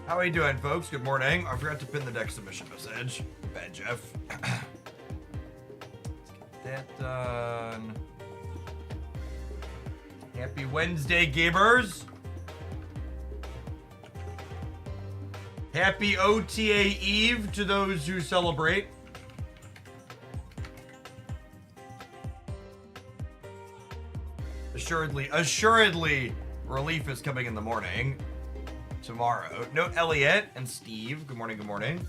How are you doing, folks? Good morning. I forgot to pin the deck submission message. Bad Jeff. Let's get that done. Happy Wednesday, gamers. Happy OTA Eve to those who celebrate. Assuredly, relief is coming in the morning. Tomorrow. Note Elliot and Steve. Good morning, good morning.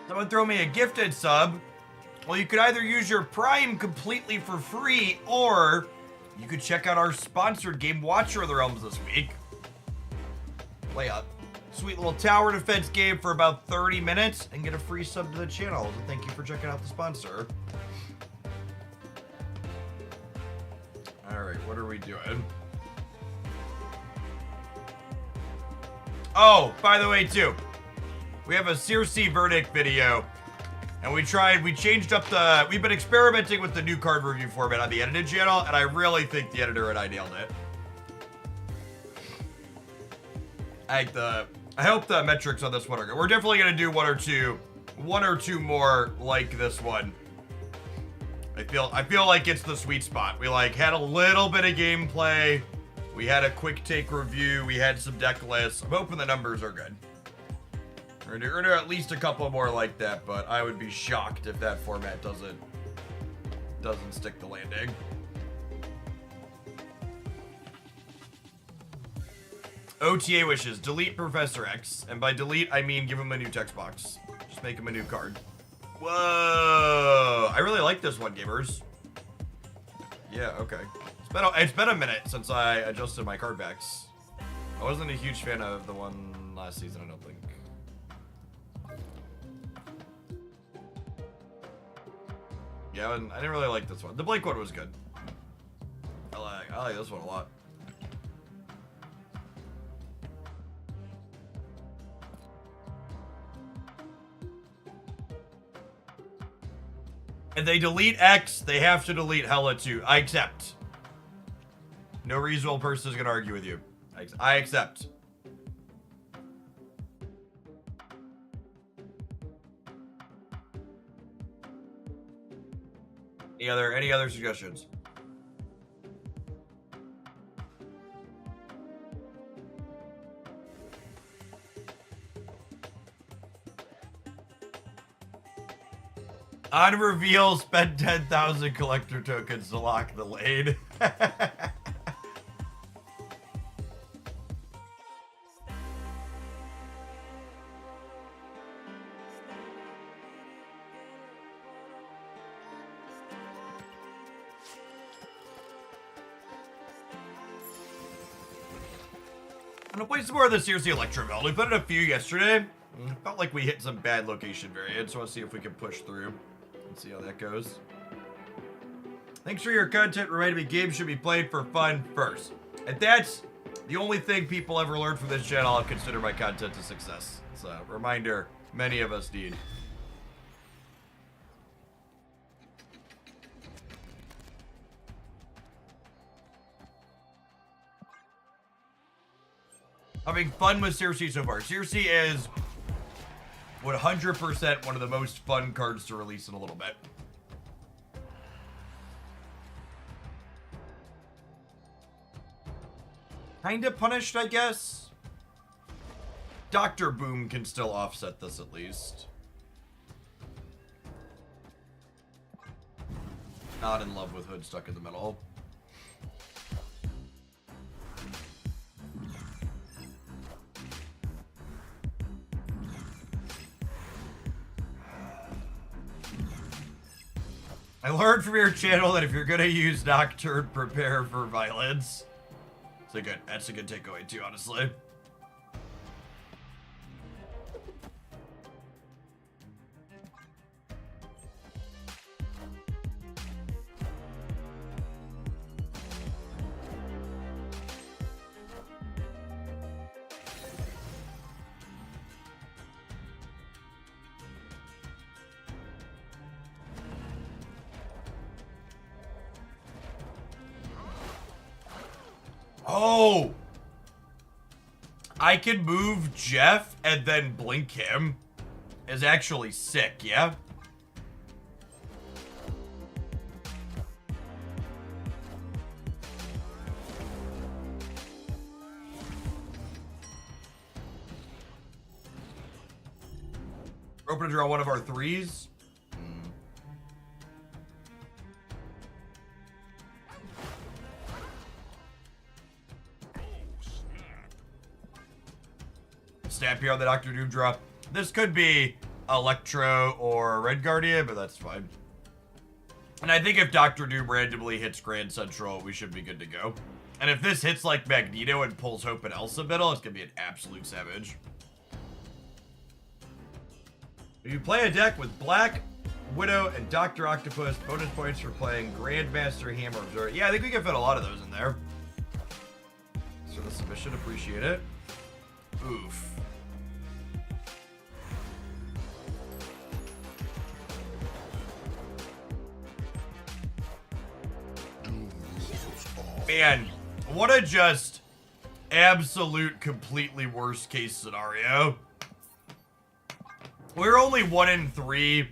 Someone throw me a gifted sub. Well, you could either use your Prime completely for free, or you could check out our sponsored game, Watcher of the Realms, this week. Play a sweet little tower defense game for about 30 minutes and get a free sub to the channel. So thank you for checking out the sponsor. All right, what are we doing? Oh, by the way, too, we have a Cersi verdict video. And we've been experimenting with the new card review format on the edited channel, and I really think the editor and I nailed it. I hope the metrics on this one are good. We're definitely gonna do one or two more like this one. I feel like it's the sweet spot. We had a little bit of gameplay, we had a quick take review, we had some deck lists. I'm hoping the numbers are good. We're gonna do at least a couple more like that, but I would be shocked if that format doesn't stick the landing. OTA wishes, delete Professor X, and by delete I mean give him a new text box. Just make him a new card. Whoa! I really like this one, gamers. Yeah, okay. It's been a minute since I adjusted my card backs. I wasn't a huge fan of the one last season, I don't think. Yeah, I didn't really like this one. The Blake one was good. I like this one a lot. If they delete X, they have to delete Hella too. I accept. No reasonable person is going to argue with you. I accept. Any other suggestions? On reveal, spend 10,000 collector tokens to lock the lane. I'm gonna play some more of the Cersi Electroville. We put in a few yesterday. Felt like we hit some bad location variants, so I want to see if we can push through and see how that goes. Thanks for your content. Reminding me games should be played for fun first. And that's the only thing people ever learn from this channel. I'll consider my content a success. It's a reminder many of us need. Having fun with Cersi so far. Cersi is 100% one of the most fun cards to release in a little bit. Kinda punished, I guess. Dr. Boom can still offset this at least. Not in love with Hood stuck in the middle. I learned from your channel that if you're gonna use Nocturne, prepare for violence. That's a good takeaway too, honestly. Oh! I can move Jeff and then blink him. Is actually sick, yeah? We're open to draw one of our 3s. Snap here on the Dr. Doom drop. This could be Electro or Red Guardian, but that's fine. And I think if Dr. Doom randomly hits Grand Central, we should be good to go. And if this hits like Magneto and pulls Hope and Elsa middle, it's gonna be an absolute savage. If you play a deck with Black, Widow, and Dr. Octopus, bonus points for playing Grandmaster Hammer Observer. Yeah, I think we can fit a lot of those in there. So the submission, appreciate it. Oof. Man, what a just absolute completely worst case scenario. We're only 1 in 3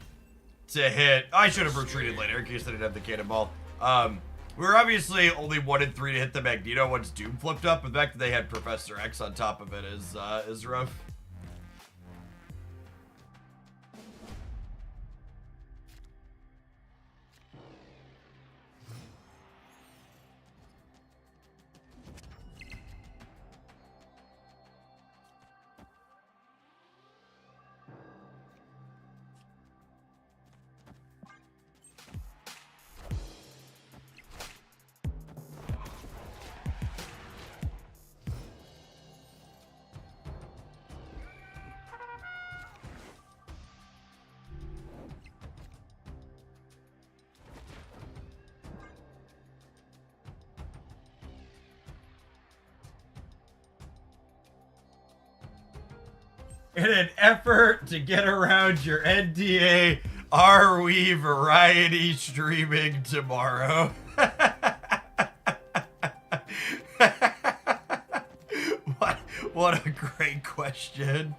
to hit. I should have retreated later in case I didn't have the cannonball. We were obviously only 1 in 3 to hit the Magneto once Doom flipped up. The fact that they had Professor X on top of it is rough. In an effort to get around your NDA, are we variety streaming tomorrow? What a great question.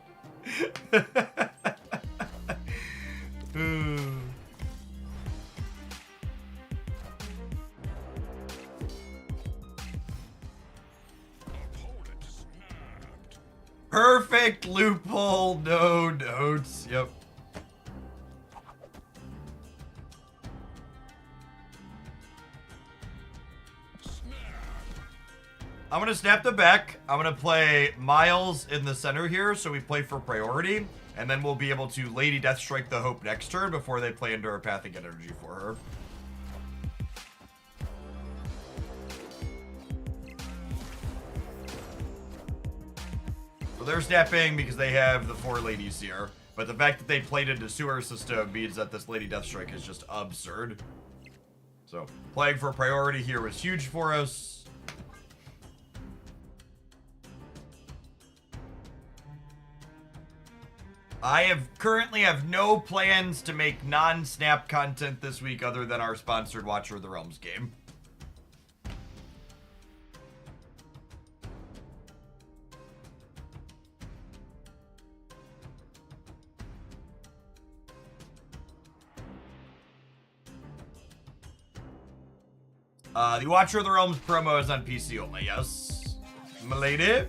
Perfect loophole, no notes. Yep. I'm gonna snap the back. I'm gonna play Miles in the center here, so we play for priority, and then we'll be able to Lady Deathstrike the Hope next turn before they play into Enduropathic Energy for her. So they're snapping because they have the 4 ladies here, but the fact that they played into Sewer System means that this Lady Deathstrike is just absurd. So playing for priority here was huge for us. I currently have no plans to make non-snap content this week other than our sponsored Watcher of the Realms game. The Watcher of the Realms promo is on PC only, yes. Milady?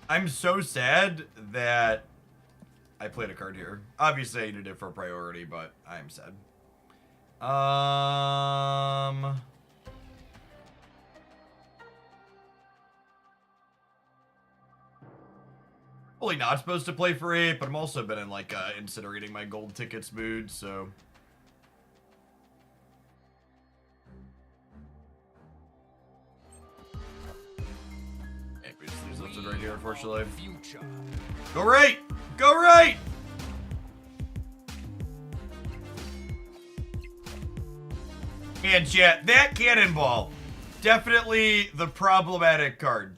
I'm so sad that I played a card here. Obviously, I needed it for priority, but I am sad. Probably not supposed to play for 8, but I'm also been in like incinerating my gold tickets mood, so. Right here, unfortunately. Go right! Go right! And chat, that cannonball, definitely the problematic card.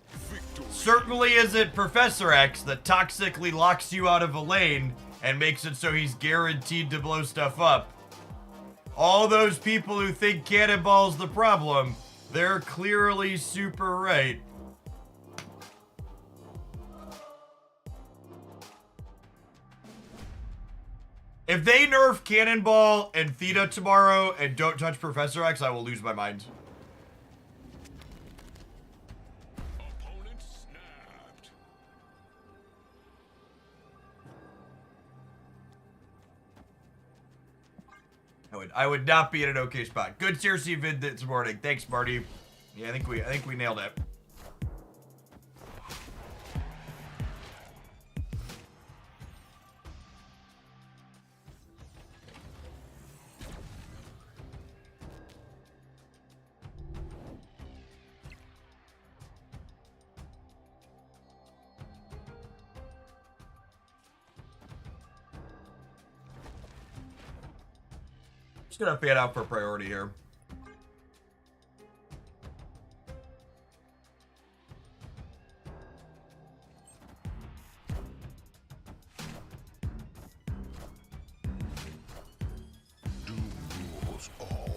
certainly isn't Professor X that toxically locks you out of a lane and makes it so he's guaranteed to blow stuff up. All those people who think Cannonball's the problem, they're clearly super right. If they nerf Cannonball and Theta tomorrow and don't touch Professor X, I will lose my mind. Opponent snapped. I would not be in an okay spot. Good Cersi vid this morning. Thanks, Marty. Yeah, I think we nailed it. Just gonna fan out for priority here. Doom rules all.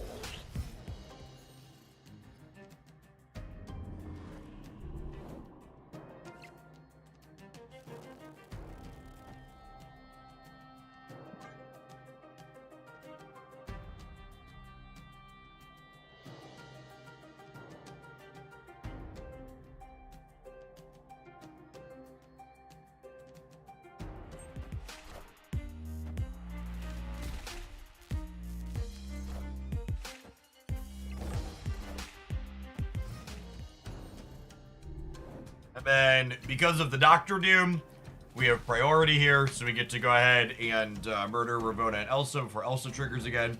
And then, because of the Doctor Doom, we have priority here, so we get to go ahead and murder Ravonna and Elsa before Elsa triggers again.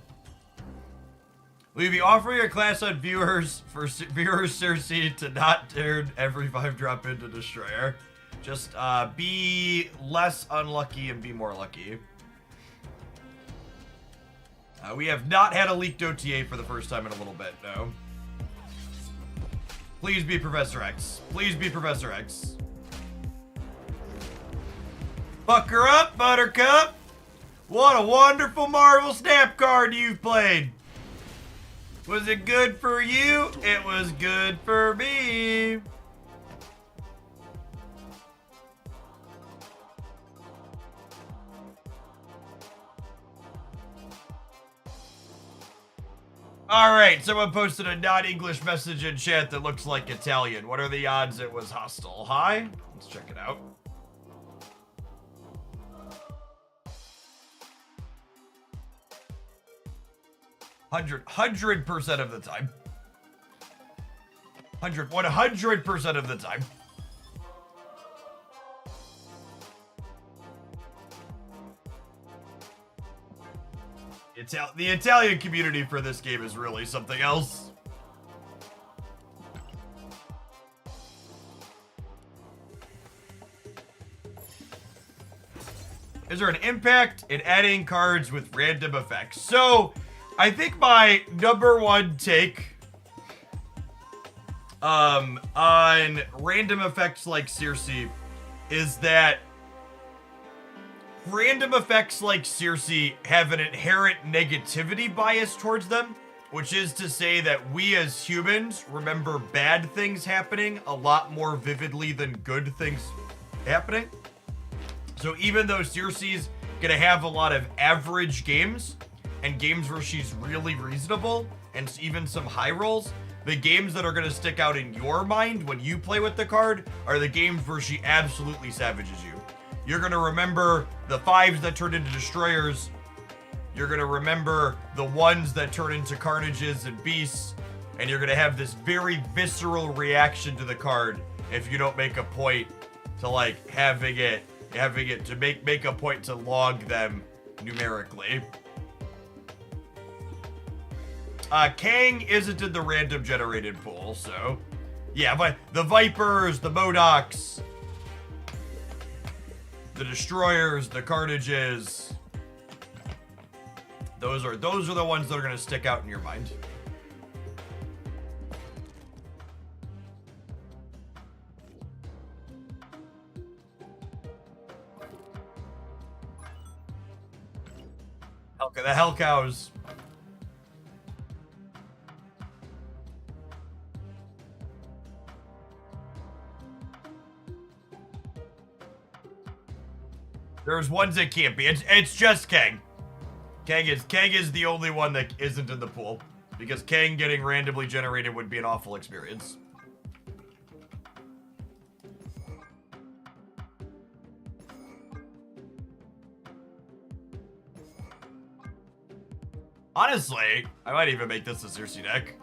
We'll be offering a class on viewers for viewers Cersi to not turn every 5-drop into Destroyer. Just be less unlucky and be more lucky. We have not had a leaked OTA for the first time in a little bit, no. Please be Professor X. Please be Professor X. Fuck her up, Buttercup! What a wonderful Marvel Snap card you've played! Was it good for you? It was good for me. Alright, someone posted a non-English message in chat that looks like Italian. What are the odds it was hostile? Hi? Let's check it out. Hundred percent of the time. 100% of the time. The Italian community for this game is really something else. Is there an impact in adding cards with random effects? So, I think my number one take on random effects like Cersi is that random effects like Cersi have an inherent negativity bias towards them, which is to say that we as humans remember bad things happening a lot more vividly than good things happening. So even though Cersi's gonna have a lot of average games and games where she's really reasonable and even some high rolls, the games that are gonna stick out in your mind when you play with the card are the games where she absolutely savages you. You're gonna remember the 5s that turn into Destroyers. You're gonna remember the 1s that turn into Carnages and Beasts. And you're gonna have this very visceral reaction to the card if you don't make a point to like having it to make a point to log them numerically. Kang isn't in the random generated pool, so yeah, but the Vipers, the Modocs, the Destroyers, the Carnages, those are the ones that are gonna stick out in your mind. Okay, the hell cows. There's ones that can't be. It's just Kang. Kang is the only one that isn't in the pool. Because Kang getting randomly generated would be an awful experience. Honestly, I might even make this a Cersi deck.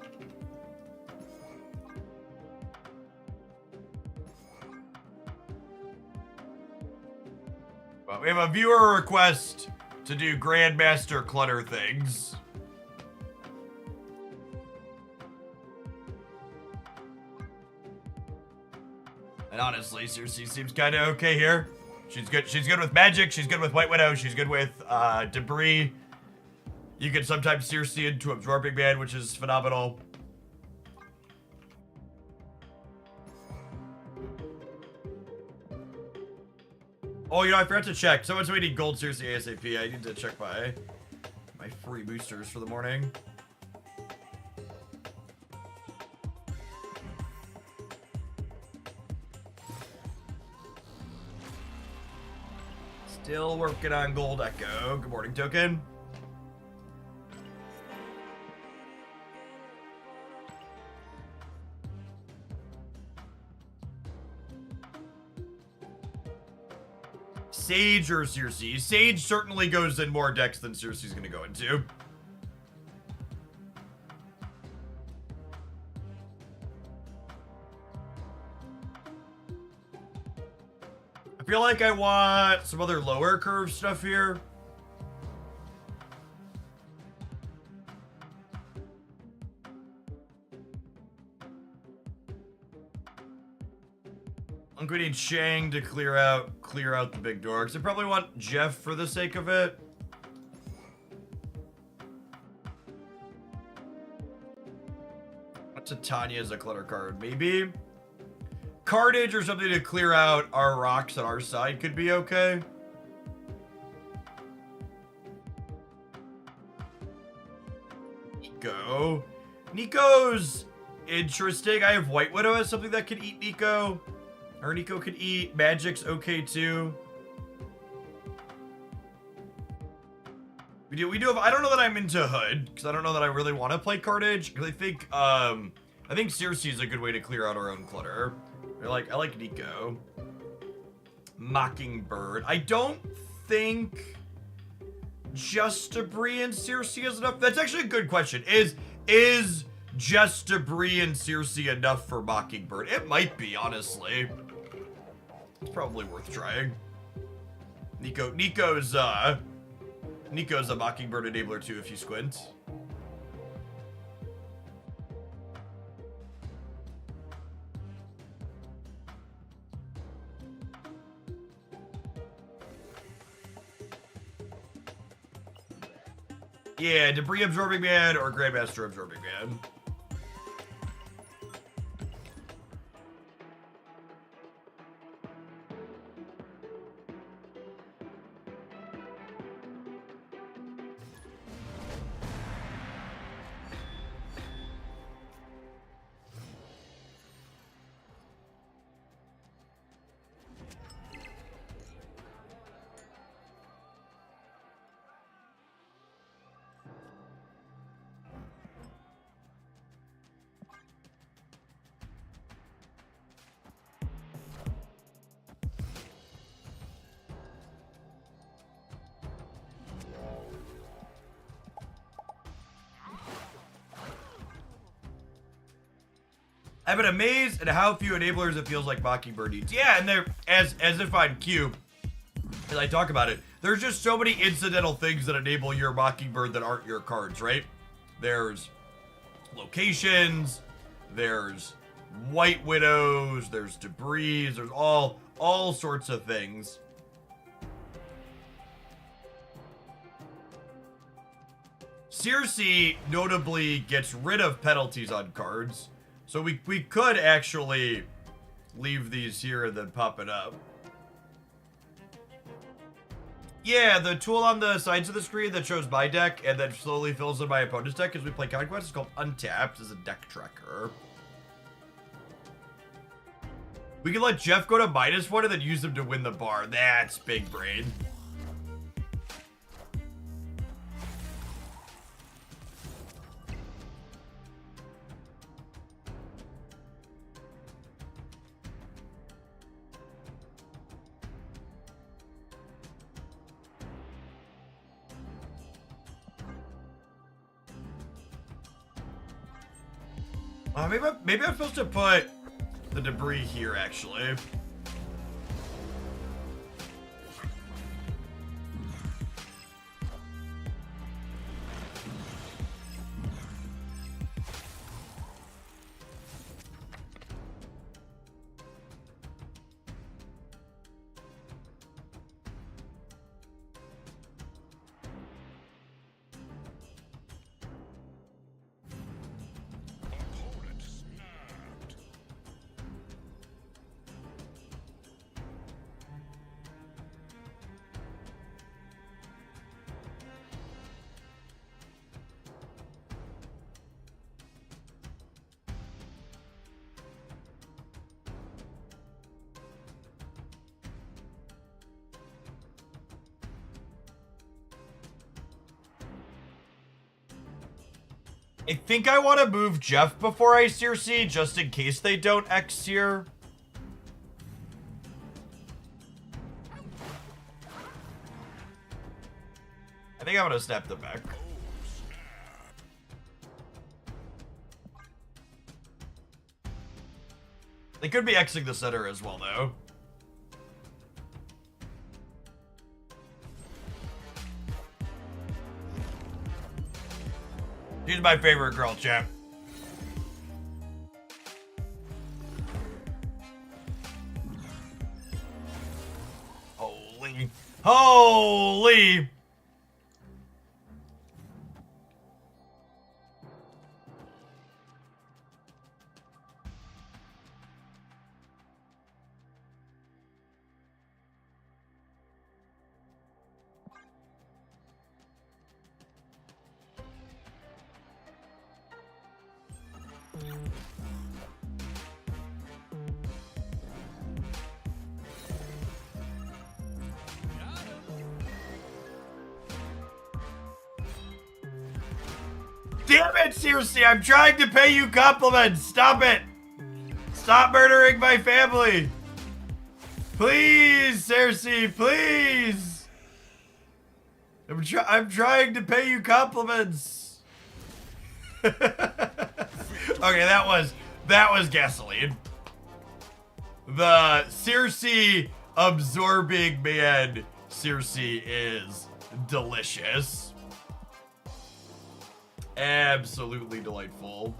But we have a viewer request to do Grandmaster clutter things. And honestly, Cersi seems kind of okay here. She's good. She's good with magic. She's good with White Widow. She's good with debris. You can sometimes Cersi into Absorbing Man, which is phenomenal. Oh, you know, I forgot to check. Someone's waiting gold Cersi ASAP. I need to check my free boosters for the morning. Still working on Gold Echo. Good morning, Token. Sage or Cersi? Sage certainly goes in more decks than Cersi's gonna go into. I feel like I want some other lower curve stuff here. I think we need Shang to clear out the big door, because I probably want Jeff for the sake of it. What's a Tanya as a clutter card? Maybe Carnage or something to clear out our rocks on our side could be okay. Nico's interesting. I have White Widow as something that could eat Nico. Or Nico could eat. Magic's okay too. We do have, I don't know that I'm into Hood, because I don't know that I really want to play Carnage, because I think Cersi is a good way to clear out our own clutter. I like Nico. Mockingbird. I don't think just Debris and Cersi is enough. That's actually a good question. Is just Debris and Cersi enough for Mockingbird? It might be, honestly. It's probably worth trying. Nico's a Mockingbird enabler too if you squint. Yeah, Debris Absorbing Man or Grandmaster Absorbing Man. I've been amazed at how few enablers it feels like Mockingbird needs. Yeah, and they're, as if on cue, as I talk about it, there's just so many incidental things that enable your Mockingbird that aren't your cards, right? There's locations, there's White Widows, there's Debris, there's all sorts of things. Cersi notably gets rid of penalties on cards. So we could actually leave these here and then pop it up. Yeah, the tool on the sides of the screen that shows my deck and then slowly fills in my opponent's deck as we play Conquest is called Untapped as a deck tracker. We can let Jeff go to -1 and then use them to win the bar. That's big brain. Maybe I'm supposed to put the debris here, actually. I think I want to move Jeff before I Cersi, just in case they don't X here. I think I'm going to snap them back. They could be Xing the center as well, though. She's my favorite girl, champ. Holy. Holy. Damn it, Cersi! I'm trying to pay you compliments! Stop it! Stop murdering my family! Please, Cersi, please! I'm trying to pay you compliments! Okay, that was gasoline. The Cersi absorbing man Cersi is delicious. Absolutely delightful.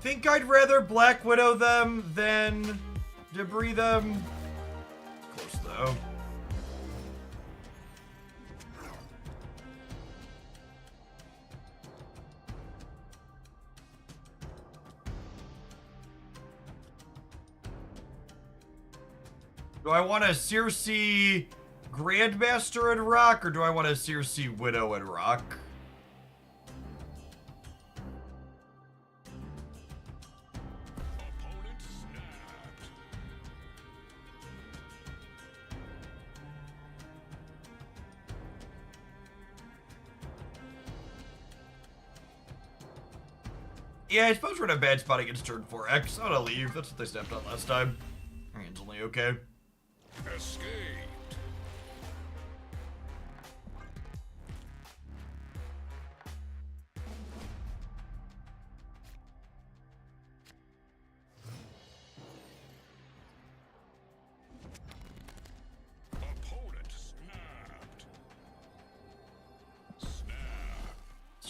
Think I'd rather Black Widow them than debris them. Close though. Do I want a Cersi Grandmaster and Rock, or do I want a Cersi Widow and Rock? Yeah, I suppose we're in a bad spot against turn 4X. I'm gonna leave. That's what they snapped on last time. It's only okay. Escaped.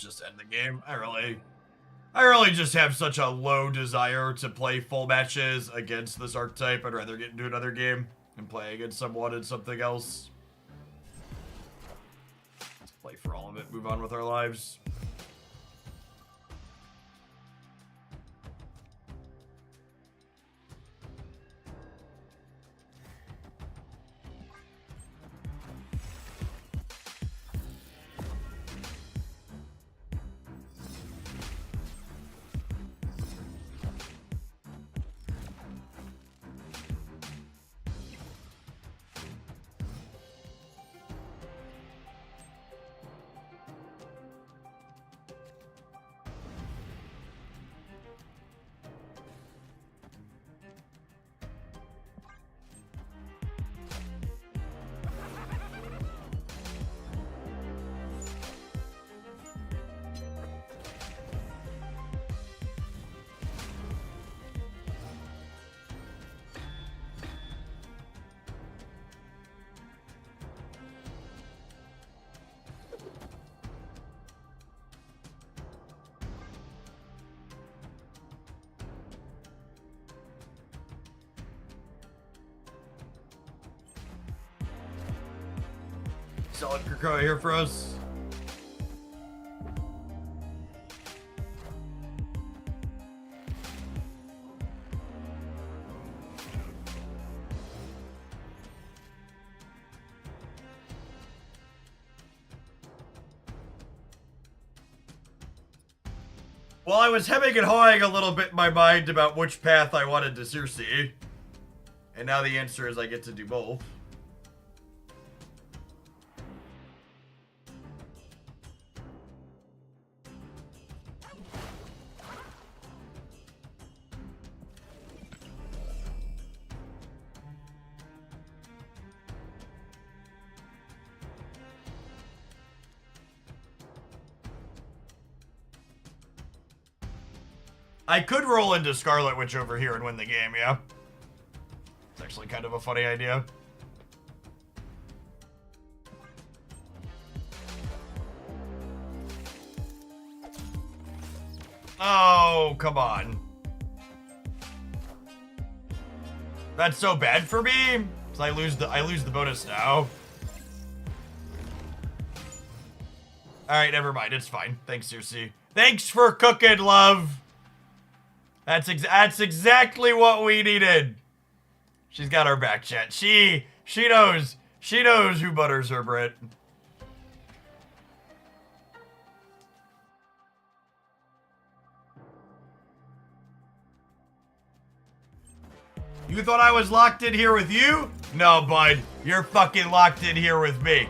just end the game. I really just have such a low desire to play full matches against this archetype. I'd rather get into another game and play against someone and something else. Let's play for all of it, move on with our lives. Solid Krakoa here for us. Well, I was hemming and hawing a little bit in my mind about which path I wanted to Cersi. And now the answer is I get to do both. I could roll into Scarlet Witch over here and win the game, yeah. It's actually kind of a funny idea. Oh, come on. That's so bad for me. So I lose the bonus now. Alright, never mind. It's fine. Thanks, Cersi. Thanks for cooking, love. That's exactly what we needed. She's got our back, chat. She knows who butters her bread. You thought I was locked in here with you? No, bud. You're fucking locked in here with me.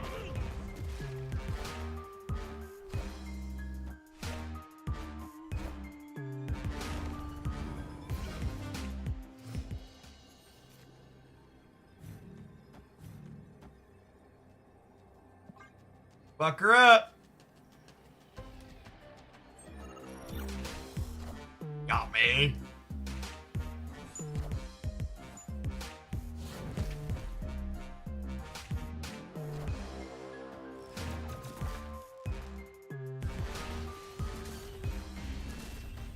Fuck her up. Got me.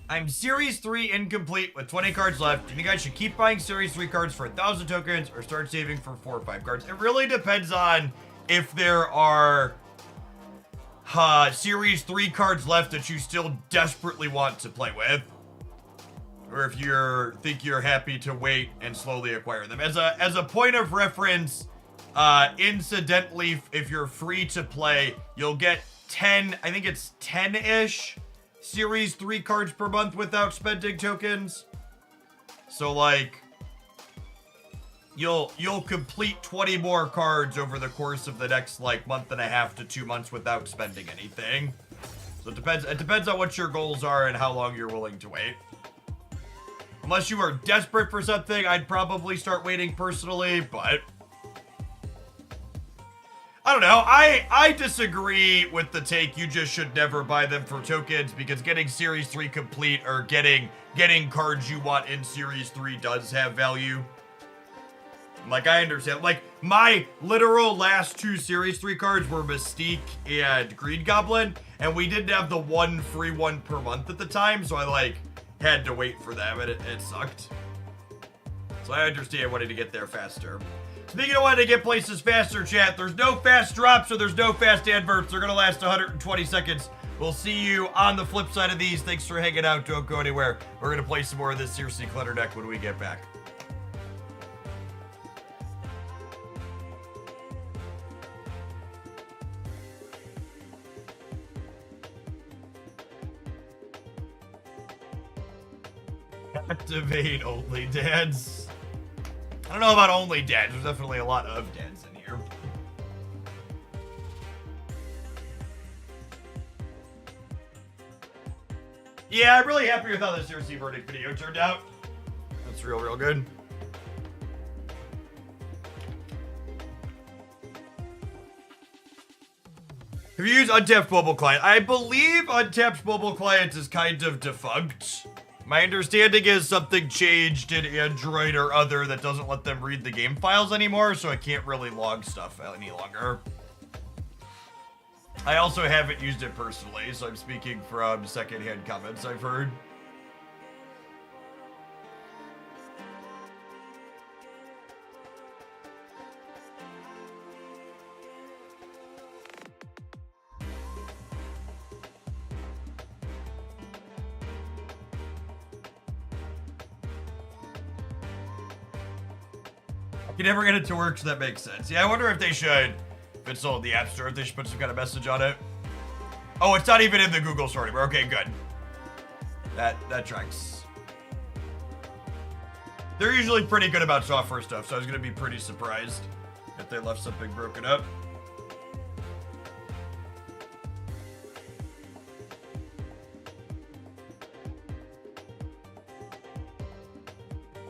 I'm Series 3 incomplete with 20 cards left. Do you guys should keep buying Series 3 cards for 1,000 tokens or start saving for 4 or 5 cards? It really depends on if there are Series 3 cards left that you still desperately want to play with. Or if think you're happy to wait and slowly acquire them. As a point of reference, incidentally, if you're free to play, you'll get 10, I think it's 10-ish Series 3 cards per month without spending tokens. So like you'll complete 20 more cards over the course of the next like month and a half to 2 months without spending anything. So it depends on what your goals are and how long you're willing to wait. Unless you are desperate for something, I'd probably start waiting personally, but I don't know. I disagree with the take you just should never buy them for tokens, because getting Series 3 complete or getting cards you want in Series 3 does have value. Like, I understand. Like, My literal last 2 Series 3 cards were Mystique and Green Goblin, and we didn't have the one free one per month at the time, so I, like, had to wait for them, and it sucked. So I understand wanting to get there faster. Speaking of wanting to get places faster, chat, there's no fast drops or there's no fast adverts. They're going to last 120 seconds. We'll see you on the flip side of these. Thanks for hanging out. Don't go anywhere. We're going to play some more of this Cersi Clutter deck when we get back. Activate only dads. I don't know about only dads. There's definitely a lot of dads in here. Yeah, I'm really happy with how the Cersi verdict video turned out. That's real good. Have you used Untapped Mobile Client? I believe Untapped Mobile Client is kind of defunct. My understanding is something changed in Android or other that doesn't let them read the game files anymore, so I can't really log stuff any longer. I also haven't used it personally, so I'm speaking from secondhand comments I've heard. You never get it to work, so that makes sense. Yeah, I wonder if they should, if it's sold in the App Store, if they should put some kind of message on it. Oh, it's not even in the Google Store anymore. Okay, good. That tracks. They're usually pretty good about software stuff, so I was going to be pretty surprised if they left something broken up.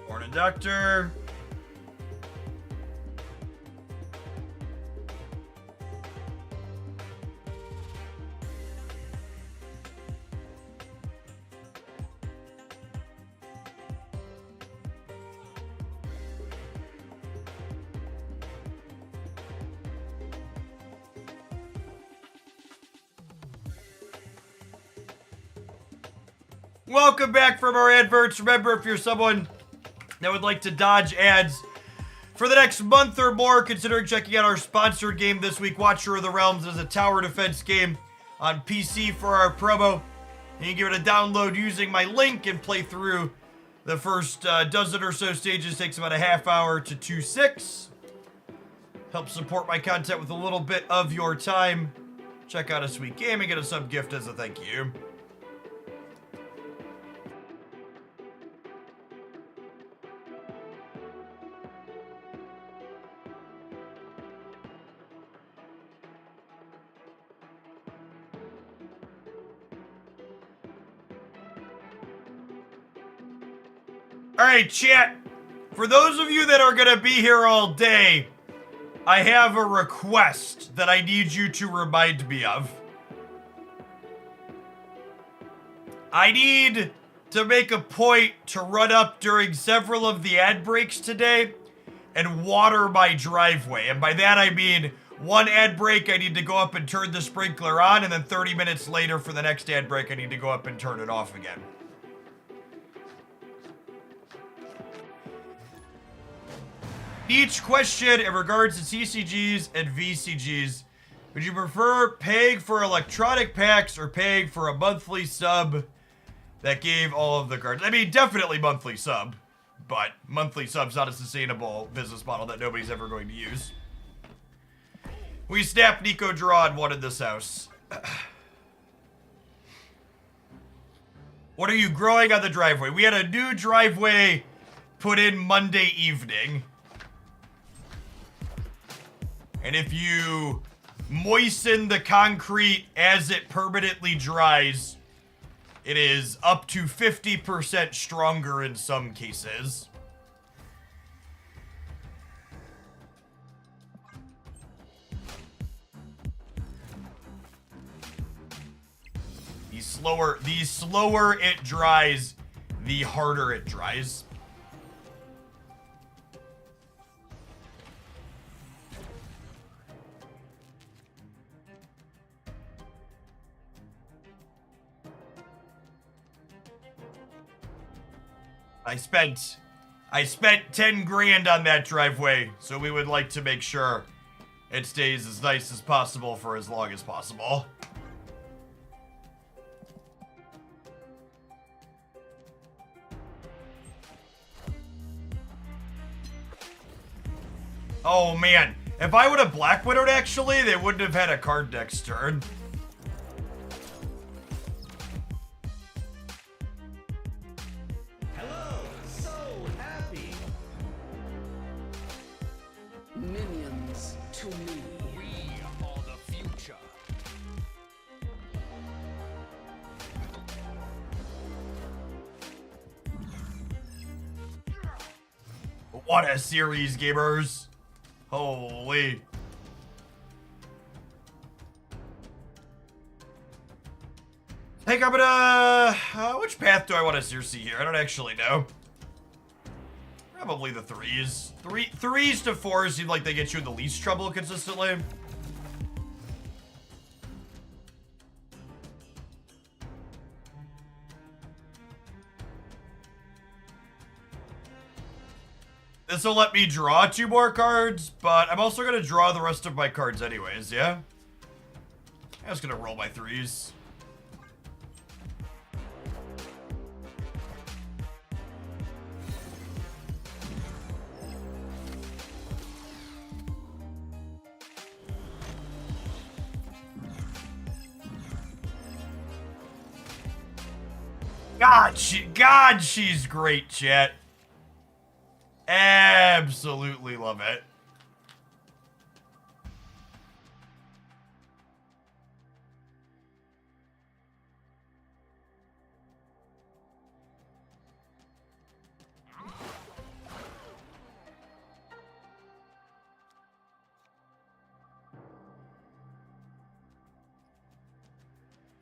Morning, Doctor. Welcome back from our adverts. Remember, if you're someone that would like to dodge ads for the next month or more, considering checking out our sponsored game this week, Watcher of the Realms is a tower defense game on PC for our promo. You can give it a download using my link and play through the first dozen or so stages. Takes about a half hour to 2.6. Help support my content with a little bit of your time. Check out a sweet game and get a sub gift as a thank you. All right, chat. For those of you that are going to be here all day, I have a request that I need you to remind me of. I need to make a point to run up during several of the ad breaks today and water my driveway. And by that, I mean one ad break, I need to go up and turn the sprinkler on, and then 30 minutes later for the next ad break, I need to go up and turn it off again. Each question in regards to CCGs and VCGs, would you prefer paying for electronic packs or paying for a monthly sub that gave all of the cards? I mean, definitely monthly sub, but monthly sub's not a sustainable business model that nobody's ever going to use. We snapped Nico Draw and wanted this house. What are you growing on the driveway? We had a new driveway put in Monday evening. And if you moisten the concrete as it permanently dries, it is up to 50% stronger in some cases. The slower it dries, the harder it dries. I spent 10 grand on that driveway, so we would like to make sure it stays as nice as possible for as long as possible. Oh man, if I would have Black Widowed actually, they wouldn't have had a card next turn. Hello, so happy. Minions to me. We are the future. What a series, gamers. Holy. I think I'm gonna... which path do I want to Cersi here? I don't actually know. Probably the threes. Threes to fours seem like they get you in the least trouble consistently. This will let me draw 2 more cards, but I'm also going to draw the rest of my cards anyways, yeah? I'm just going to roll my threes. God, she's great, chat. Absolutely love it.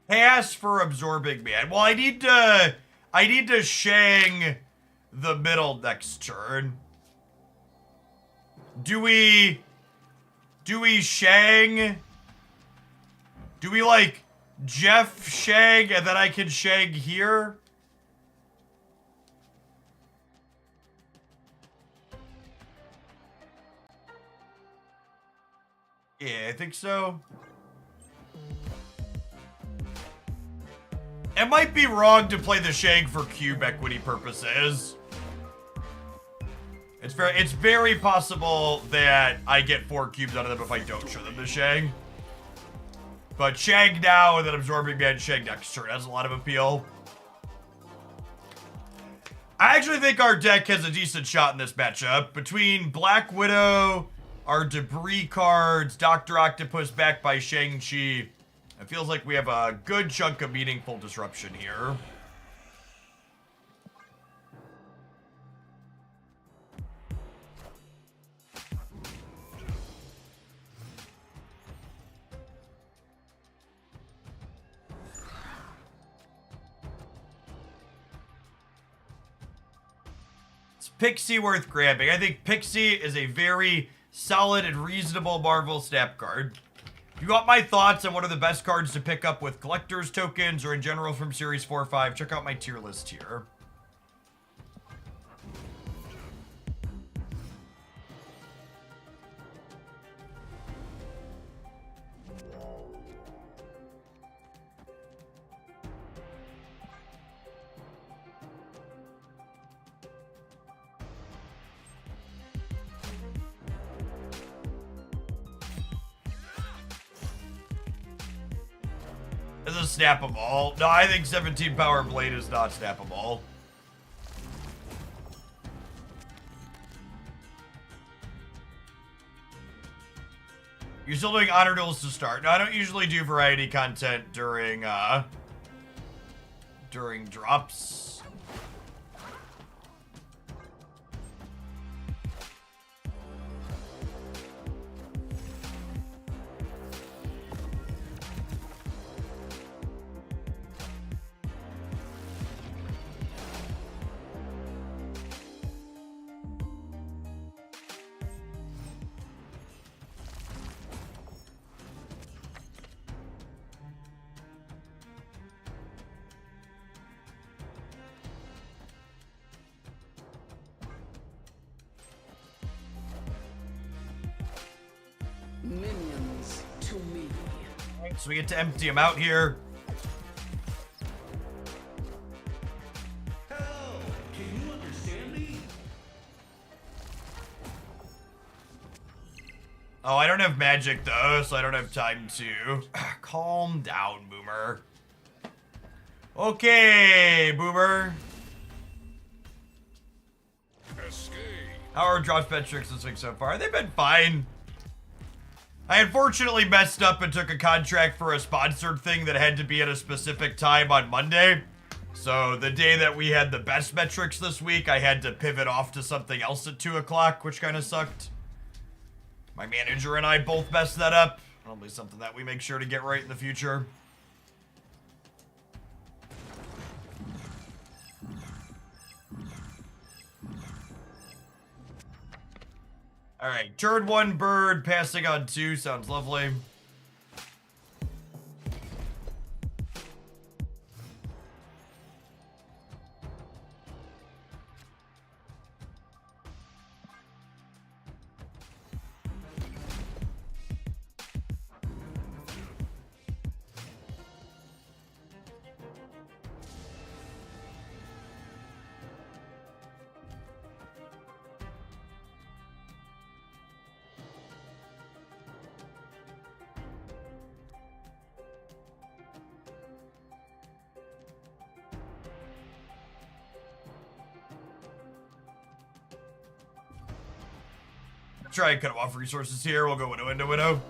Pass for Absorbing Man. Well, I need to Shang the middle next turn. Do we Shang? Do we like Jeff Shang and then I can Shang here? Yeah, I think so. It might be wrong to play the Shang for cube equity purposes. It's very possible that I get 4 cubes out of them if I don't show them to Shang. But Shang now and then Absorbing Man Shang next turn has a lot of appeal. I actually think our deck has a decent shot in this matchup. Between Black Widow, our debris cards, Dr. Octopus backed by Shang-Chi, it feels like we have a good chunk of meaningful disruption here. Is Pixie worth grabbing? I think Pixie is a very solid and reasonable Marvel Snap card. If you want my thoughts on what are the best cards to pick up with collector's tokens or in general from Series 4 or 5, check out my tier list here. Is a snappable? No, I think 17 power blade is not snappable. You're still doing honor duels to start. No, I don't usually do variety content during drops. So we get to empty him out here. Hello, can you understand me? Oh, I don't have magic though, so I don't have time to. Calm down, Boomer. Okay, Boomer. Escape. How are drops metrics this week so far? They've been fine. I unfortunately messed up and took a contract for a sponsored thing that had to be at a specific time on Monday. So the day that we had the best metrics this week, I had to pivot off to something else at 2 o'clock, which kind of sucked. My manager and I both messed that up. Probably something that we make sure to get right in the future. All right, turn 1 bird, passing on 2 sounds lovely. Try and cut off resources here. We'll go window into window.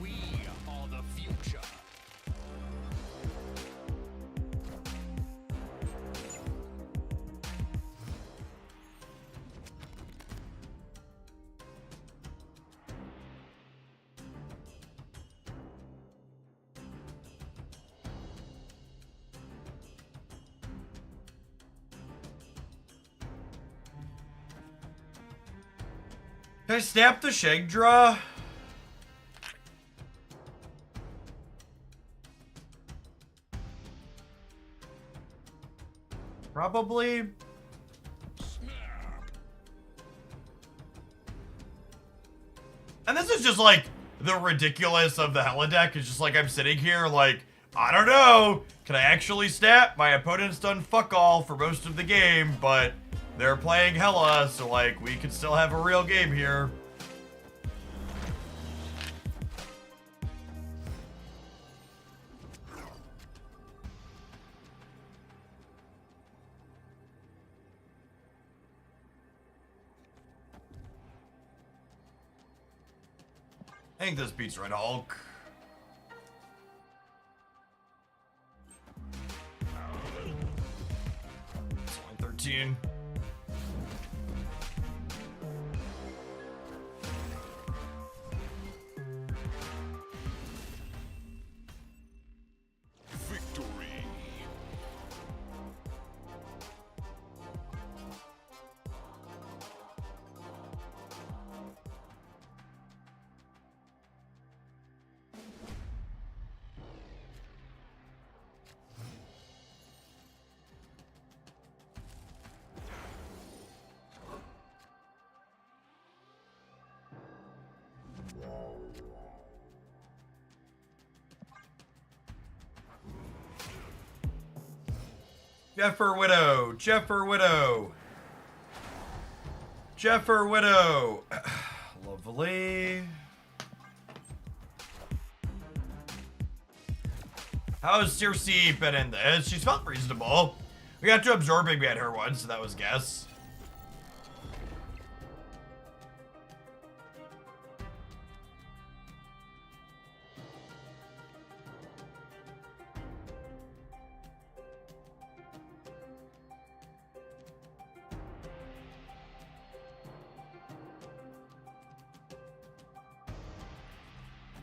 We are the future. Can I snap the Shagdraw? Probably. And this is just like the ridiculous of the helideck. It's just like I'm sitting here like, I don't know. Can I actually snap? My opponent's done fuck all for most of the game, but they're playing Hella, so like we could still have a real game here. I think this beats Red Hulk. It's only 13. Victory. Jeffer Widow, Jeffer Widow. Jeffer Widow. Lovely. How's Cersi been in this? She's felt reasonable. We got to absorbing we had her once, so that was guess.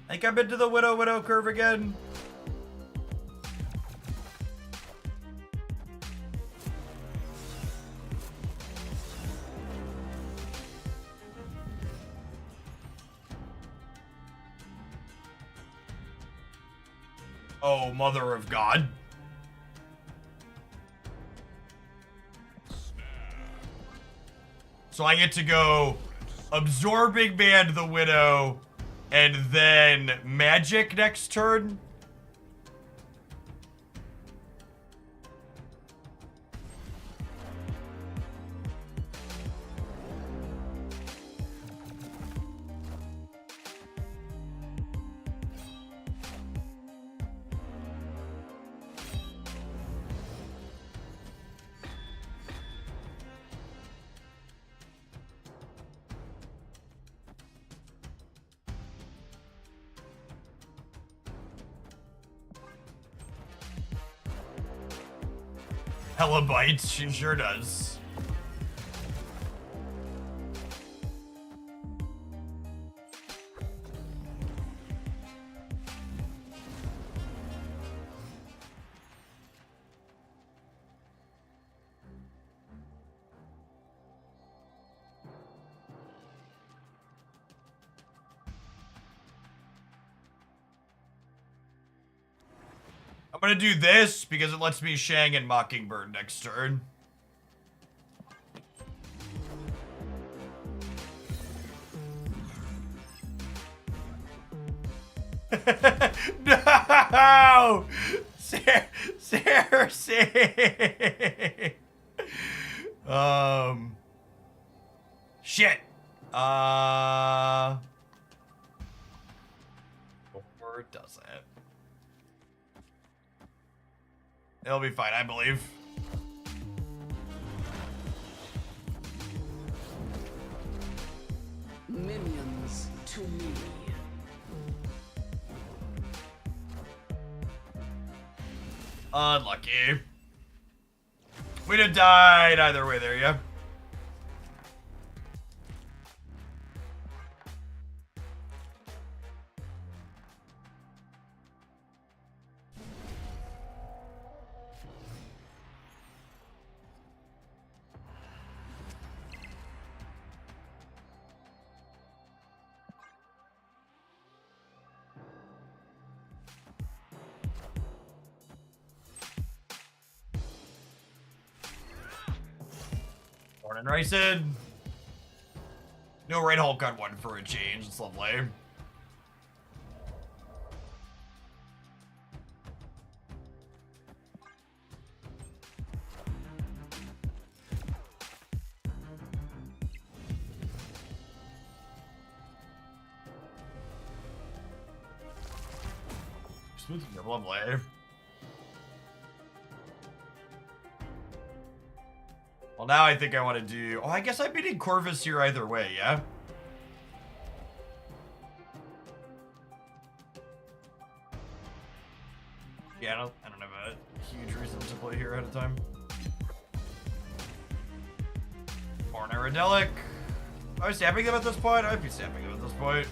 I think I'm into the Widow curve again. Oh, mother of God. So I get to go Absorbing Band the Widow and then Magic next turn? Hella bites, she sure does. I'm gonna do this because it lets me Shang and Mockingbird next turn. No! Cersi! Shit. Or does it? It'll be fine, I believe. Minions to me. Unlucky. We'd have died either way there, yeah? Morning, Ricin. No Red Hulk on one for a change. It's lovely. Smooth, lovely. Well, now I think I want to do... Oh, I guess I'm beating Corvus here either way, yeah? Yeah, I don't have a huge reason to play here ahead of time. Born Aerodelic. Am I stamping them at this point? I'd be stamping them at this point.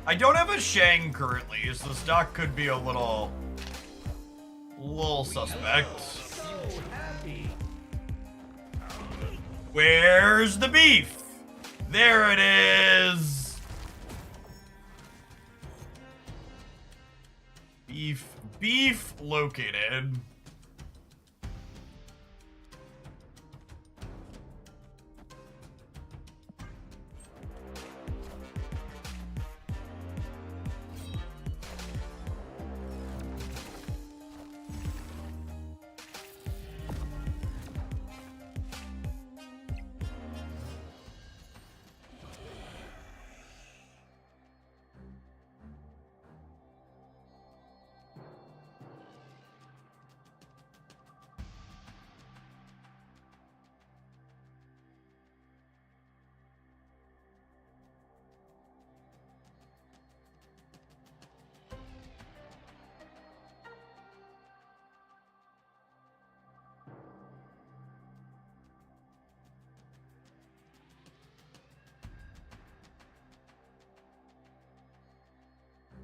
I don't have a Shang currently, so the stock could be a little suspect. So happy. Where's the beef? There it is. Beef located.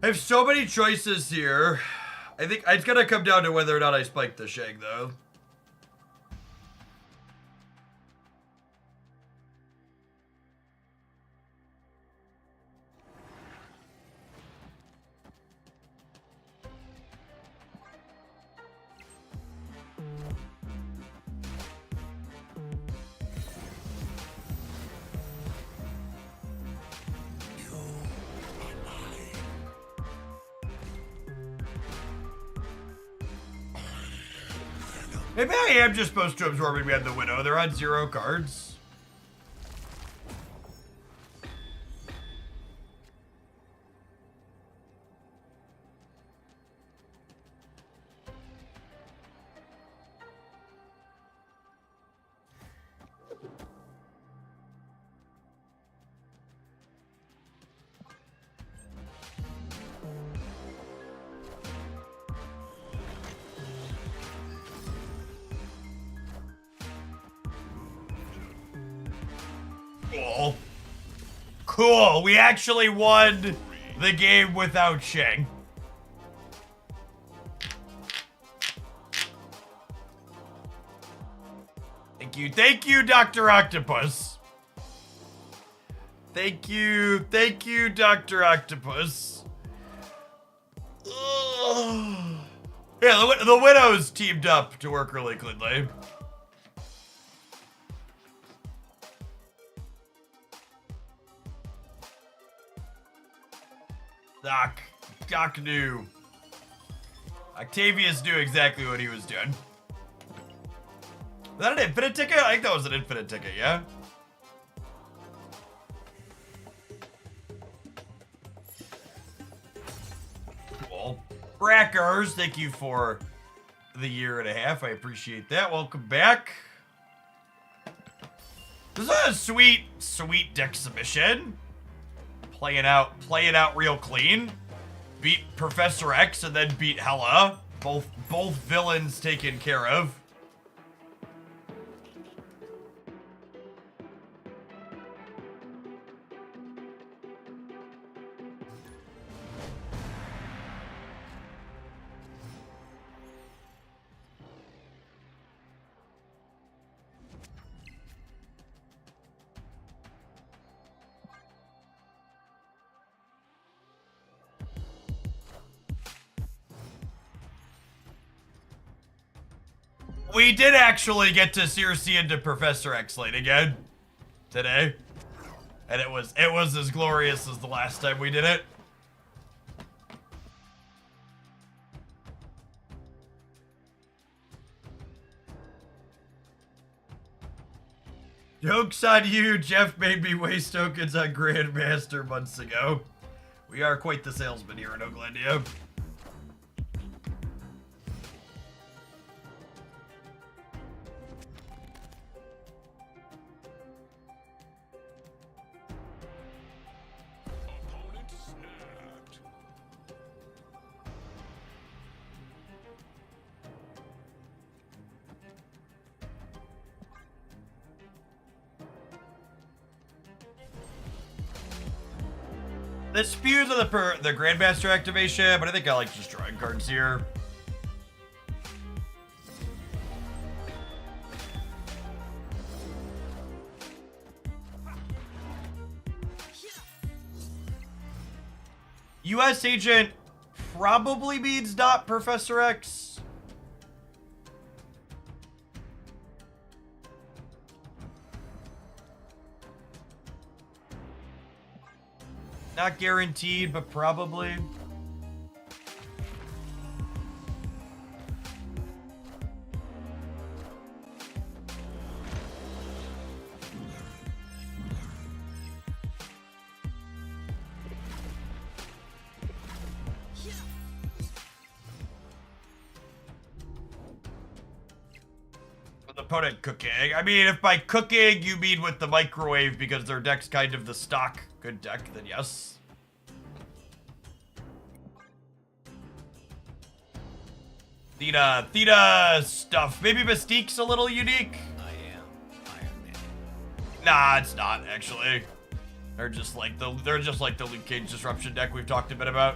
I have so many choices here. I think it's gonna come down to whether or not I spike the Shang, though. Maybe I am just supposed to absorb and we have the Widow. They're on 0 cards. Cool. Cool. We actually won the game without Shang. Thank you, Dr. Octopus. Thank you, Dr. Octopus. Ugh. Yeah, the Widows teamed up to work really cleanly. Doc knew. Octavius knew exactly what he was doing. Was that an infinite ticket? I think that was an infinite ticket, yeah? Cool. Brackers, thank you for the 1.5 years. I appreciate that. Welcome back. This is a sweet deck submission. Playing out real clean. Beat Professor X and then beat Hela. Both villains taken care of. We did actually get to Cersi into Professor X lane again today. And it was as glorious as the last time we did it. Joke's on you, Jeff made me waste tokens on Grandmaster months ago. We are quite the salesman here in Oaklandia. Opponent snapped. This spews on the Grandmaster activation, but I think I like just drawing cards here. US agent probably means not Professor X. Not guaranteed, but probably. With opponent cooking. I mean, if by cooking you mean with the microwave because their deck's kind of the stock good deck, then yes. Theta stuff. Maybe Mystique's a little unique. I am Iron Man. Nah, it's not actually. They're just like the Luke Cage disruption deck we've talked a bit about.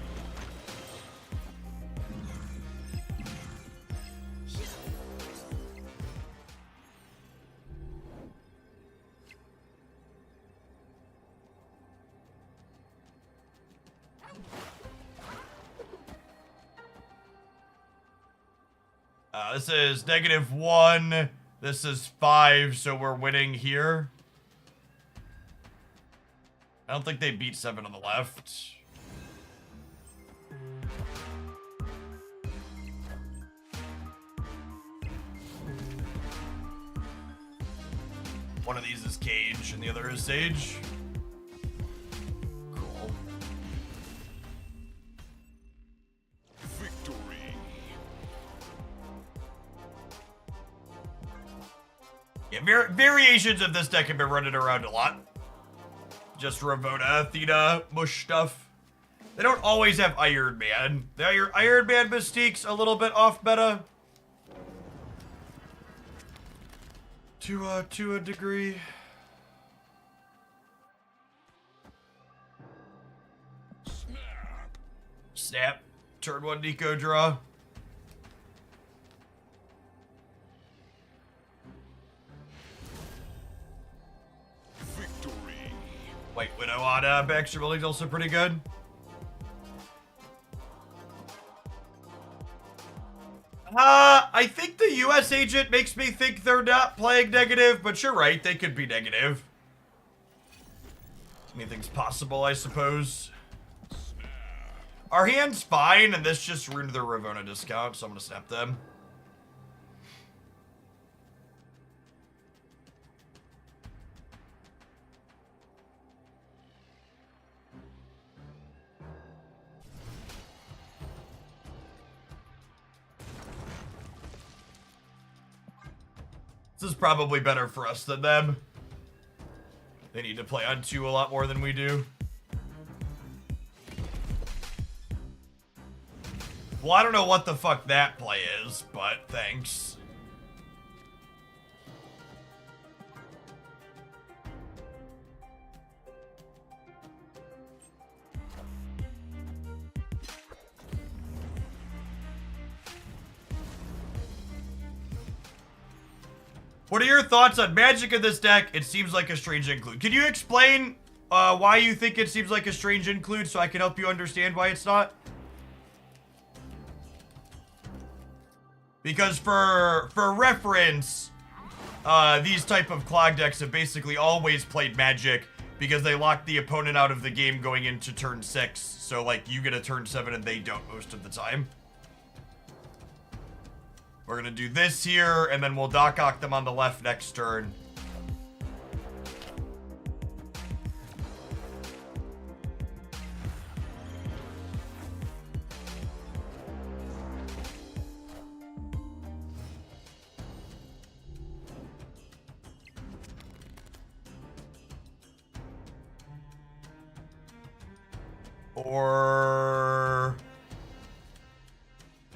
This is -1. This is 5, so we're winning here. I don't think they beat 7 on the left. One of these is Cage and the other is Sage. Cool. Victory. Yeah, variations of this deck have been running around a lot. Just Ravona, Athena, mush stuff. They don't always have Iron Man. The Iron Man Mystique's a little bit off meta. To a degree. Snap. Snap. Turn 1 Nico draw. Victory. White Widow on Baxter Building's also pretty good. I think the US agent makes me think they're not playing negative, but you're right, they could be negative. Anything's possible, I suppose. Our hand's fine, and this just ruined their Ravona discount, so I'm gonna snap them. This is probably better for us than them. They need to play on 2 a lot more than we do. Well, I don't know what the fuck that play is, but thanks. What are your thoughts on magic in this deck? It seems like a strange include. Can you explain why you think it seems like a strange include so I can help you understand why it's not? Because for reference, these type of clog decks have basically always played magic because they lock the opponent out of the game going into turn 6. So like you get a turn 7 and they don't most of the time. We're gonna do this here, and then we'll Doc Ock them on the left next turn. Or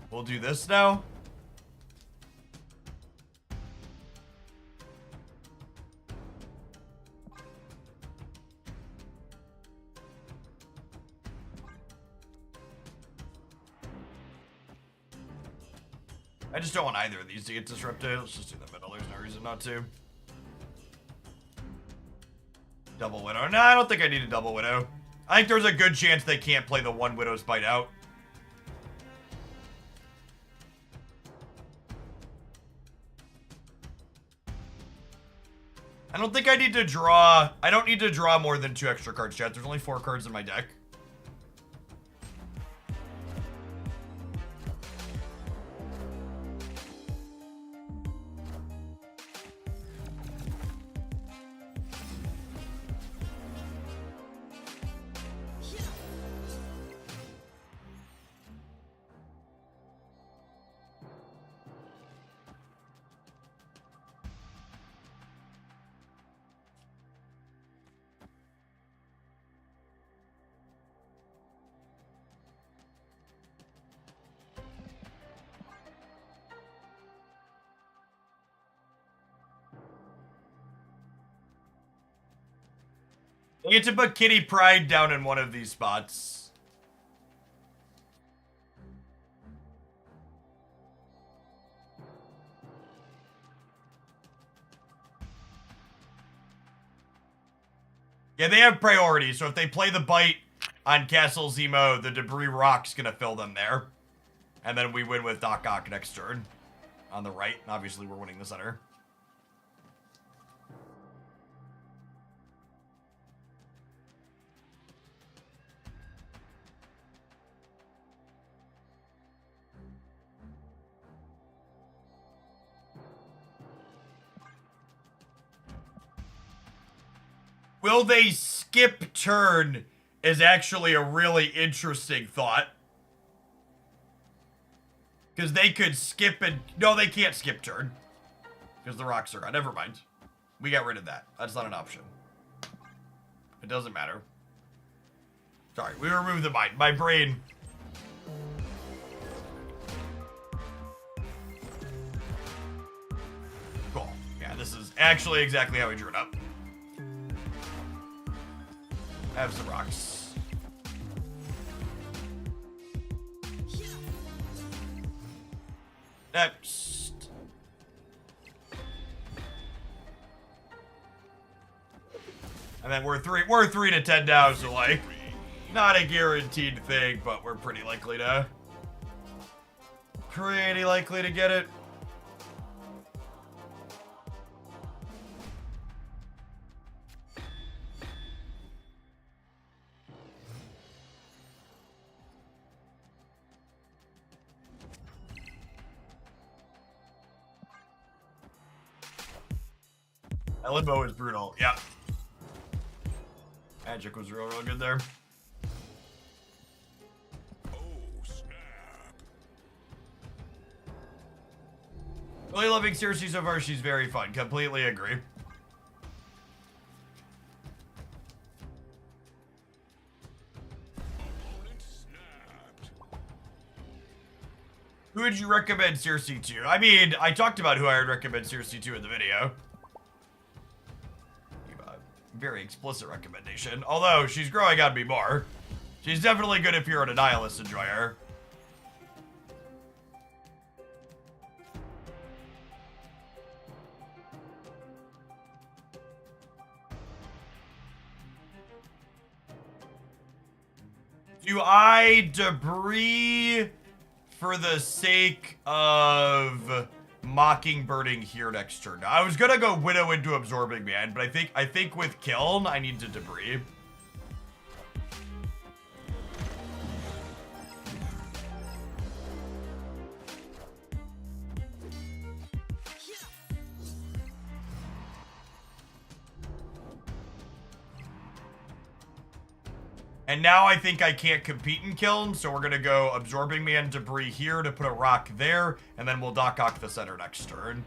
we'll do this now. I just don't want either of these to get disrupted. Let's just do the middle. There's no reason not to. Double Widow. No, I don't think I need a Double Widow. I think there's a good chance they can't play the 1 Widow's Bite out. I don't think I need to draw... I don't need to draw more than 2 extra cards, chat. There's only 4 cards in my deck. I get to put Kitty Pryde down in one of these spots. Yeah, they have priority, so if they play the Bite on Castle Zemo, the Debris Rock's gonna fill them there. And then we win with Doc Ock next turn. on the right. Obviously, we're winning the center. Will they skip turn is actually a really interesting thought. Because they could skip and... No, they can't skip turn. Because the rocks are gone. Never mind. We got rid of that. That's not an option. It doesn't matter. Sorry, we removed the mind. My brain... Cool. Yeah, this is actually exactly how we drew it up. Have some rocks. Next. And then we're three to 10 now, so like, not a guaranteed thing, but we're pretty likely to get it. Limbo is brutal. Yeah. Magic was real good there. Oh, snap. Really loving Cersi so far. She's very fun. Completely agree. Opponent snapped. Who would you recommend Cersi to? I mean, I talked about who I would recommend Cersi to in the video. Very explicit recommendation. Although, she's growing on me more. She's definitely good if you're an Nihilist enjoyer. Do I debris for the sake of Mockingbirding here next turn? I was gonna go Widow into Absorbing Man, but I think with Kiln, I need to debris. And now I think I can't compete in Kiln, so we're gonna go Absorbing Man, Debris here to put a rock there, and then we'll Doc Ock the center next turn.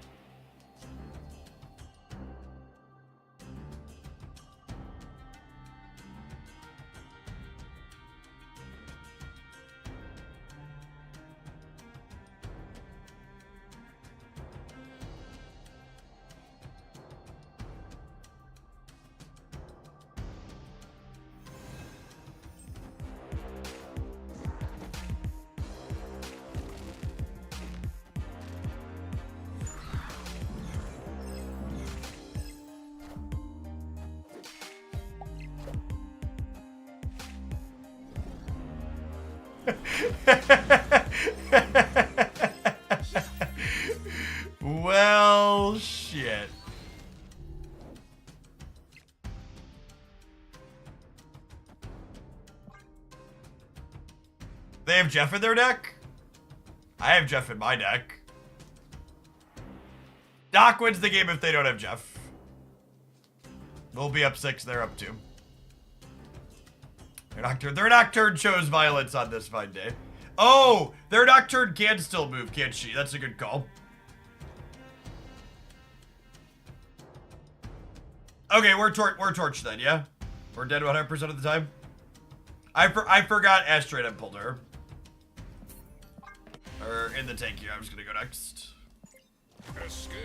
Well, shit. They have Jeff in their deck? I have Jeff in my deck. Doc wins the game if they don't have Jeff. They'll be up 6, they're up 2. Their Nocturne chose violence on this fine day. Oh, their Nocturne can still move, can't she? That's a good call. Okay, we're torched then, yeah? We're dead 100% of the time? I forgot Asteroid and pulled her. Or in the tank here, I'm just gonna go next. Escaped.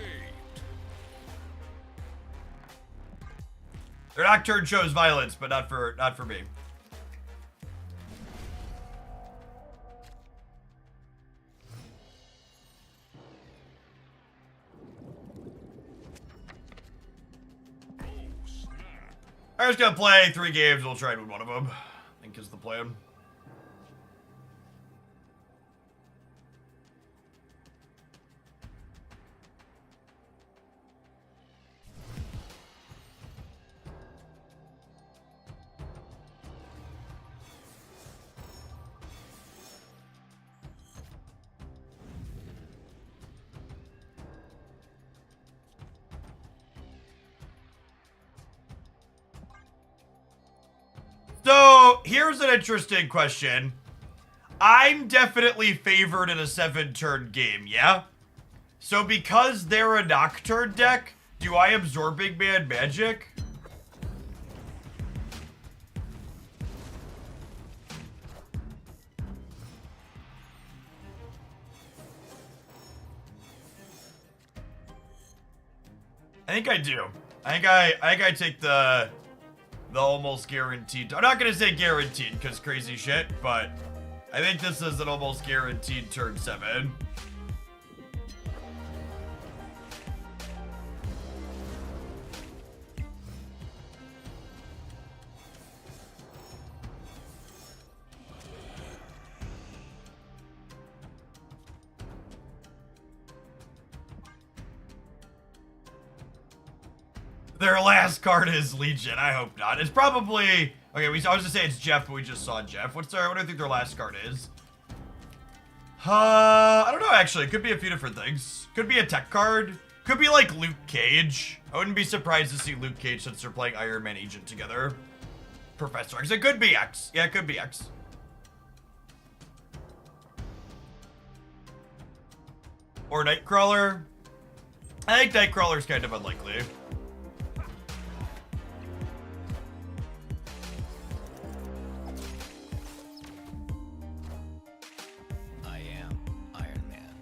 Their Nocturne chose violence, but not for me. I'm just gonna play 3 games, we'll try and win one of them. I think is the plan. here's an interesting question. I'm definitely favored in a 7-turn game, yeah? So because they're a Nocturne deck, do I absorb Big Man Magic? I think I do. I think I take the almost guaranteed. I'm not gonna say guaranteed because crazy shit, but I think this is an almost guaranteed turn 7. Their last card is Legion. I hope not. It's probably okay. I was gonna say it's Jeff, but we just saw Jeff. What do I think their last card is? I don't know. Actually, it could be a few different things. Could be a tech card. Could be like Luke Cage. I wouldn't be surprised to see Luke Cage since they're playing Iron Man Agent together. Professor X. It could be X. Yeah, it could be X. Or Nightcrawler. I think Nightcrawler's kind of unlikely. I am Iron Man.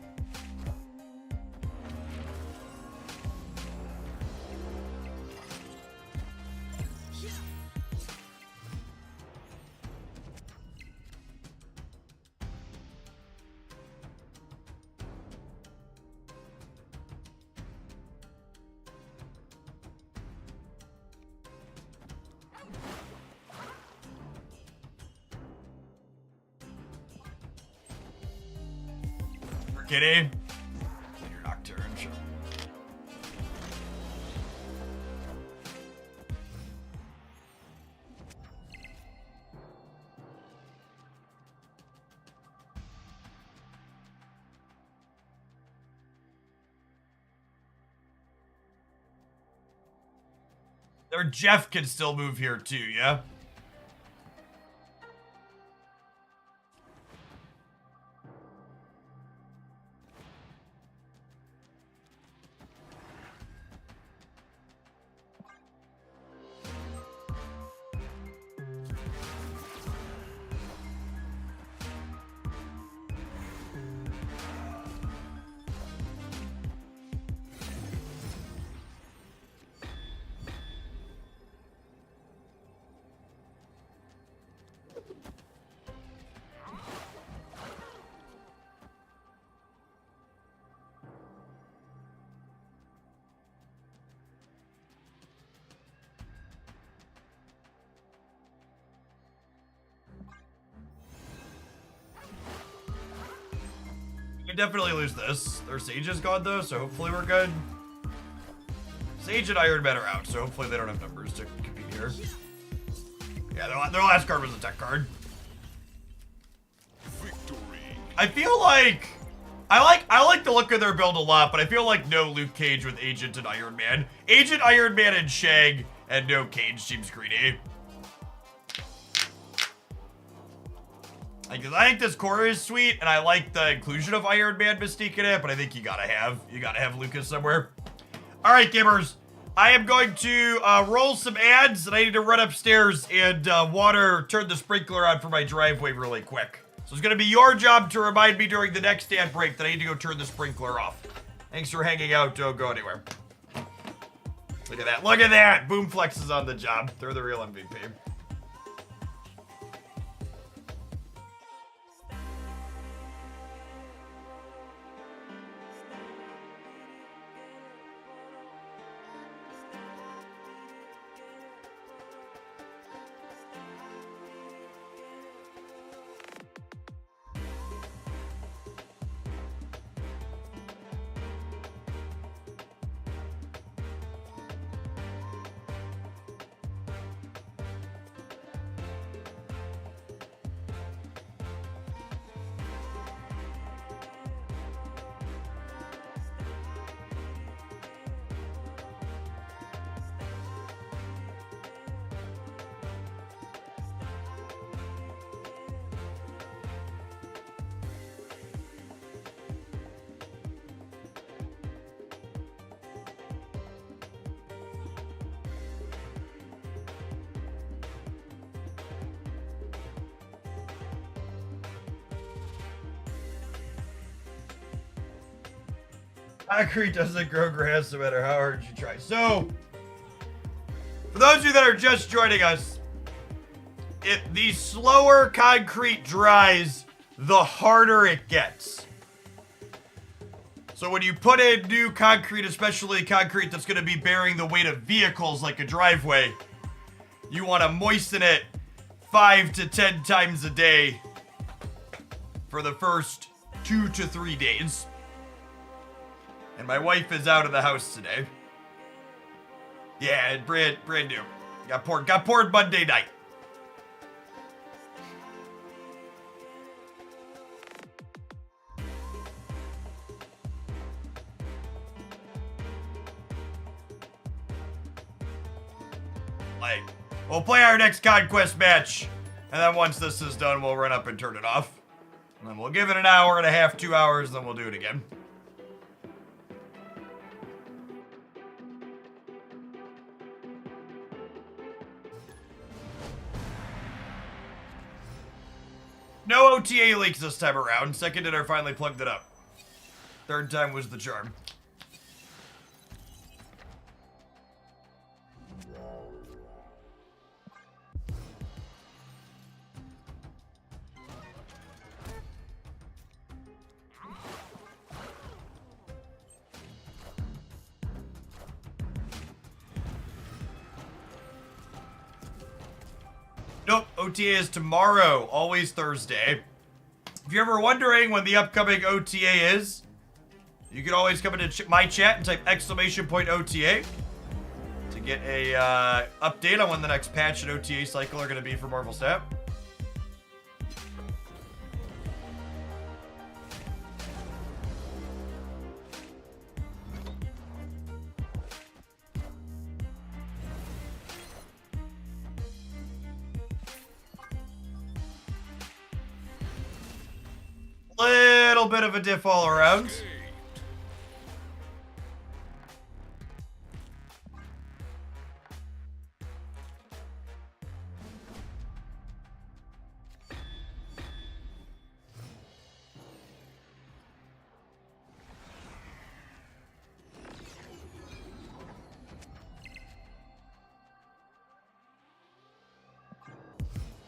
Kitty. You're Nocturne, sure. Their Jeff can still move here too, yeah? We definitely lose this. Their Sage is gone though, so hopefully we're good. Sage and Iron Man are out, so hopefully they don't have numbers to compete here. Yeah, their last card was a tech card. Victory. I feel like I like the look of their build a lot, but I feel like no Luke Cage with Agent and Iron Man. Agent, Iron Man, and Shang, and no Cage seems greedy. I think this core is sweet, and I like the inclusion of Iron Man Mystique in it, but I think you gotta have Lucas somewhere. All right, gamers, I am going to roll some ads, and I need to run upstairs and turn the sprinkler on for my driveway really quick. So it's gonna be your job to remind me during the next ad break that I need to go turn the sprinkler off. Thanks for hanging out. Don't go anywhere. Look at that. Look at that. Boomflex is on the job. They're the real MVP. Concrete doesn't grow grass no matter how hard you try. So, for those of you that are just joining us, the slower concrete dries, the harder it gets. So when you put in new concrete, especially concrete that's going to be bearing the weight of vehicles like a driveway, you want to moisten it 5 to 10 times a day for the first 2 to 3 days. And my wife is out of the house today. Yeah, brand new. Got poured Monday night. Like, we'll play our next Conquest match, and then once this is done, we'll run up and turn it off. And then we'll give it an hour and a half, 2 hours, then we'll do it again. No OTA leaks this time around. Second dinner finally plugged it up. Third time was the charm. Nope, OTA is tomorrow, always Thursday. If you're ever wondering when the upcoming OTA is, you can always come into my chat and type !OTA to get a update on when the next patch and OTA cycle are going to be for Marvel Snap. Little bit of a diff all around.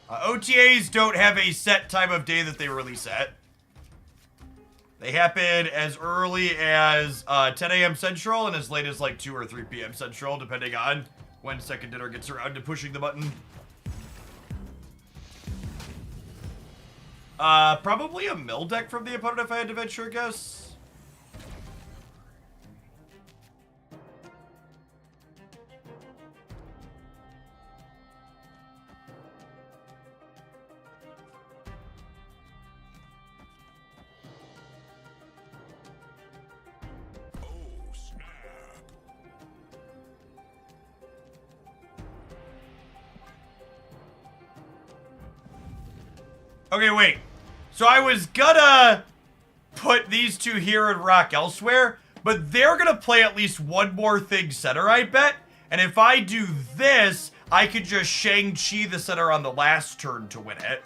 OTAs don't have a set time of day that they release at. They happen as early as 10 a.m. Central and as late as like 2 or 3 p.m. Central, depending on when Second Dinner gets around to pushing the button. Probably a mill deck from the opponent if I had to venture a guess. Okay, wait. So I was gonna put these two here and rock elsewhere, but they're gonna play at least one more thing center, I bet. And if I do this, I could just Shang-Chi the center on the last turn to win it.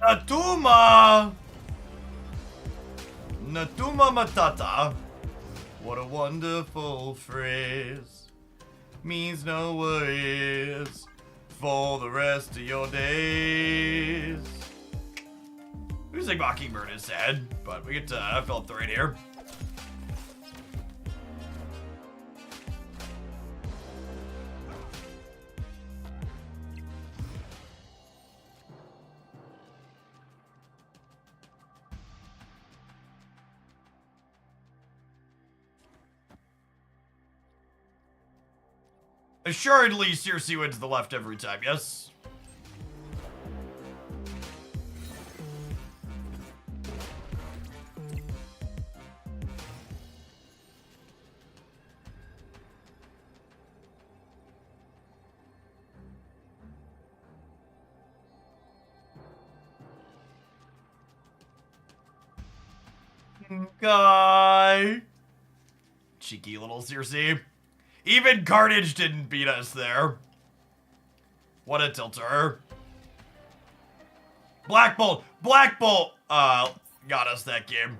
Natuma! Natuma Matata. What a wonderful phrase. Means no worries for the rest of your days. Music Mockingbird is sad, but we get to fill up the rain here. Assuredly, Cersi wins the left every time, yes? Guy. Cheeky little Cersi. Even Carnage didn't beat us there. What a tilter. Black Bolt got us that game.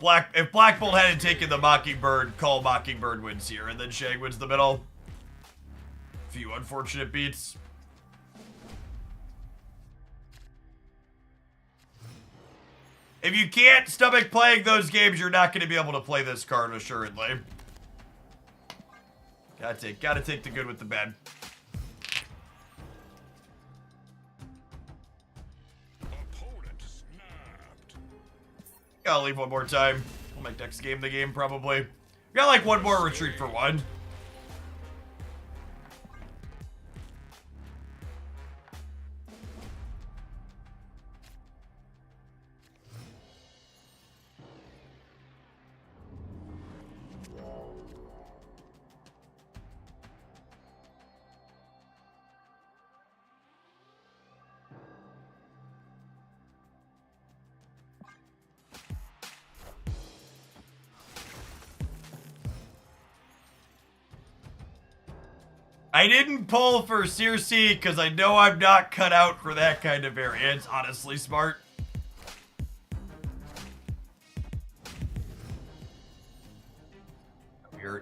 If Black Bolt hadn't taken the Mockingbird, Call Mockingbird wins here, and then Shang wins the middle. Few unfortunate beats. If you can't stomach playing those games, you're not going to be able to play this card, assuredly. Gotta take the good with the bad. Opponent snapped. Gotta leave one more time. We'll make next game the game, probably. Got like one more retreat for one. I didn't pull for Cersi because I know I'm not cut out for that kind of variance. Honestly, smart.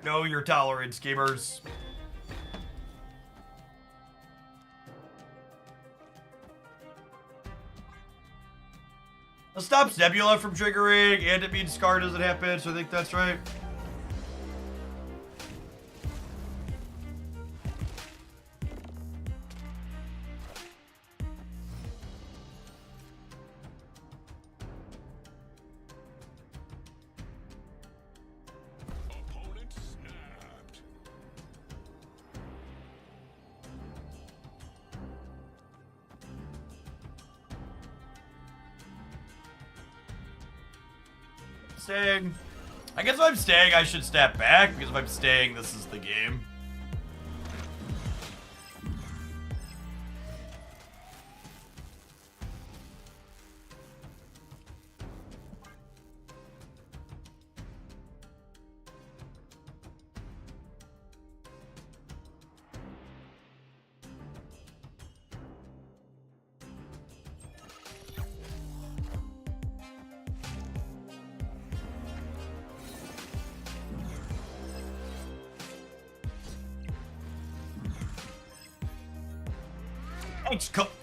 Know your tolerance, gamers. It stops Nebula from triggering, and it means Scar doesn't happen, so I think that's right. Opponent snapped. Staying. I guess if I'm staying, I should snap back, because if I'm staying, this is the game.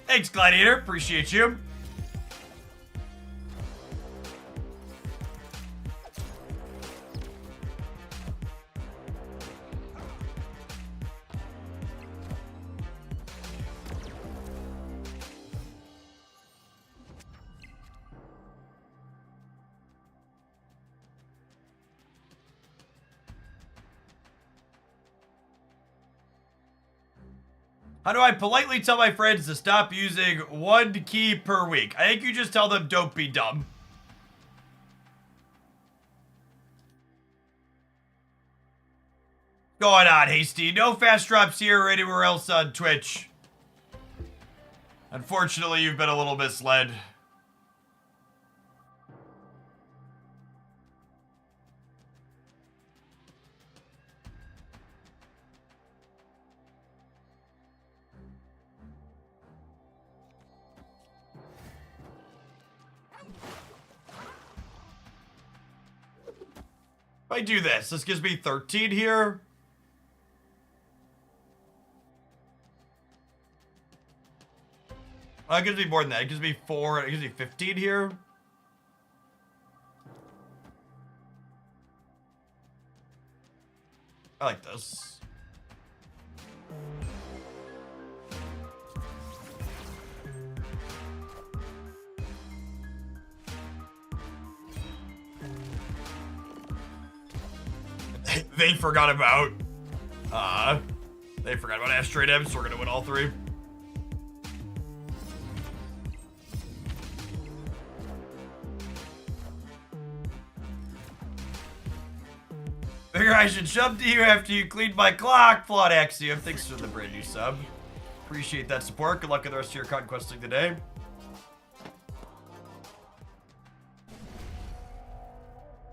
Thanks, Gladiator. Appreciate you. How do I politely tell my friends to stop using one key per week? I think you just tell them don't be dumb. Going on, Hasty. No fast drops here or anywhere else on Twitch. Unfortunately, you've been a little misled. If I do this gives me 13 here. Oh, it gives me more than that. It gives me 4. It gives me 15 here. I like this. They forgot about Ashtray Dem, so we're gonna win all three. Figure I should shove to you after you cleaned my clock, Flawed Axiom. Thanks for the brand new sub. Appreciate that support. Good luck with the rest of your conquesting today.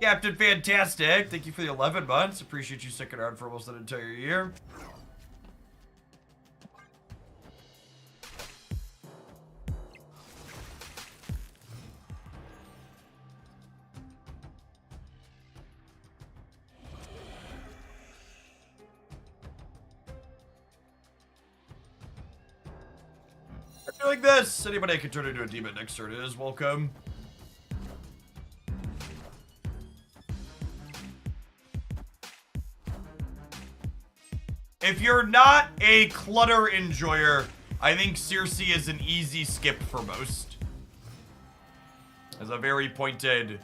Captain Fantastic, thank you for the 11 months. Appreciate you sticking around for almost an entire year. Doing this. Anybody I can turn into a demon next turn is welcome. If you're not a clutter enjoyer, I think Cersi is an easy skip for most. As a very pointed...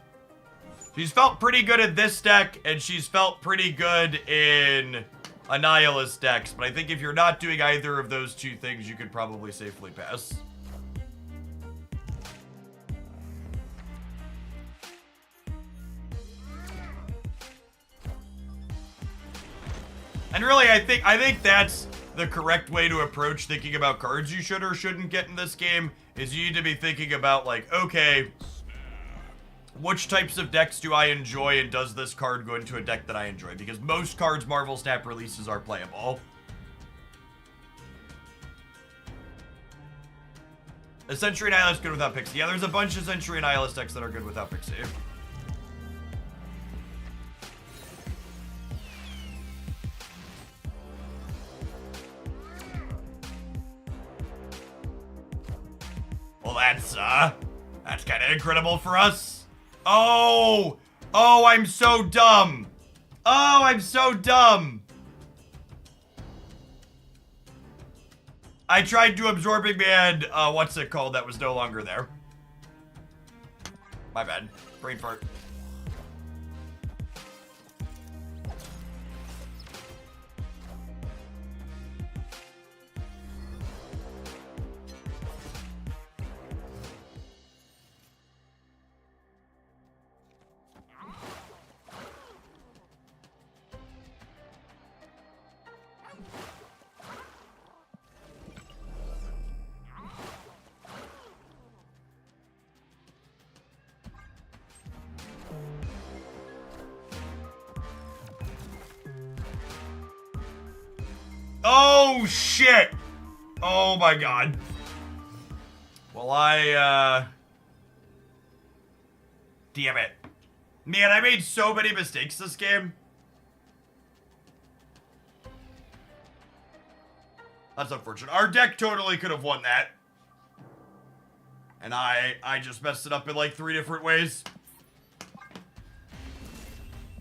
She's felt pretty good at this deck, and she's felt pretty good in Annihilus decks, but I think if you're not doing either of those two things, you could probably safely pass. And really, I think that's the correct way to approach thinking about cards you should or shouldn't get in this game, is you need to be thinking about, like, okay, which types of decks do I enjoy, and does this card go into a deck that I enjoy? Because most cards Marvel Snap releases are playable. A Century Annihilus good without Pixie. Yeah, there's a bunch of Century Annihilus decks that are good without Pixie. Well, that's kind of incredible for us. Oh, I'm so dumb. Oh, I'm so dumb. I tried to Absorbing Man, what's it called? That was no longer there. My bad. Brain fart. Oh, shit. Oh, my God. Well, damn it. Man, I made so many mistakes this game. That's unfortunate. Our deck totally could have won that. And I just messed it up in like 3 different ways.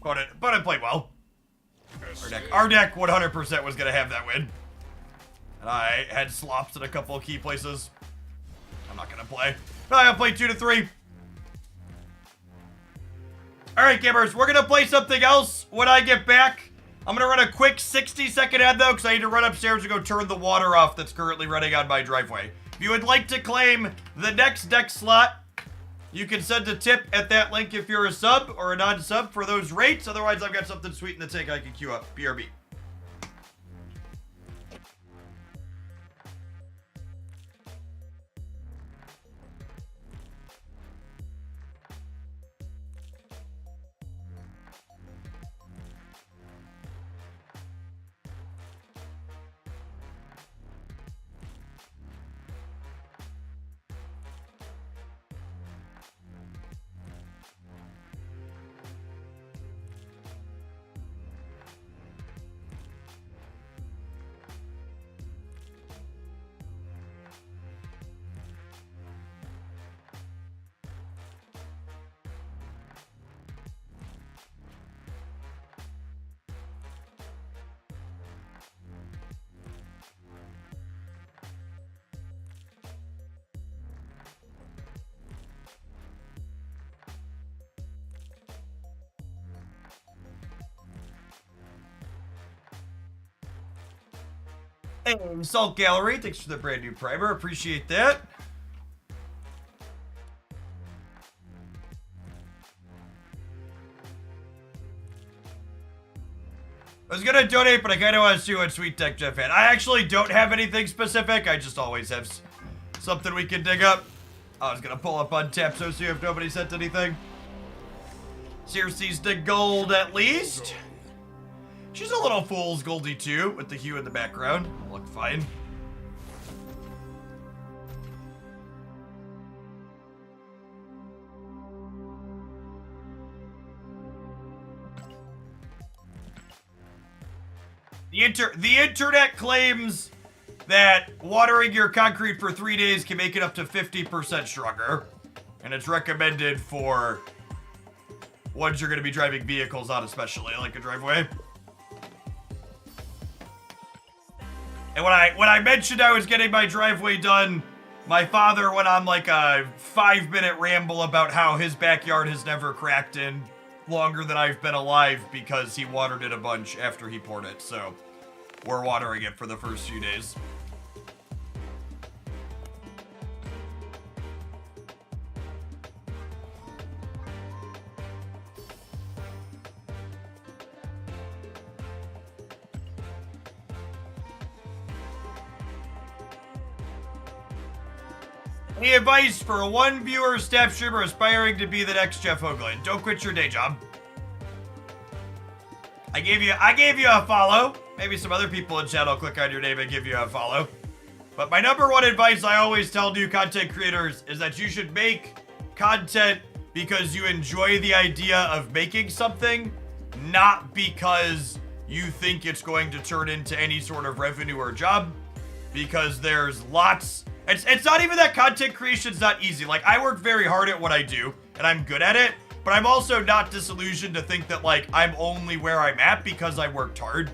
But it played well. Our deck 100% was going to have that win. And I had slops in a couple of key places. I'm not going to play. No, I'll play 2 to 3. Alright, gamers, we're going to play something else when I get back. I'm going to run a quick 60-second ad, though, because I need to run upstairs and go turn the water off that's currently running on my driveway. If you would like to claim the next deck slot, you can send a tip at that link if you're a sub or a non-sub for those rates. Otherwise, I've got something sweet in the tank I can queue up. BRB. Hey, Salt Gallery, thanks for the brand new primer. Appreciate that. I was gonna donate, but I kind of want to see what Sweet Tech Jeff had. I actually don't have anything specific. I just always have something we can dig up. I was gonna pull up Untapped so see if nobody sent anything. Cersi's the gold at least. She's a little fool's Goldie too, with the hue in the background. Look fine. The internet claims that watering your concrete for 3 days can make it up to 50% stronger. And it's recommended for ones you're going to be driving vehicles on, especially like a driveway. And when I mentioned I was getting my driveway done, my father went on like a 5-minute ramble about how his backyard has never cracked in longer than I've been alive because he watered it a bunch after he poured it. So we're watering it for the first few days. Any advice for a one viewer staff streamer aspiring to be the next Jeff Hoagland? Don't quit your day job. I gave you a follow. Maybe some other people in chat will click on your name and give you a follow. But my number one advice I always tell new content creators is that you should make content because you enjoy the idea of making something, not because you think it's going to turn into any sort of revenue or job. Because there's lots. It's not even that content creation's not easy. Like, I work very hard at what I do, and I'm good at it, but I'm also not disillusioned to think that, like, I'm only where I'm at because I worked hard.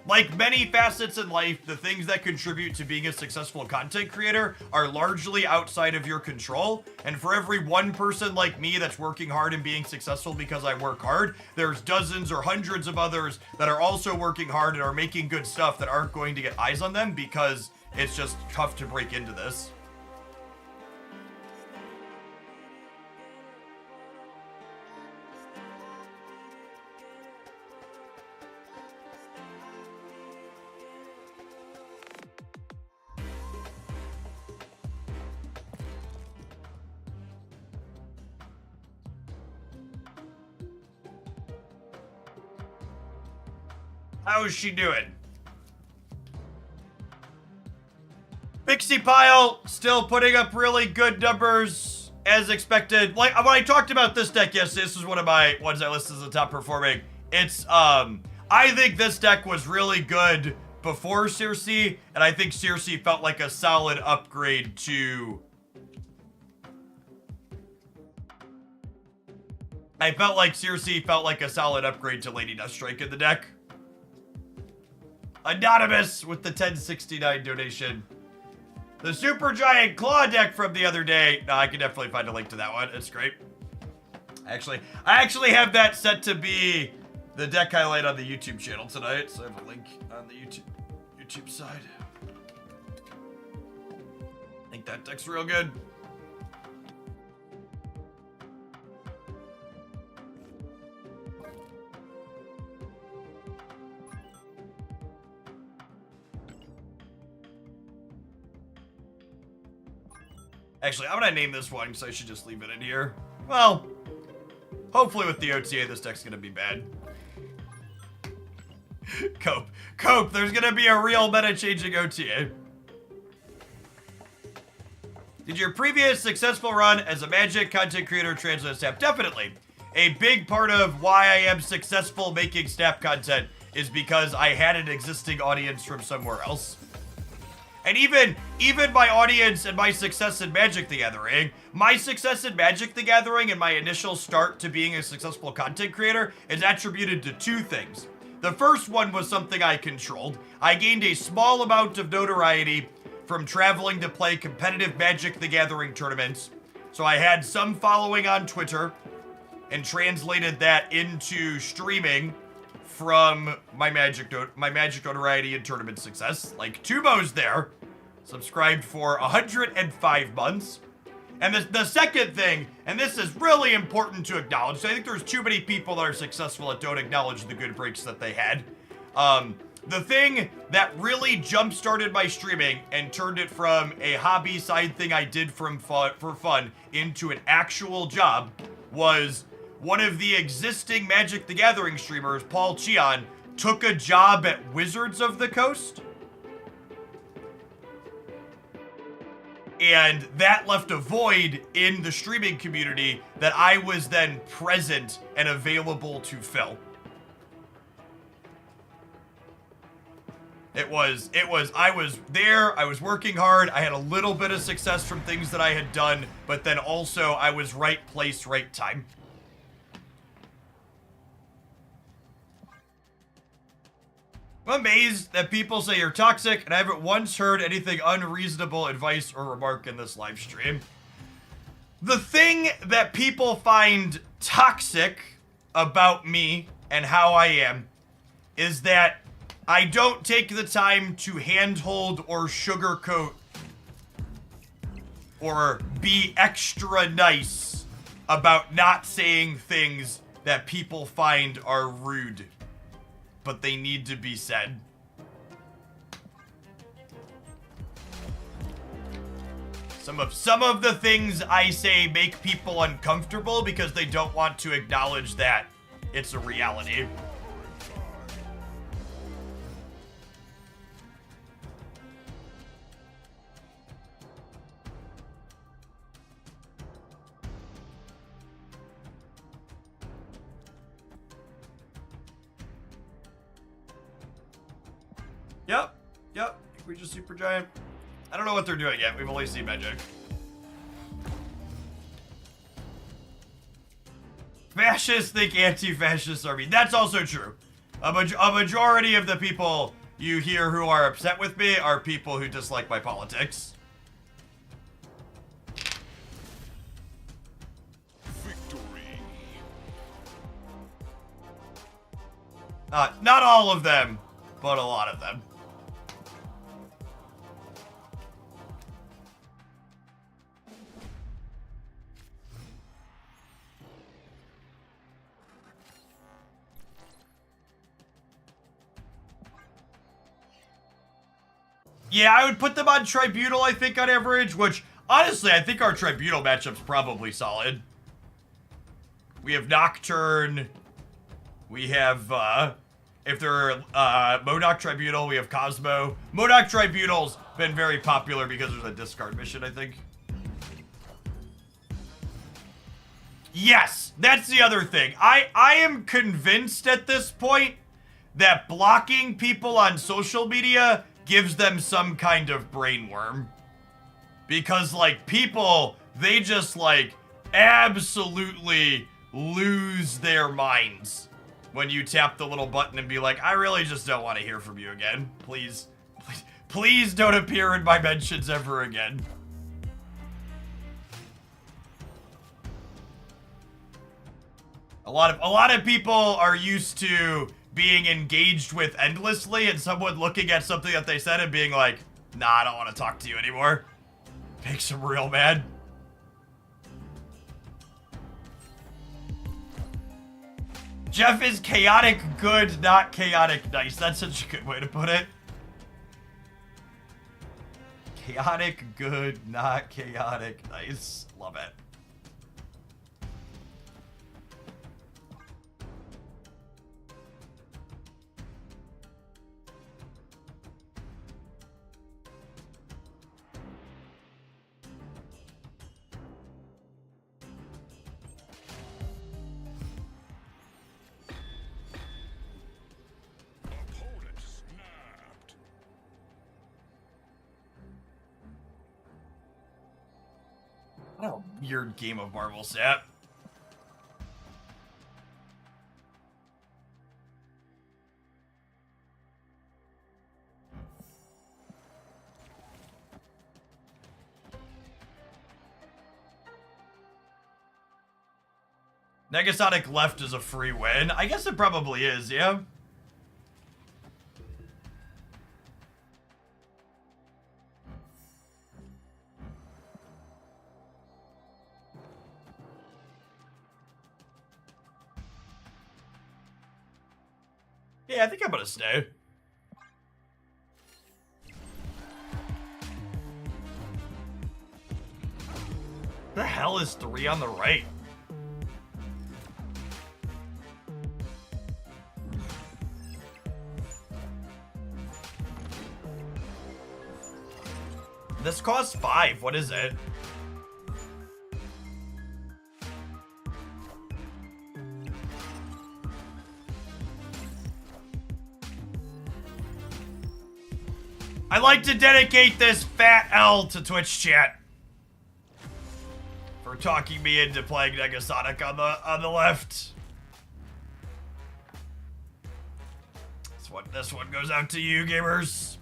Like many facets in life, the things that contribute to being a successful content creator are largely outside of your control, and for every one person like me that's working hard and being successful because I work hard, there's dozens or hundreds of others that are also working hard and are making good stuff that aren't going to get eyes on them because it's just tough to break into this. How is she doing? Pixie Pile still putting up really good numbers as expected. Like when I talked about this deck, yes, this is one of my ones I listed as the top performing. It's I think this deck was really good before Cersi, and I think Cersi felt like a solid upgrade to. I felt like Cersi felt like a solid upgrade to Lady Deathstrike in the deck. Anonymous with the 1069 donation. The Supergiant Claw deck from the other day. No, I can definitely find a link to that one. It's great. I actually have that set to be the deck highlight on the YouTube channel tonight. So I have a link on the YouTube side. I think that deck's real good. Actually, I'm gonna name this one because I should just leave it in here. Well, hopefully with the OTA, this deck's gonna be bad. Cope, there's gonna be a real meta-changing OTA. Did your previous successful run as a Magic content creator translate Snap? Definitely. A big part of why I am successful making Snap content is because I had an existing audience from somewhere else. And even my audience and my success in Magic the Gathering, my success in Magic the Gathering and my initial start to being a successful content creator is attributed to two things. The first one was something I controlled. I gained a small amount of notoriety from traveling to play competitive Magic the Gathering tournaments. So I had some following on Twitter and translated that into streaming from my Magic notoriety and tournament success. Like, Tubo's there, subscribed for 105 months. And the second thing, and this is really important to acknowledge, so I think there's too many people that are successful that don't acknowledge the good breaks that they had. The thing that really jump-started my streaming and turned it from a hobby side thing I did for fun into an actual job was one of the existing Magic the Gathering streamers, Paul Cheon, took a job at Wizards of the Coast. And that left a void in the streaming community that I was then present and available to fill. I was there, I was working hard, I had a little bit of success from things that I had done, but then also I was right place, right time. I'm amazed that people say you're toxic, and I haven't once heard anything unreasonable advice or remark in this live stream. The thing that people find toxic about me and how I am is that I don't take the time to handhold or sugarcoat or be extra nice about not saying things that people find are rude, but they need to be said. Some of the things I say make people uncomfortable because they don't want to acknowledge that it's a reality. Yep. We just super giant. I don't know what they're doing yet. We've only seen Magic. Fascists think anti-fascists are mean. That's also true. A majority of the people you hear who are upset with me are people who dislike my politics. Victory. Not all of them, but a lot of them. Yeah, I would put them on Tribunal, I think, on average, which, honestly, I think our Tribunal matchup's probably solid. We have Nocturne. We have, if they're, Modoc Tribunal, we have Cosmo. Modoc Tribunal's been very popular because there's a discard mission, I think. Yes, that's the other thing. I am convinced at this point that blocking people on social media gives them some kind of brain worm. Because, like, people, they just, like, absolutely lose their minds when you tap the little button and be like, I really just don't want to hear from you again. Please don't appear in my mentions ever again. A lot of people are used to being engaged with endlessly and someone looking at something that they said and being like, nah, I don't want to talk to you anymore. Makes them real mad. Jeff is chaotic good, not chaotic nice. That's such a good way to put it. Chaotic good, not chaotic nice. Love it. Opponent snapped. What a weird game of Marvel Sap. Negasonic left is a free win. I guess it probably is, yeah. Yeah, I think I'm gonna stay. The hell is 3 on the right? This costs 5. What is it? I'd like to dedicate this fat L to Twitch chat for talking me into playing Negasonic on the left. This one goes out to you, gamers.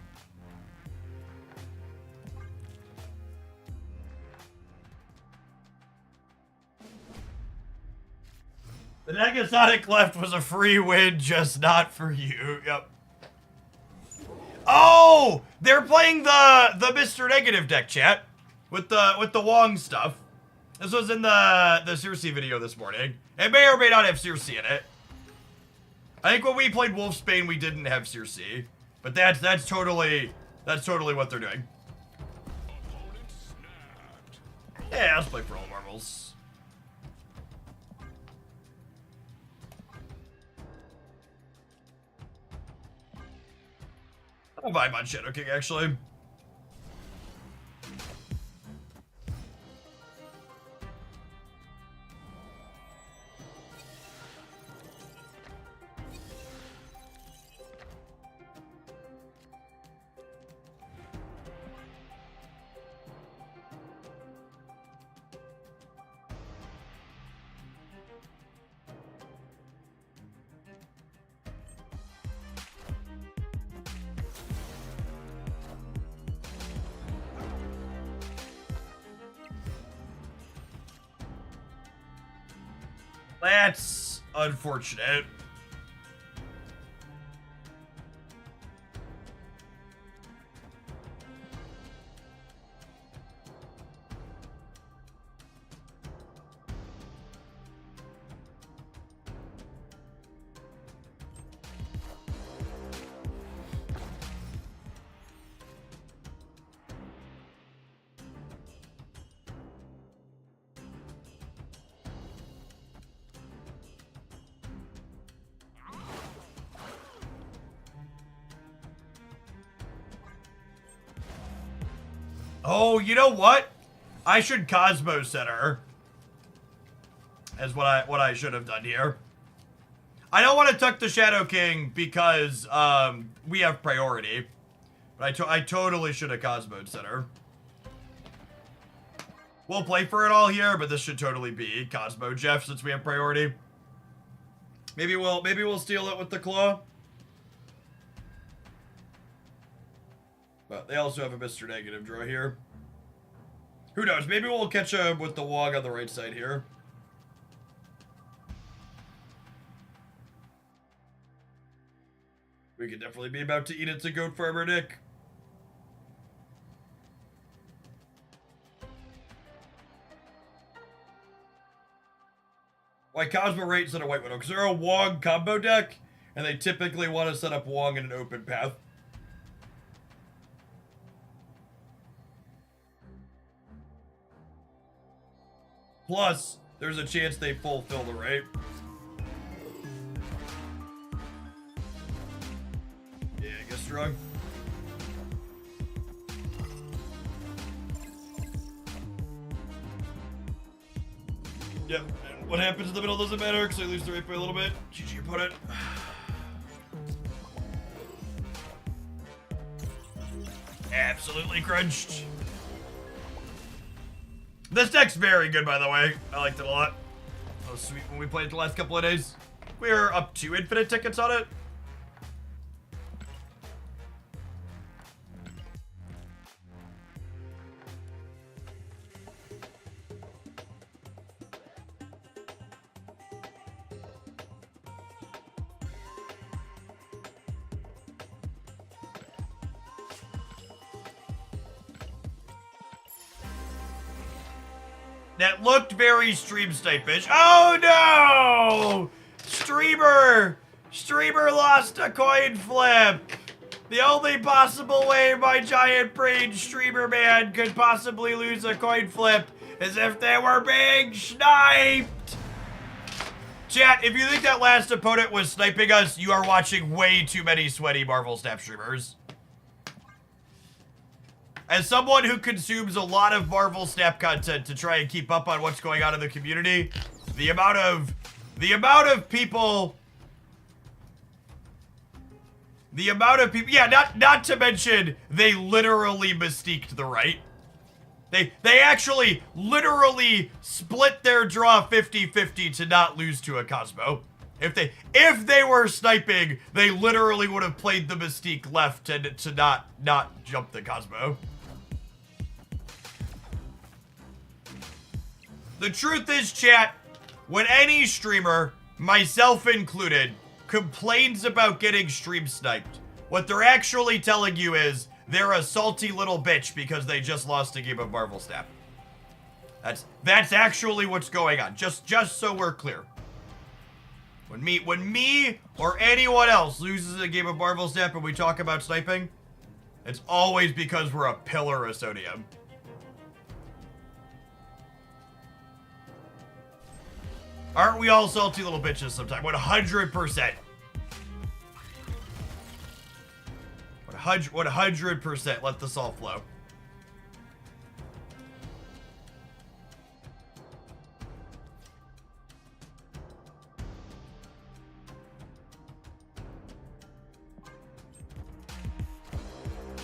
The Negasonic left was a free win, just not for you. Yep. Oh, they're playing the Mr. Negative deck, chat, with the Wong stuff. This was in the Cersi video this morning. It may or may not have Cersi in it. I think when we played Wolfsbane, we didn't have Cersi, but that's totally what they're doing. Yeah, let's play for all marbles. I'll vibe on Shadow King, actually. That's unfortunate. Oh, you know what? I should Cosmo Center. Is what I should have done here. I don't want to tuck the Shadow King because we have priority. But I totally should have Cosmo Center. We'll play for it all here, but this should totally be Cosmo Jeff since we have priority. Maybe we'll steal it with the Claw. But they also have a Mr. Negative draw here. Who knows? Maybe we'll catch him with the Wog on the right side here. We could definitely be about to eat it to Goat Farmer Nick. Why Cosmo Rate instead of White Widow? Because they're a Wong combo deck, and they typically want to set up Wong in an open path. Plus, there's a chance they fulfill the rate. Yeah, I guess strong. Yep, and what happens in the middle doesn't matter because I lose the rate by a little bit. GG opponent. Absolutely crunched. This deck's very good, by the way. I liked it a lot. That was sweet when we played it the last couple of days. We're up to infinite tickets on it. That looked very stream snipe-ish. Oh no! Streamer Streamer lost a coin flip. The only possible way my giant brain streamer man could possibly lose a coin flip is if they were being sniped. Chat, if you think that last opponent was sniping us, you are watching way too many sweaty Marvel Snap streamers. As someone who consumes a lot of Marvel Snap content to try and keep up on what's going on in the community, the amount of people, yeah, not to mention, they literally mystiqued the right. They actually literally split their draw 50-50 to not lose to a Cosmo. If they were sniping, they literally would have played the Mystique left to not jump the Cosmo. The truth is, chat, when any streamer, myself included, complains about getting stream sniped, what they're actually telling you is they're a salty little bitch because they just lost a game of Marvel Snap. That's actually what's going on. Just so we're clear. When me or anyone else loses a game of Marvel Snap and we talk about sniping, it's always because we're a pillar of sodium. Aren't we all salty little bitches sometimes? 100%. 100%. Let this all flow.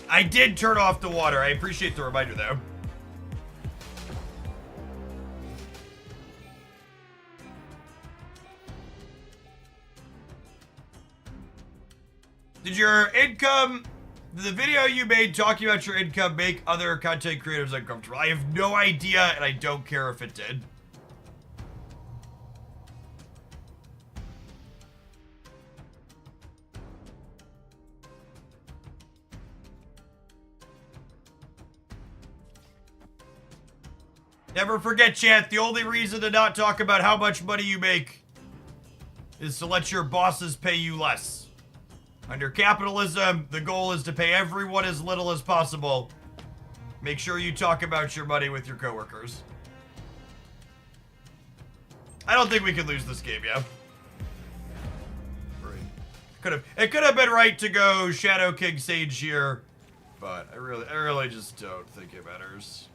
I did turn off the water. I appreciate the reminder, though. Did your income, the video you made talking about your income, make other content creators uncomfortable? I have no idea, and I don't care if it did. Never forget, chat, the only reason to not talk about how much money you make is to let your bosses pay you less. Under capitalism, the goal is to pay everyone as little as possible. Make sure you talk about your money with your coworkers. I don't think we can lose this game, yeah. It could have been right to go Shadow King Sage here, but I really just don't think it matters.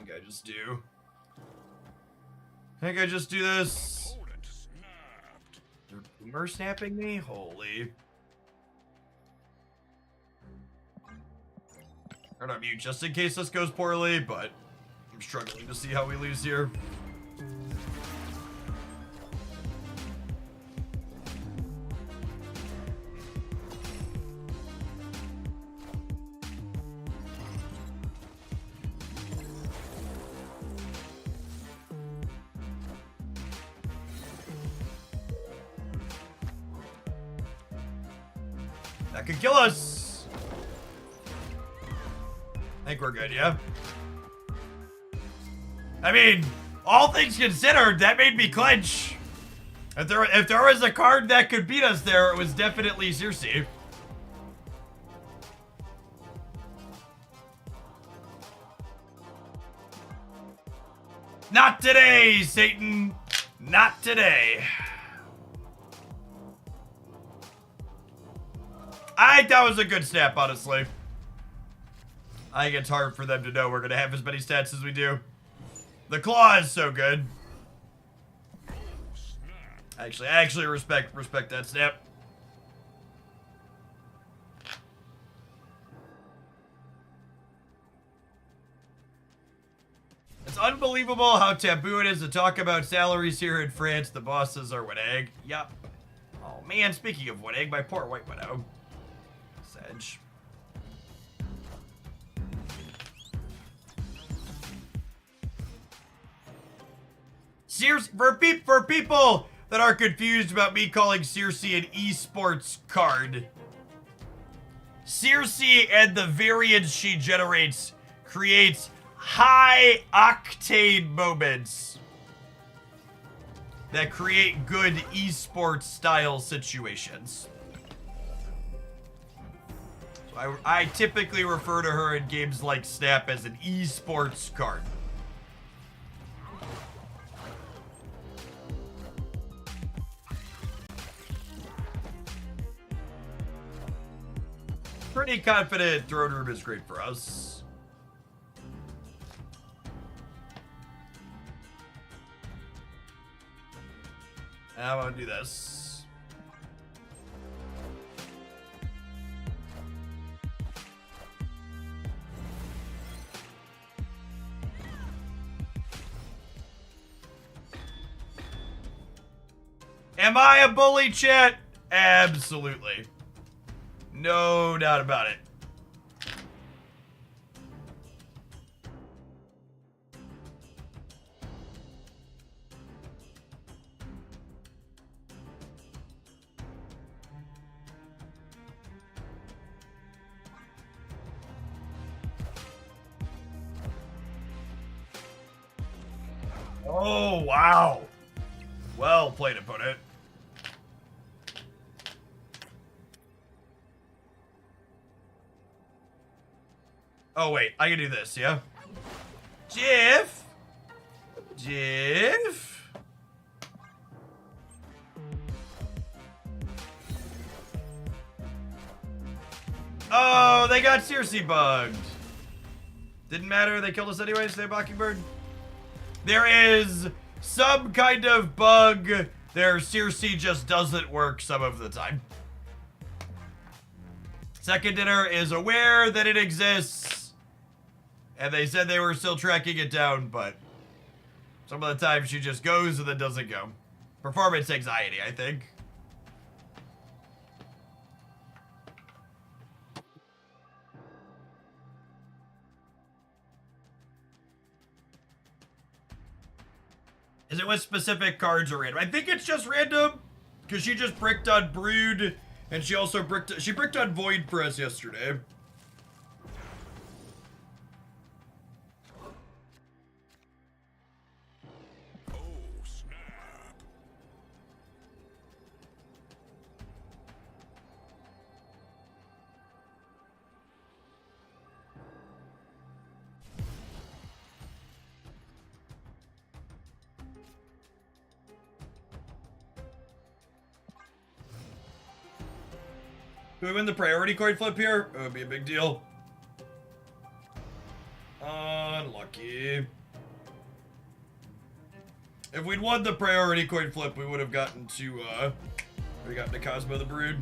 I think I just do. I think I just do this. They're boomer snapping me? Holy. I'm gonna mute just in case this goes poorly, but I'm struggling to see how we lose here. That could kill us. I think we're good, yeah? I mean, all things considered, that made me clench. If there was a card that could beat us there, it was definitely Cersi. Not today, Satan. Not today. I think that was a good snap, honestly. I think it's hard for them to know we're going to have as many stats as we do. The claw is so good. I actually respect that snap. It's unbelievable how taboo it is to talk about salaries here in France. The bosses are Winegg. Yup. Oh man, speaking of Winegg, my poor white widow. Sedge. For people that are confused about me calling Cersi an esports card, Cersi and the variance she generates creates high octane moments that create good esports style situations. So I typically refer to her in games like Snap as an esports card. Pretty confident Throne Room is great for us. I'm gonna do this. Am I a bully, chat? Absolutely. No doubt about it. Oh, wow. Well played, opponent. Oh, wait. I can do this, yeah? Jiff? Jiff? Oh, they got Cersi bugged. Didn't matter. They killed us anyways. They Mockingbird. There is some kind of bug. Their Cersi just doesn't work some of the time. Second Dinner is aware that it exists. And they said they were still tracking it down, but some of the time she just goes and then doesn't go. Performance anxiety, I think. Is it with specific cards or random? I think it's just random, because she just bricked on Brood, and she also bricked on Void for us yesterday. Oh, snap. Do we win the priority coin flip here? It would be a big deal. Unlucky. If we'd won the priority coin flip, we would have gotten to, Cosmo the Brood.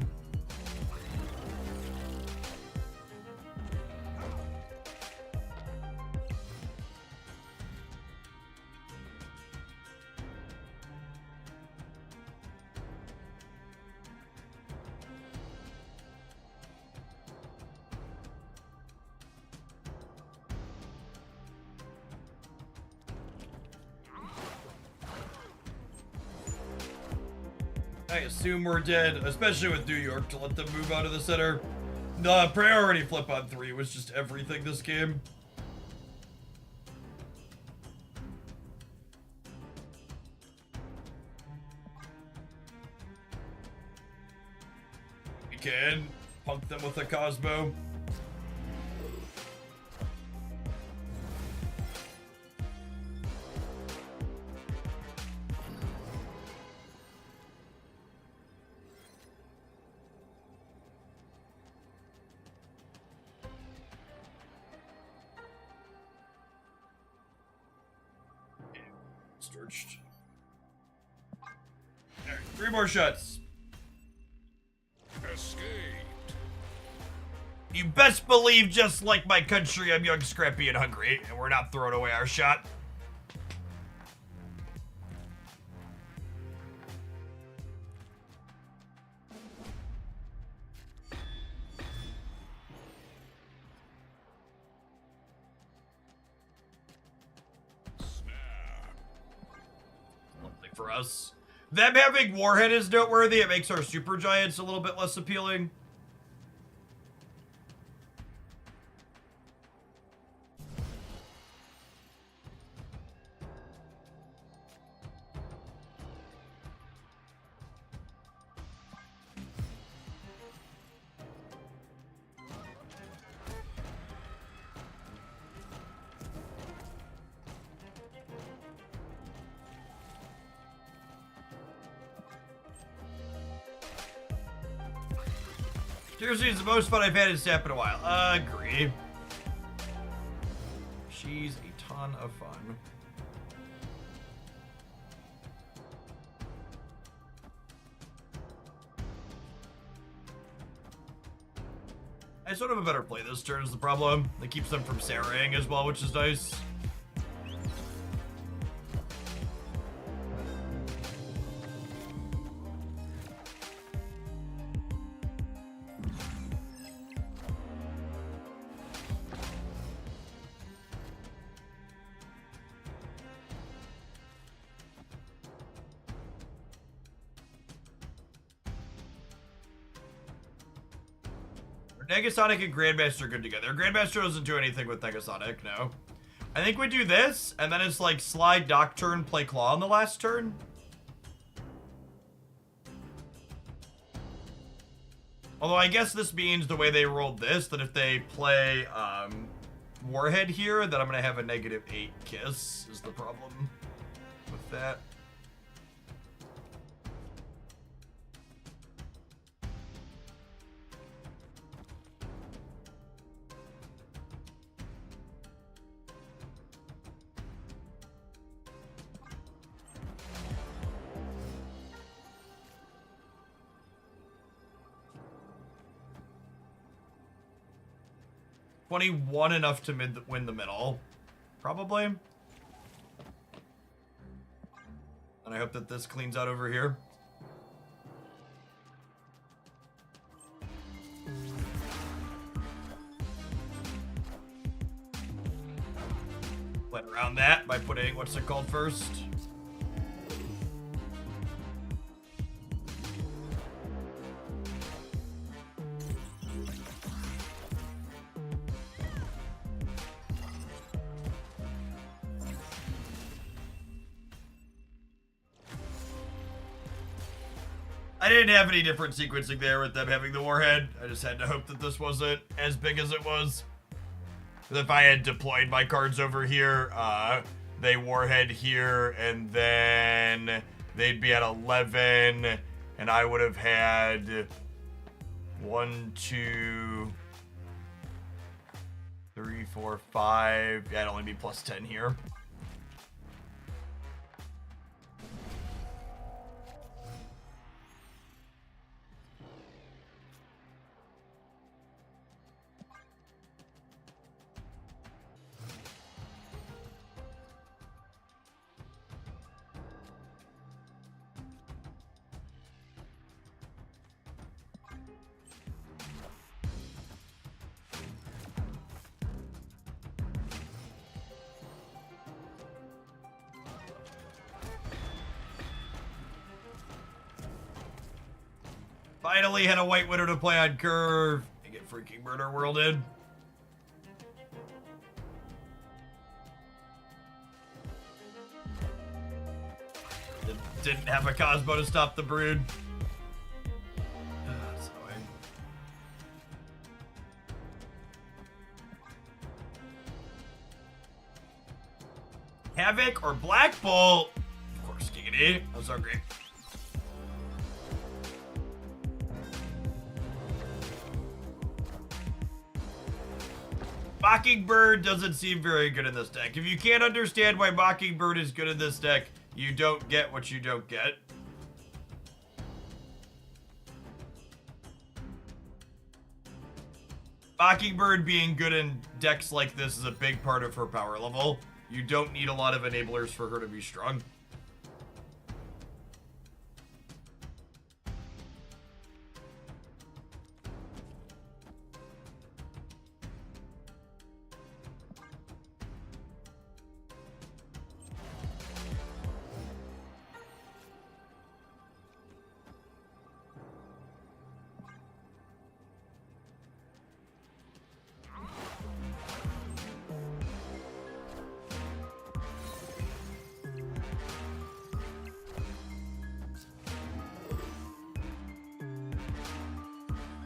I assume we're dead, especially with New York, to let them move out of the center. The priority flip on 3 was just everything this game. We can punk them with a Cosmo. Storched. Alright, 3 more shots. Escaped. You best believe, just like my country, I'm young, scrappy, and hungry, and we're not throwing away our shot. For us. Them having Warhead is noteworthy. It makes our Super Giants a little bit less appealing. Seriously, it's the most fun I've had in Step in a while. Agree. She's a ton of fun. I sort of a better play this turn is the problem. That keeps them from Sarahing as well, which is nice. Negasonic and Grandmaster are good together. Grandmaster doesn't do anything with Negasonic, no. I think we do this, and then it's like slide Dock turn, play Claw on the last turn. Although I guess this means the way they rolled this, that if they play Warhead here, that I'm going to have a -8 kiss, is the problem with that. $21 enough to win the middle, probably. And I hope that this cleans out over here. Went around that by putting, what's it called first? I didn't have any different sequencing there with them having the Warhead. I just had to hope that this wasn't as big as it was. If I had deployed my cards over here, they Warhead here, and then they'd be at 11, and I would have had 1, 2, 3, 4, 5. Yeah, I'd only be plus 10 here. Finally had a White Widow to play on curve and get freaking murder worlded. Didn't have a Cosmo to stop the brood. That's annoying. Havoc or Black Bolt? Of course, Giggity. Those are great. Mockingbird doesn't seem very good in this deck. If you can't understand why Mockingbird is good in this deck, you don't get what you don't get. Mockingbird being good in decks like this is a big part of her power level. You don't need a lot of enablers for her to be strong.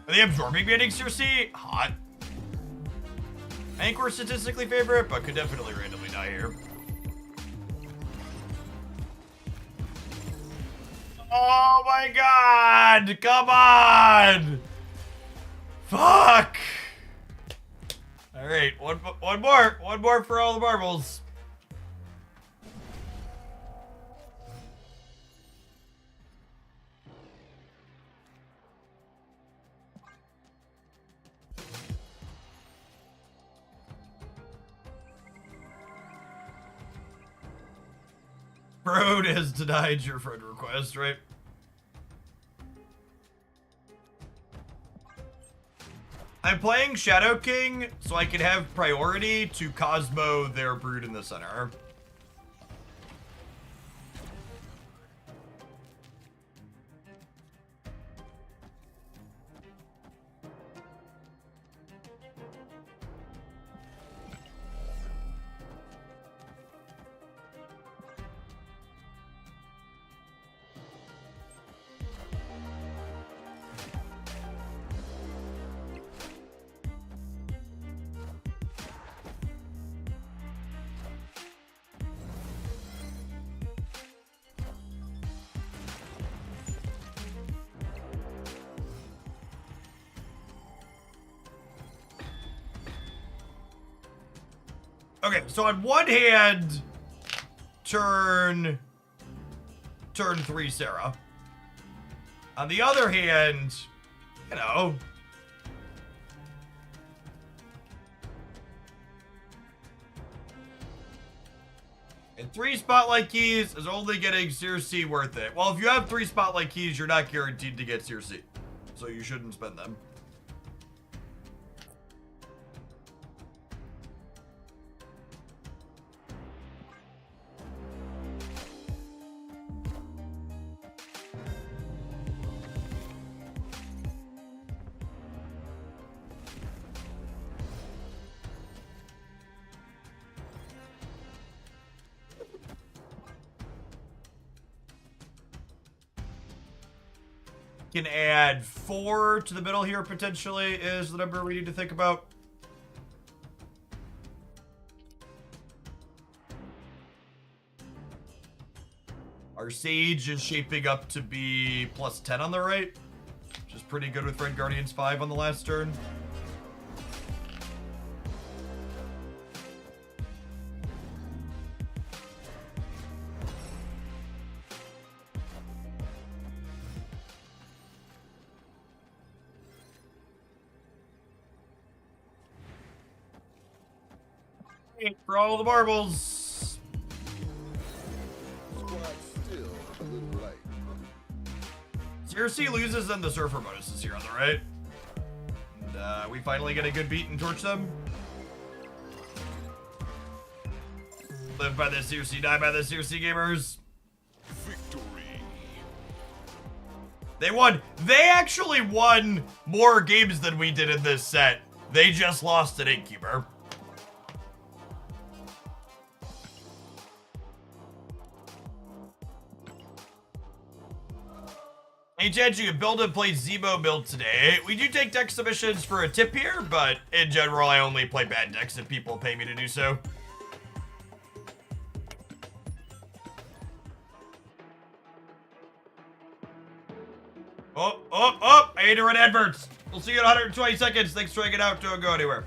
Are they absorbing banning Cersi? Hot. I think we're statistically favorite, but could definitely randomly die here. Oh my god! Come on! Fuck! Alright, one more. One more for all the marbles. Broad has denied your friend request, right? I'm playing Shadow King so I can have priority to Cosmo their brood in the center. Okay, so on one hand, turn 3 Sarah. On the other hand, you know, and 3 spotlight keys is only getting Cersi worth it. Well, if you have 3 spotlight keys, you're not guaranteed to get Cersi, so you shouldn't spend them. Can add 4 to the middle here, potentially, is the number we need to think about. Our Sage is shaping up to be plus 10 on the right, which is pretty good with Red Guardians 5 on the last turn. For all the marbles. Squad still a little light. Cersi loses then the Surfer bonuses here on the right. And we finally get a good beat and torch them. Live by the Cersi, die by the Cersi, gamers. Victory. They won. They actually won more games than we did in this set. They just lost an Innkeeper. Hey, Chad, you build and play Zemo build today. We do take deck submissions for a tip here, but in general, I only play bad decks if people pay me to do so. Oh, I hate to run adverts. We'll see you in 120 seconds. Thanks for hanging out. Don't go anywhere.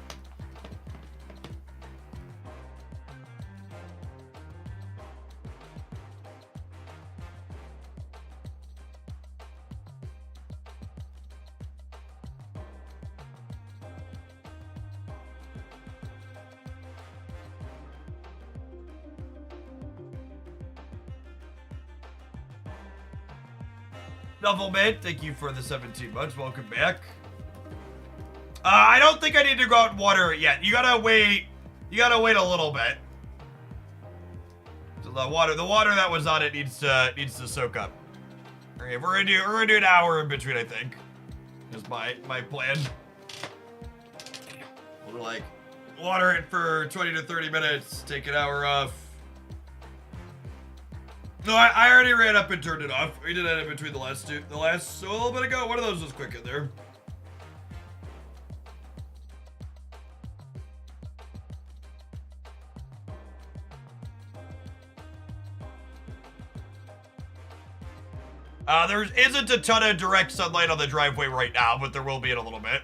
Doublemint, thank you for the 17 months. Welcome back. I don't think I need to go out and water it yet. You gotta wait. You gotta wait a little bit. So the water that was on it needs to soak up. Okay, we're gonna do an hour in between, I think. Is my plan. We'll like water it for 20 to 30 minutes, take an hour off. No, I already ran up and turned it off. We did that in between the last two. So a little bit ago. One of those was quick in there. There isn't a ton of direct sunlight on the driveway right now, but there will be in a little bit.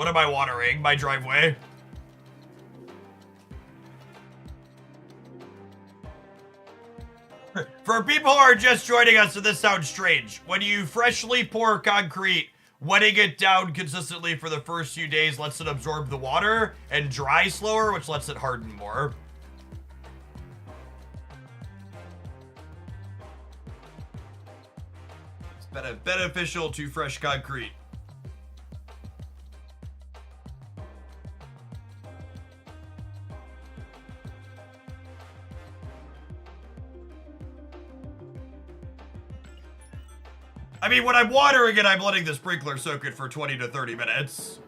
What am I watering? My driveway? For people who are just joining us, and this sounds strange, when you freshly pour concrete, wetting it down consistently for the first few days lets it absorb the water and dry slower, which lets it harden more. It's beneficial to fresh concrete. I mean, when I'm watering it, I'm letting the sprinkler soak it for 20 to 30 minutes.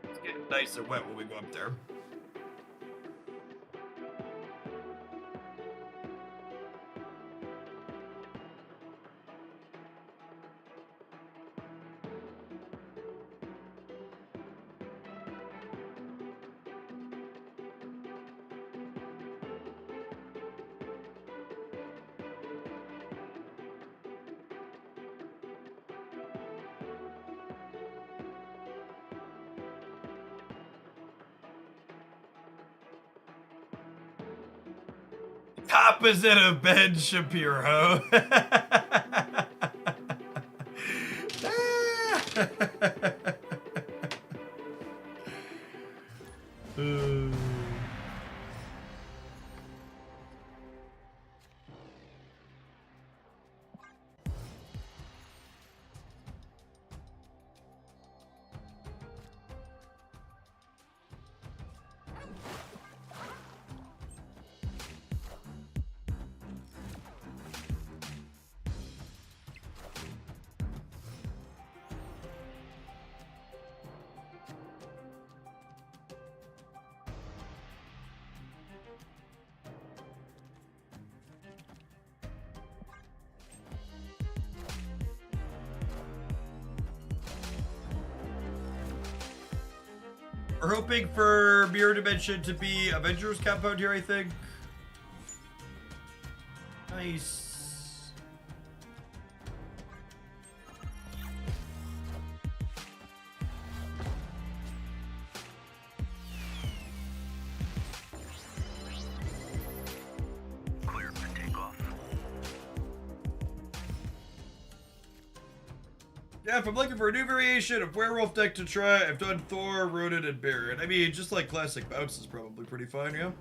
It's getting nice and wet when we go up there. Opposite of Ben Shapiro. We're hoping for Mirror Dimension to be Avengers compound here, I think. Nice. Clear for takeoff. Yeah, if I'm looking for a new variation of werewolf deck to try, I've done Thor, Ronin, and Baron. I mean, just like classic bounce is probably pretty fine, yeah?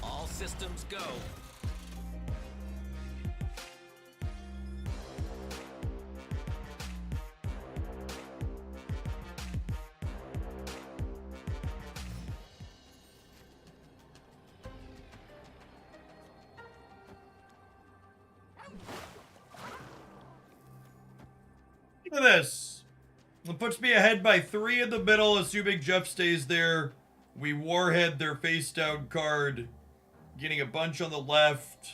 All systems go. Look at this. It puts me ahead by 3 in the middle, assuming Jeff stays there. We warhead their face down card. Getting a bunch on the left.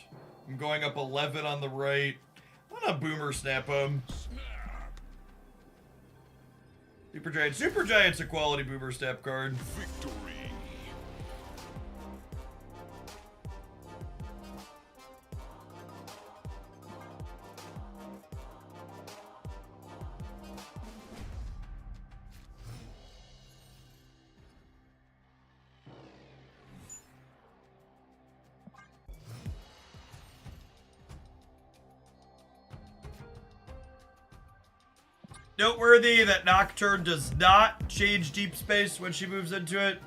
I'm going up 11 on the right. I'm gonna boomer snap them. Super Giant. Super Giant's a quality boomer snap card. Victory. Noteworthy that Nocturne does not change deep space when she moves into it.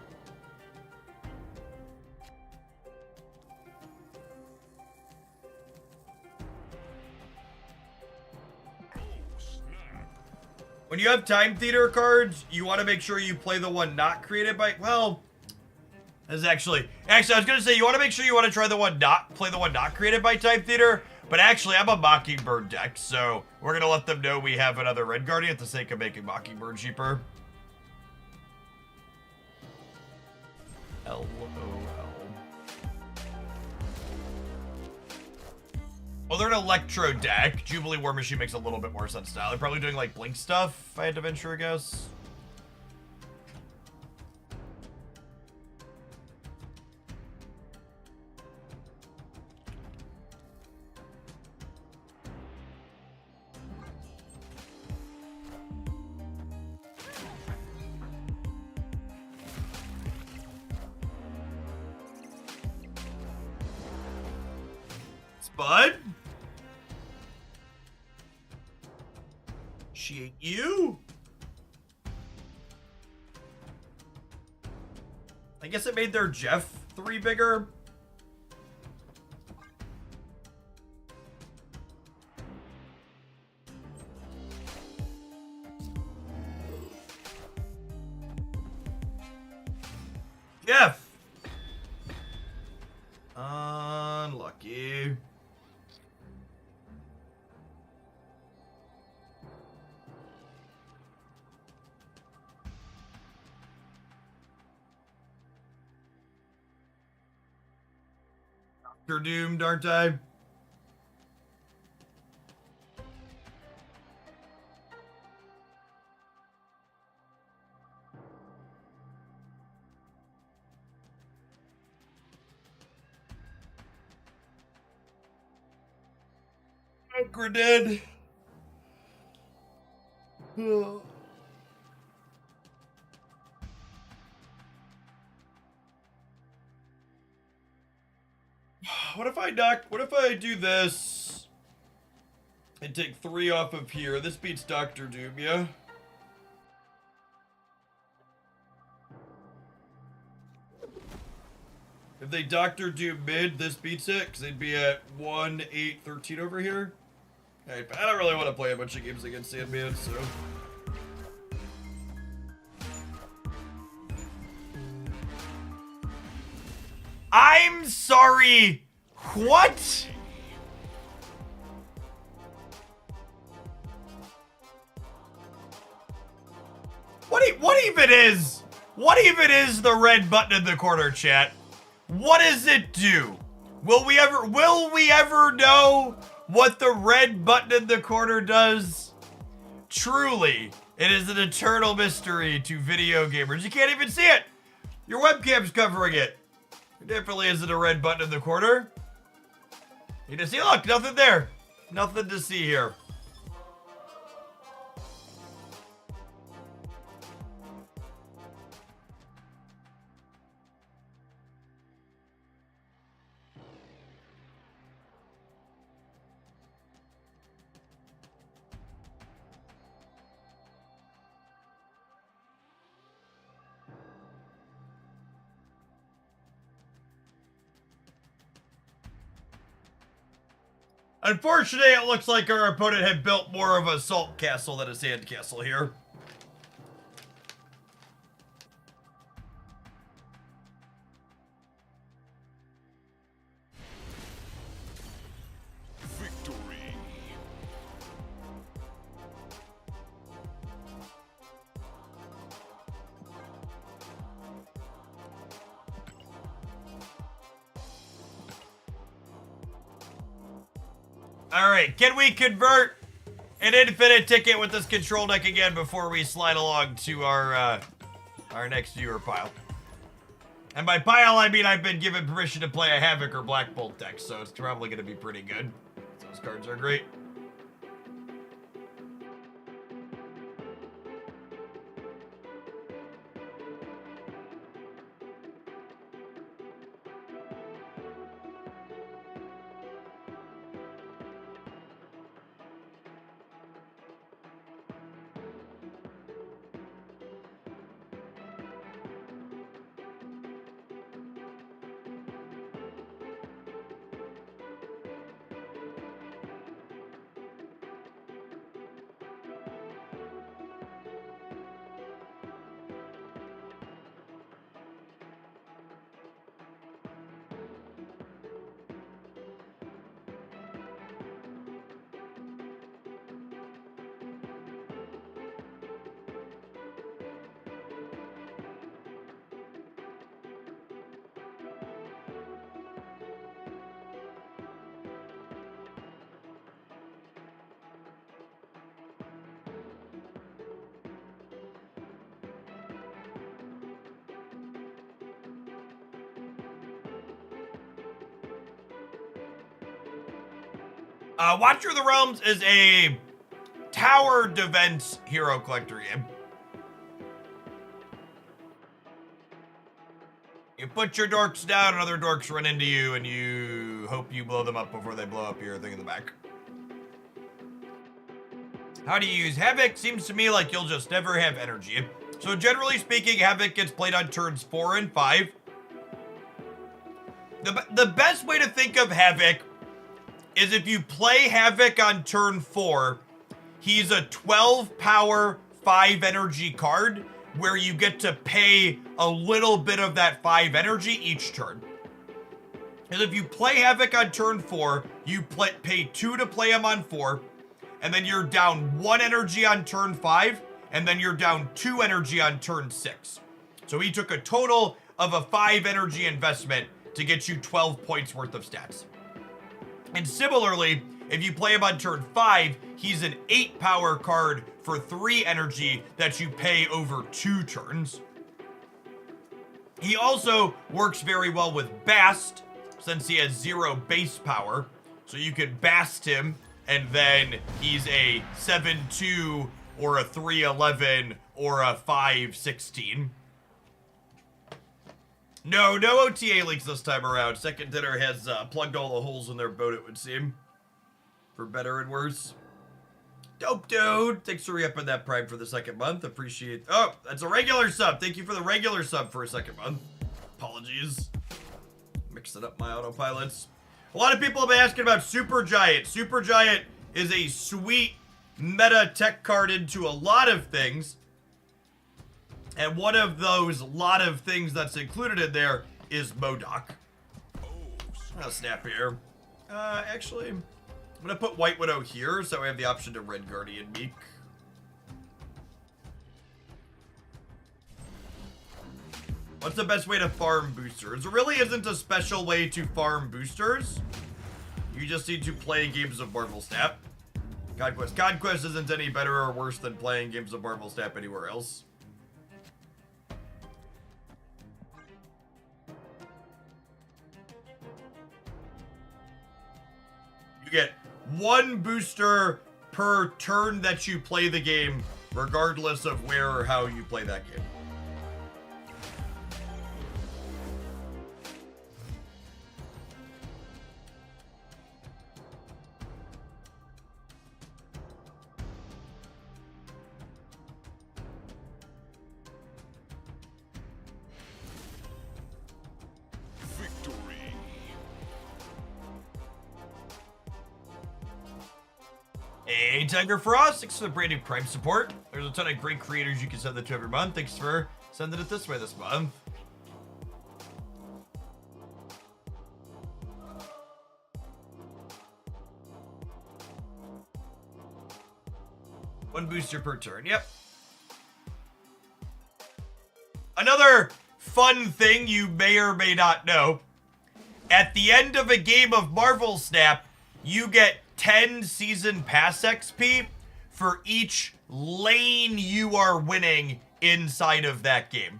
When you have Time Theater cards, you want to make sure you play the one not created by, well, that's actually, I was going to say, you want to make sure you want to try the one not, play the one not created by Time Theater, but actually, I'm a Mockingbird deck, so we're going to let them know we have another Red Guardian at the sake of making Mockingbird cheaper. LOL. Oh, they're an Electro deck. Jubilee War Machine makes a little bit more sense now. They're probably doing like Blink stuff, if I had to venture a guess. Spud? She ain't you? I guess it made their Jeff 3 bigger. Jeff! Unlucky. You're doomed, aren't I? We're dead. What if I do this and take 3 off of here? This beats Dr. Doom, yeah? If they Dr. Doom mid, this beats it, because they'd be at 1, 8, 13 over here. Hey, I don't really want to play a bunch of games against Sandman, so... I'm sorry! What? What even is the red button in the corner, chat? What does it do? Will we ever know what the red button in the corner does? Truly, it is an eternal mystery to video gamers. You can't even see it. Your webcam's covering it. There definitely isn't a red button in the corner. You can see, look, nothing there. Nothing to see here. Unfortunately, it looks like our opponent had built more of a salt castle than a sand castle here. Victory. Alright, can we convert an infinite ticket with this control deck again before we slide along to our next viewer pile? And by pile, I mean I've been given permission to play a Havoc or Black Bolt deck, so it's probably going to be pretty good. Those cards are great. Watcher of the Realms is a tower defense hero collector game. You put your dorks down and other dorks run into you and you hope you blow them up before they blow up your thing in the back. How do you use Havoc? Seems to me like you'll just never have energy. So generally speaking, Havoc gets played on turns 4 and 5. The best way to think of Havoc is if you play Havoc on turn 4, he's a 12 power, 5 energy card where you get to pay a little bit of that 5 energy each turn. And if you play Havoc on turn 4, you pay 2 to play him on 4, and then you're down 1 energy on turn 5, and then you're down 2 energy on turn 6. So he took a total of a 5 energy investment to get you 12 points worth of stats. And similarly, if you play him on turn 5, he's an 8 power card for 3 energy that you pay over 2 turns. He also works very well with Bast, since he has 0 base power. So you can Bast him, and then he's a 7-2 or a 3-11 or a 5-16. No OTA leaks this time around. Second Dinner has plugged all the holes in their boat, it would seem. For better and worse. Dope, dude. Thanks for re-upping that Prime for the second month. Appreciate... Oh, that's a regular sub. Thank you for the regular sub for a second month. Apologies. Mixing up my autopilots. A lot of people have been asking about Supergiant. Supergiant is a sweet meta tech card into a lot of things. And one of those lot of things that's included in there is MODOK. I'll snap here. Actually, I'm gonna put White Widow here so we have the option to Red Guardian Meek. What's the best way to farm boosters? There really isn't a special way to farm boosters. You just need to play games of Marvel Snap. Conquest. Conquest isn't any better or worse than playing games of Marvel Snap anywhere else. You get 1 booster per turn that you play the game, regardless of where or how you play that game. Victory. Hey, Tiger Frost, thanks for the brand new Prime support. There's a ton of great creators you can send that to every month. Thanks for sending it this way this month. One booster per turn, yep. Another fun thing you may or may not know. At the end of a game of Marvel Snap, you get 10 Season Pass XP for each lane you are winning inside of that game.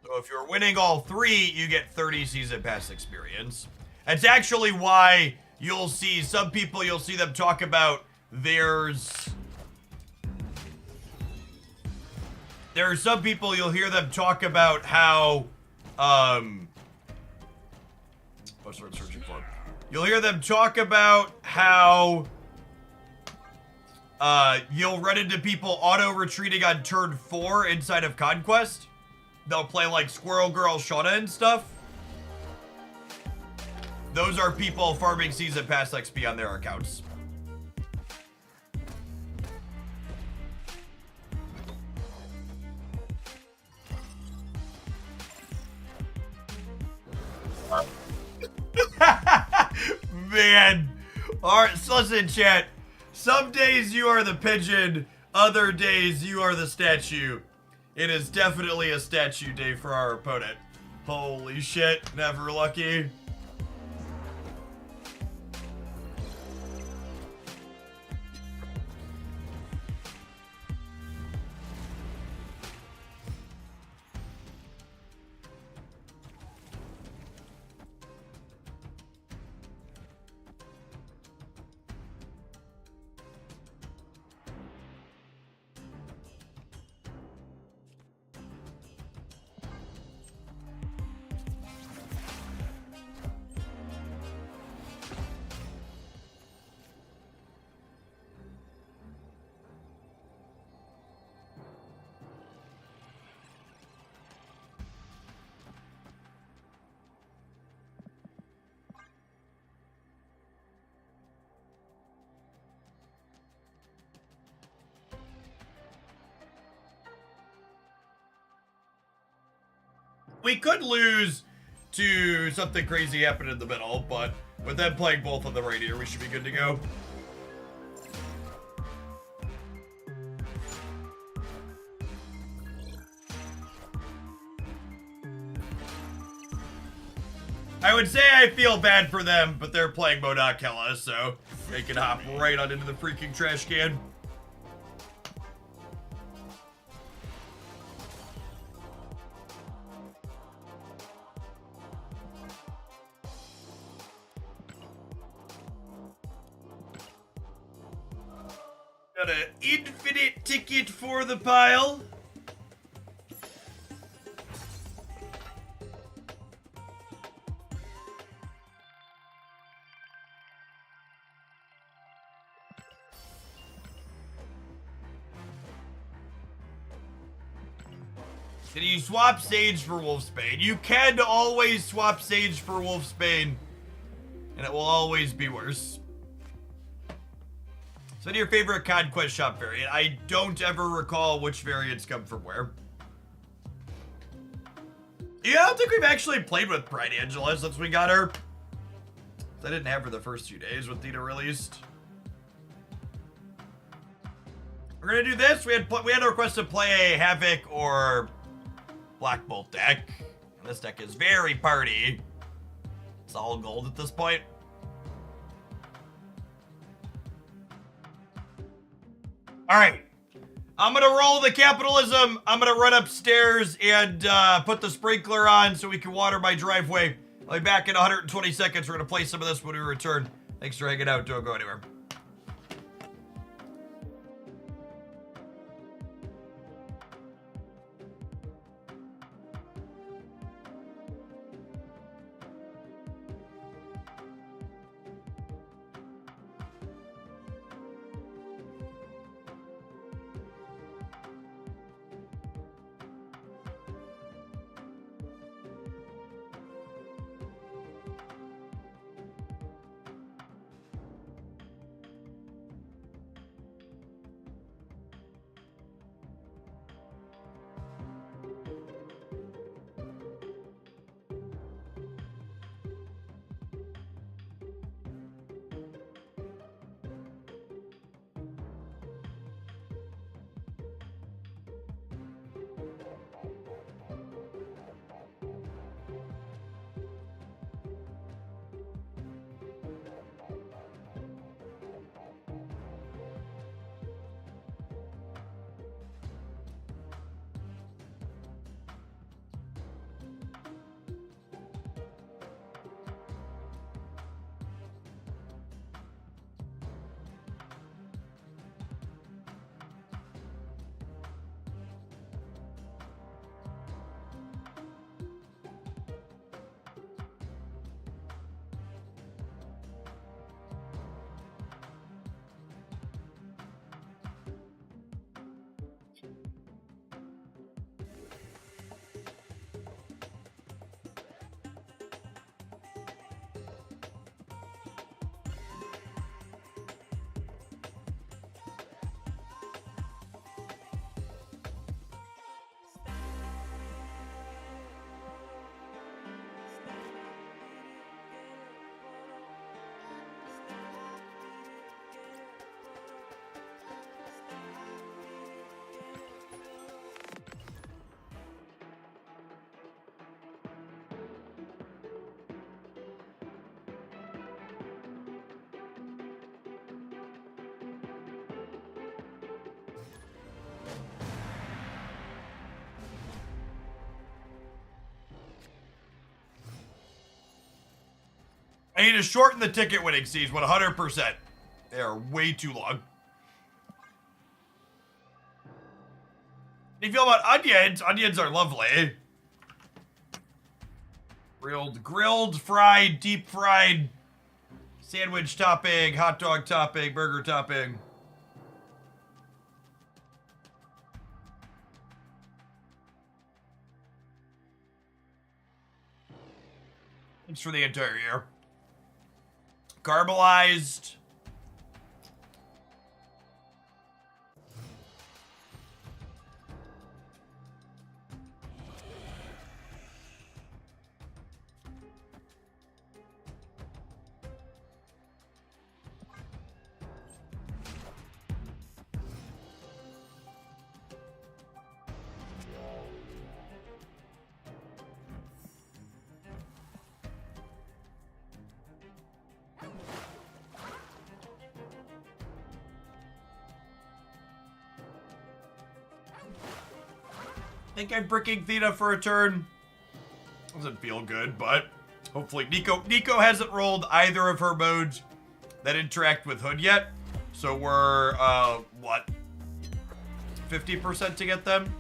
So if you're winning all 3, you get 30 Season Pass experience. That's actually why you'll see some people, you'll see them talk about there's some people you'll hear them talk about how what's the word I'm searching for? You'll hear them talk about how you'll run into people auto retreating on turn 4 inside of Conquest. They'll play like Squirrel Girl Shauna and stuff. Those are people farming Season Pass XP on their accounts. Man. Alright, so listen, chat. Some days you are the pigeon, other days you are the statue. It is definitely a statue day for our opponent. Holy shit, never lucky. we could lose to something crazy happening in the middle, but with them playing both of them right here, we should be good to go. I would say I feel bad for them, but they're playing Modoc Hella, so they can hop right on into the freaking trash can. Got an infinite ticket for the pile. Can you swap Sage for Wolfsbane? You can always swap Sage for Wolfsbane, and it will always be worse. So, your favorite Conquest shop variant? I don't ever recall which variants come from where. Yeah, I don't think we've actually played with Pride Angela since we got her. I didn't have her the first few days when Theta released. We're gonna do this. We had a request to play a Havoc or Black Bolt deck. And this deck is very party. It's all gold at this point. All right. I'm going to roll the capitalism. I'm going to run upstairs and put the sprinkler on so we can water my driveway. I'll be back in 120 seconds. We're going to play some of this when we return. Thanks for hanging out. Don't go anywhere. I need to shorten the ticket winning seas 100%. They are way too long. How do you feel about onions? Onions are lovely. Grilled, fried, deep fried, sandwich topping, hot dog topping, burger topping. Thanks for the entire year. Caramelized. think I'm bricking Theta for a turn. Doesn't feel good, but hopefully Nico hasn't rolled either of her modes that interact with Hood yet. So we're, what? 50% to get them?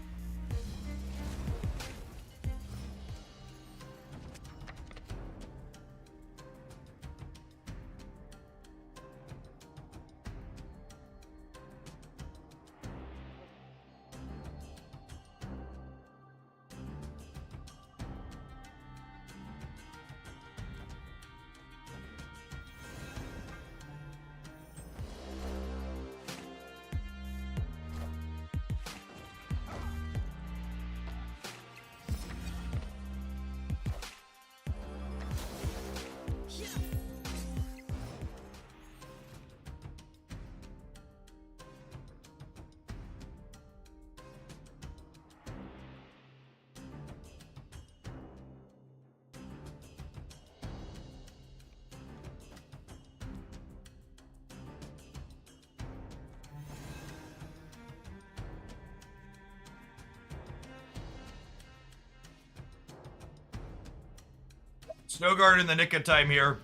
Snowguard in the nick of time here.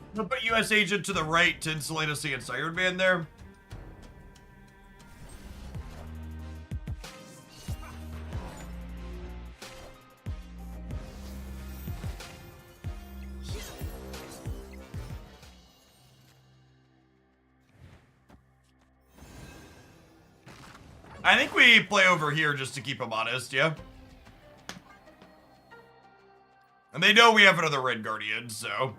I'm gonna put US Agent to the right to insulate us against Iron Man there. I think we play over here just to keep them honest, yeah? And they know we have another Red Guardian, so...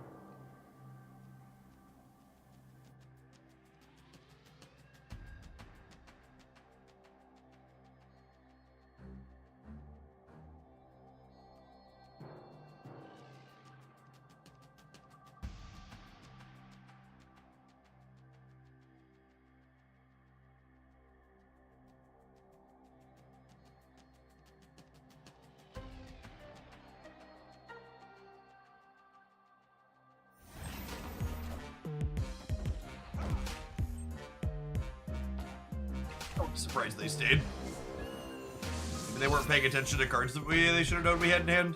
I'm surprised they stayed. Maybe they weren't paying attention to cards that they should have known we had in hand.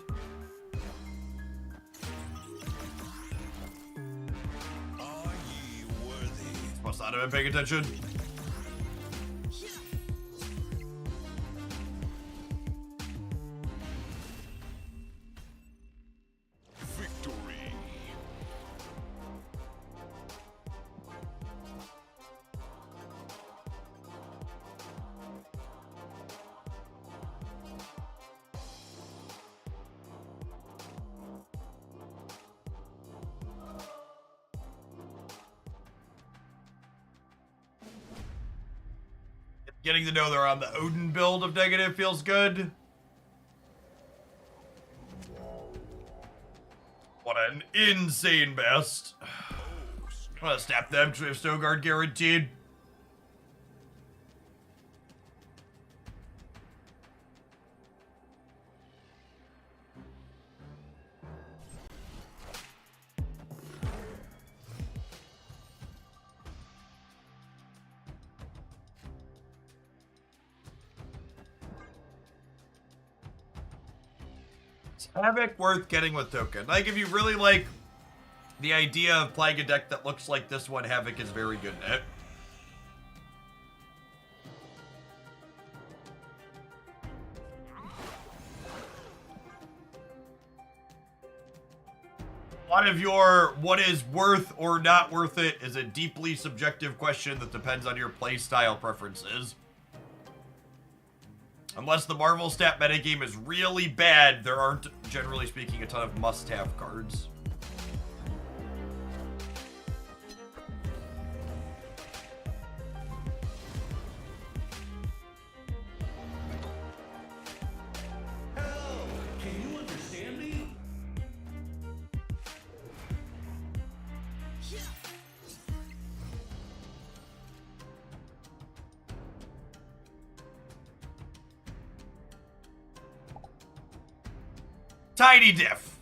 Are ye worthy? Must not have been paying attention. Victory. Getting to know they're on the Odin build of negative feels good. What an insane best. I'm gonna snap them to have Snowguard guaranteed. Is Havoc worth getting with token? Like, if you really like the idea of playing a deck that looks like this one, Havoc is very good at it. A lot of your what is worth or not worth it is a deeply subjective question that depends on your playstyle preferences. Unless the Marvel stat metagame is really bad, there aren't, generally speaking, a ton of must-have cards. Can you understand me? Tiny diff.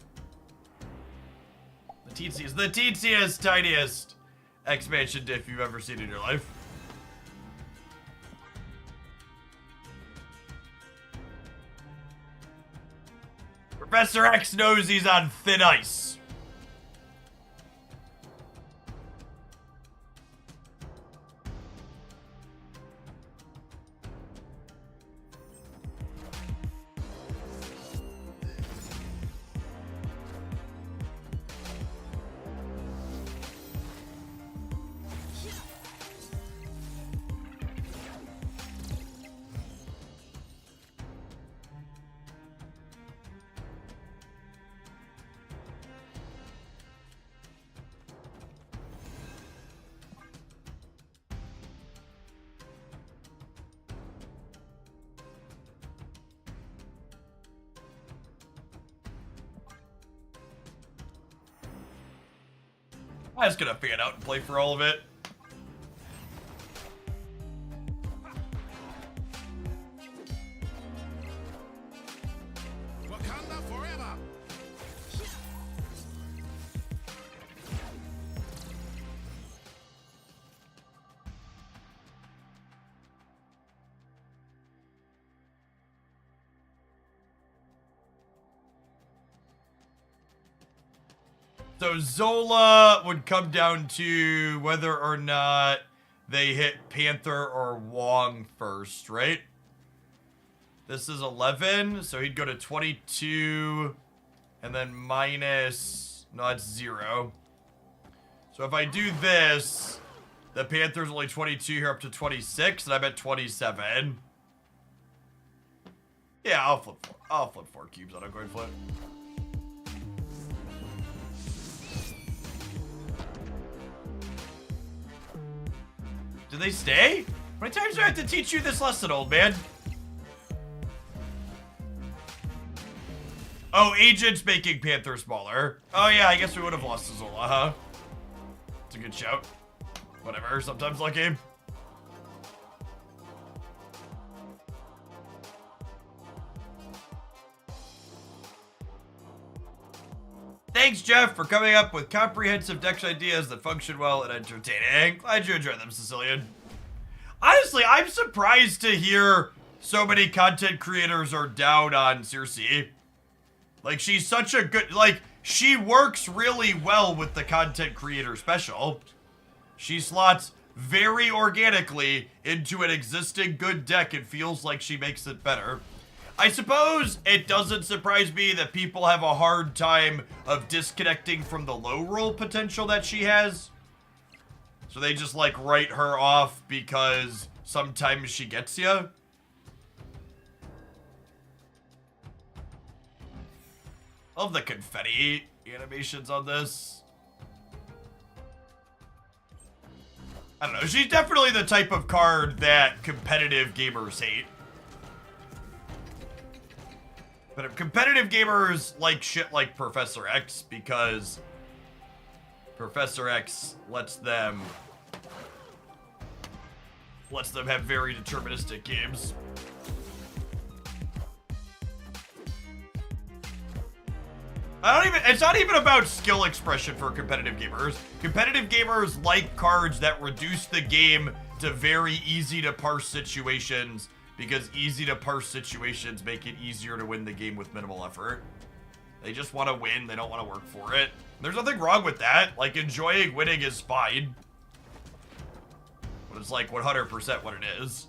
The teeniest, tiniest expansion diff you've ever seen in your life. Professor X knows he's on thin ice. I was gonna fan out and play for all of it. Wakanda forever. So Zola would come down to whether or not they hit Panther or Wong first, right? This is 11, so he'd go to 22, and then minus, no, that's 0. So if I do this, the Panther's only 22 here up to 26, and I'm at 27. Yeah, I'll flip 4 cubes on a coin flip. Do they stay? How many times do I have to teach you this lesson, old man? Oh, agents making Panther smaller. Oh yeah, I guess we would have lost to Zola, huh? It's a good shout. Whatever, sometimes lucky. Thanks, Jeff, for coming up with comprehensive Dex ideas that function well and entertaining. Glad you enjoyed them, Sicilian. Honestly, I'm surprised to hear so many content creators are down on Cersi. Like, she's such a good... Like, she works really well with the content creator special. She slots very organically into an existing good deck and feels like she makes it better. I suppose it doesn't surprise me that people have a hard time of disconnecting from the low roll potential that she has. So they just, like, write her off because sometimes she gets ya. Love the confetti animations on this. I don't know. She's definitely the type of card that competitive gamers hate. But competitive gamers like shit like Professor X because Professor X lets them have very deterministic games. It's not even about skill expression for competitive gamers. Competitive gamers like cards that reduce the game to very easy to parse situations because easy to parse situations make it easier to win the game with minimal effort. They just want to win, they don't want to work for it. There's nothing wrong with that. Like, enjoying winning is fine. But it's like 100% what it is.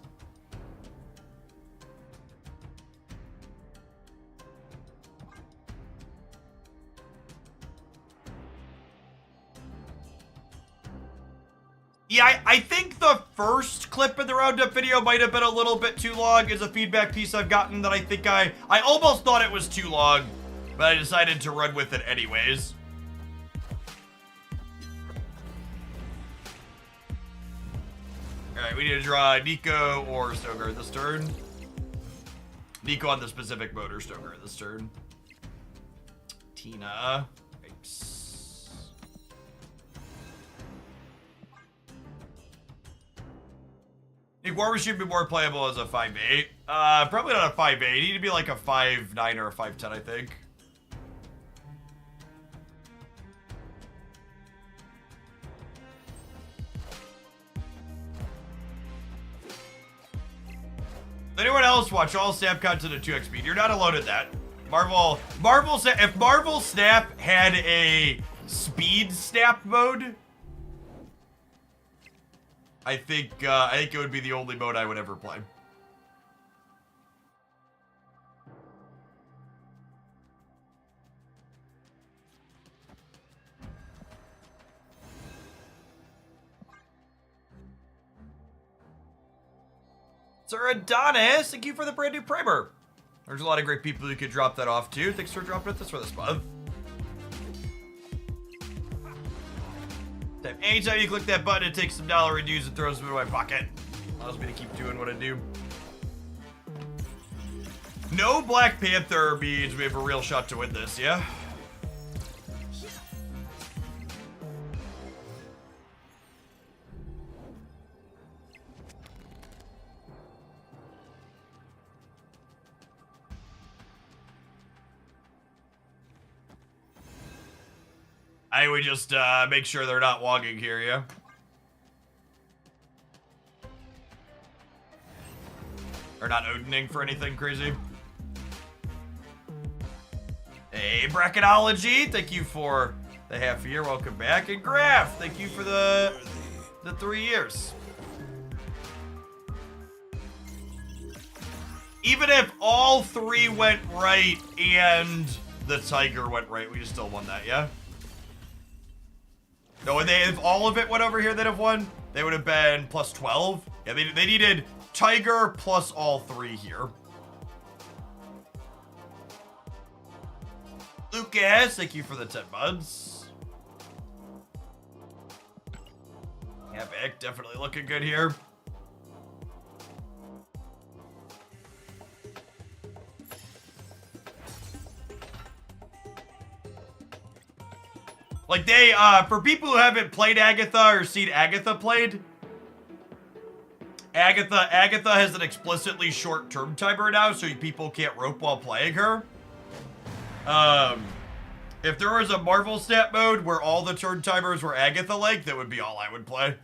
Yeah, I think the first clip in the roundup video might have been a little bit too long as a feedback piece I've gotten that I think I almost thought it was too long, but I decided to run with it anyways. Alright, we need to draw Nico or Stoker this turn. Nico on the specific mode or Stoker this turn. Tina. Yikes. I think War Machine would be more playable as a 5'8". Probably not a 5'8". He'd be like a 5'9 or a 5'10, I think. Anyone else watch all Snap content at 2x speed? You're not alone in that. If Marvel Snap had a speed snap mode, I think it would be the only mode I would ever play. Sir Adonis, thank you for the brand new primer. There's a lot of great people who could drop that off too. Thanks for dropping it for this month. Anytime you click that button, it takes some dollar dues and throws them in my pocket. Allows me to keep doing what I do. No Black Panther means we have a real shot to win this, yeah? I would just make sure they're not walking here, yeah? Or not Odining for anything crazy. Hey, Bracketology, thank you for the half a year. Welcome back. And Graph, thank you for the 3 years. Even if all 3 went right and the Tiger went right, we just still won that, yeah? No, if all of it went over here, they'd have won. They would have been plus 12. Yeah, they needed Tiger plus all 3 here. Lucas, thank you for the 10 months. Epic, definitely looking good here. Like for people who haven't played Agatha or seen Agatha played, Agatha has an explicitly short turn timer now, so people can't rope while playing her. If there was a Marvel Snap mode where all the turn timers were Agatha-like, that would be all I would play.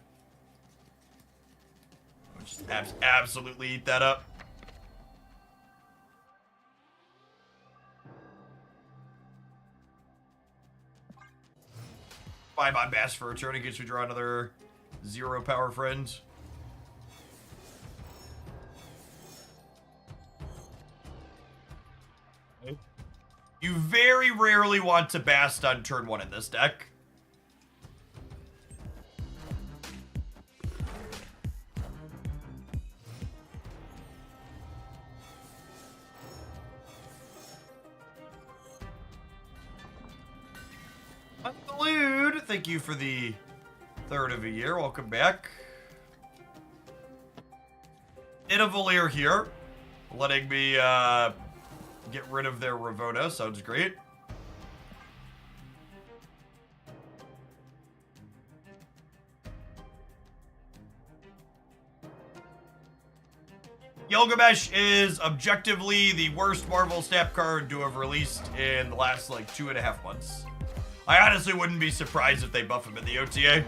Just absolutely eat that up. Buy my bass for a turn in case we draw another 0 power friend. You very rarely want to bast on turn 1 in this deck. Lude, thank you for the 3rd of a year. Welcome back. Nidavellir here, letting me get rid of their Ravona. Sounds great. Gilgamesh is objectively the worst Marvel Snap card to have released in the last like 2.5 months. I honestly wouldn't be surprised if they buff him in the OTA.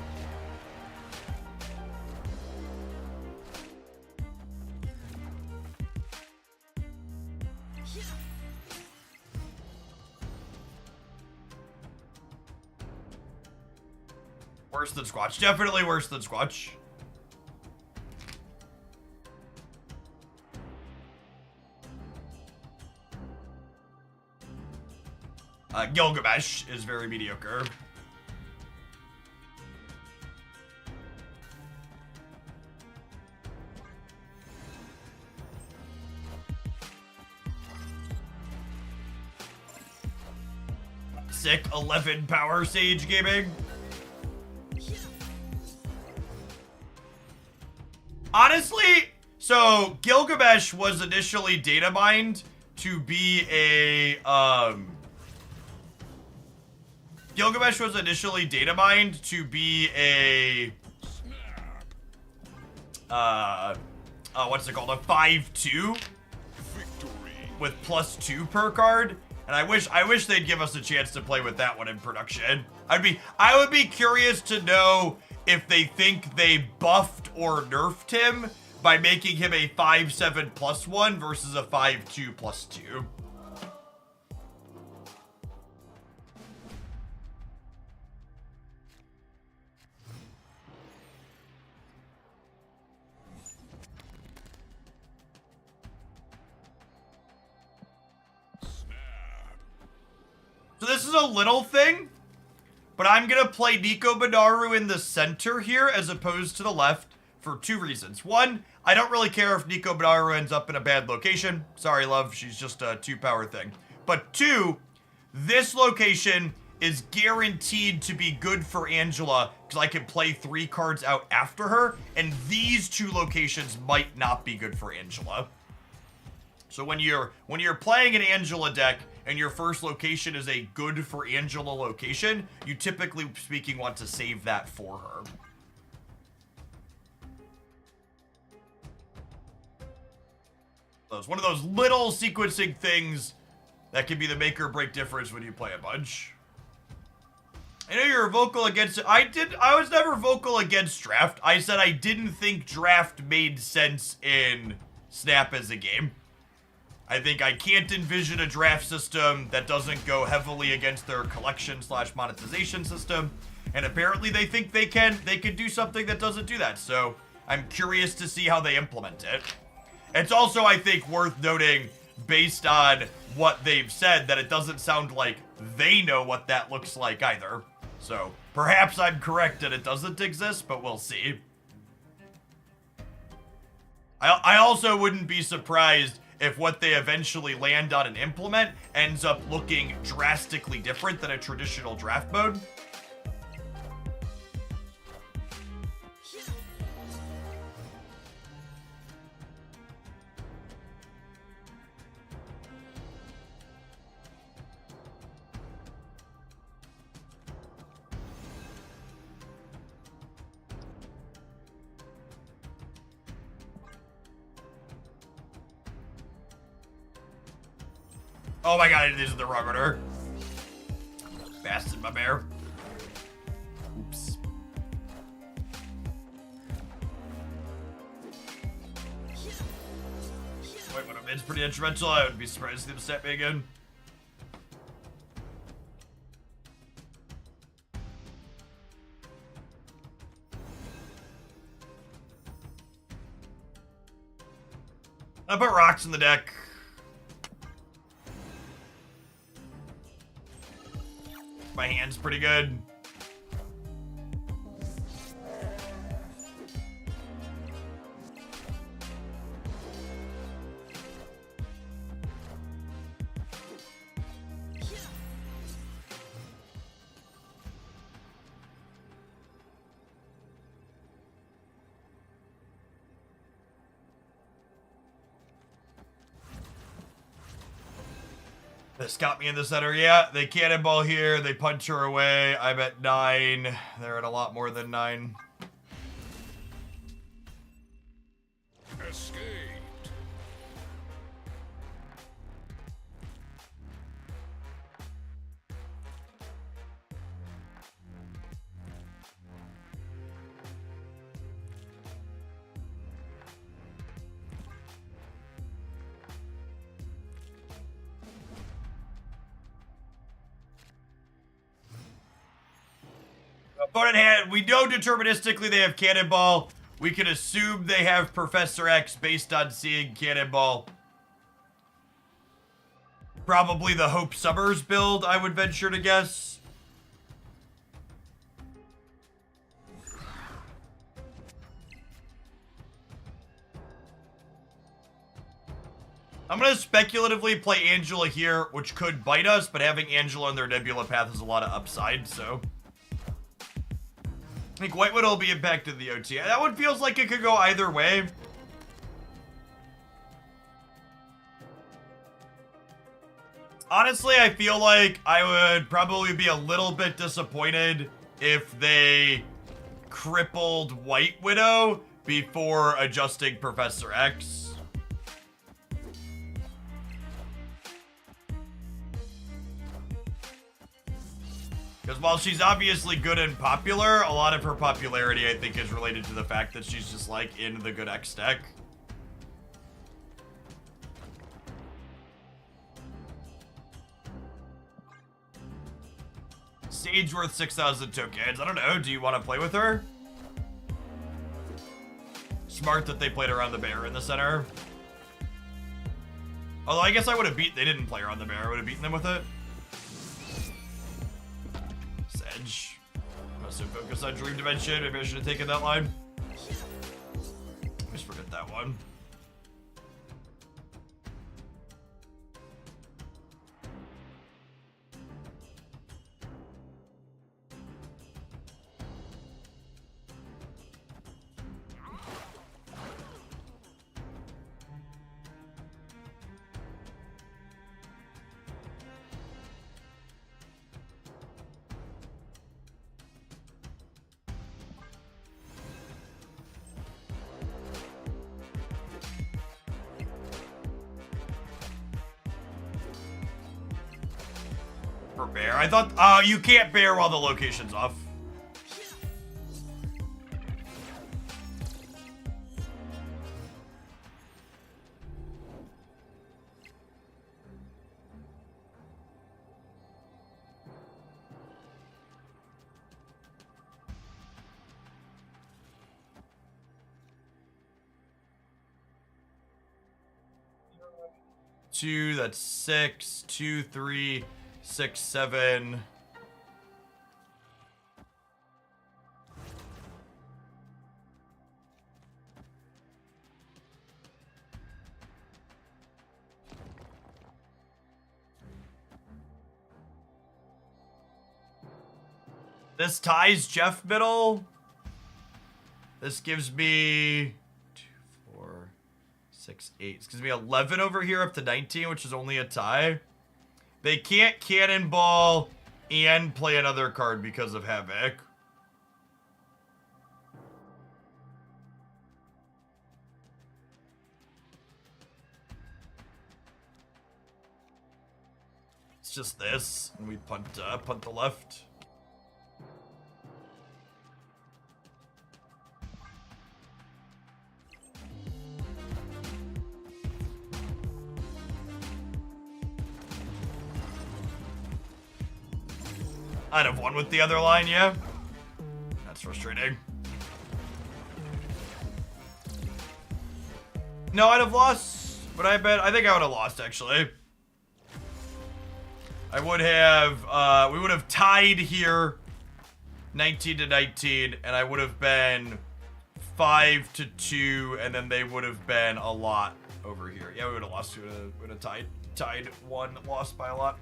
Worse than Squatch. Definitely worse than Squatch. Gilgamesh is very mediocre. Sick 11 power Sage Gaming. Honestly, so Gilgamesh was initially data mined to be a Gilgamesh was initially data mined to be a what's it called? A 5/2 with +2 per card. And I wish they'd give us a chance to play with that one in production. I would be curious to know if they think they buffed or nerfed him by making him a 5/7 +1 versus a 5/2 +2. So this is a little thing, but I'm going to play Nico Banaru in the center here as opposed to the left for 2 reasons. One, I don't really care if Nico Banaru ends up in a bad location. Sorry, love, she's just a 2-power thing. But 2, this location is guaranteed to be good for Angela because I can play 3 cards out after her, and these 2 locations might not be good for Angela. So when you're playing an Angela deck and your first location is a good for Angela location, you typically speaking want to save that for her. So it's one of those little sequencing things that can be the make or break difference when you play a bunch. I know you're vocal against it. I was never vocal against draft. I said I didn't think draft made sense in Snap as a game. I think I can't envision a draft system that doesn't go heavily against their collection/monetization system. And apparently they think they can do something that doesn't do that. So I'm curious to see how they implement it. It's also, I think, worth noting, based on what they've said, that it doesn't sound like they know what that looks like either. So perhaps I'm correct and it doesn't exist, but we'll see. I also wouldn't be surprised if what they eventually land on and implement ends up looking drastically different than a traditional draft mode. Oh my god, I did this in the wrong order. Bastard, my bear. Oops. Wait, when a mid's pretty instrumental, I would be surprised to see them step me again. I put rocks in the deck. My hand's pretty good. This got me in the center. Yeah, they cannonball here. They punch her away. I'm at 9. They're at a lot more than 9. Escaped. Opponent hand, we know deterministically they have Cannonball. We can assume they have Professor X based on seeing Cannonball. Probably the Hope Summers build, I would venture to guess. I'm going to speculatively play Angela here, which could bite us, but having Angela in their Nebula path is a lot of upside, so... I think Whitewood will be impacted in the OTA. That one feels like it could go either way. Honestly, I feel like I would probably be a little bit disappointed if they crippled White Widow before adjusting Professor X. Because while she's obviously good and popular, a lot of her popularity, I think, is related to the fact that she's just, like, in the good X deck. Sage worth 6,000 tokens. I don't know. Do you want to play with her? Smart that they played around the bear in the center. Although I guess I would have beat. They didn't play around the bear. I would have beaten them with it. Sedge. I'm also focused on Dream Dimension. Maybe I should have taken that line. Just forget that one. For bear, I thought you can't bear while the location's off. Two, that's 6, 2, 3, 6, 7. This ties Jeff middle. This gives me 2, 4, 6, 8. This gives me 11 over here up to 19, which is only a tie. They can't cannonball and play another card because of Havoc. It's just this, and we punt the left. I'd have won with the other line, yeah. That's frustrating. No, I'd have lost, but I think I would have lost, actually. I would have, we would have tied here, 19 to 19, and I would have been 5 to 2, and then they would have been a lot over here. Yeah, we would have lost, we would have tied one, lost by a lot.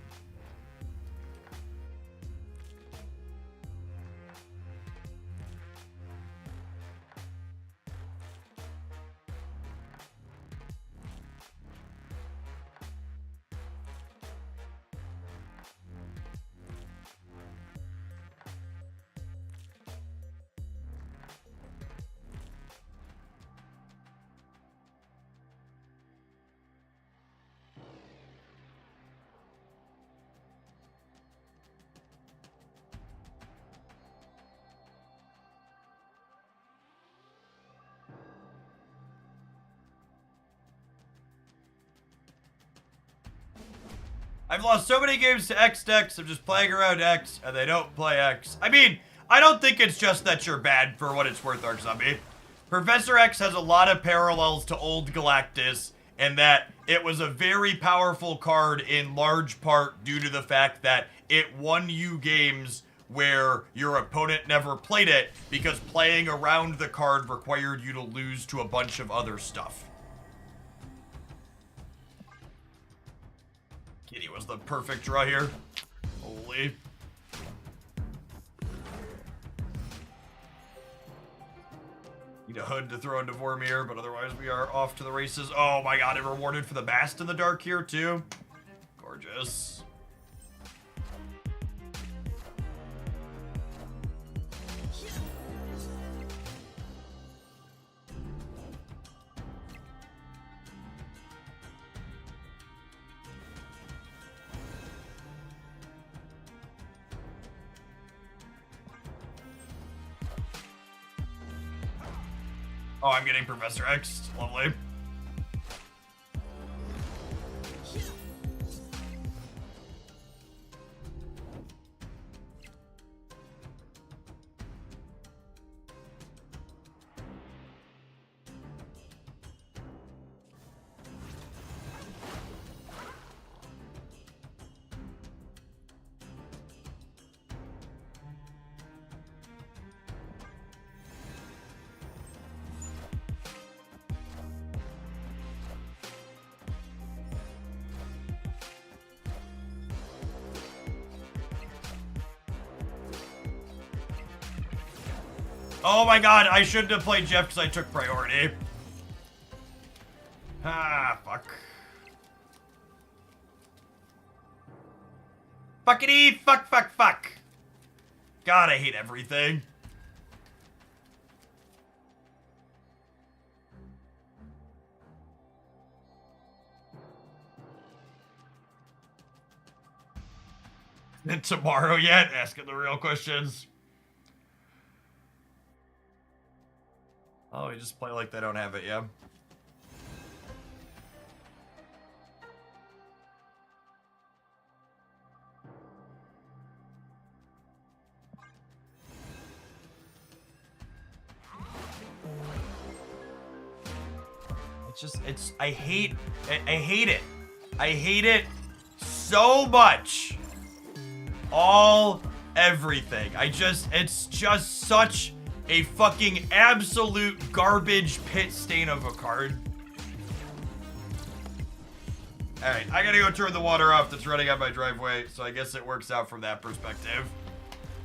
I've lost so many games to X decks of just playing around X, and they don't play X. I mean, I don't think it's just that you're bad for what it's worth, Arc Zombie. Professor X has a lot of parallels to old Galactus, and that it was a very powerful card in large part due to the fact that it won you games where your opponent never played it because playing around the card required you to lose to a bunch of other stuff. Kitty was the perfect draw here. Holy. Need a hood to throw into Vormir, but otherwise we are off to the races. Oh my god, it rewarded for the Bast in the Dark here too. Gorgeous. Oh, I'm getting Professor X. Lovely. Oh my god, I shouldn't have played Jeff because I took priority. Ah, fuck. Fuckity, fuck, fuck, fuck. God, I hate everything. And tomorrow yet? Asking the real questions. Oh, we just play like they don't have it, yeah. I hate it. I hate it so much. Everything. It's just such a fucking absolute garbage pit stain of a card. Alright, I gotta go turn the water off that's running out my driveway, so I guess it works out from that perspective.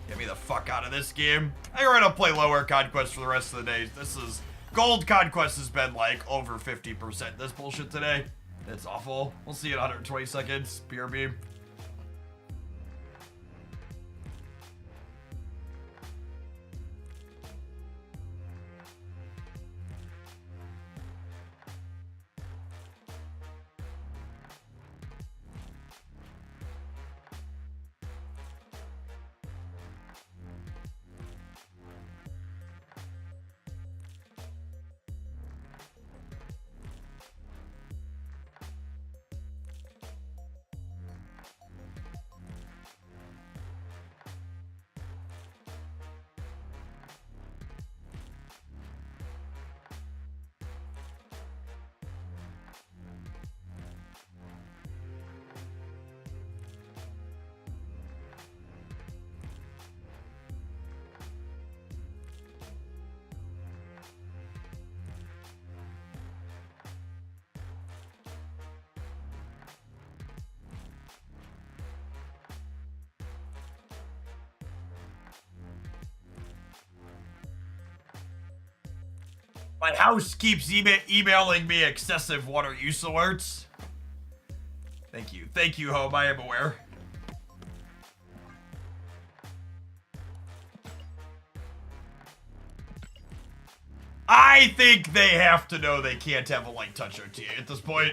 Get me the fuck out of this game. I think we're gonna play lower Conquest for the rest of the day. Gold Conquest has been like over 50% this bullshit today. It's awful. We'll see you in 120 seconds. BRB. My house keeps emailing me excessive water use alerts. Thank you. Thank you, Home. I am aware. I think they have to know they can't have a light touch OTA at this point.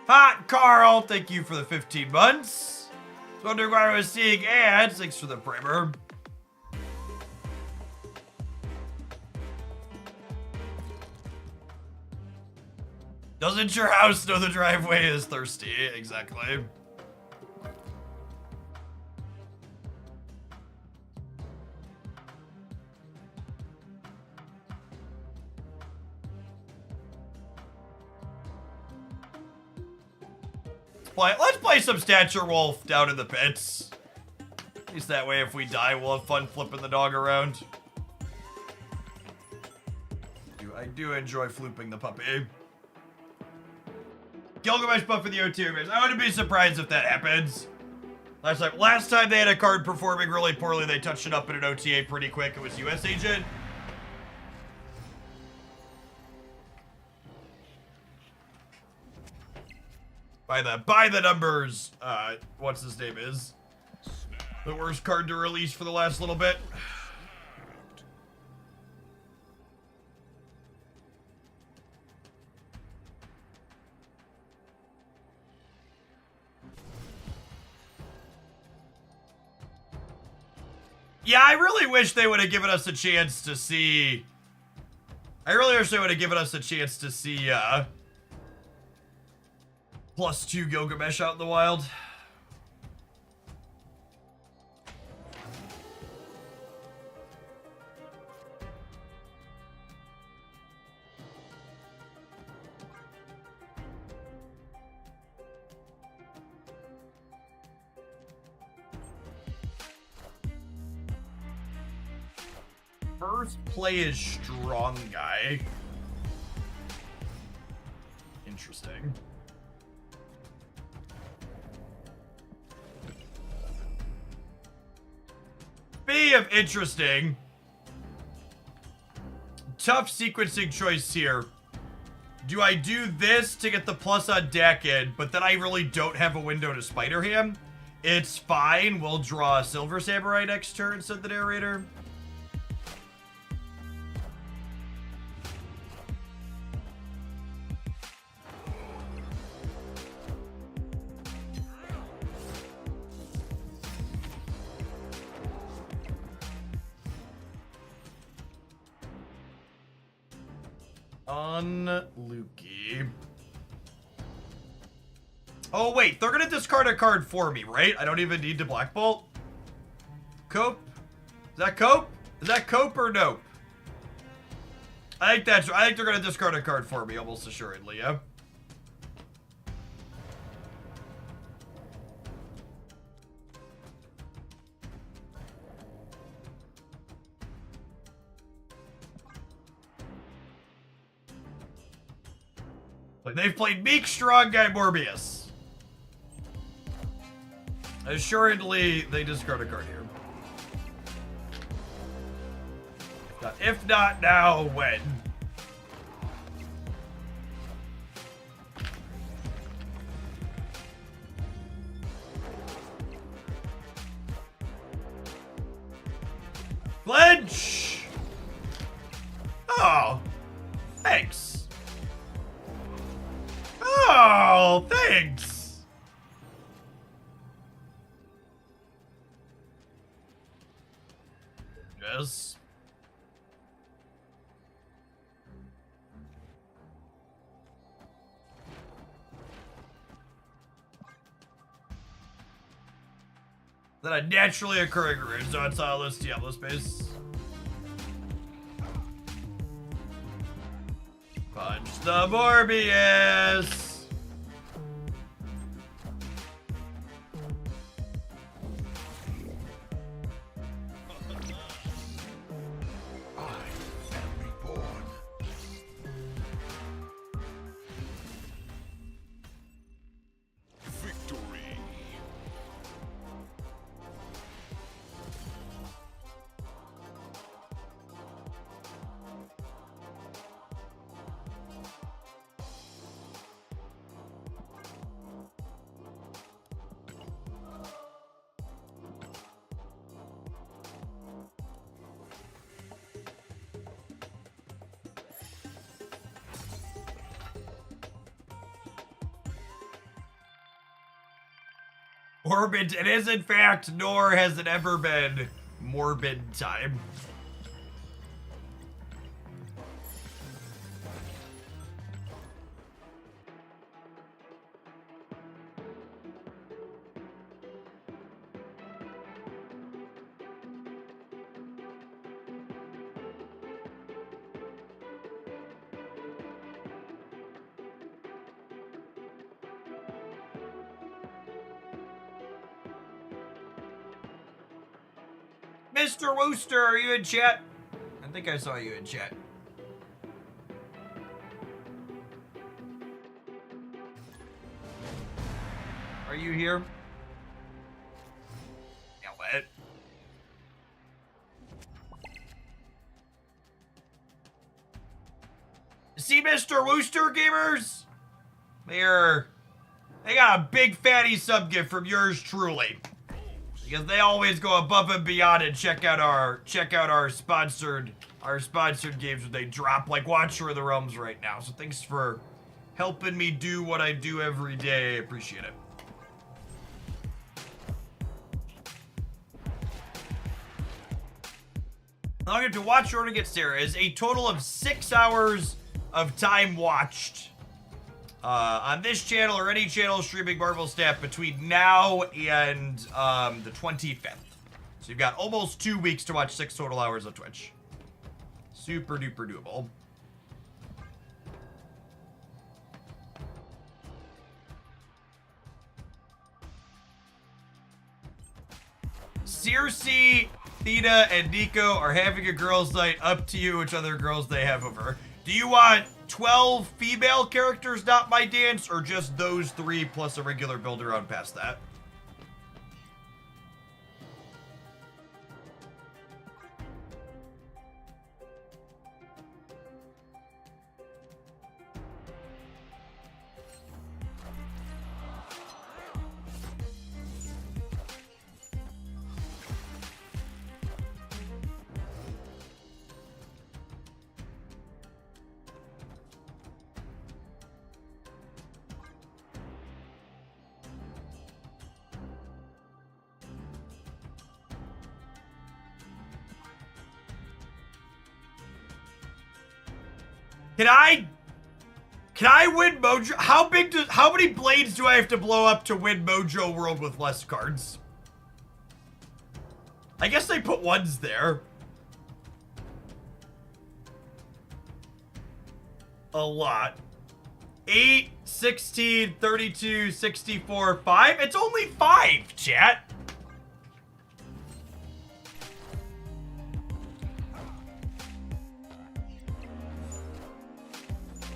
Hot Carl, thank you for the 15 months. I was wondering why I was seeing ads. Thanks for the primer. Doesn't your house know the driveway is thirsty? Exactly. Let's play some Stature Wolf down in the pits. At least that way if we die, we'll have fun flipping the dog around. I do enjoy flooping the puppy. Gilgamesh buffing the OTA base. I wouldn't be surprised if that happens. Last time they had a card performing really poorly, they touched it up in an OTA pretty quick. It was US Agent. By the numbers, what's his name is? The worst card to release for the last little bit. Yeah, I really wish they would have given us a chance to see... I really wish they would have given us a chance to see, +2 Gilgamesh out in the wild. First play is strong guy. Interesting. Speaking of interesting, tough sequencing choice here. Do I do this to get the plus on Dakin, but then I really don't have a window to spider him? It's fine. We'll draw a Silver Samurai next turn, said the narrator. Lukey. Oh, wait. They're going to discard a card for me, right? I don't even need to Black Bolt. Cope? Is that Cope? Is that Cope or Nope? I think they're going to discard a card for me, almost assuredly, yeah? Like, they've played Meek, Strong Guy, Morbius. Assuredly, they discard a card here. If not now, when? Flinch! Oh, thanks. Oh, thanks. Yes. Then a naturally occurring rune, so it's all this Diablo space. Punch the Morbius! Morbid, it is in fact, nor has it ever been morbid time. Mr. Wooster, are you in chat? I think I saw you in chat. Are you here? Yeah, what? See, Mr. Wooster gamers? They got a big fatty sub gift from yours truly. Because they always go above and beyond and check out our sponsored games when they drop, like Watcher of the Realms right now. So thanks for helping me do what I do every day. I appreciate it. Log to watch or to get Sarah is a total of 6 hours of time watched on this channel or any channel streaming Marvel stuff between now and the 25th. So you've got almost 2 weeks to watch 6 total hours of Twitch. Super duper doable. Cersi, Athena and Nico are having a girls' night. Up to you which other girls they have over. Do you want 12 female characters not my dance, or just those 3 plus a regular build around past that? Can I win Mojo? How many blades do I have to blow up to win Mojo World with less cards? I guess they put ones there. A lot. 8, 16, 32, 64, 5. It's only 5, chat.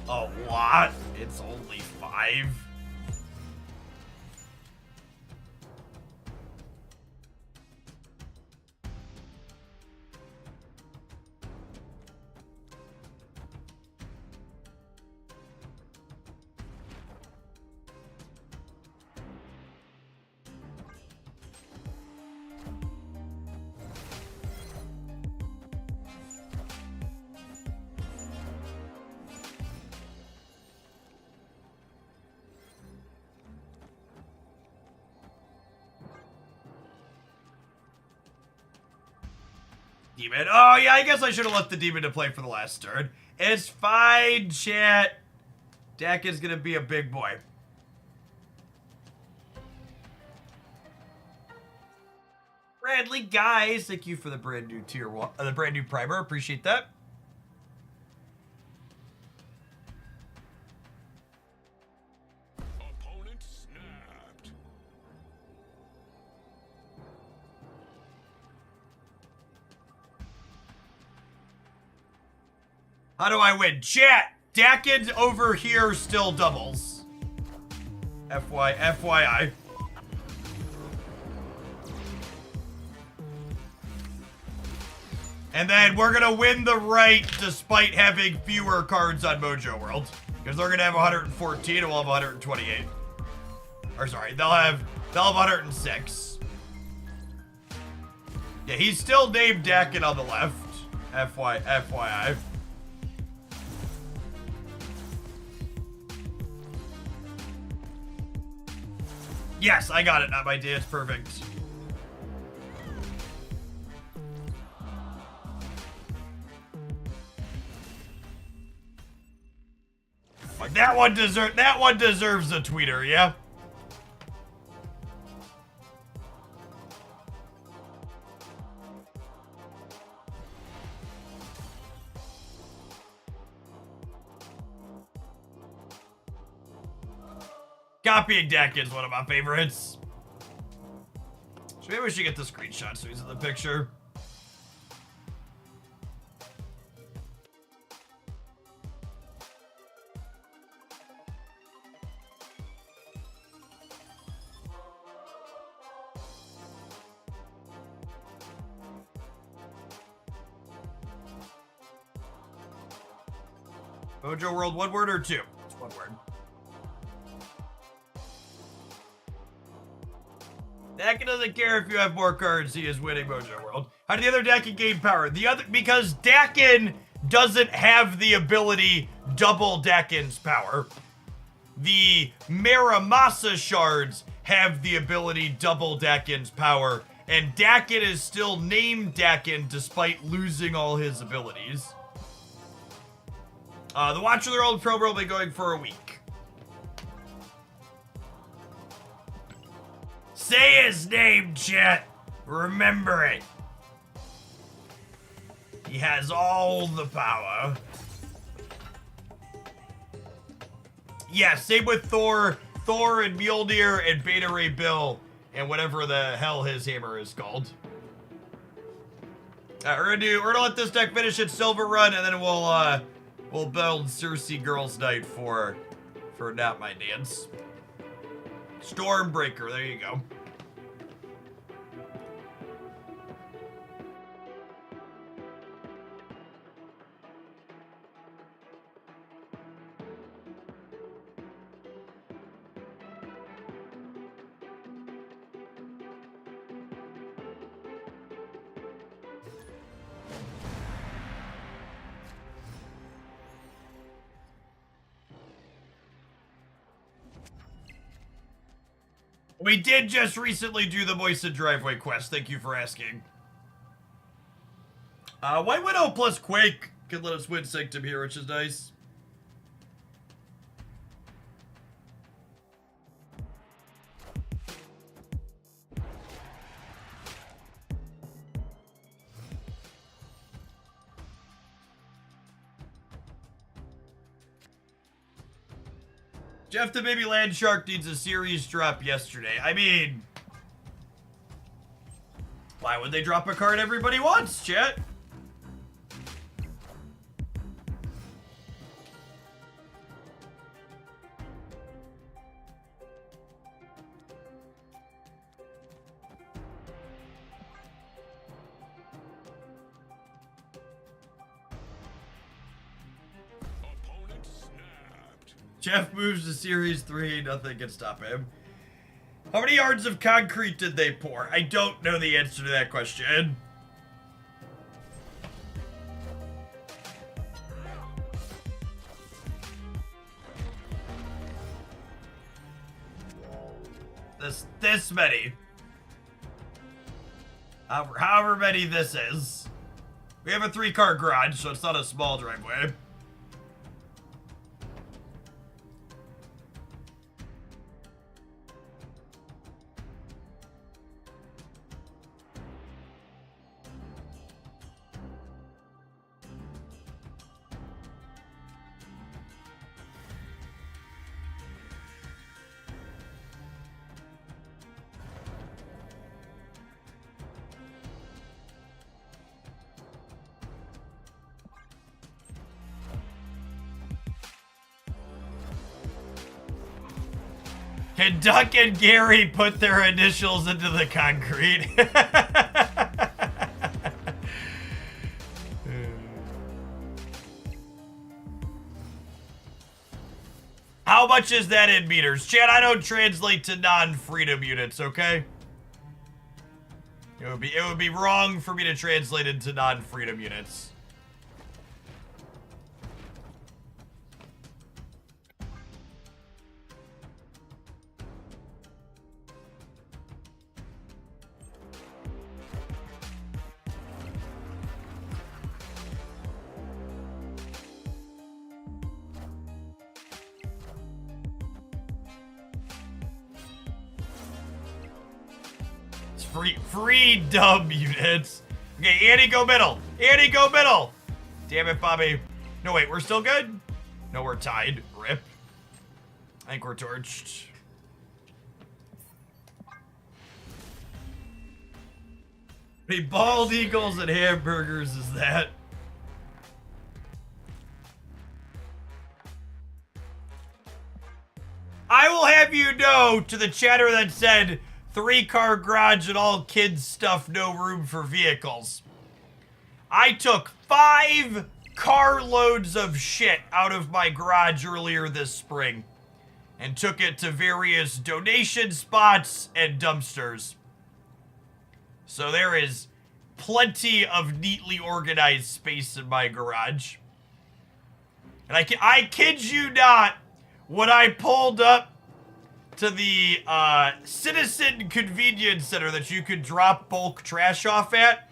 A lot? It's only 5. Demon. Oh, yeah, I guess I should have left the demon to play for the last turn. It's fine, chat. Dak is going to be a big boy. Bradley, guys, thank you for the brand new tier 1, the brand new primer. Appreciate that. Opponent snapped. How do I win? Chat, Dakin over here still doubles. FYI. And then we're gonna win the right despite having fewer cards on Mojo World. Because they're gonna have 114 and we'll have 128. Or sorry, they'll have 106. Yeah, he's still named Dakin on the left. FYI. Yes, I got it. Not my dance. Perfect. That one deserves a tweeter, yeah? Copying deck is one of my favorites. So maybe we should get the screenshot so he's in the picture. Mojo World, 1 word or 2? It's 1 word. Dakin doesn't care if you have more cards, he is winning Mojo World. How did the other Dakin gain power? Because Dakin doesn't have the ability double Dakin's power. The Maramasa shards have the ability double Dakin's power, and Dakin is still named Dakin despite losing all his abilities. The Watch of the World promo will be going for a week. Say his name, chat. Remember it. He has all the power. Yeah, same with Thor and Mjolnir and Beta Ray Bill and whatever the hell his hammer is called. We're gonna let this deck finish its silver run, and then we'll build Cersi Girls Night for Not My Dance. Stormbreaker, there you go. We did just recently do the Moistened Driveway quest. Thank you for asking. White Widow plus Quake can let us win Sanctum here, which is nice. Jeff the Baby Land Shark needs a series drop yesterday. I mean, why would they drop a card everybody wants, chat? Opponent snapped. Jeff moves to Series 3, nothing can stop him. How many yards of concrete did they pour? I don't know the answer to that question. This many. However many this is. We have a 3-car garage, so it's not a small driveway. Can Duck and Gary put their initials into the concrete? How much is that in meters? Chad, I don't translate to non-freedom units, okay? It would be wrong for me to translate into non-freedom units. Free dub units. Okay, Annie, go middle. Annie, go middle. Damn it, Bobby. No, wait, we're still good? No, we're tied. Rip. I think we're torched. How many bald eagles and hamburgers is that? I will have you know, to the chatter that said 3-car garage and all kids stuff, no room for vehicles. I took 5 carloads of shit out of my garage earlier this spring and took it to various donation spots and dumpsters. So there is plenty of neatly organized space in my garage. And I kid you not, when I pulled up to the Citizen Convenience Center that you could drop bulk trash off at,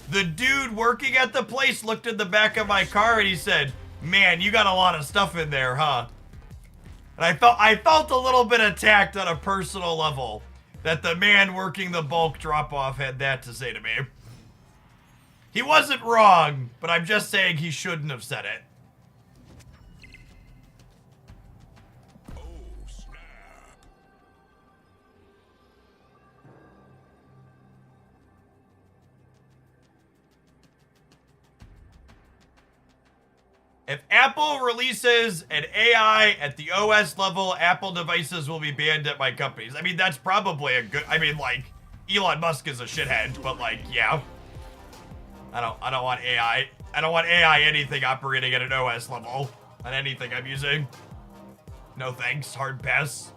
the dude working at the place looked in the back of my car and he said, "Man, you got a lot of stuff in there, huh?" And I felt a little bit attacked on a personal level that the man working the bulk drop off had that to say to me. He wasn't wrong, but I'm just saying he shouldn't have said it. If Apple releases an AI at the OS level, Apple devices will be banned at my companies. I mean, that's probably a good, I mean, like, Elon Musk is a shithead, but like, yeah. I don't want AI. I don't want AI anything operating at an OS level on anything I'm using. No thanks, hard pass.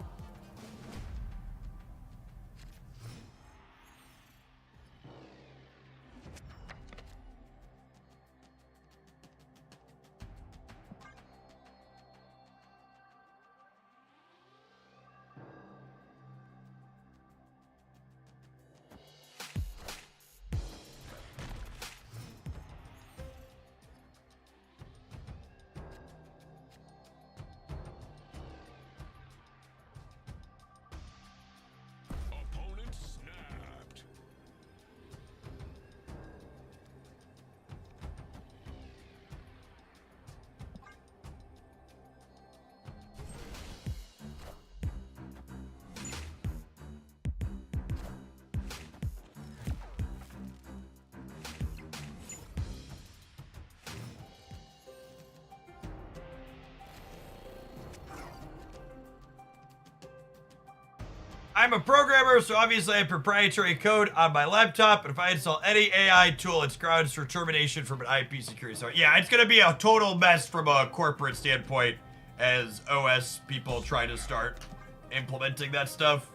Opponent snapped. I'm a programmer, so obviously I have proprietary code on my laptop, and if I install any AI tool, it's grounds for termination from an IP security. So yeah, it's gonna be a total mess from a corporate standpoint as OS people try to start implementing that stuff.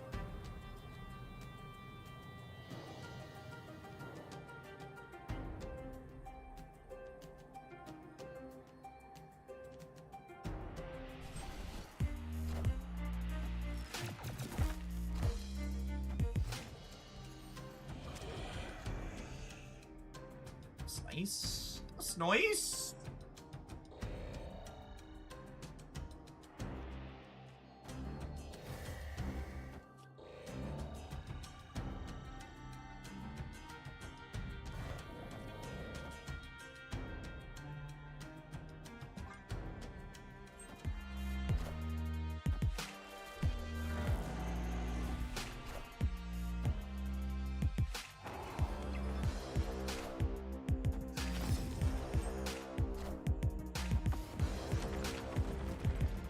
Nice. That's nice.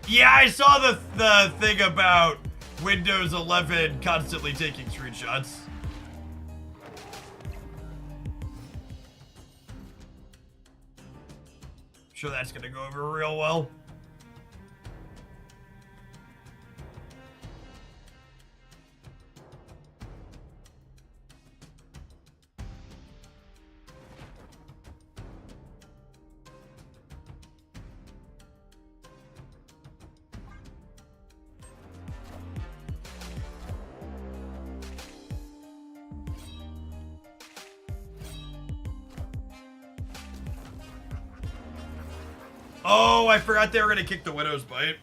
Yeah, I saw the thing about Windows 11 constantly taking screenshots. Sure that's gonna go over real well. Oh, I forgot they were gonna kick the Widow's Bite.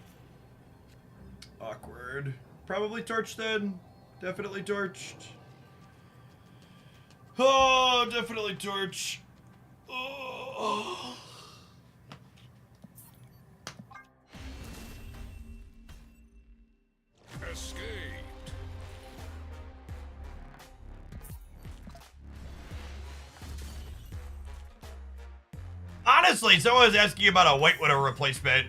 Awkward. Probably torched then. Definitely torched. Oh, definitely torch. Oh. Escaped. Honestly, someone was asking about a White Widow replacement.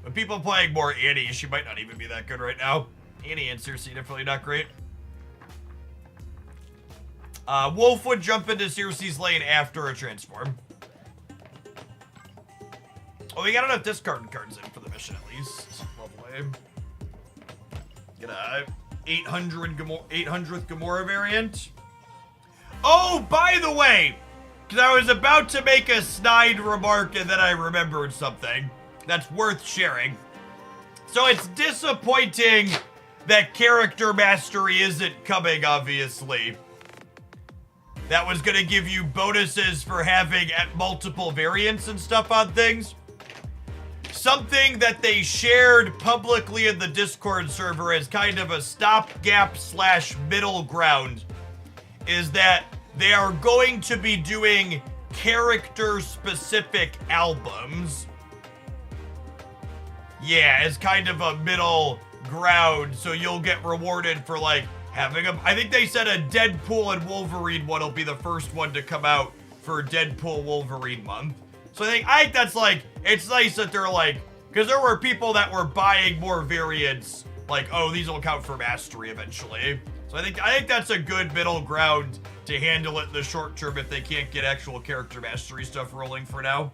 With people playing more Annie, she might not even be that good right now. Annie and Cersi definitely not great. Wolf would jump into Cersi's lane after a transform. Oh, we got enough discard cards in for the mission at least. Lovely. Get a 800th Gamora variant. Oh, by the way, because I was about to make a snide remark and then I remembered something that's worth sharing. So it's disappointing that character mastery isn't coming, obviously. That was going to give you bonuses for having at multiple variants and stuff on things. Something that they shared publicly in the Discord server as kind of a stopgap / middle ground is that they are going to be doing character-specific albums. Yeah, as kind of a middle ground, so you'll get rewarded for, like, having a... I think they said a Deadpool and Wolverine one will be the first one to come out for Deadpool Wolverine month. So I think that's like, it's nice that they're like, because there were people that were buying more variants, like, oh, these will count for mastery eventually. So I think that's a good middle ground to handle it in the short term if they can't get actual character mastery stuff rolling for now.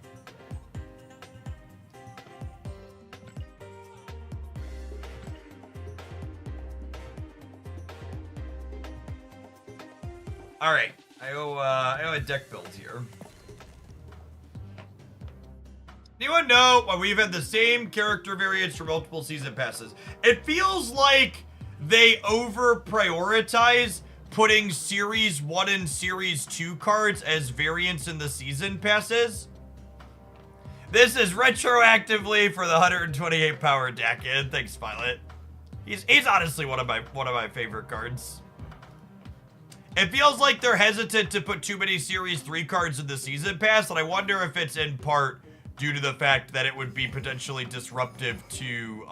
All right, I owe a deck build here. Anyone know why we've had the same character variants for multiple season passes? It feels like they over prioritize putting Series 1 and Series 2 cards as variants in the season passes. This is retroactively for the 128 power deck, and thanks, Violet. He's honestly one of my favorite cards. It feels like they're hesitant to put too many Series 3 cards in the season pass, and I wonder if it's in part due to the fact that it would be potentially disruptive to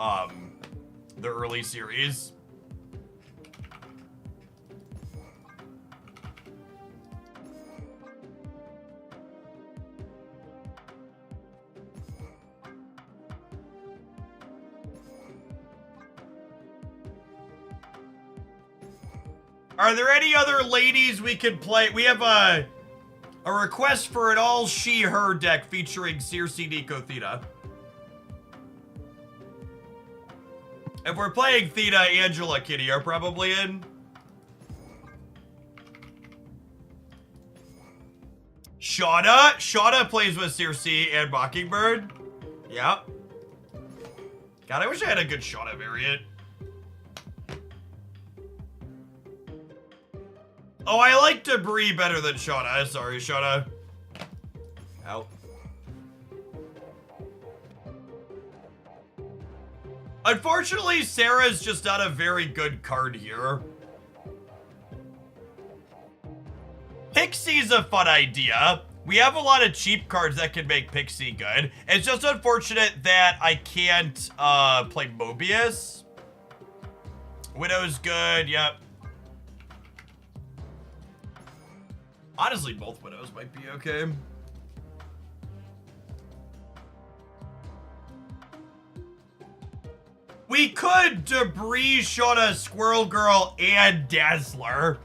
the early series. Are there any other ladies we could play? We have a request for an all she-her deck featuring Cersi, Nico, Theta. If we're playing Theta, Angela, Kitty are probably in. Shauna plays with Cersi and Mockingbird. Yeah. God, I wish I had a good Shauna variant. Oh, I like Debris better than Shauna. Sorry, Shauna. Ow. Unfortunately, Sarah's just not a very good card here. Pixie's a fun idea. We have a lot of cheap cards that can make Pixie good. It's just unfortunate that I can't play Mobius. Widow's good, yep. Honestly, both Widows might be okay. We could Debris, Shauna, Squirrel Girl, and Dazzler.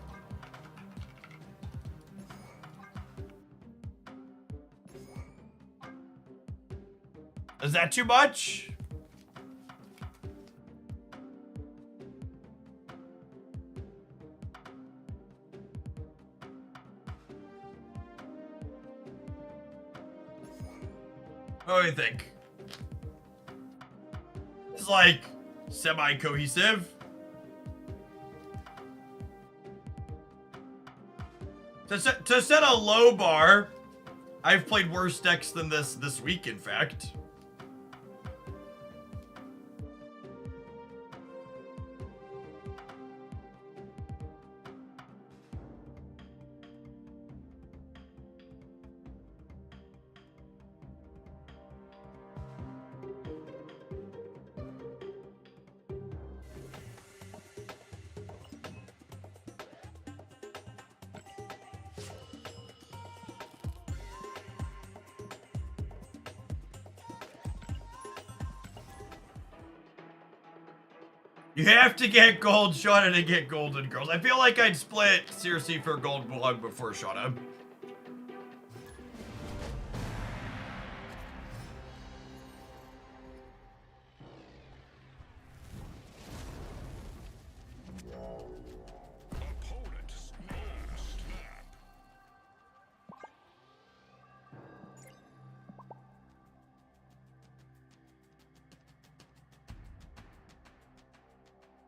Is that too much? What do you think? It's like semi-cohesive. To set a low bar, I've played worse decks than this week, in fact. You have to get gold Shauna to get golden girls. I feel like I'd split Cersi for gold long before Shauna. Opponent smashed.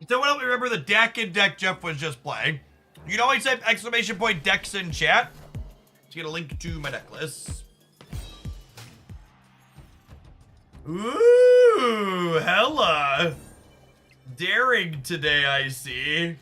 So why don't we remember the deck and deck Jeff was just playing? You can always type exclamation point decks in chat to get a link to my necklace. Ooh, hella daring today, I see.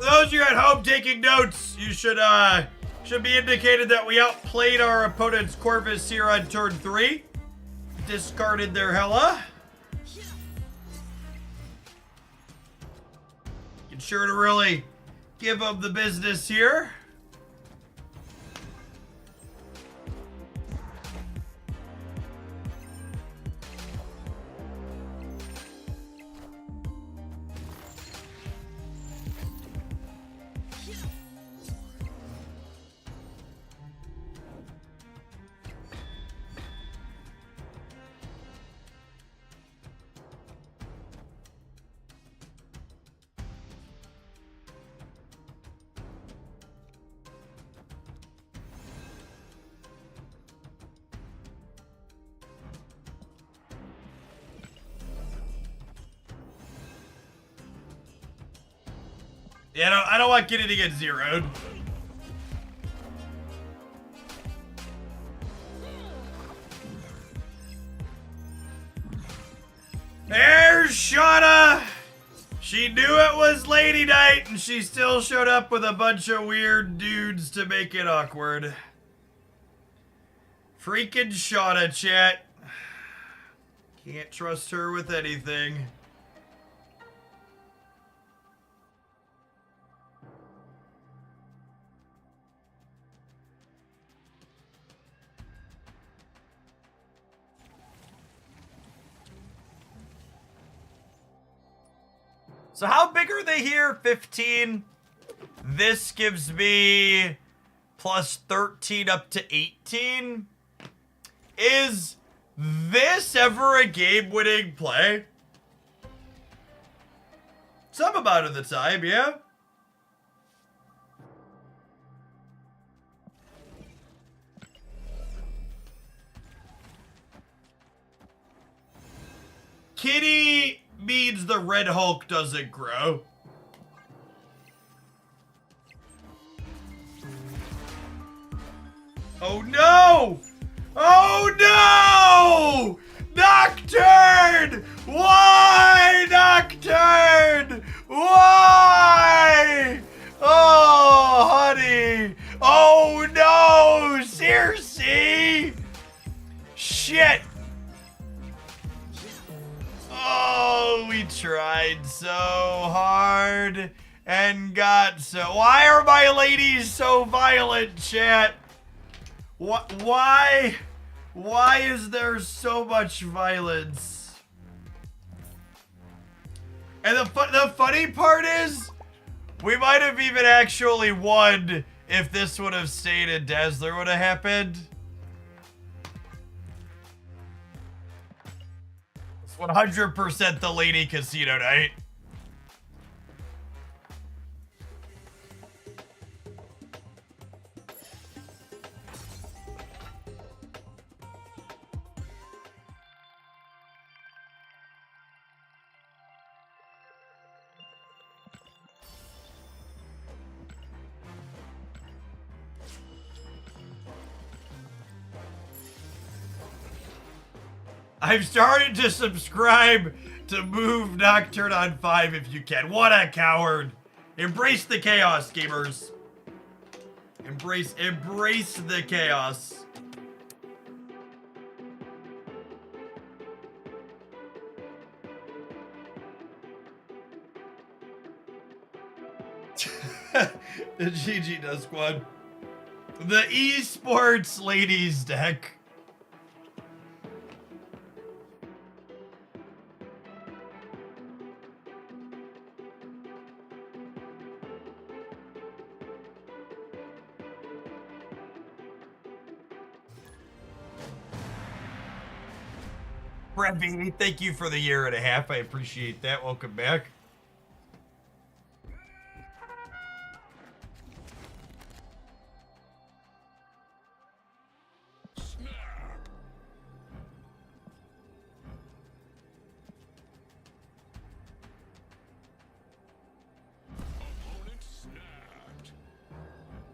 those of you at home taking notes, you should be indicated that we outplayed our opponent's Corvus here on turn 3. Discarded their Hela. Get sure to really give them the business here. Yeah, I don't want Kitty to get zeroed. There's Shauna! She knew it was Lady Night, and she still showed up with a bunch of weird dudes to make it awkward. Freaking Shauna, chat. Can't trust her with anything. So how big are they here? 15. This gives me plus 13 up to 18. Is this ever a game-winning play? Some amount of the time, yeah. Kitty means the Red Hulk doesn't grow. Oh no! Oh no! Nocturne! Why, Nocturne? Why? Oh, honey. Oh no, Cersi! Shit! Oh, we tried so hard and got so... Why are my ladies so violent, chat? Why? Why is there so much violence? And the funny part is, we might have even actually won if this would have stayed and Dazzler would have happened. 100% the lady casino night. I've started to subscribe to Move Nocturne on 5 if you can. What a coward. Embrace the chaos, gamers. Embrace the chaos. The GG does squad. The esports ladies deck. Brevy, thank you for the 1.5 years. I appreciate that. Welcome back.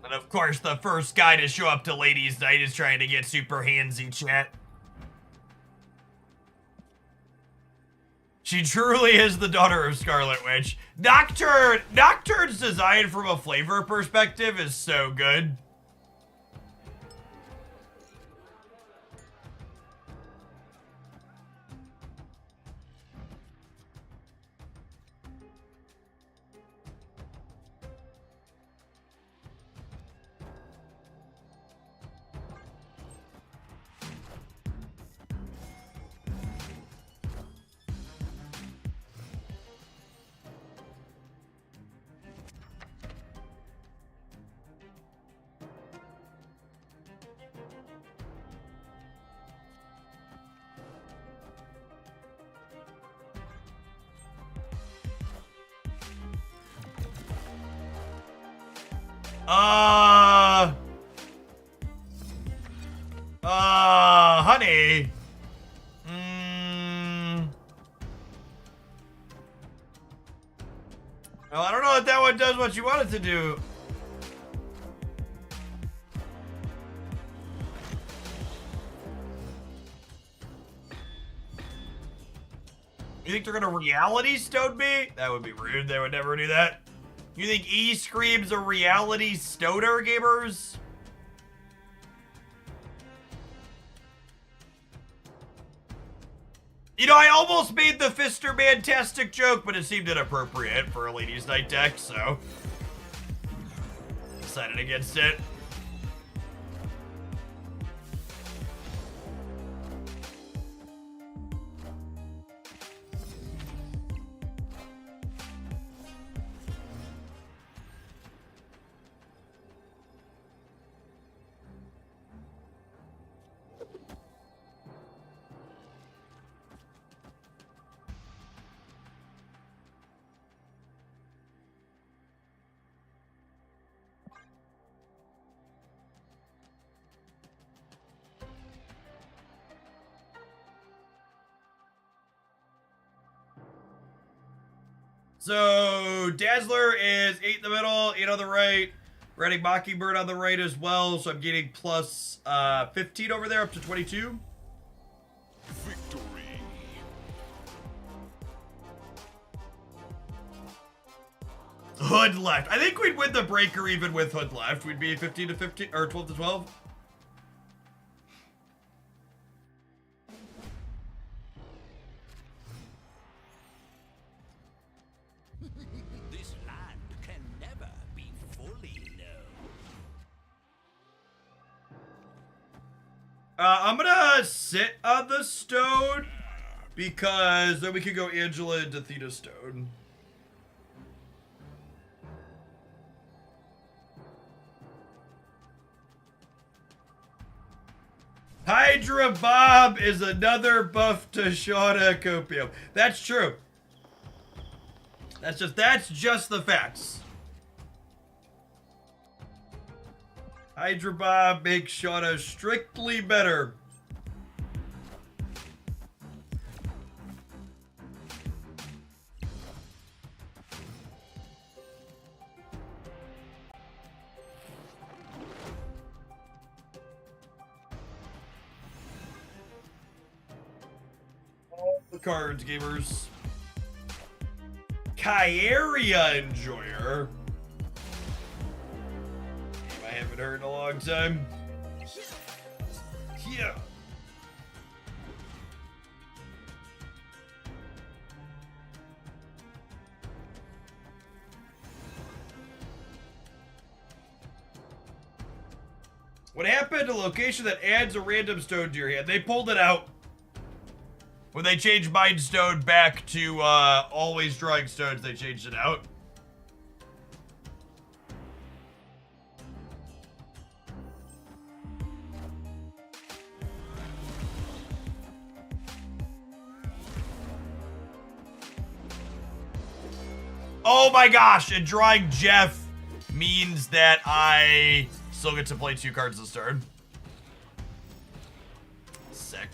And of course, the first guy to show up to Ladies' Night is trying to get super handsy, chat. She truly is the daughter of Scarlet Witch. Nocturne's design from a flavor perspective is so good. Honey. Well, I don't know if that one does what you want it to do. You think they're gonna reality stone me? That would be rude. They would never do that. You think E Scream's a reality stoner, gamers? You know, I almost made the Fister Mantastic joke, but it seemed inappropriate for a ladies' night deck, so decided against it. So, Dazzler is 8 in the middle, 8 on the right. Redding Mockingbird on the right as well, so I'm getting plus 15 over there, up to 22. Victory. Hood left. I think we'd win the breaker even with Hood left. We'd be 15 to 15, or 12 to 12. This land can never be fully known. I'm gonna sit on the stone because then we can go Angela into Theta Stone. Hydra Bob is another buff to Shauna Copium. That's true. That's just the facts. Hydra Bob makes Shauna strictly better. All the cards, gamers. Kyeria Enjoyer. I haven't heard in a long time. Yeah. What happened to location that adds a random stone to your hand? They pulled it out. When they changed Mind Stone back to always drawing stones, they changed it out. Oh my gosh, and drawing Jeff means that I still get to play 2 cards this turn. Sick.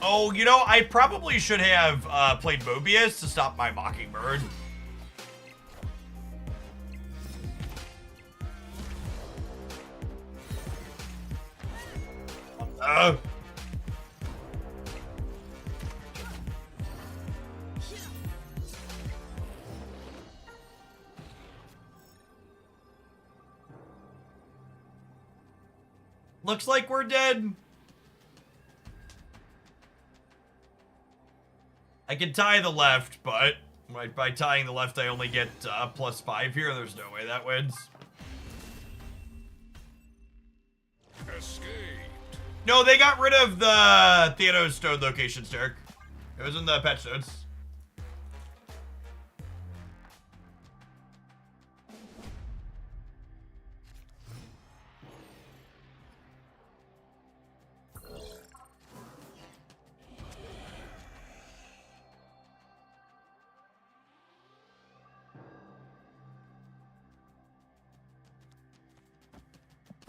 Oh, you know, I probably should have played Mobius to stop my Mockingbird. Looks like we're dead. I can tie the left, but by tying the left, I only get +5 here. There's no way that wins. Escaped. No, they got rid of the Theanos Stone location, Derek. It was in the patch notes.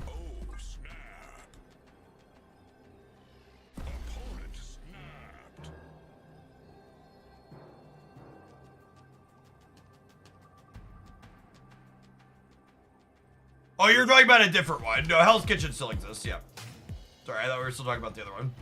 Oh, snap. Opponent snapped. Oh, you're talking about a different one. No, Hell's Kitchen still exists, yeah. Sorry, I thought we were still talking about the other one.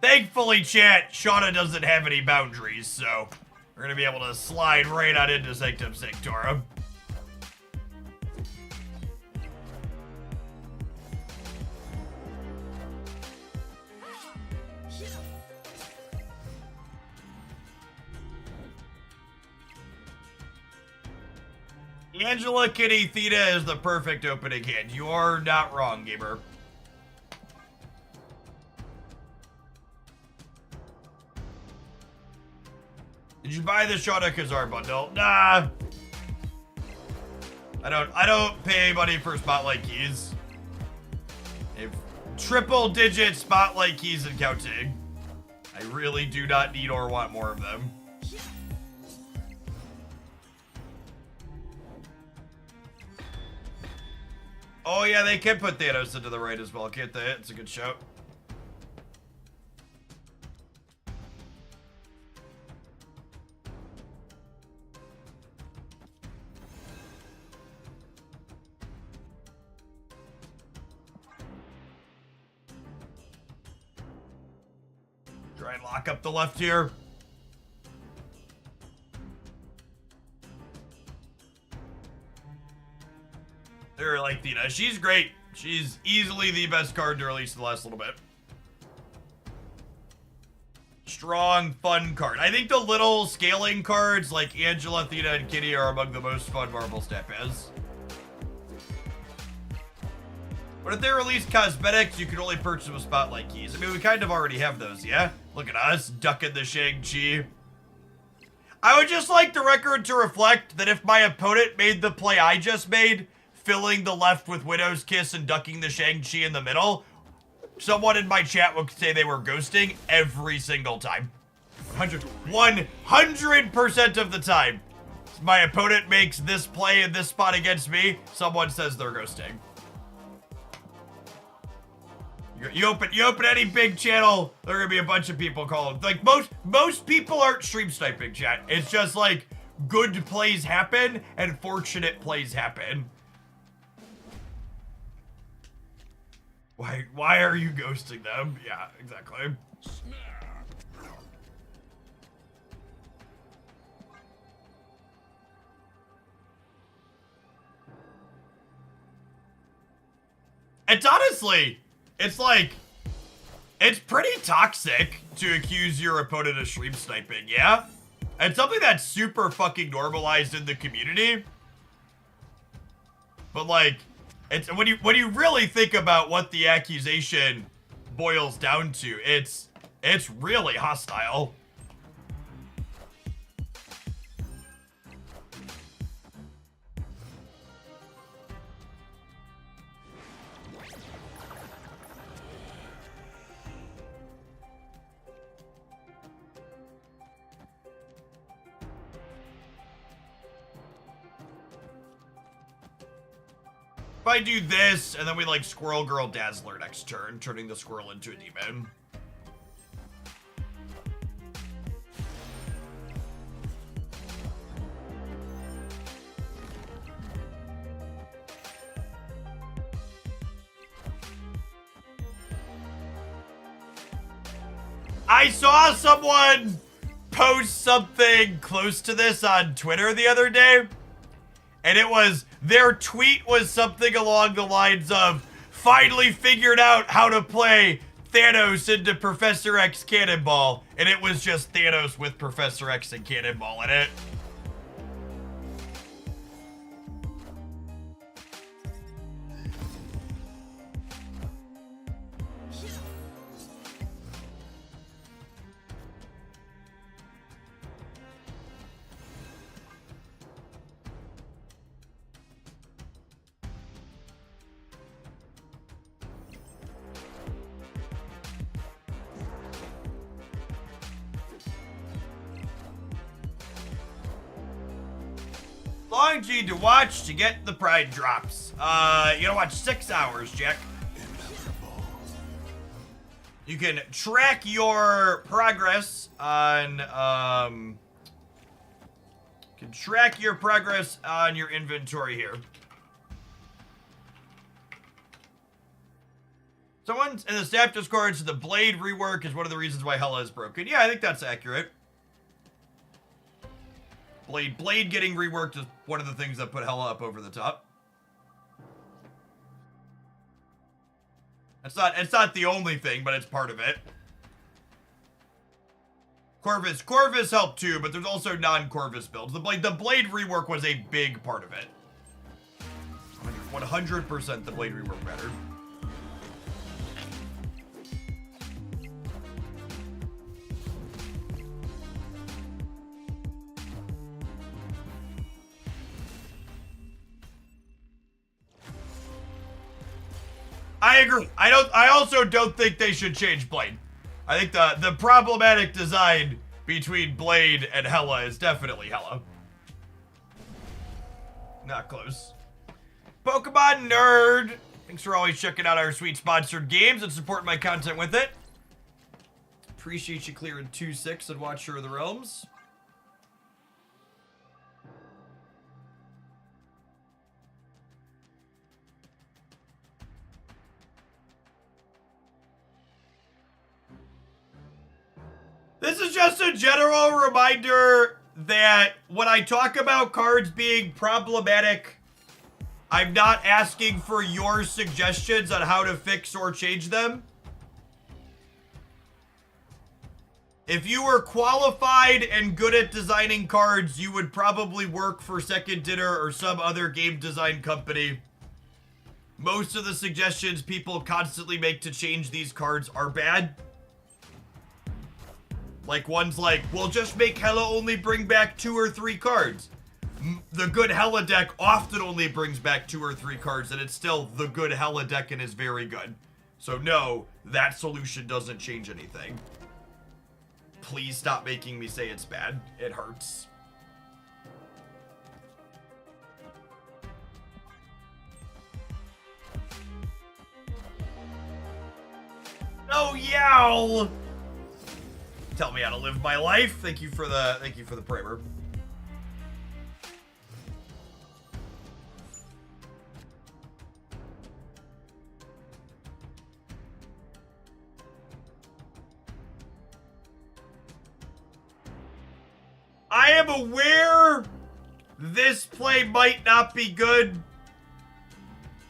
Thankfully, chat, Shauna doesn't have any boundaries, so we're gonna be able to slide right on into Sanctum Sanctorum. Angela Kitty Theta is the perfect opening hand. You are not wrong, gamer. Did you buy the Shauna Kazar bundle? Nah. I don't pay money for spotlight keys. If triple digit spotlight keys and counting. I really do not need or want more of them. Oh yeah, they can put Thanos into the right as well, can't they? It's a good shout. Try and lock up the left here. They're like Theta. She's great. She's easily the best card to release in the last little bit. Strong, fun card. I think the little scaling cards like Angela, Theta, and Kitty are among the most fun Marvel stat pads. But if they release cosmetics, you can only purchase them with spotlight keys. I mean, we kind of already have those, yeah? Look at us, ducking the Shang-Chi. I would just like the record to reflect that if my opponent made the play I just made, filling the left with Widow's Kiss and ducking the Shang-Chi in the middle, someone in my chat would say they were ghosting every single time. 100% of the time. My opponent makes this play in this spot against me, someone says they're ghosting. You open any big channel, there are gonna be a bunch of people calling. Like most people aren't stream sniping, chat. It's just like good plays happen and fortunate plays happen. Why are you ghosting them? Yeah, exactly. Snap. It's honestly, it's like, it's pretty toxic to accuse your opponent of stream sniping, yeah? And something that's super fucking normalized in the community. But like, it's when you really think about what the accusation boils down to, it's really hostile. If I do this, and then we like Squirrel Girl Dazzler next turn, turning the squirrel into a demon. I saw someone post something close to this on Twitter the other day, and it was, their tweet was something along the lines of, finally figured out how to play Thanos into Professor X Cannonball, and it was just Thanos with Professor X and Cannonball in it. Long do you need to watch to get the pride drops? You gotta watch 6 hours, Jack. You can track your progress on, your inventory here. Someone in the staff Discord said the blade rework is one of the reasons why Hela is broken. Yeah, I think that's accurate. Blade getting reworked is one of the things that put Hela up over the top. It's not the only thing, but it's part of it. Corvus helped too, but there's also non-Corvus builds. The blade rework was a big part of it. 100% the blade rework mattered. I agree. I also don't think they should change Blade. I think the problematic design between Blade and Hela is definitely Hela. Not close. Pokemon Nerd. Thanks for always checking out our sweet sponsored games and supporting my content with it. Appreciate you clearing 2-6 and Watcher of the Realms. This is just a general reminder that when I talk about cards being problematic, I'm not asking for your suggestions on how to fix or change them. If you were qualified and good at designing cards, you would probably work for Second Dinner or some other game design company. Most of the suggestions people constantly make to change these cards are bad. Like ones like, well, just make Hela only bring back 2 or 3 cards. The good Hela deck often only brings back 2 or 3 cards, and it's still the good Hela deck and is very good. So no, that solution doesn't change anything. Please stop making me say it's bad. It hurts. Oh, yow! Tell me how to live my life. Thank you for the primer. I am aware this play might not be good,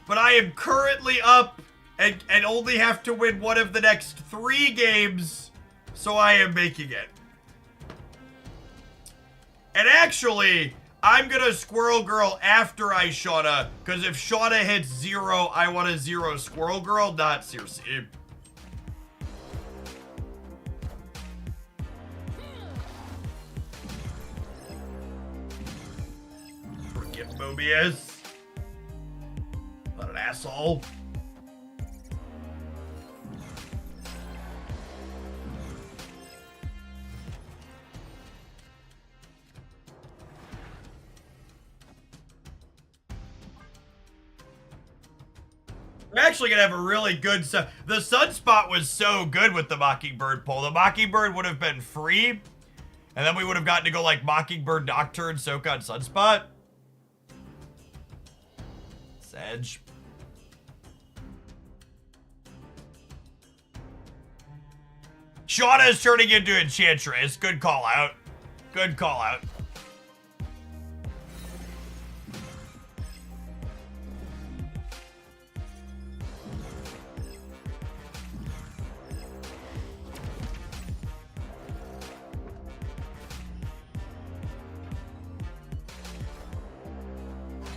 but I am currently up and only have to win one of the next 3 games. So I am making it. And actually, I'm gonna Squirrel Girl after I Shauna, because if Shauna hits 0, I want a 0 Squirrel Girl, not Cersi. Forget Mobius. Not an asshole. We're actually gonna have a really good sun. The sunspot was so good with the Mockingbird pull. The Mockingbird would have been free, and then we would have gotten to go like Mockingbird, Nocturne, soak on sunspot. Sedge. Shauna is turning into Enchantress. Good call out. Good call out.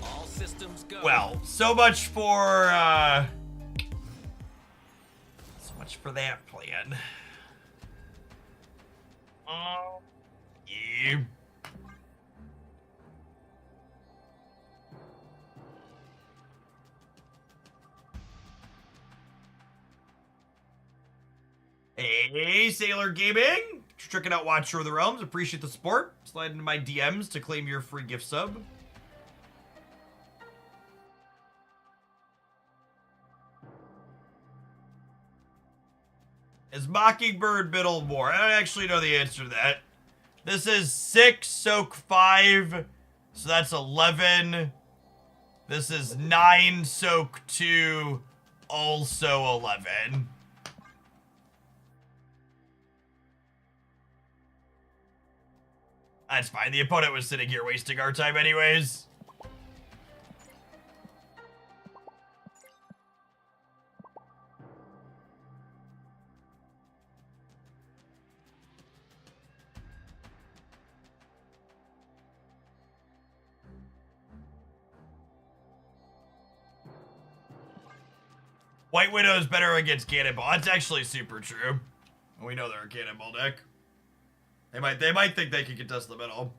All systems go. Well, so much for that plan. Yeah. Hey, Sailor Gaming! Checking out Watcher of the Realms. Appreciate the support. Slide into my DMs to claim your free gift sub. Is Mockingbird middle more? I don't actually know the answer to that. This is 6, soak 5, so that's 11. This is 9, soak 2, also 11. That's fine. The opponent was sitting here wasting our time anyways. White Widow is better against Cannonball. That's actually super true. We know they're a Cannonball deck. They might think they can contest the middle.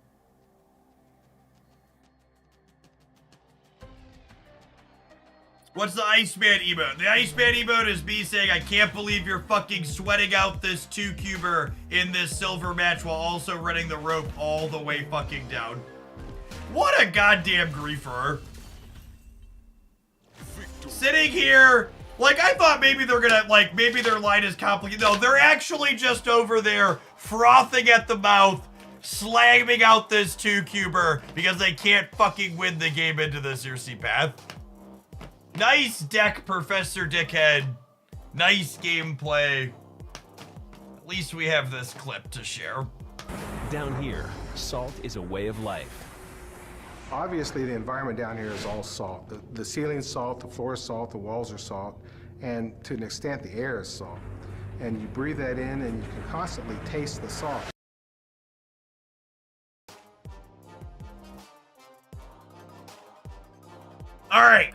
What's the Iceman emote? The Iceman emote is me saying, I can't believe you're fucking sweating out this 2-cuber in this silver match while also running the rope all the way fucking down. What a goddamn griefer. Sitting here, like, I thought maybe they're gonna, like, maybe their line is complicated. No, they're actually just over there frothing at the mouth, slamming out this 2-cuber because they can't fucking win the game into the Cersi path. Nice deck, Professor Dickhead. Nice gameplay. At least we have this clip to share. Down here, salt is a way of life. Obviously, the environment down here is all salt. The ceiling's salt, the floor is salt, the walls are salt, and to an extent, the air is salt. And you breathe that in, and you can constantly taste the salt. All right,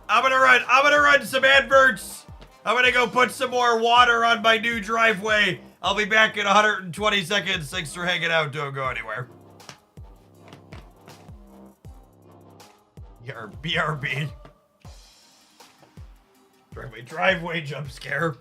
I'm gonna run some adverts. I'm gonna go put some more water on my new driveway. I'll be back in 120 seconds. Thanks for hanging out. Don't go anywhere. BRB. Driveway jump scare.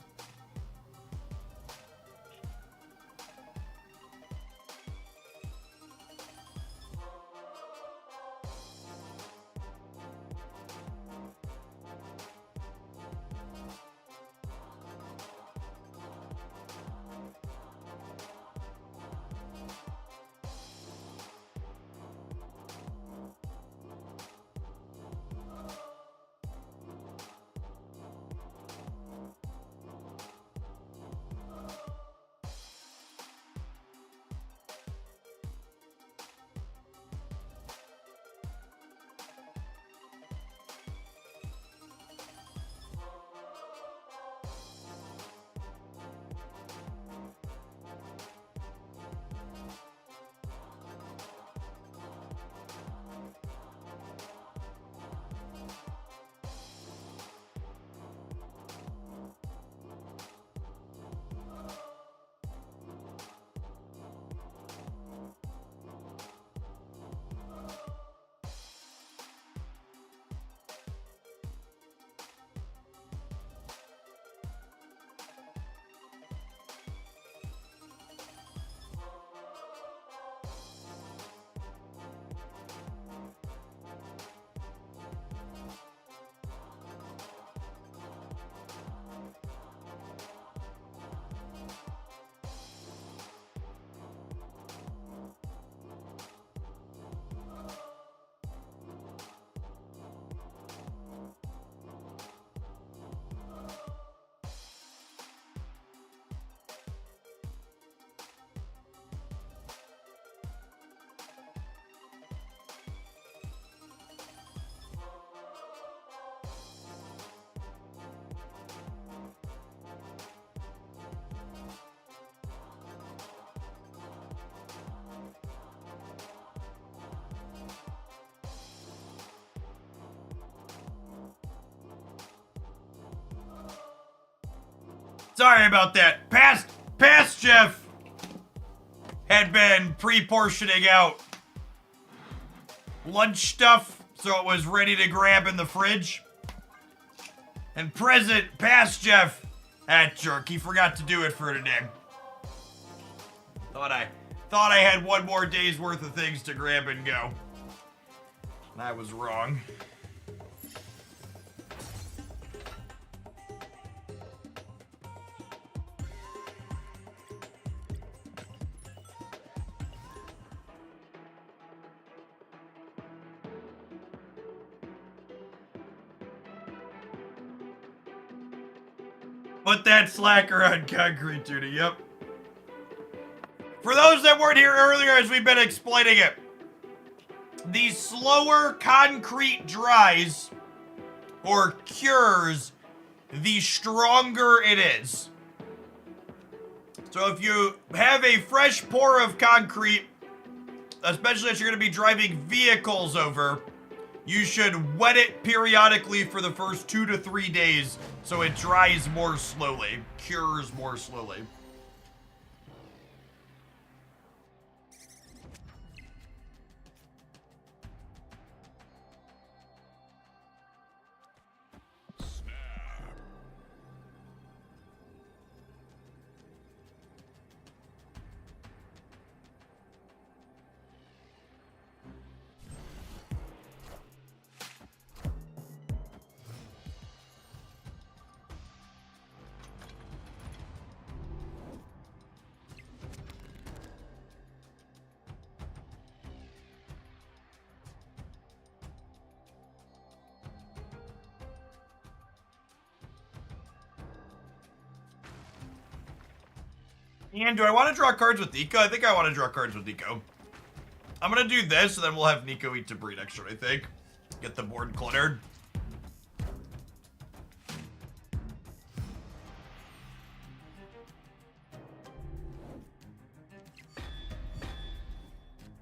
Sorry about that. Past Jeff had been pre-portioning out lunch stuff, so it was ready to grab in the fridge. And past Jeff, that jerk, he forgot to do it for today. Thought I had one more day's worth of things to grab and go. I was wrong. Put that slacker on concrete duty, yep. For those that weren't here earlier as we've been explaining it, the slower concrete dries or cures, the stronger it is. So if you have a fresh pour of concrete, especially if you're going to be driving vehicles over, you should wet it periodically for the first 2 to 3 days so it dries more slowly, cures more slowly. And do I want to draw cards with Nico? I think I want to draw cards with Nico. I'm going to do this, and then we'll have Nico eat to breed extra, I think. Get the board cluttered.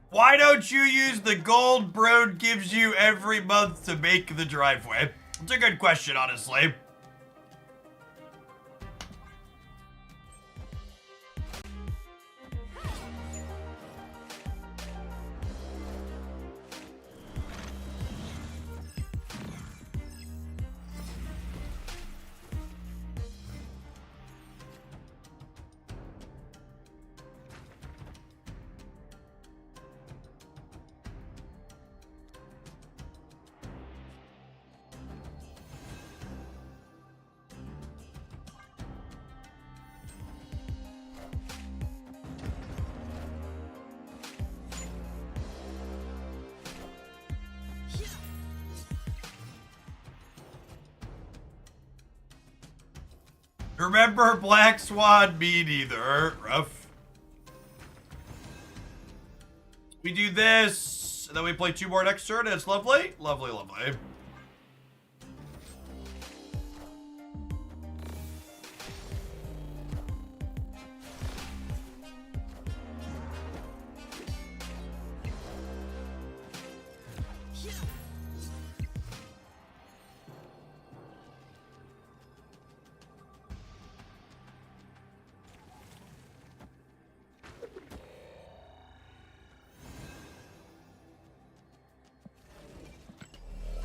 Why don't you use the gold Broad gives you every month to make the driveway? It's a good question, honestly. Remember Black Swan? Me neither. Rough. We do this, and then we play 2 more next turn, and it's lovely. Lovely, lovely.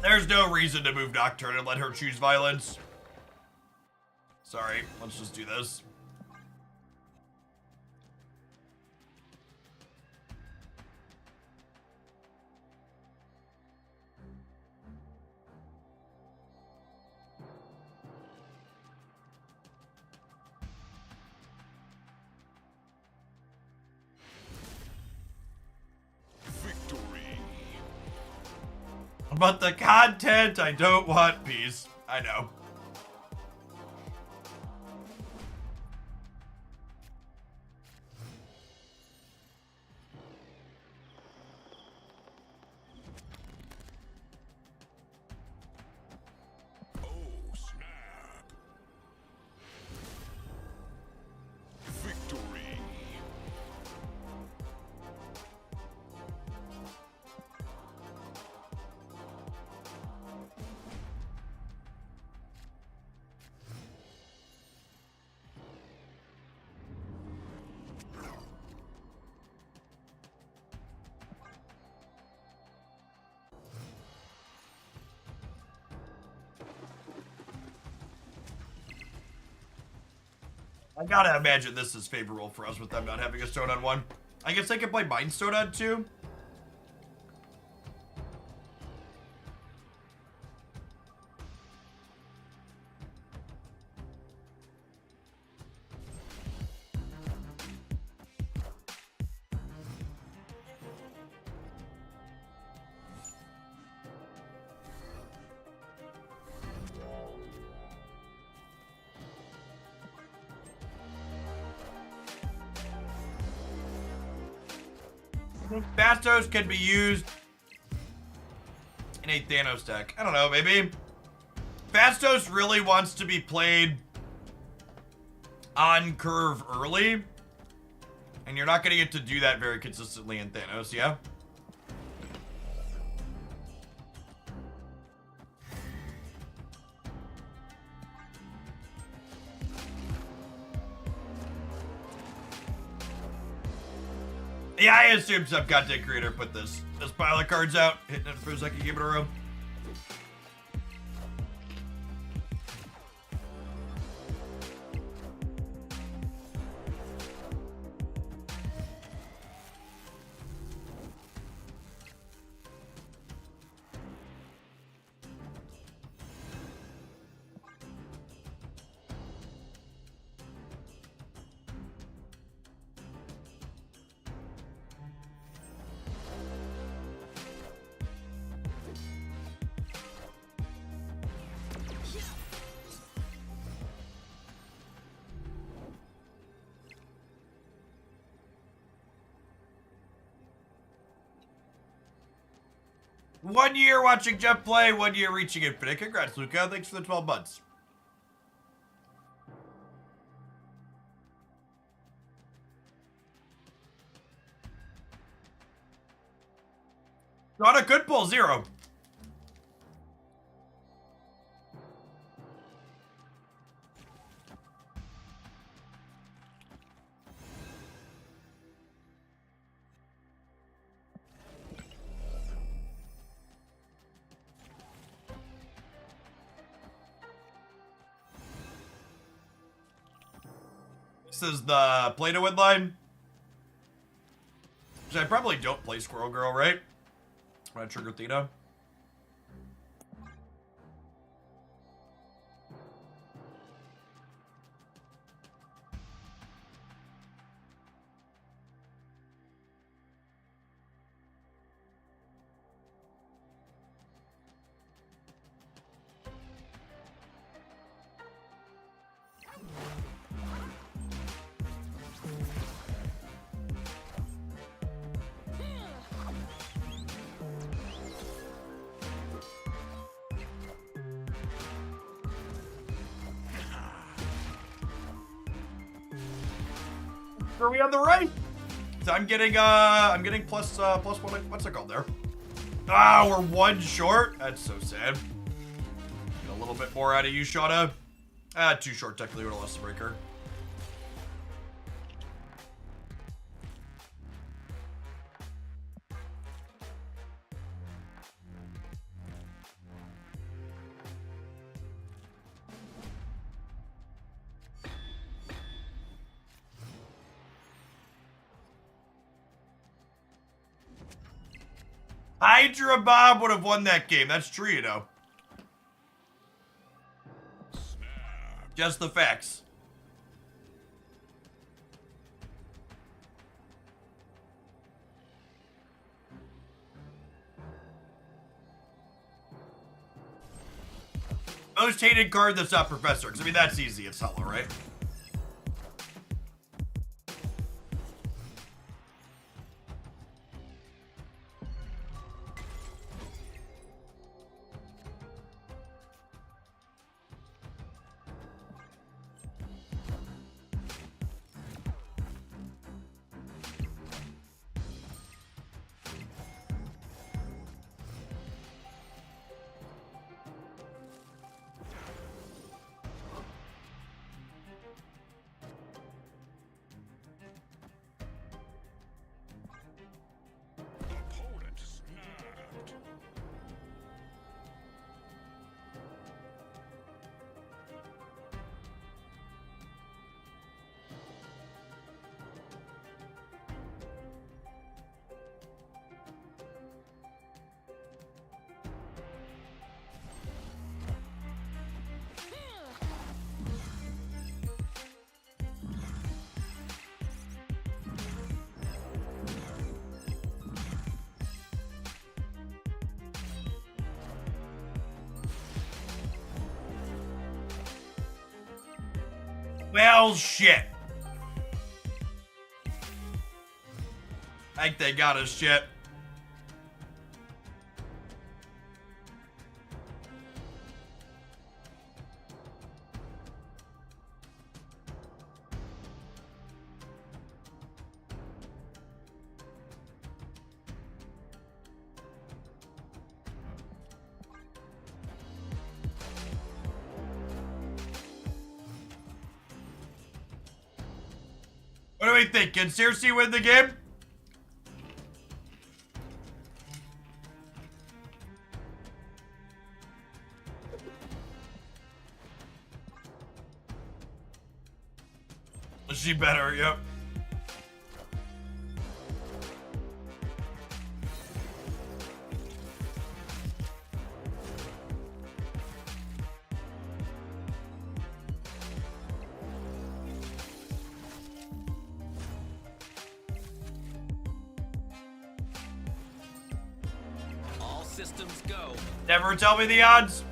There's no reason to move Nocturne and let her choose violence. Sorry, let's just do this. But the content, I don't want peace. I know. Oh, snap. Victory. I gotta imagine this is favorable for us with them not having a stone on 1. I guess I could play Mind Stone on 2. Bastos can be used in a Thanos deck. I don't know, maybe. Bastos really wants to be played on curve early. And you're not going to get to do that very consistently in Thanos, yeah? Yeah, I assume some content creator put this pile of cards out, hitting it for a second game in a row. One year watching Jeff play, 1 year reaching infinite. Congrats, Luca. Thanks for the 12 months. Not a good pull, 0. This is the play to win line. Which I probably don't play Squirrel Girl, right? When I trigger Theta. Are we on the right? So I'm getting plus one. What's it called there? Ah, we're 1 short. That's so sad. Get a little bit more out of you, Shauna. 2 short technically would have lost the breaker. Hydra Bob would have won that game. That's true, you know. Just the facts. Most hated card that's not Professor. Because, I mean, that's easy. It's Hollow, right? Well, shit. I think they got us shit. What do we think? Can Cersi win the game? She better, yep. All systems go. Never tell me the odds.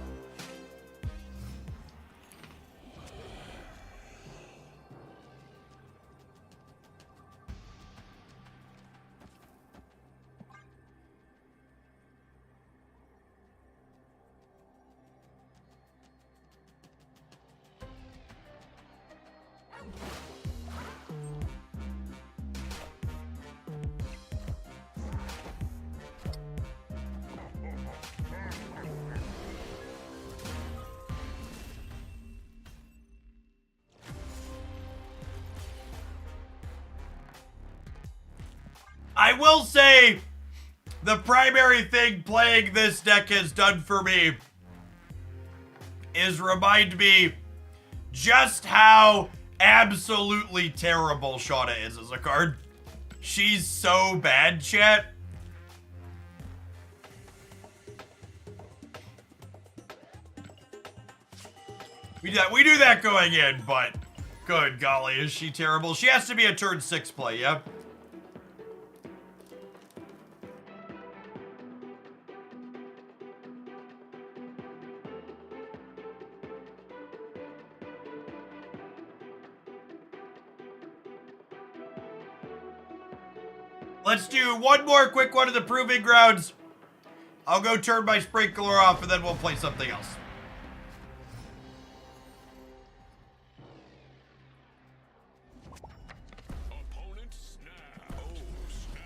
I will say the primary thing playing this deck has done for me is remind me just how absolutely terrible Shauna is as a card. She's so bad, chat. We do that going in, but good golly, is she terrible? She has to be a turn 6 play, yep. Let's do one more quick one of the Proving Grounds. I'll go turn my sprinkler off and then we'll play something else. Opponent snap. Oh, snap.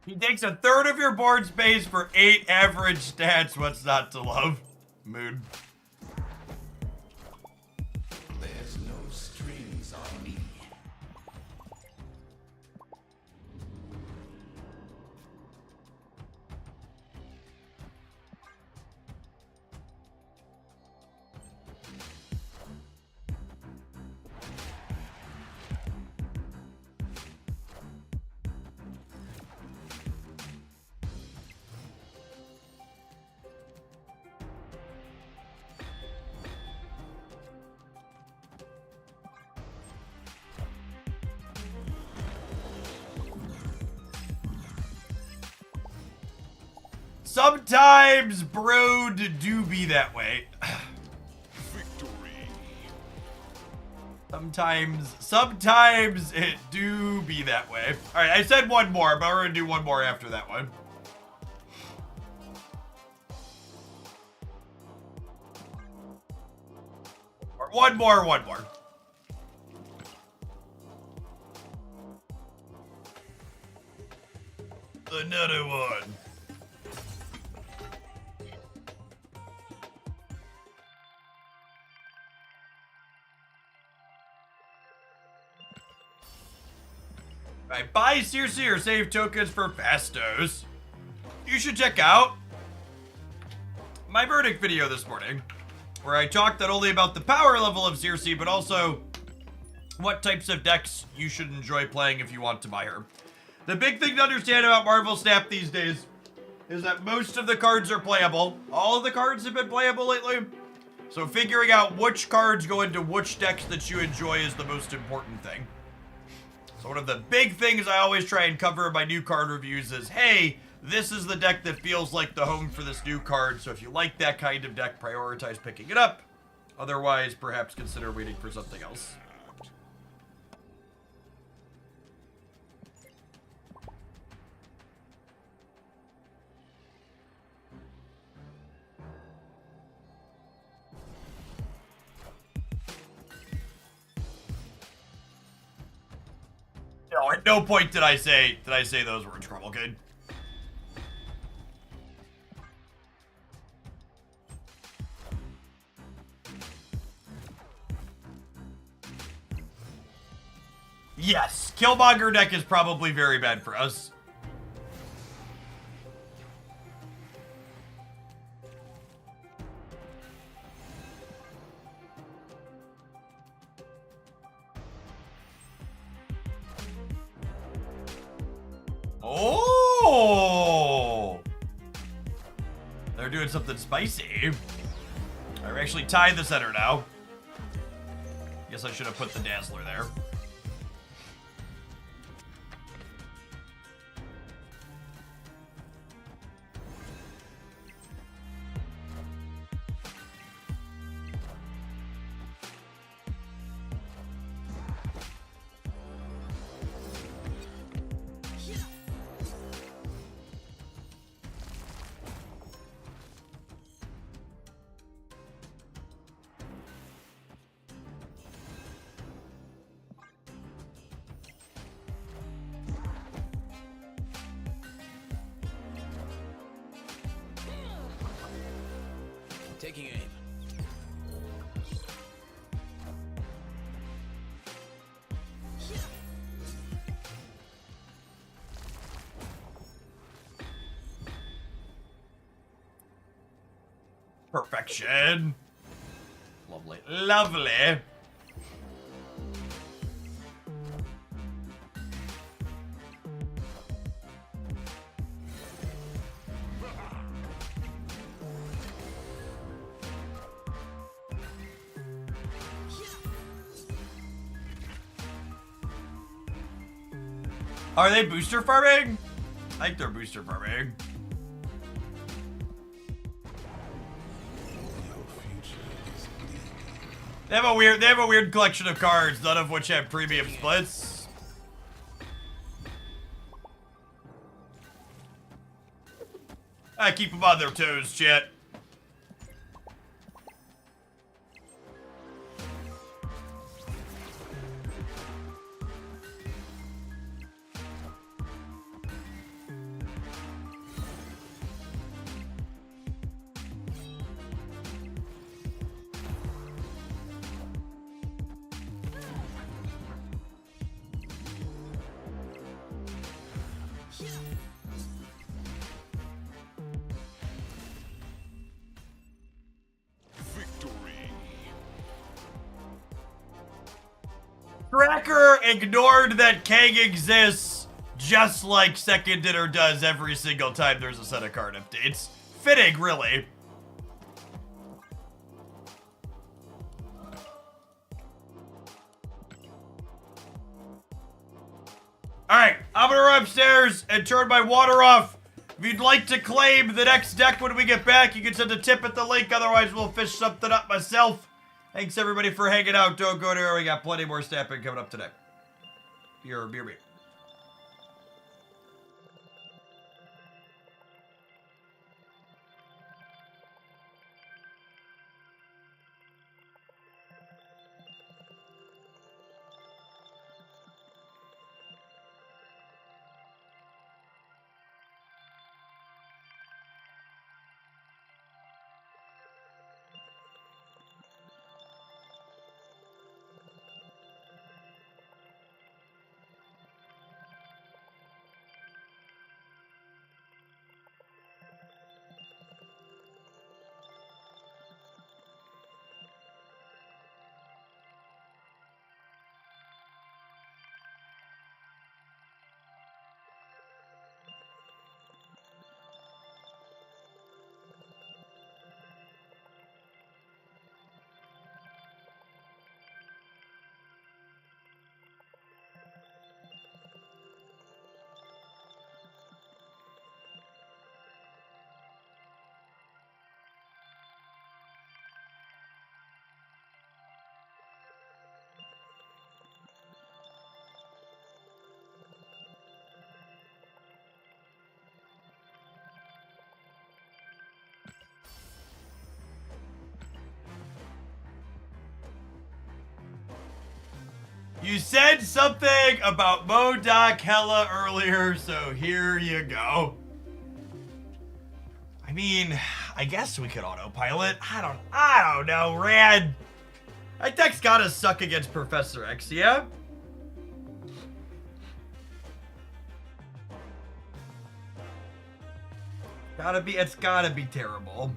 He takes a third of your board space for 8 average stats. What's not to love? Mood. There's no strings on me. Sometimes Brood do be that way. Victory. Sometimes it do be that way. All right, I said one more, but we're gonna do one more after that one. Or one more. Another one. Right, buy Cersi or save tokens for Fastos. You should check out my verdict video this morning, where I talked not only about the power level of Cersi, but also what types of decks you should enjoy playing if you want to buy her. The big thing to understand about Marvel Snap these days is that most of the cards are playable. All of the cards have been playable lately. So figuring out which cards go into which decks that you enjoy is the most important thing. So one of the big things I always try and cover in my new card reviews is, hey, this is the deck that feels like the home for this new card, so if you like that kind of deck, prioritize picking it up. Otherwise, perhaps consider waiting for something else. No, at no point did I say those words, Crumble Kid. Yes, Killmonger deck is probably very bad for us. Oh! They're doing something spicy. We're actually tied the center now. Guess I should have put the Dazzler there. Taking aim. Perfection. Lovely. Lovely. Are they booster farming? I think they're booster farming. They have a weird collection of cards, none of which have premium splits. I keep them on their toes, chat. Tracker ignored that Kang exists, just like Second Dinner does every single time there's a set of card updates. Fitting, really. Alright, I'm gonna run upstairs and turn my water off. If you'd like to claim the next deck when we get back, you can send a tip at the link, otherwise we'll fish something up myself. Thanks everybody for hanging out. Don't go anywhere. We got plenty more stamping coming up today. Your beer. You said something about Modoc Hella earlier, so here you go. I mean, I guess we could autopilot. I don't know, Rad. That deck's gotta suck against Professor X, yeah? It's gotta be terrible.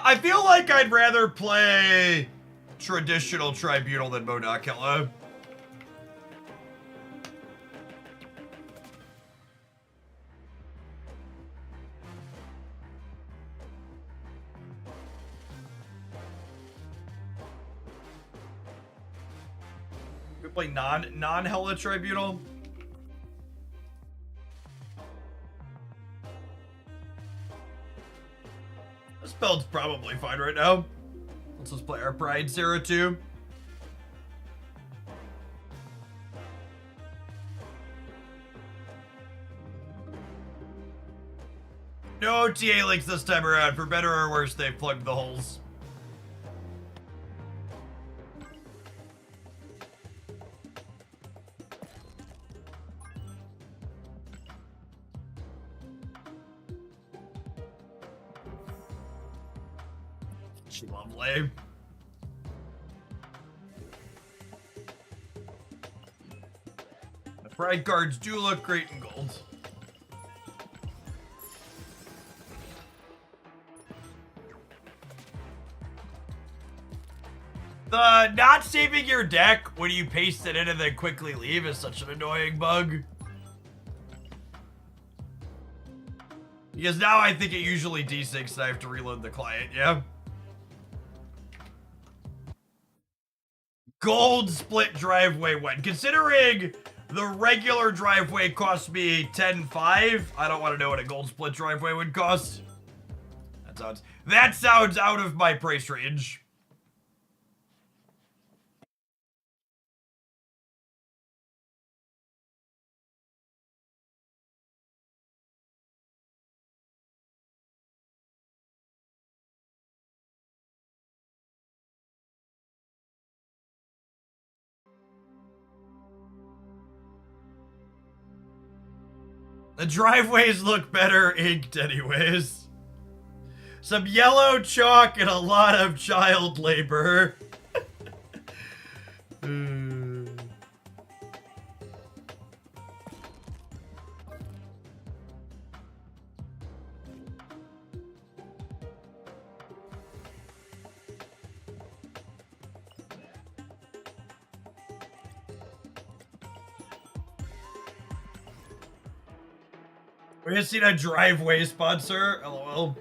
I feel like I'd rather play traditional Tribunal than Modoc Hella. We play non-Hella Tribunal. This build's probably fine right now. Let's just play our Pride Sarah too. No OTA links this time around. For better or worse, they plugged the holes. Lovely. The Pride cards do look great in gold. The not saving your deck when you paste it in and then quickly leave is such an annoying bug. Because now I think it usually desyncs and I have to reload the client, yeah? Gold split driveway went. Considering the regular driveway cost me 10.5, I don't want to know what a gold split driveway would cost. That sounds out of my price range. The driveways look better inked anyways. Some yellow chalk and a lot of child labor. We just need a driveway sponsor. LOL.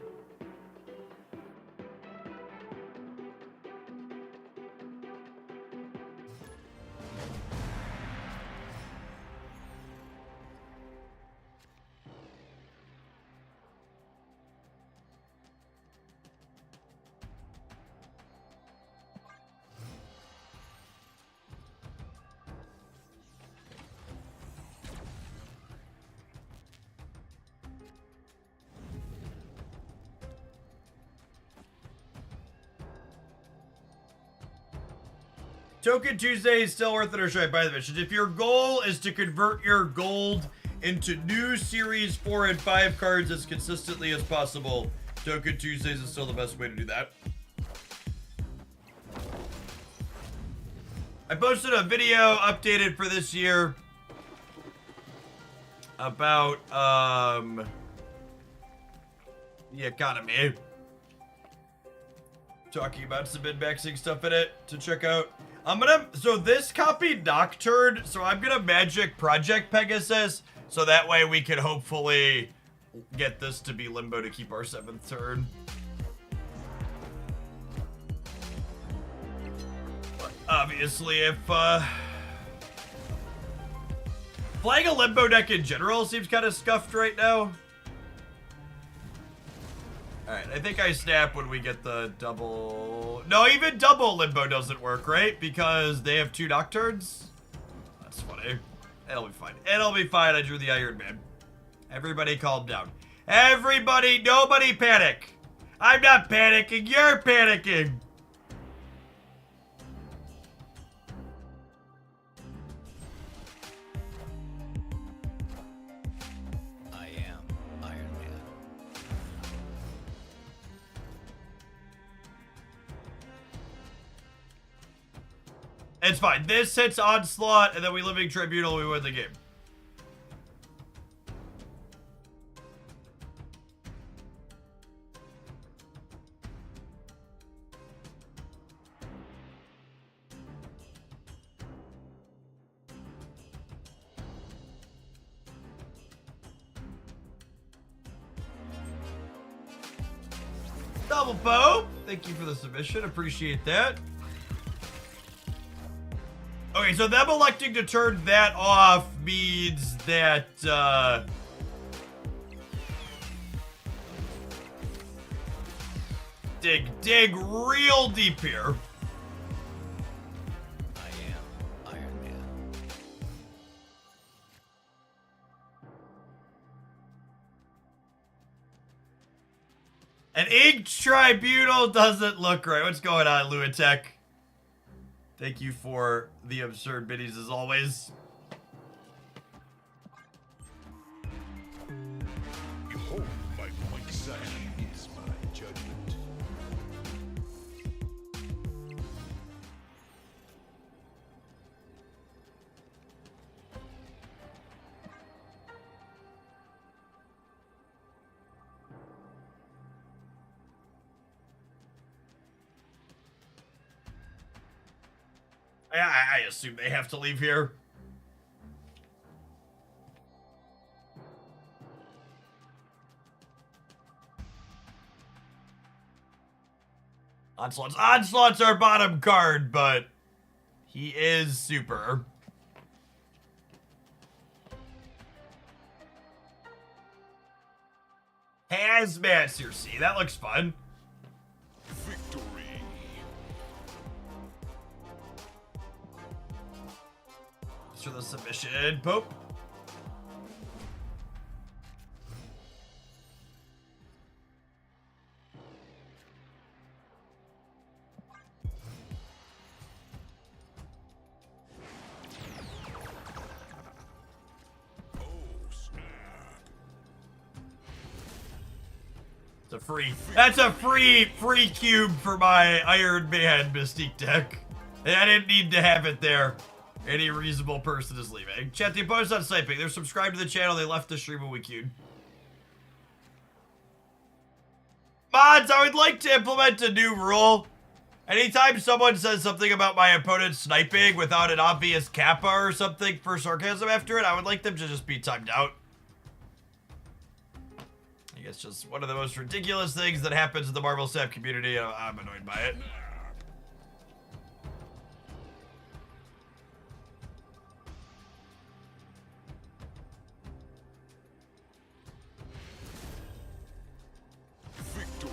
Token Tuesday is still worth it, or should I buy the missions? If your goal is to convert your gold into new Series 4 and 5 cards as consistently as possible, Token Tuesdays is still the best way to do that. I posted a video updated for this year about the economy. Talking about some min-maxing stuff in it to check out. So this copied Nocturne, so I'm gonna magic Project Pegasus, so that way we can hopefully get this to be limbo to keep our 7th turn. But obviously, if playing a limbo deck in general seems kind of scuffed right now. Alright, I think I snap when we get the double... No, even double limbo doesn't work, right? Because they have 2 Nocturnes? That's funny. It'll be fine. It'll be fine. I drew the Iron Man. Everybody calm down. Everybody, nobody panic. I'm not panicking, you're panicking. I am Iron Man. It's fine. This hits Onslaught, and then we Living Tribunal, we win the game. Double Pope, thank you for the submission. Appreciate that. Okay, so them electing to turn that off means that, dig real deep here. I am Iron Man. An Inked Tribunal doesn't look right. What's going on, Luatek? Thank you for the absurd biddies as always. Behold my mighty sash. Is my judgment. I assume they have to leave here. Onslaught's our bottom card, but he is super. Hazmat Cersi, that looks fun. Victory. Thanks for the submission, Pope. Oh, snap. That's a free cube for my Iron Man Mystique deck. I didn't need to have it there. Any reasonable person is leaving. Chat, the opponent's not sniping. They're subscribed to the channel. They left the stream when we queued. Mods, I would like to implement a new rule. Anytime someone says something about my opponent sniping without an obvious kappa or something for sarcasm after it, I would like them to just be timed out. I think it's just one of the most ridiculous things that happens in the Marvel Snap community, and I'm annoyed by it. Victory.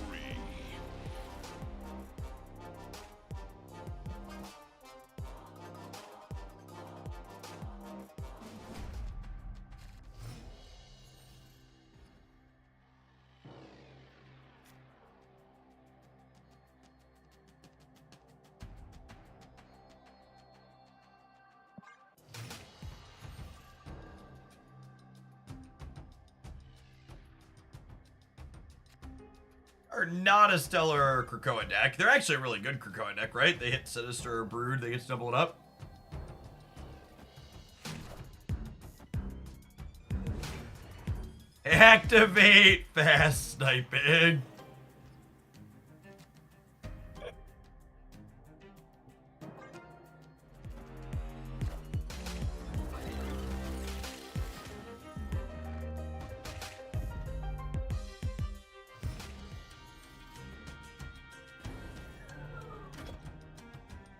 Are not a stellar Krakoa deck. They're actually a really good Krakoa deck, right? They hit Sinister or Brood, they get to double it up. Activate fast sniping.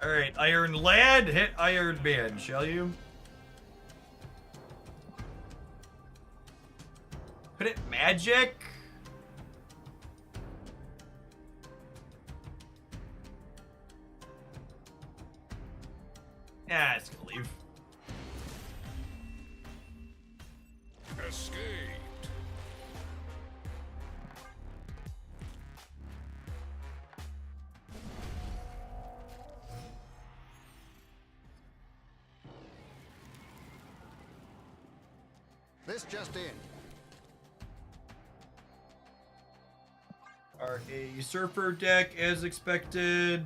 Alright, Iron Lad, hit Iron Man, shall you? Put it magic? Yeah, it's gonna leave. Escaped. This just in. Our a surfer deck as expected.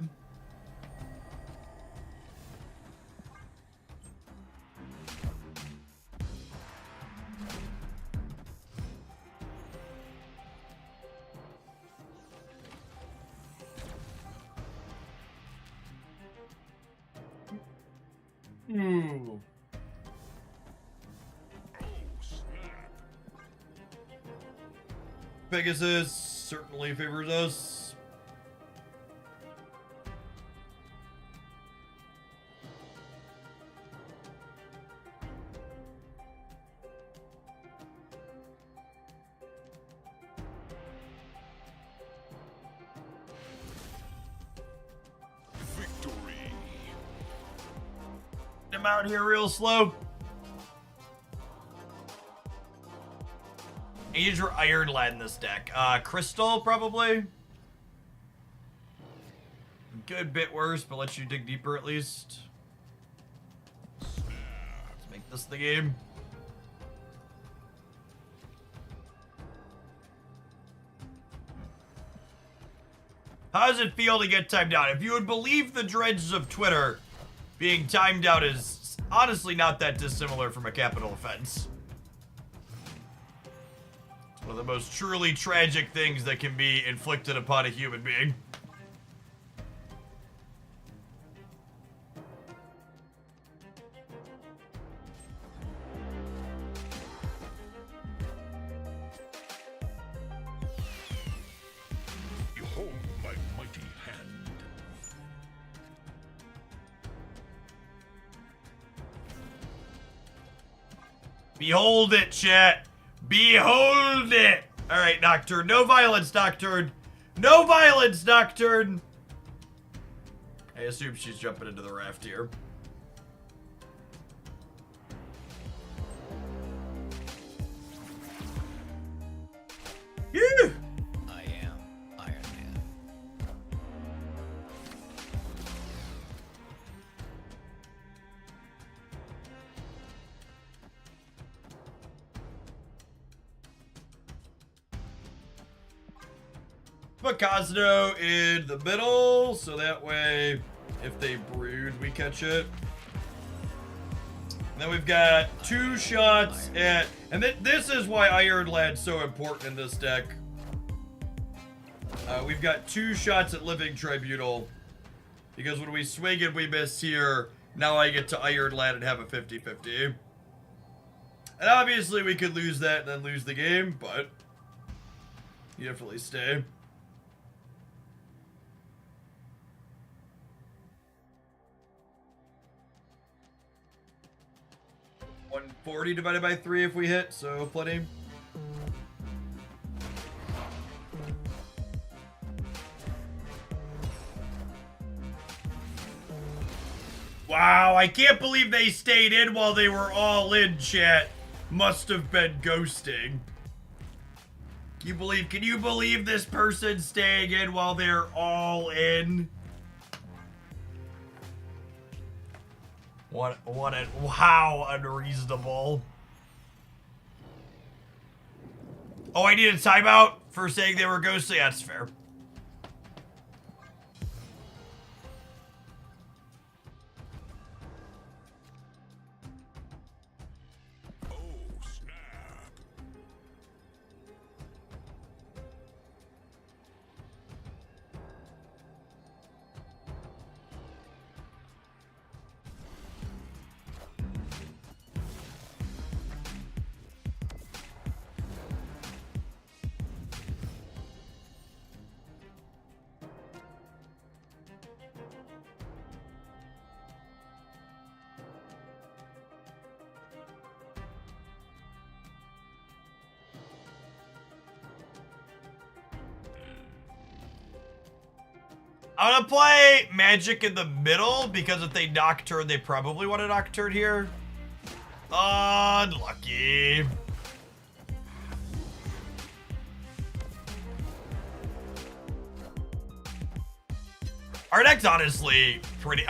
Ooh. Pegasus certainly favors us. Victory. I'm out here real slow. Age or Iron Lad in this deck? Crystal, probably. Good bit worse, but lets you dig deeper at least. Let's make this the game. How does it feel to get timed out? If you would believe the dregs of Twitter, being timed out is honestly not that dissimilar from a capital offense. One of the most truly tragic things that can be inflicted upon a human being. Behold my mighty hand. Behold it, chat. Behold it! Alright, Nocturne. No violence, Nocturne. No violence, Nocturne! I assume she's jumping into the raft here. Yeah! I am Iron Man. Put Cosno in the middle, so that way, if they brood, we catch it. And then we've got 2 shots at... And this is why Iron Lad's so important in this deck. We've got 2 shots at Living Tribunal. Because when we swing and we miss here, now I get to Iron Lad and have a 50-50. And obviously we could lose that and then lose the game, but... you definitely stay. 140 divided by 3 if we hit, so plenty. Wow, I can't believe they stayed in while they were all in, chat. Must have been ghosting. Can you believe this person staying in while they're all in? How unreasonable. Oh, I need a timeout for saying they were ghosting? That's fair. Oh, snap. I'm gonna play Magic in the middle, because if they Nocturne, they probably want to Nocturne here. Unlucky. Our deck's honestly pretty...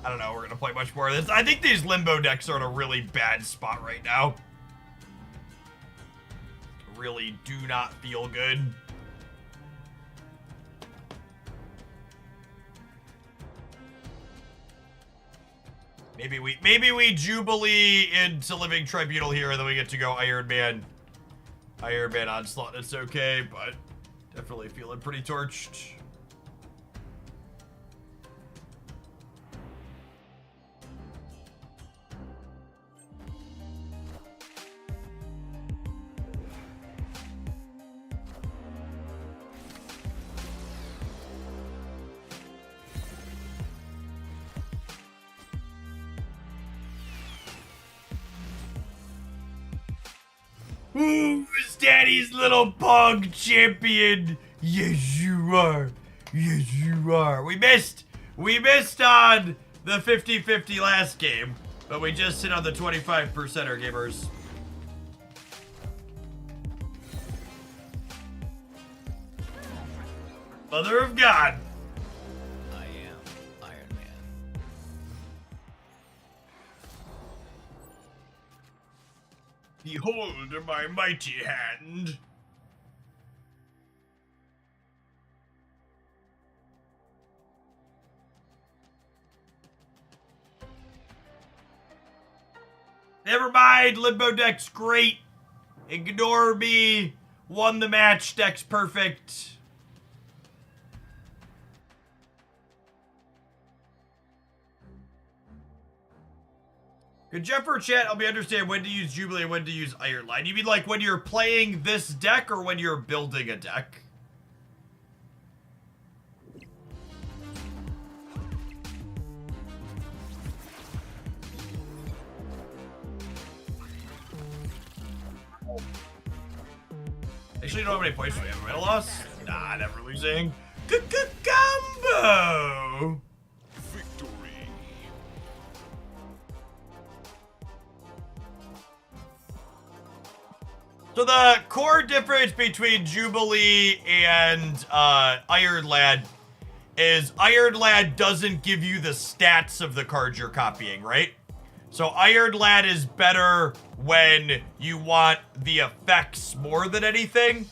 I don't know, we're gonna play much more of this. I think these limbo decks are in a really bad spot right now. Really do not feel good. Maybe we Jubilee into Living Tribunal here, and then we get to go Iron Man Onslaught. It's okay, but definitely feeling pretty torched. Who's Daddy's little pug champion? Yes, you are. Yes, you are. We missed on the 50-50 last game, but we just hit on the 25%er gamers. Mother of God. I am Iron Man. Behold my mighty hand. Never mind, Limbo deck's great. Ignore me. Won the match, deck's perfect. Good job for chat. Help me understand when to use Jubilee and when to use Iron Line. You mean like when you're playing this deck or when you're building a deck? Actually, you know how many points we have? Metal loss? Nah, never losing. Combo! Victory. So the core difference between Jubilee and Iron Lad is Iron Lad doesn't give you the stats of the cards you're copying, right? So Iron Lad is better when you want the effects more than anything,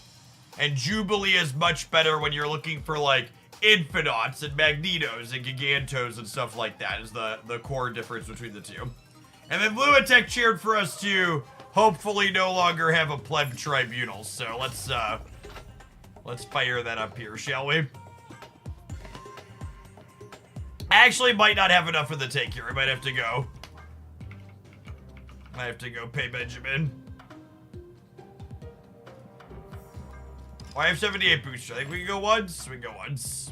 and Jubilee is much better when you're looking for like Infinauts and Magnetos and Gigantos and stuff like that is the core difference between the two. And then Luatech cheered for us to hopefully no longer have a pleb tribunal. So let's fire that up here, shall we? I actually might not have enough for the take here. I might have to go. I have to go pay Benjamin. Oh, I have 78 booster. I think we can go once. We can go once.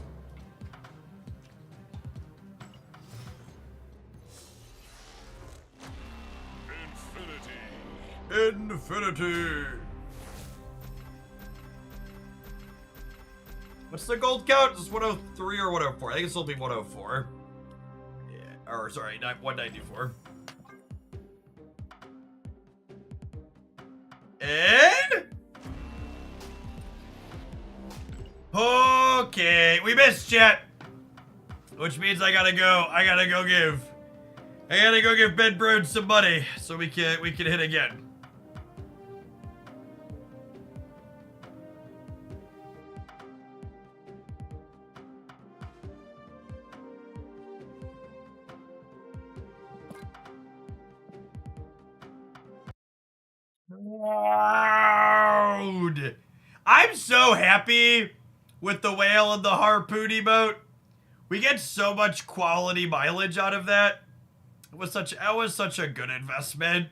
Infinity. What's the gold count? Is this 103 or 104? I think it's only 104. Yeah, or sorry, 194. And okay, we missed chat, which means I gotta go give Ben Brown some money so we can hit again. Loud. I'm so happy with the whale and the harpoon emote. We get so much quality mileage out of that. It was such a good investment.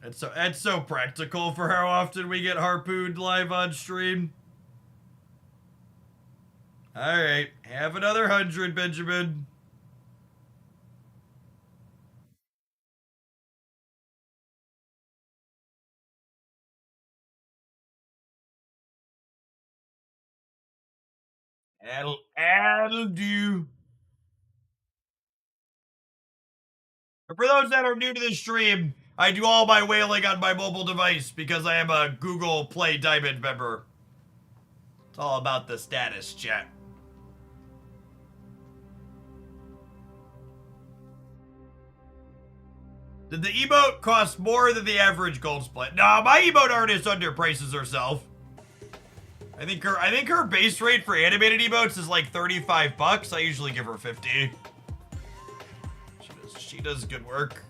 It's so practical for how often we get harpooned live on stream. All right, have another 100, Benjamin. That'll do. But for those that are new to this stream, I do all my whaling on my mobile device because I am a Google Play Diamond member. It's all about the status, chat. Did the emote cost more than the average gold split? Nah, my emote artist underprices herself. I think her base rate for animated emotes is like 35 bucks. I usually give her 50. She does good work.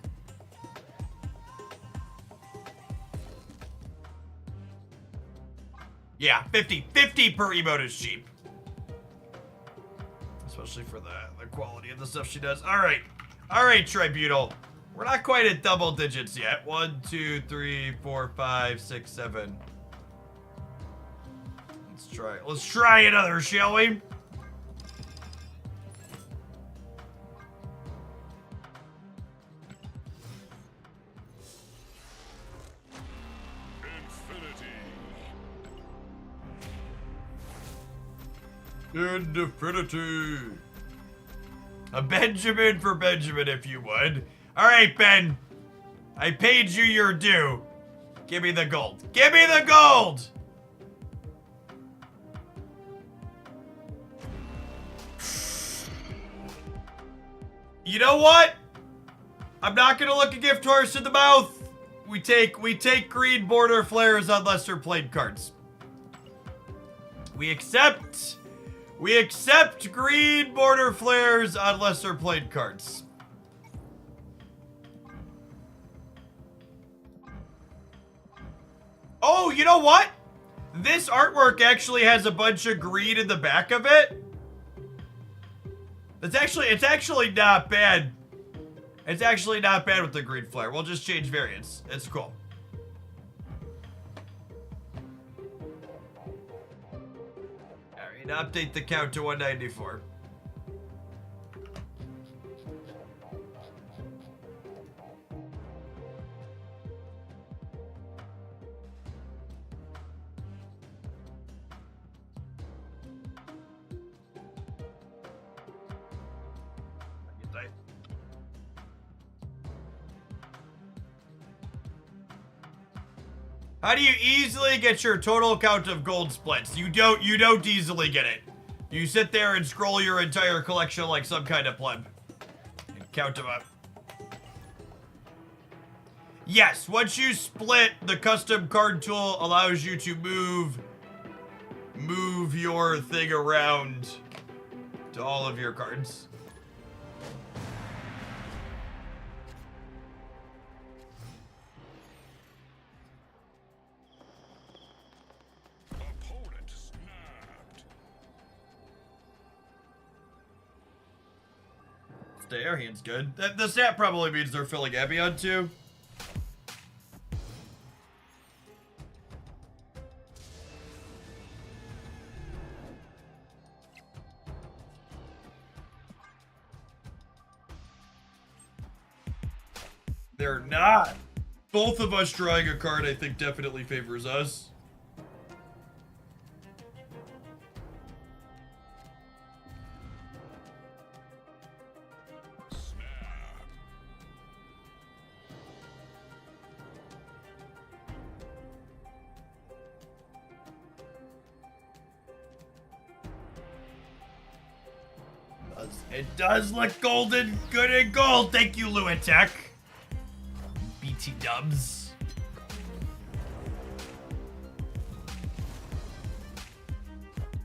Yeah, 50 per emote is cheap. Especially for the quality of the stuff she does. All right, Tribunal. We're not quite at double digits yet. 1, 2, 3, 4, 5, 6, 7. Let's try another, shall we? Infinity. A Benjamin for Benjamin, if you would. All right, Ben. I paid you your due. Give me the gold. Give me the gold! You know what? I'm not gonna look a gift horse in the mouth. We take green border flares on lesser played cards. We accept green border flares on lesser played cards. Oh, you know what? This artwork actually has a bunch of green in the back of it. It's actually not bad. It's actually not bad with the green flare. We'll just change variants. It's cool. Alright, update the count to 194. How do you easily get your total count of gold splits? You don't easily get it. You sit there and scroll your entire collection like some kind of pleb. And count them up. Yes, once you split, the custom card tool allows you to move your thing around to all of your cards. The airhand's good. The stat probably means they're filling Abion too. They're not. Both of us drawing a card, I think, definitely favors us. It does look golden, good and gold. Thank you, Luatech. BT dubs.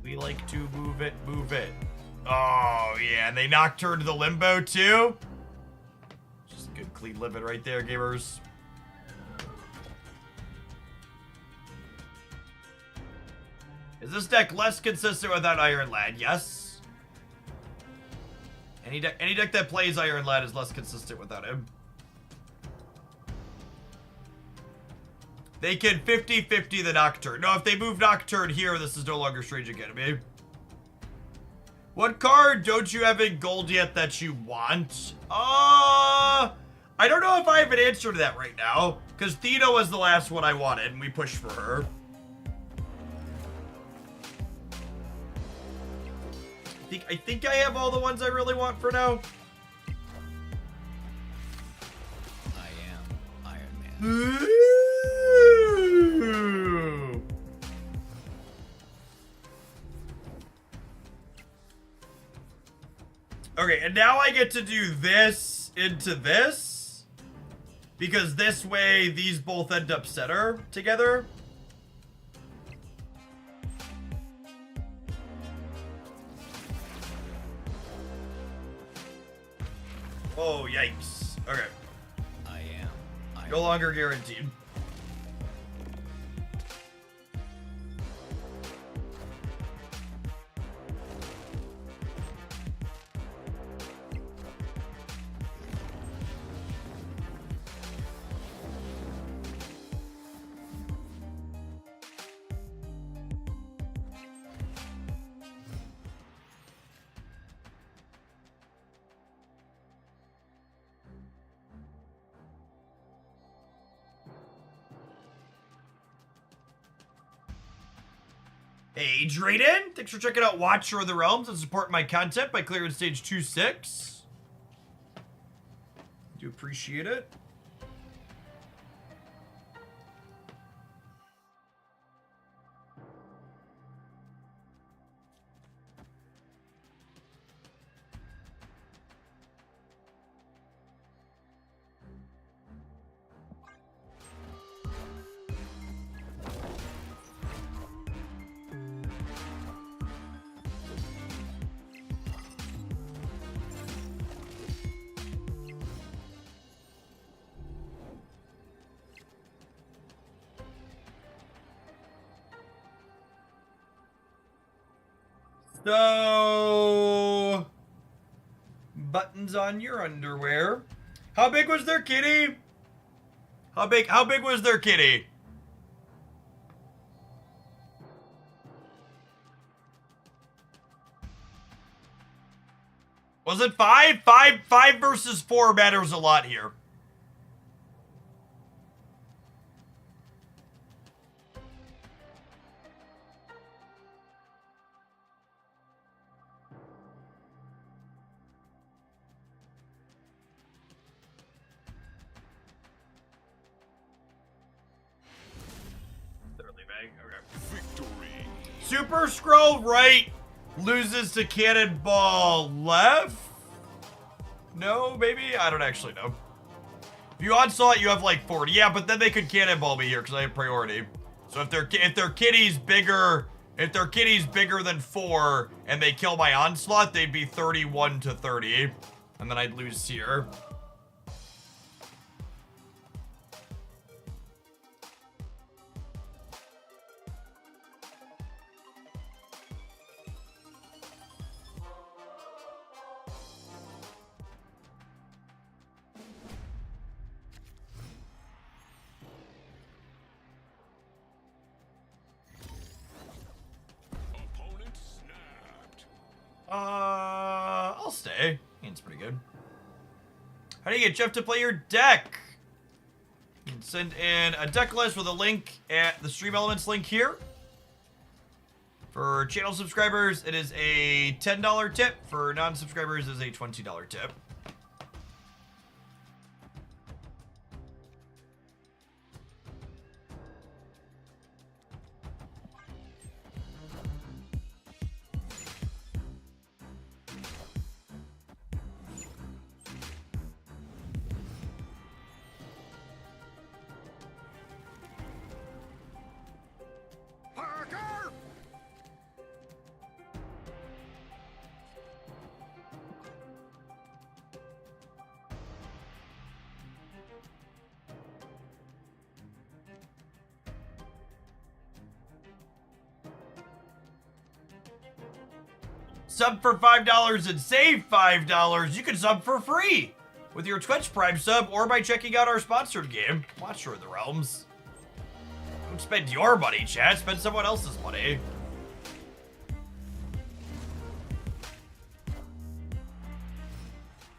We like to move it, move it. Oh, yeah, and they Nocturne to the Limbo, too. Just good, clean living right there, gamers. Is this deck less consistent without Iron Lad? Yes. Any deck that plays Iron Lad is less consistent without him. They can 50-50 the Nocturne. No, if they move Nocturne here, this is no longer Strange Academy. What card don't you have in gold yet that you want? I don't know if I have an answer to that right now. Because Thena was the last one I wanted, and we pushed for her. I think I have all the ones I really want for now. I am Iron Man. Ooh. Okay, and now I get to do this into this. Because this way, these both end up center together. Oh, yikes. Okay. I am. No longer guaranteed. Hey, Drayden, thanks for checking out Watcher of the Realms and supporting my content by clearing stage 2-6. Do appreciate it. So, buttons on your underwear. How big was their kitty? How big was their kitty? Was it 5? 5 versus 4 matters a lot here. Victory. Super Scroll right loses to Cannonball left? No, maybe? I don't actually know. If you onslaught, you have like 40. Yeah, but then they could Cannonball me here because I have priority. So if their kitty's bigger than 4 and they kill my onslaught, they'd be 31 to 30. And then I'd lose here. Opponent snapped. I'll stay. It's pretty good. How do you get Jeff to play your deck? You can send in a deck list with a link at the Stream Elements link here. For channel subscribers, it is a $10 tip. For non-subscribers, it is a $20 tip. Parker! Sub for $5 and save $5. You can sub for free with your Twitch Prime sub or by checking out our sponsored game, Watcher of the Realms. Don't spend your money, chat. Spend someone else's money.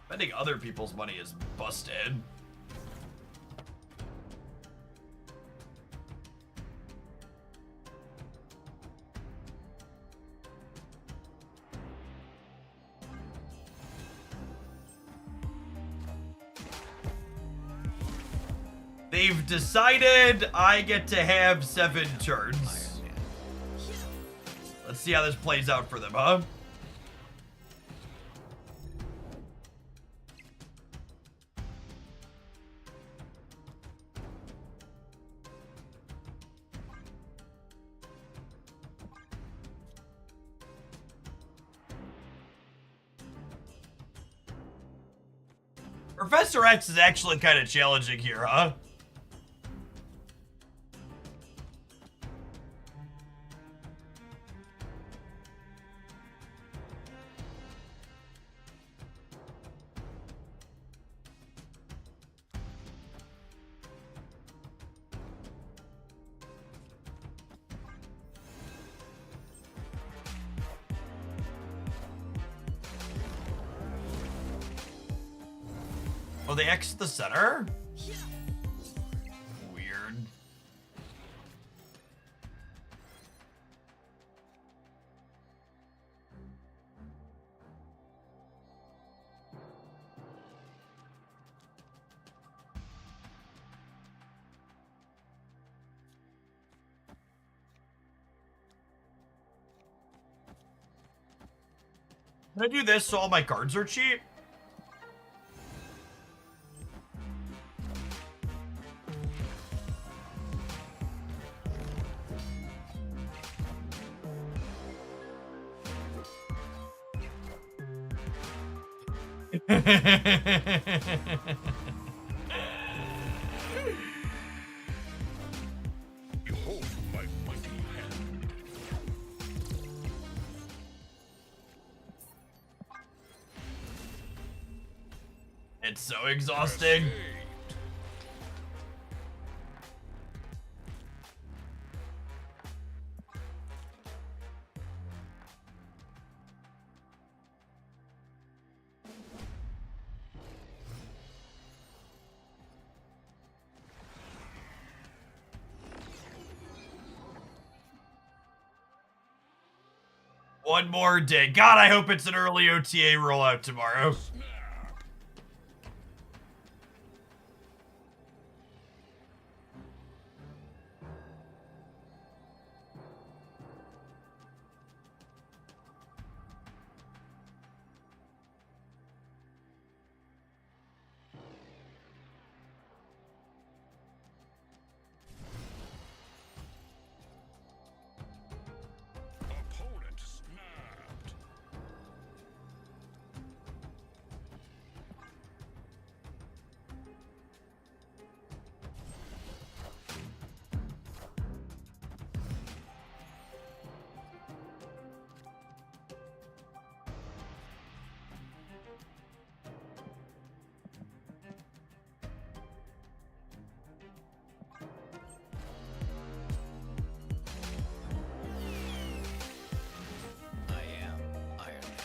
Spending other people's money is busted. They've decided I get to have 7 turns. Let's see how this plays out for them, huh? Professor X is actually kind of challenging here, huh? Oh, they X the center? Weird. Can I do this so all my cards are cheap? Behold my mighty hand. It's so exhausting. Saved. One more day. God, I hope it's an early OTA rollout tomorrow. Snap. Opponent snapped. I am Iron Man.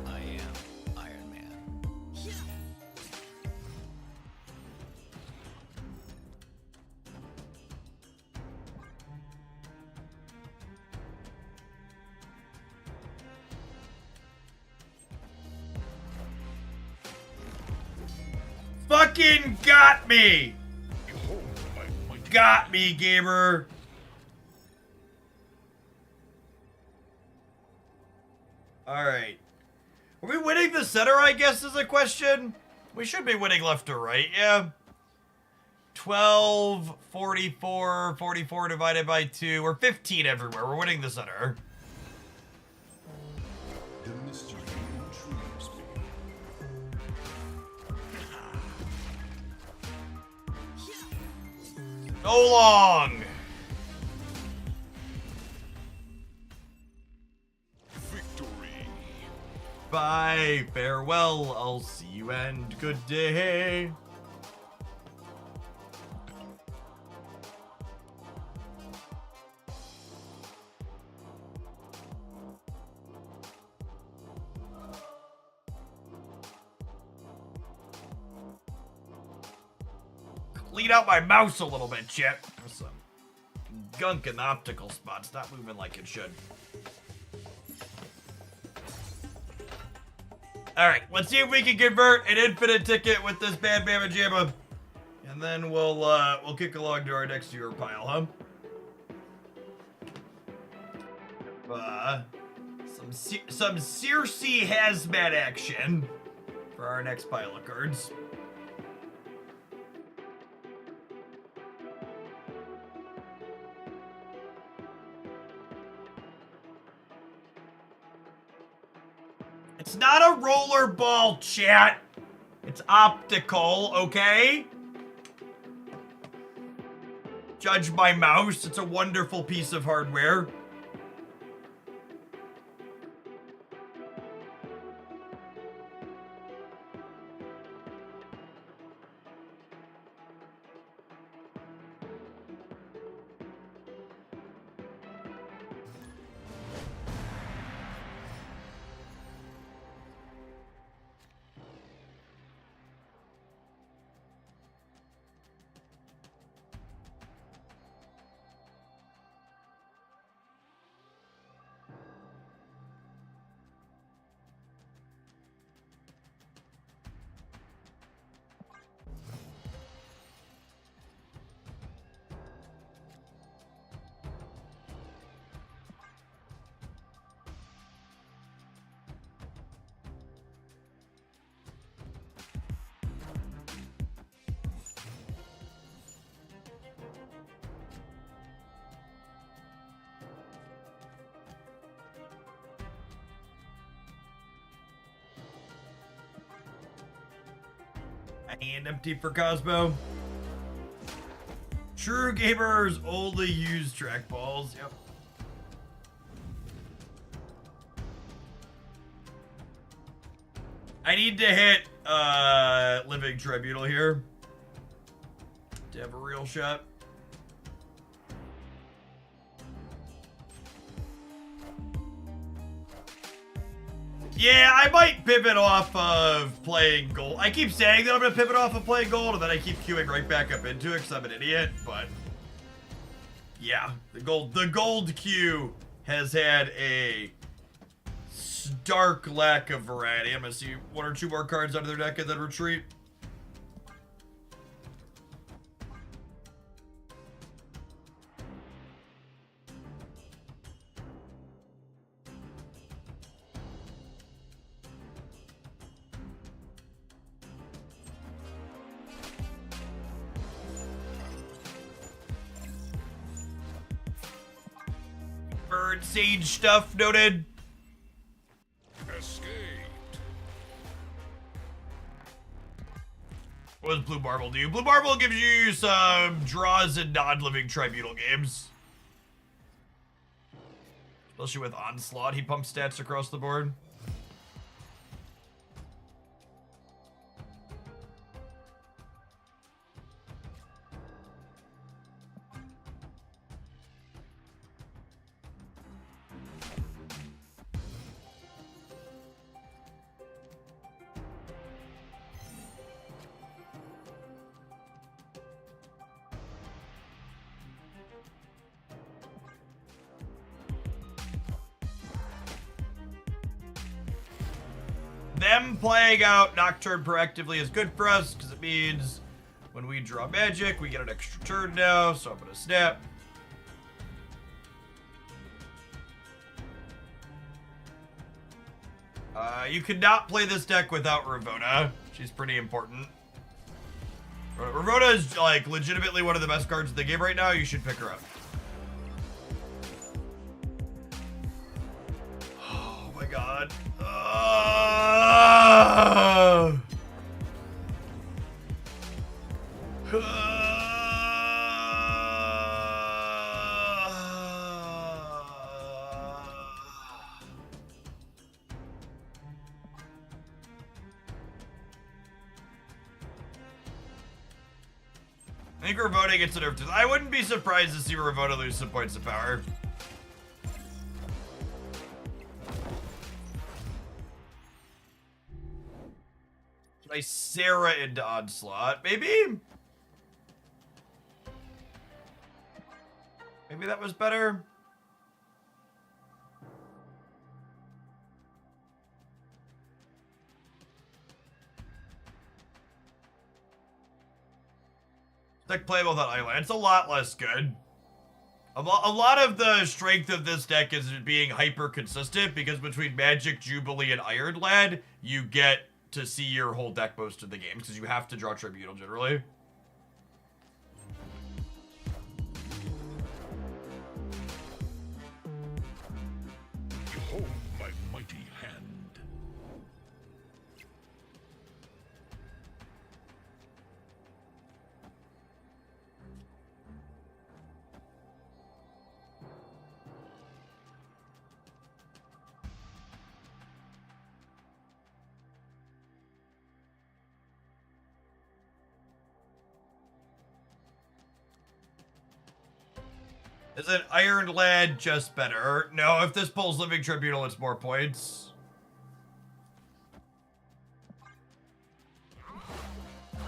I am Iron Man. Fucking got me! Behold my mighty Got me, gamer! Alright. Are we winning the center, I guess, is a question? We should be winning left or right, yeah. 12, 44, 44 divided by 2. We're 15 everywhere. We're winning the center. The mystery intrigues me. So long! victory. Bye, farewell, I'll see you and good day. Clean out my mouse a little bit, Chet. There's some gunk in the optical spots, not moving like it should. Alright, let's see if we can convert an infinite ticket with this Bad Mama Jamma. And then we'll kick along to our next viewer pile, huh? Some Cersi hazmat action for our next pile of cards. It's not a rollerball, chat. It's optical, okay? Judge my mouse. It's a wonderful piece of hardware. And empty for Cosmo. True gamers only use trackballs. Yep. I need to hit Living Tribunal here to have a real shot. Yeah, I might pivot off of playing gold. I keep saying that I'm gonna pivot off of playing gold, and then I keep queuing right back up into it because I'm an idiot. But yeah, the gold queue has had a stark lack of variety. I'm gonna see one or two more cards out of their deck and then retreat. Bird Sage stuff noted. Escaped. What does Blue Marble do? Blue Marble gives you some draws in non-living tribunal games. Especially with Onslaught, he pumps stats across the board. Them playing out Nocturne proactively is good for us because it means when we draw magic, we get an extra turn now, so I'm gonna snap. You cannot play this deck without Ravona. She's pretty important. Ravona is like legitimately one of the best cards in the game right now. You should pick her up. Oh my god. I think Ravona gets a nerf too. I wouldn't be surprised to see Ravona lose some points of power. Nice Sarah into Onslaught. Maybe? Maybe that was better. Deck playable without Ironland. It's a lot less good. A lot of the strength of this deck is being hyper consistent because between Magic, Jubilee, and Ironlad, you get to see your whole deck most of the game because you have to draw Tribunal generally. Behold my mighty hand. Is it Ironlad just better? No, if this pulls Living Tribunal, it's more points.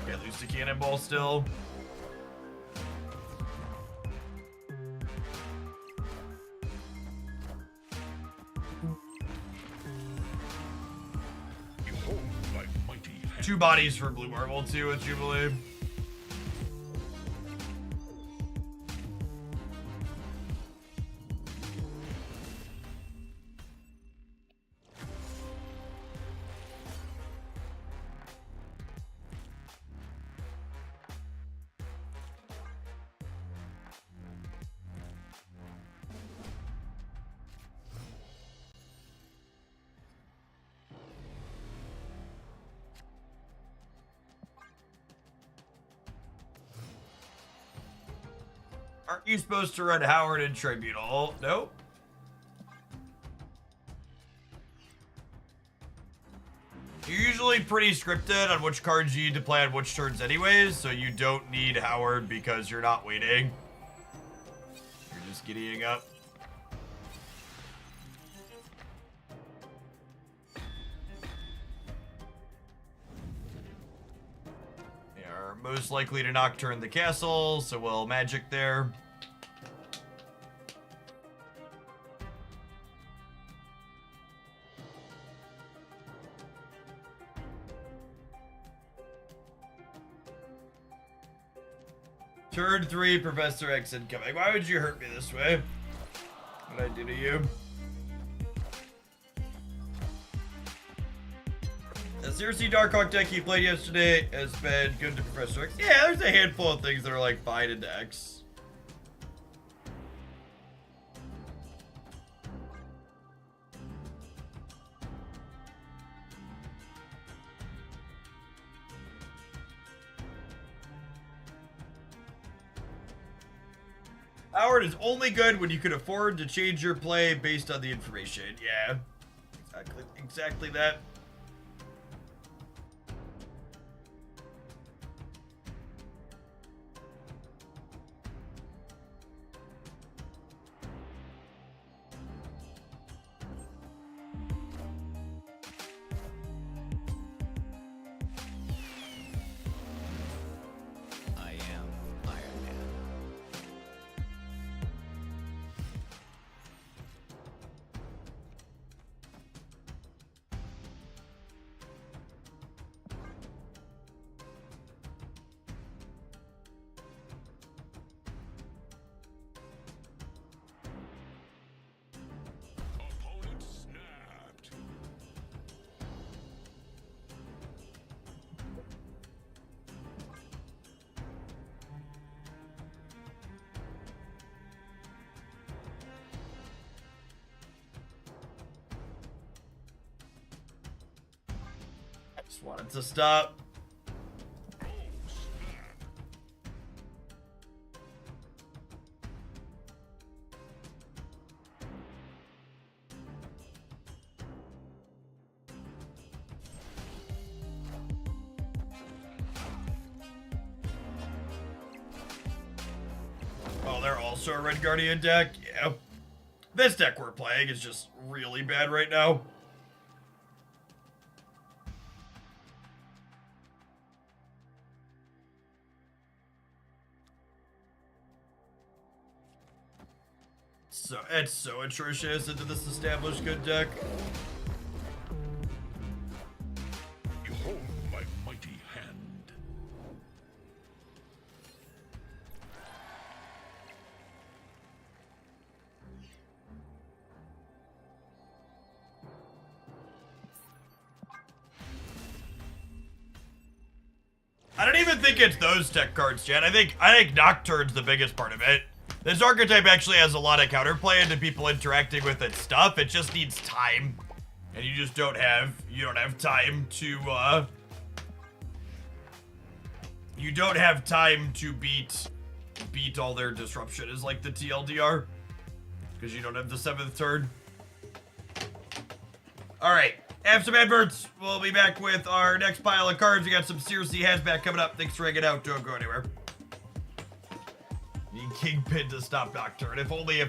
Get loose to Cannonball still. Behold my mighty hand. 2 bodies for Blue Marble too with Jubilee. Aren't you supposed to run Howard and Tribunal? Nope. You're usually pretty scripted on which cards you need to play on which turns anyways, so you don't need Howard because you're not waiting. You're just giddying up. They are most likely to Nocturne the castle, so we'll magic there. Turn 3, Professor X incoming. Why would you hurt me this way? What did I do to you? The Cersi Darkhawk deck you played yesterday has been good to Professor X. Yeah, there's a handful of things that are like fine into X. Howard is only good when you can afford to change your play based on the information. Yeah, exactly that. I am Iron Man. Opponent snapped. Just wanted to stop. Oh, they're also a Red Guardian deck? Yeah. This deck we're playing is just really bad right now. So, it's so atrocious into this established good deck. Behold my mighty hand. I don't even think it's those tech cards, Chad. I think Nocturne's the biggest part of it. This archetype actually has a lot of counterplay into people interacting with its stuff. It just needs time. And you just don't have time to you don't have time to beat all their disruption is like the TLDR. Because you don't have the 7th turn. Alright. Have some adverts. We'll be back with our next pile of cards. We got some Cersi Hazmat coming up. Thanks for hanging out. Don't go anywhere. Need Kingpin to stop Nocturne. If only.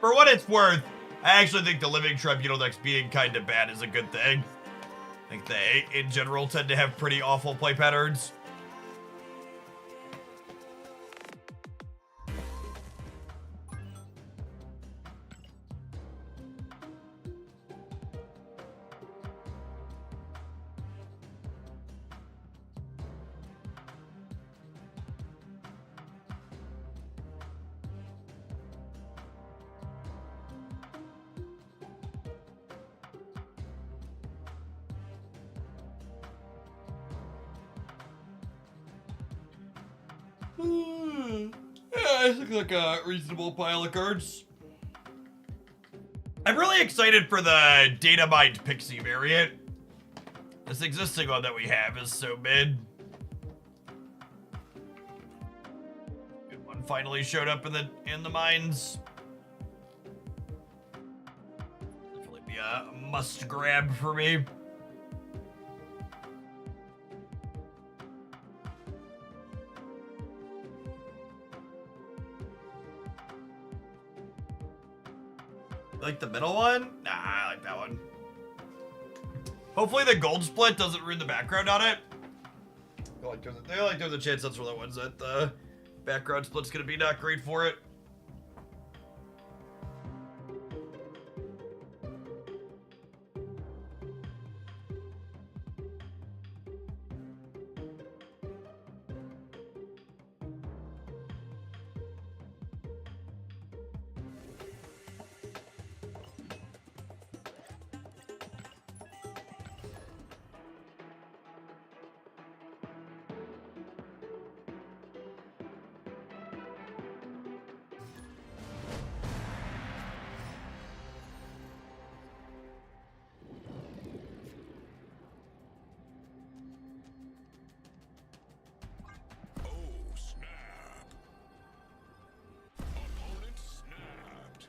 For what it's worth, I actually think the Living Tribunal decks being kind of bad is a good thing. I think they, in general, tend to have pretty awful play patterns. Yeah, this looks like a reasonable pile of cards. I'm really excited for the Data Mind Pixie variant. This existing one that we have is so mid. Good one finally showed up in the mines. Definitely be a must grab for me. Like the middle one? Nah, I like that one. Hopefully the gold split doesn't ruin the background on it. I feel like there's a chance that's one of the ones that the background split's gonna be not great for it. Oh, snap. Opponent snapped.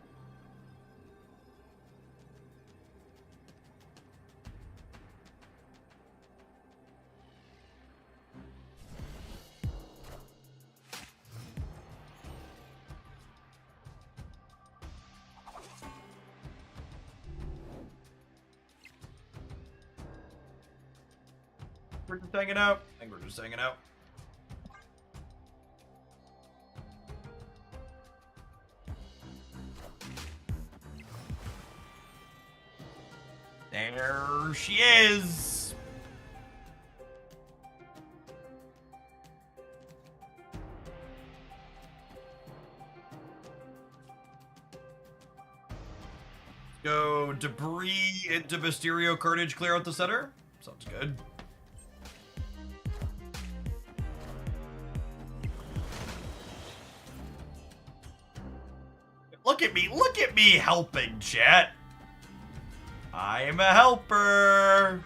We're just hanging out. I think we're just hanging out. There she is. Go debris into Mysterio Carnage, clear out the center. Sounds good. Look at me helping, chat. I am a helper.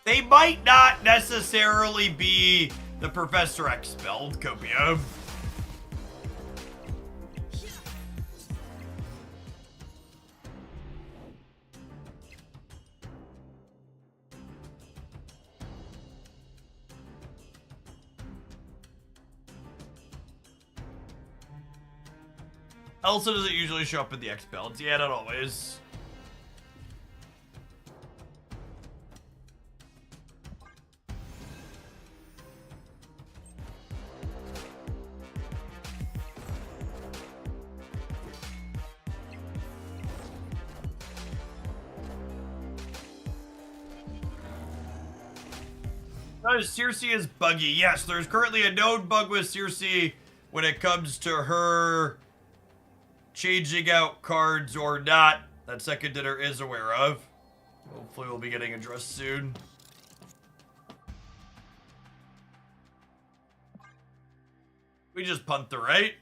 They might not necessarily be the Professor X spelled Copia. Also, does it usually show up in the X builds? Yeah, not always. Cersi is buggy. Yes, there's currently a known bug with Cersi when it comes to her changing out cards or not. That second dinner is aware of. Hopefully we'll be getting addressed soon. We just punt the right.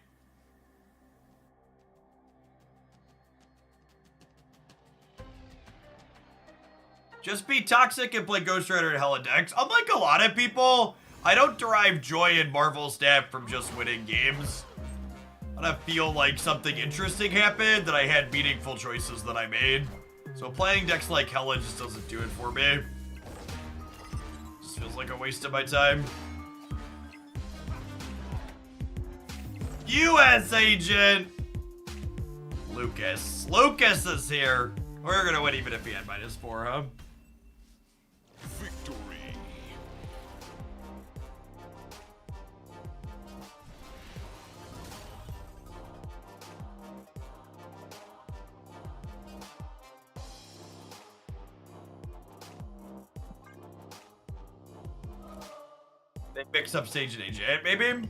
Just be toxic and play Ghost Rider and Holodex. Unlike a lot of people, I don't derive joy in Marvel Snap from just winning games. I feel like something interesting happened, that I had meaningful choices that I made. So playing decks like Hella just doesn't do it for me. Just feels like a waste of my time. U.S. agent! Lucas. Lucas is here. We're gonna win even if he had -4, huh? Victory. They mix up Sage and agent, maybe?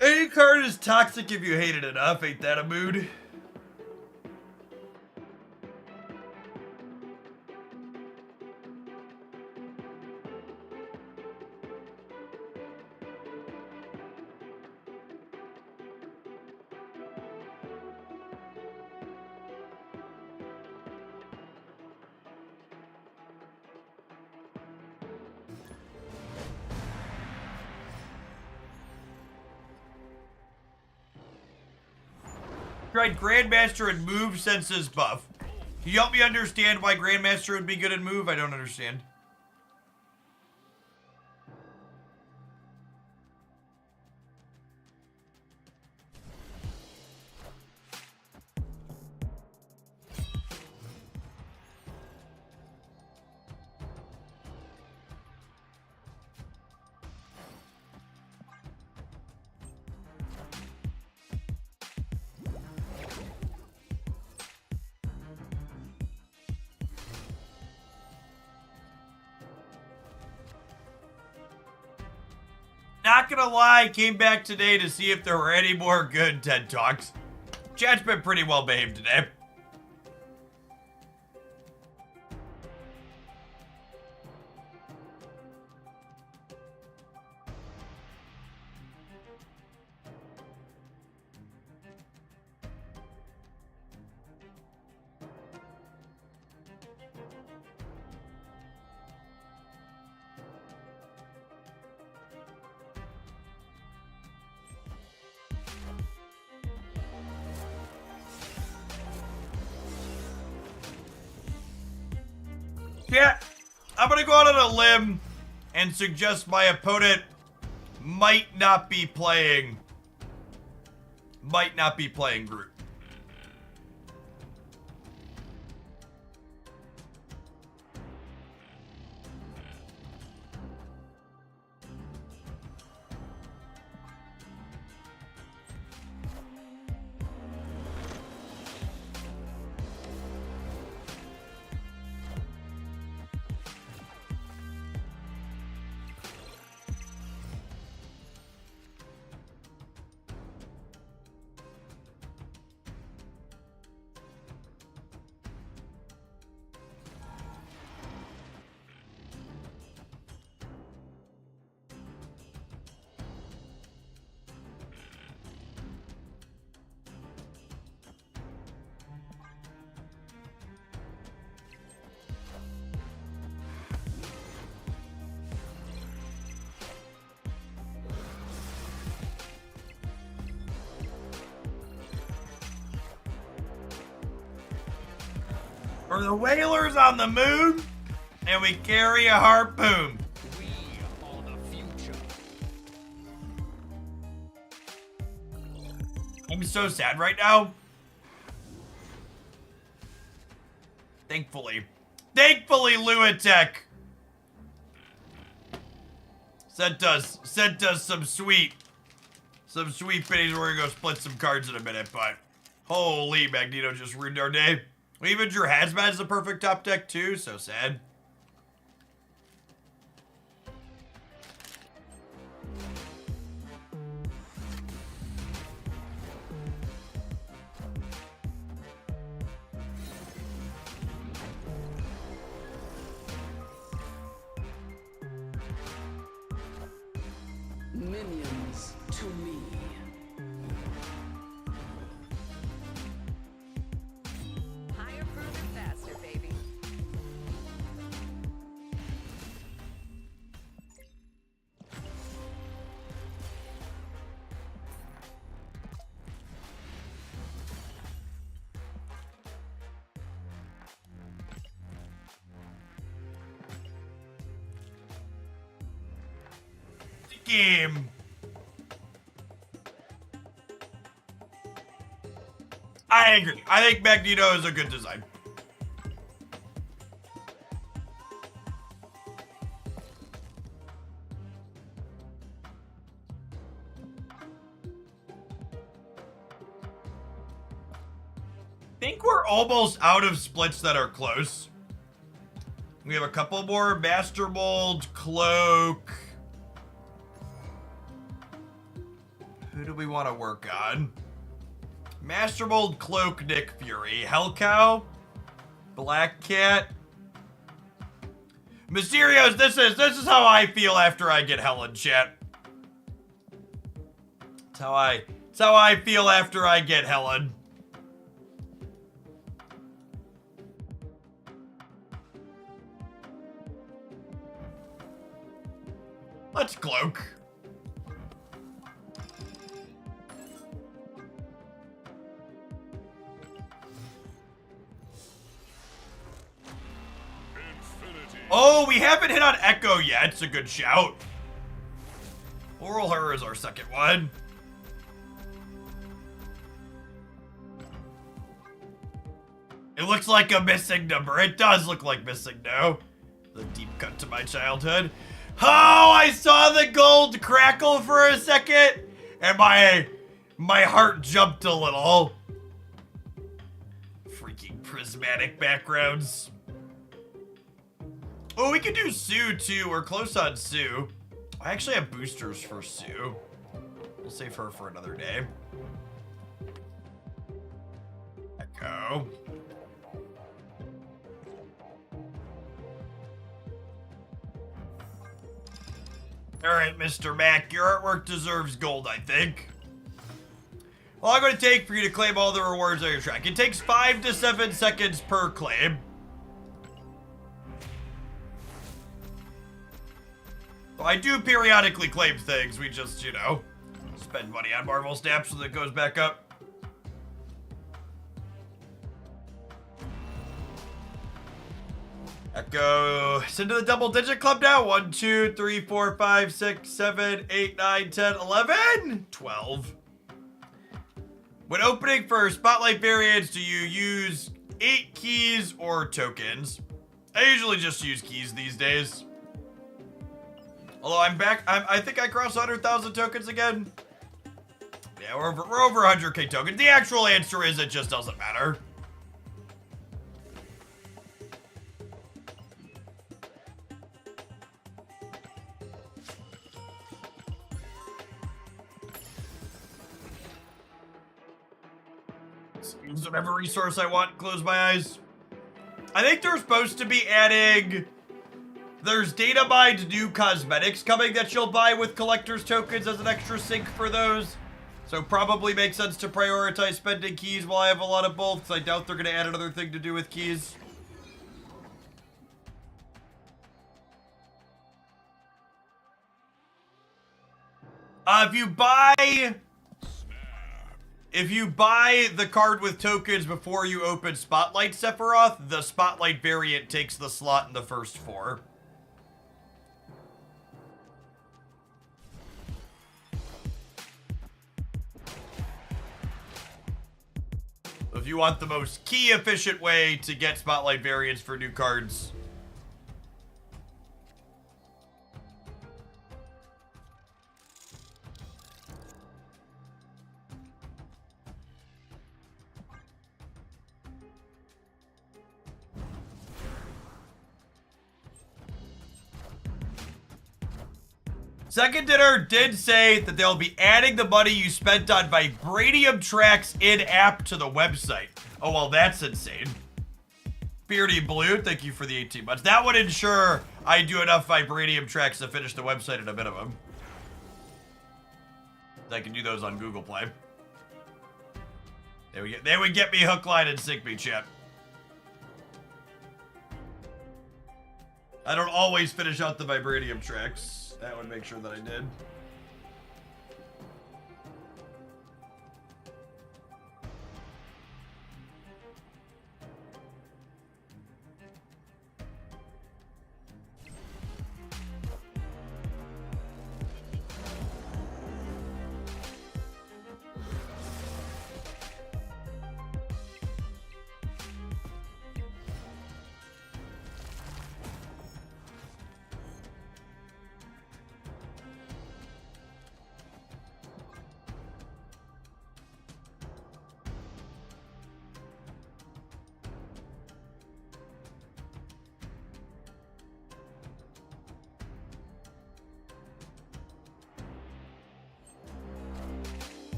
Any card is toxic if you hate it enough. Ain't that a mood? Tried Grandmaster and Move Senses buff. Can you help me understand why Grandmaster would be good at Move? I don't understand. Not gonna lie, came back today to see if there were any more good TED Talks. Chat's been pretty well behaved today. Yeah, I'm gonna go out on a limb and suggest my opponent might not be playing Groot. Are the whalers on the moon? And we carry a harpoon. We are the future. I'm so sad right now. Thankfully, Luatech sent us some sweet some sweet pennies. We're gonna go split some cards in a minute, but holy, Magneto just ruined our day. We even drew Hazmat as the perfect top deck too. So sad. Minions to me. Higher, further, faster, baby. Game. I agree. I think Magneto is a good design. I think we're almost out of splits that are close. We have a couple more Master Mold, Cloak. Who do we want to work on? Master Mold, Cloak, Nick Fury, Hellcow, Black Cat, Mysterios. This is how I feel after I get Helen, chat. It's how I feel after I get Helen. Let's Cloak. Oh, we haven't hit on Echo yet. It's a good shout. We'll roll her as our second one. It looks like a missing number. It does look like missing no. The deep cut to my childhood. Oh, I saw the gold crackle for a second, and my heart jumped a little. Freaking prismatic backgrounds. Oh, we could do Sue too. We're close on Sue. I actually have boosters for Sue. We'll save her for another day. Echo. Alright, Mr. Mac, your artwork deserves gold, I think. Well, I'm going to take for you to claim all the rewards on your track. It takes 5 to 7 seconds per claim. Well, I do periodically claim things. We just, you know, spend money on Marvel Snap so that it goes back up. Echo. Send to the double digit club now. 1, 2, 3, 4, 5, 6, 7, 8, 9, 10, 11, 12. When opening for Spotlight variants, do you use 8 keys or tokens? I usually just use keys these days. Although I'm back, I think I crossed 100,000 tokens again. Yeah, we're over 100k tokens. The actual answer is it just doesn't matter. Use whatever resource I want, close my eyes. I think they're supposed to be adding... There's data mined new cosmetics coming that you'll buy with collector's tokens as an extra sync for those. So probably makes sense to prioritize spending keys while I have a lot of both, because I doubt they're going to add another thing to do with keys. If you buy the card with tokens before you open Spotlight Sephiroth, the Spotlight variant takes the slot in the first 4. If you want the most key efficient way to get Spotlight variants for new cards. Second Dinner did say that they'll be adding the money you spent on vibranium tracks in-app to the website. Oh, well, that's insane. Beardy Blue, thank you for the 18 months. That would ensure I do enough vibranium tracks to finish the website at a minimum. I can do those on Google Play. They would get me hook, line, and sink me, chat. I don't always finish out the vibranium tracks. That would make sure that I did.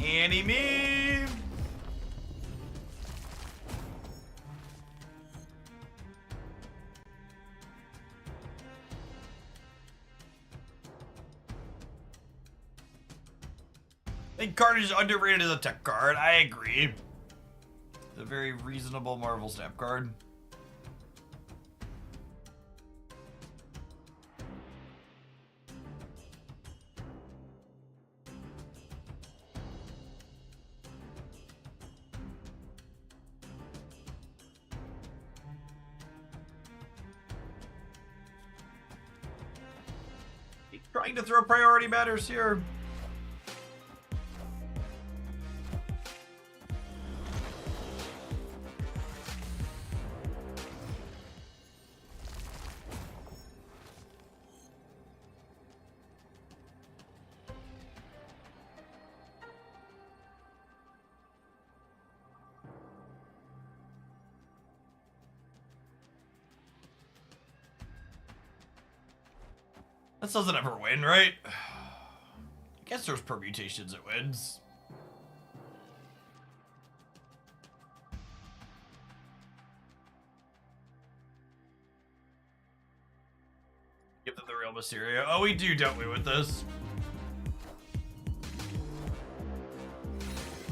Annie me. I think Carnage is underrated as a tech card. I agree. It's a very reasonable Marvel Snap card. Trying to throw priority matters here. This doesn't ever win, right? I guess there's permutations it wins. Give them the real Mysterio. Oh, we do, don't we, with this?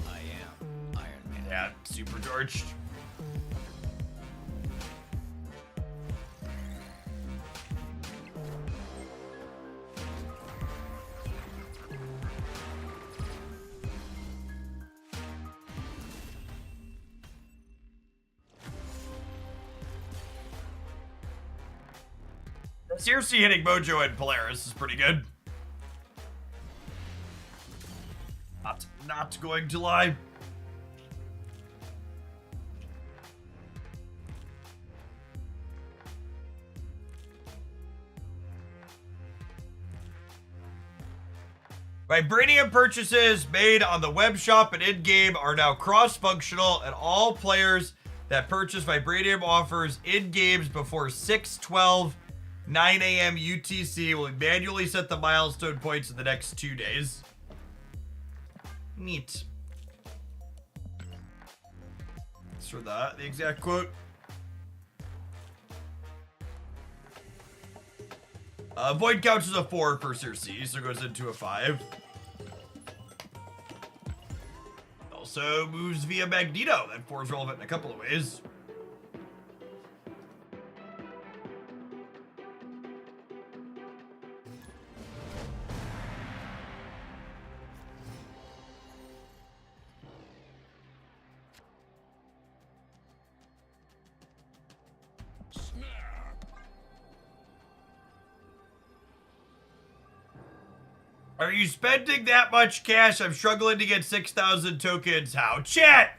I am Iron Man. Yeah, supercharged. Cersi hitting Mojo and Polaris is pretty good. Not going to lie. Vibranium purchases made on the web shop and in-game are now cross-functional, and all players that purchase Vibranium offers in-games before 6/12 9 a.m. UTC will manually set the milestone points in the next 2 days. Neat. Thanks for that. The exact quote. Void counts as a 4 for Cersi, so it goes into a 5. Also moves via Magneto. That 4 is relevant in a couple of ways. Are you spending that much cash? I'm struggling to get 6,000 tokens. How? Chat!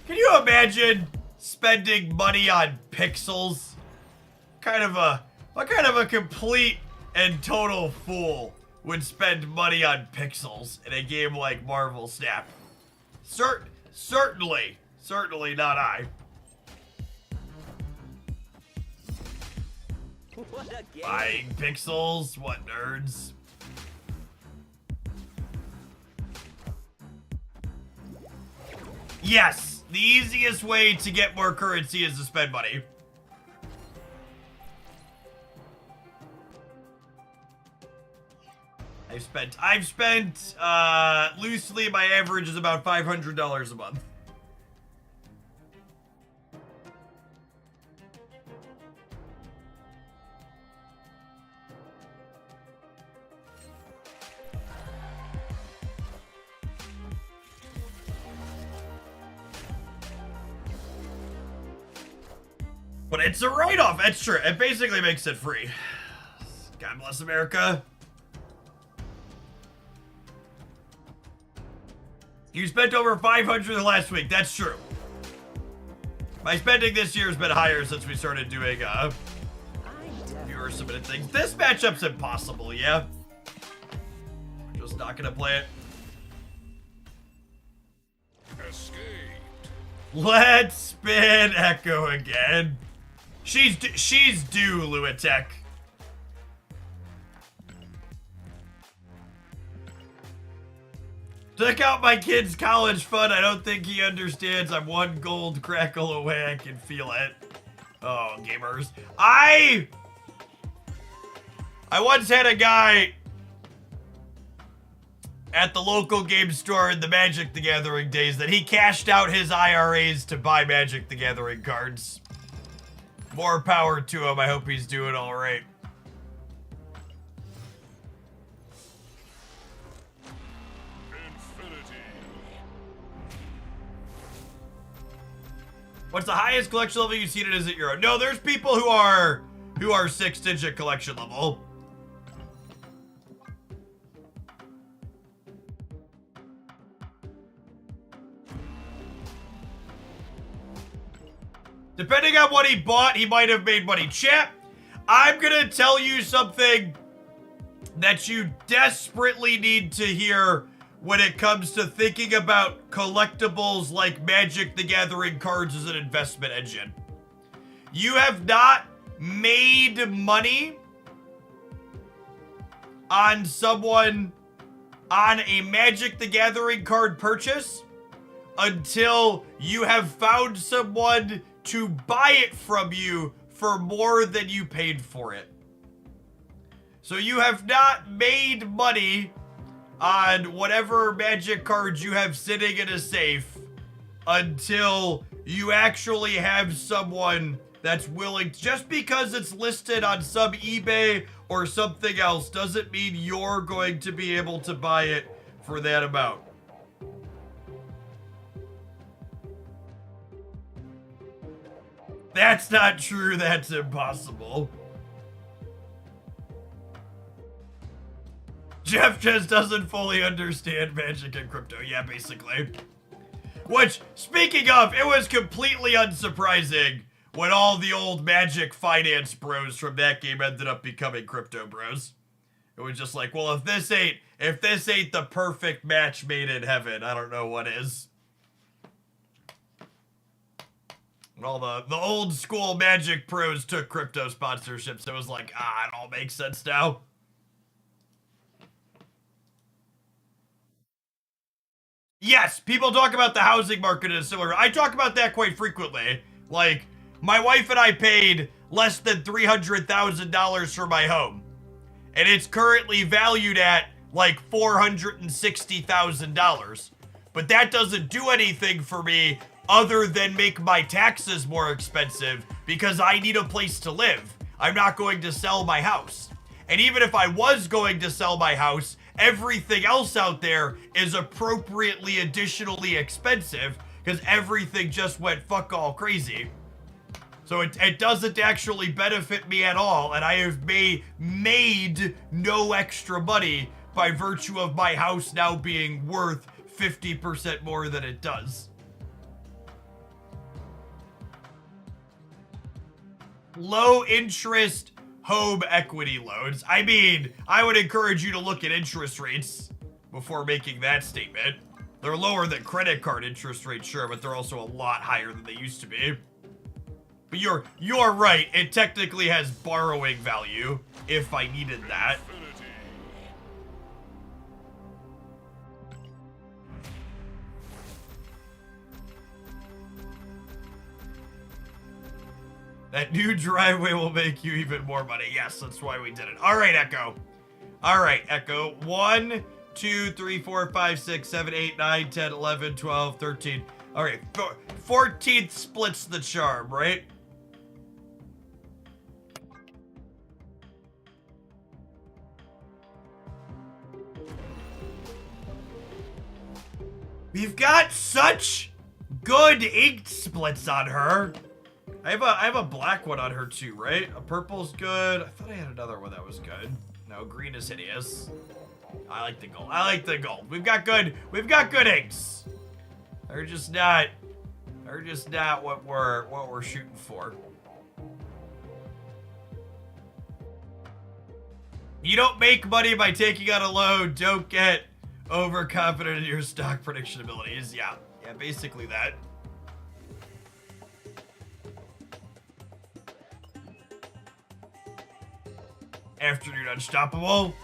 Can you imagine spending money on pixels? What kind of a complete and total fool would spend money on pixels in a game like Marvel Snap? Certainly not I. What a game. Buying pixels? What nerds? Yes! The easiest way to get more currency is to spend money. I've spent, loosely, my average is about $500 a month. But it's a write-off, that's true. It basically makes it free. God bless America. You spent over $500 last week, that's true. My spending this year has been higher since we started doing, viewer submitted things. This matchup's impossible, yeah? I'm just not gonna play it. Escaped. Let's spin Echo again. She's due, Luatek. Took out my kid's college fund. I don't think he understands. I'm one gold crackle away. I can feel it. Oh, gamers. I once had a guy at the local game store in the Magic the Gathering days that he cashed out his IRAs to buy Magic the Gathering cards. More power to him. I hope he's doing all right. Infinity. What's the highest collection level you've seen it? Is it Euro? No, there's people who are 6-digit collection level. Depending on what he bought, he might have made money. Chat, I'm gonna tell you something that you desperately need to hear when it comes to thinking about collectibles like Magic the Gathering cards as an investment engine. You have not made money on a Magic the Gathering card purchase until you have found someone to buy it from you for more than you paid for it. So you have not made money on whatever Magic cards you have sitting in a safe until you actually have someone that's willing. Just because it's listed on some eBay or something else doesn't mean you're going to be able to buy it for that amount. That's not true. That's impossible. Jeff just doesn't fully understand Magic and crypto. Yeah, basically. Which, speaking of, it was completely unsurprising when all the old Magic finance bros from that game ended up becoming crypto bros. It was just like, well, if this ain't the perfect match made in heaven, I don't know what is. And all the old school Magic pros took crypto sponsorships. It was like, it all makes sense now. Yes, people talk about the housing market as similar. I talk about that quite frequently. Like, my wife and I paid less than $300,000 for my home. And it's currently valued at like $460,000. But that doesn't do anything for me other than make my taxes more expensive because I need a place to live. I'm not going to sell my house. And even if I was going to sell my house, everything else out there is appropriately additionally expensive because everything just went fuck all crazy. So it doesn't actually benefit me at all, and I have made no extra money by virtue of my house now being worth 50% more than it does. Low interest home equity loans. I mean, I would encourage you to look at interest rates before making that statement. They're lower than credit card interest rates, sure, but they're also a lot higher than they used to be. But you're right. It technically has borrowing value if I needed that. That new driveway will make you even more money. Yes, that's why we did it. All right, Echo. All right, Echo. 1, 2, 3, 4, 5, 6, 7, 8, 9, 10, 11, 12, 13. All right, 14th splits the charm, right? We've got such good ink splits on her. I have a black one on her too, right? A purple's good. I thought I had another one that was good. No, green is hideous. I like the gold. I like the gold. We've got good inks. They're just not what we're shooting for. You don't make money by taking out a loan. Don't get overconfident in your stock prediction abilities. Yeah, basically that. Afternoon Unstoppable.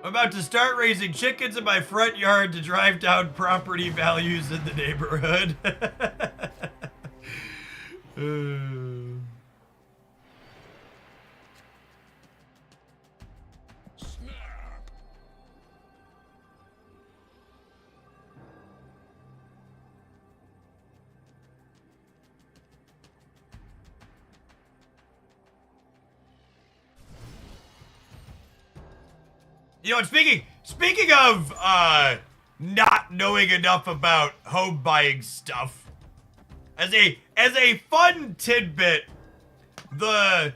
I'm about to start raising chickens in my front yard to drive down property values in the neighborhood. You know what, speaking of not knowing enough about home buying stuff, as a fun tidbit, the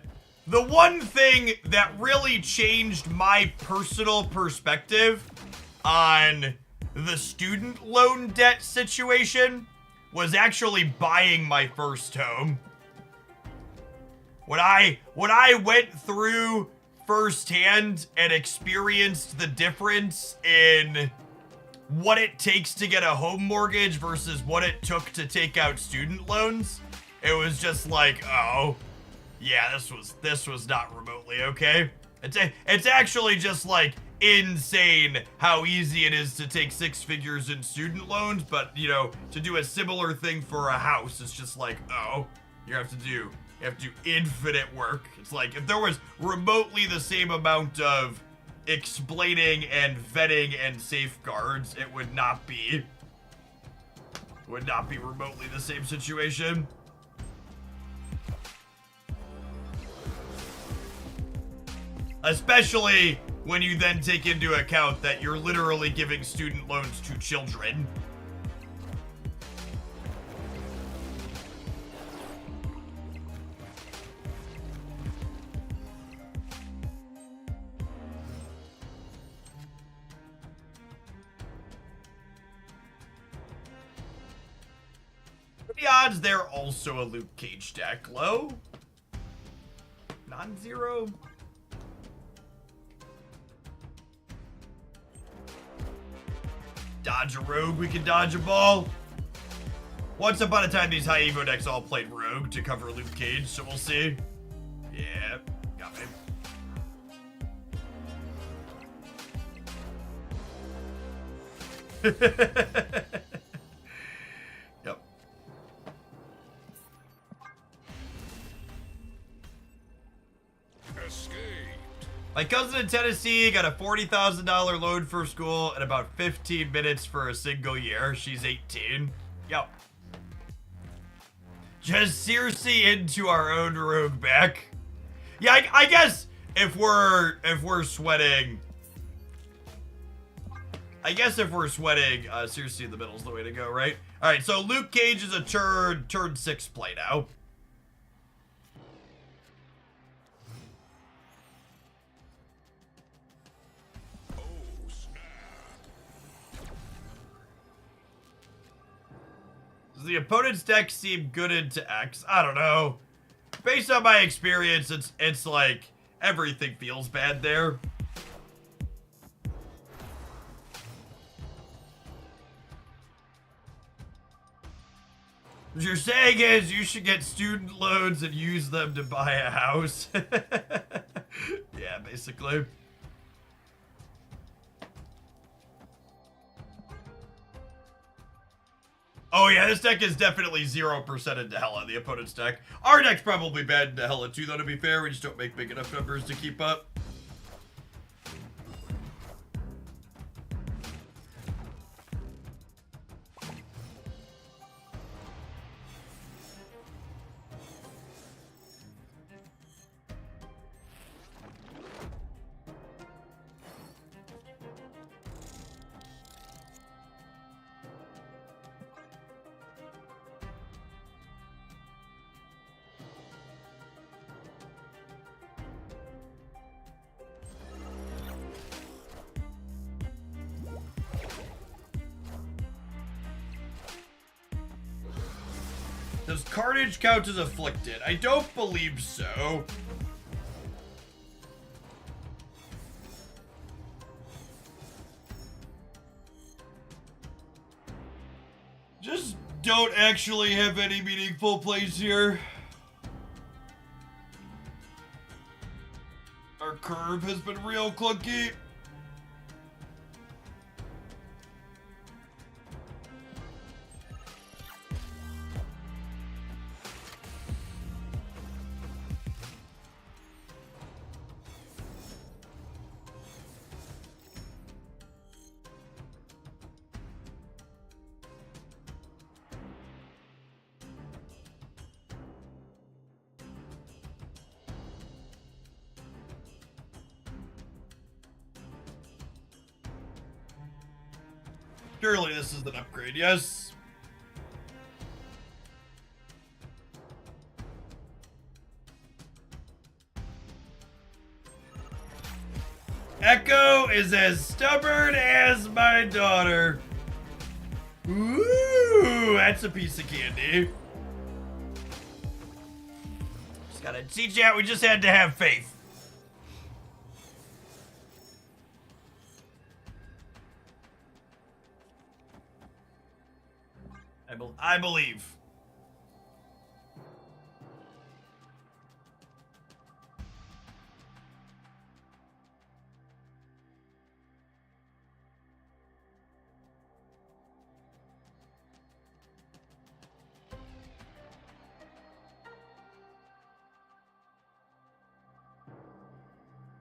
one thing that really changed my personal perspective on the student loan debt situation was actually buying my first home. When I went through firsthand and experienced the difference in what it takes to get a home mortgage versus what it took to take out student loans, it was just like, oh, yeah, this was not remotely okay. It's actually just like insane how easy it is to take 6 figures in student loans, but you know, to do a similar thing for a house, it's just like, oh, you have to do infinite work. It's like if there was remotely the same amount of explaining and vetting and safeguards, it would not be remotely the same situation. Especially when you then take into account that you're literally giving student loans to children. The odds they're also a Luke Cage deck. Low? Non-zero? Dodge a rogue, we can dodge a ball. Once upon a time, these high evo decks all played rogue to cover Luke Cage, so we'll see. Yeah, got me. Yep. Escaped. My cousin in Tennessee got a $40,000 loan for school and about 15 minutes for a single year. She's 18. Yep. Just Cersi into our own rogue back. Yeah, I guess if we're sweating, Cersi in the middle is the way to go, right? All right, so Luke Cage is a turn 6 play now. Does the opponent's deck seem good into X? I don't know. Based on my experience, it's like everything feels bad there. What you're saying is you should get student loans and use them to buy a house. Yeah, basically. Oh yeah, this deck is definitely 0% into Hella, the opponent's deck. Our deck's probably bad into Hella too, though, to be fair. We just don't make big enough numbers to keep up. Does Carnage count as afflicted? I don't believe so. Just don't actually have any meaningful plays here. Our curve has been real clunky. Surely this is an upgrade, yes. Echo is as stubborn as my daughter. Ooh, that's a piece of candy. Just gotta see, chat, we just had to have faith. I believe.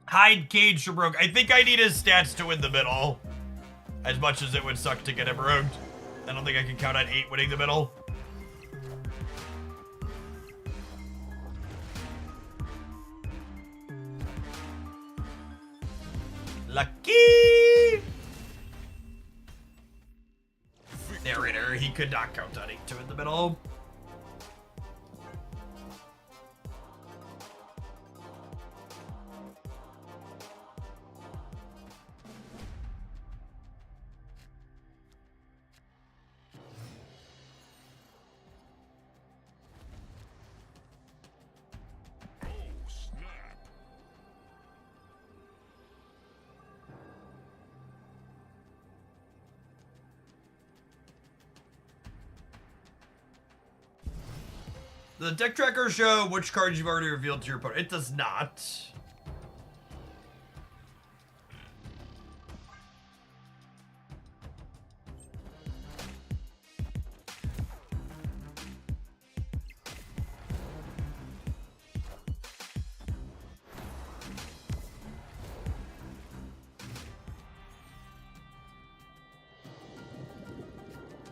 Hide Cage from Rogue. I think I need his stats to win the middle. As much as it would suck to get him rogued. I don't think I can count on 8 winning the middle. Lucky! Narrator, he could not count on 8 to win the middle. The deck tracker show which cards you've already revealed to your opponent. It does not.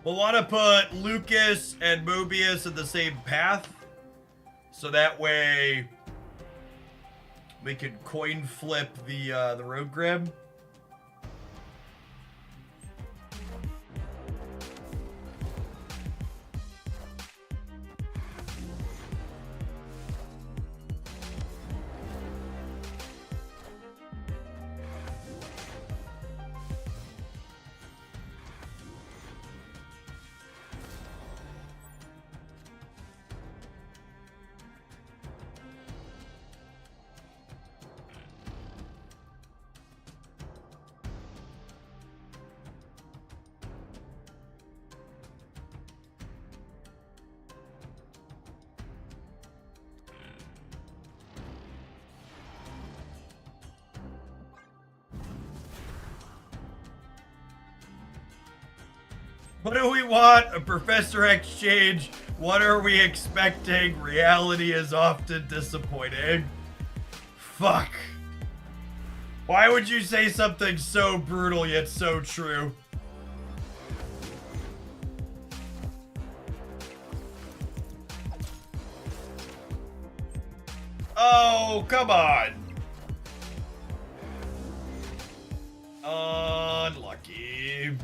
We'll want to put Lucas and Mobius in the same path. So that way we can coin flip the road grab. What do we want? A Professor Exchange. What are we expecting? Reality is often disappointing. Fuck. Why would you say something so brutal yet so true? Oh, come on. Unlucky.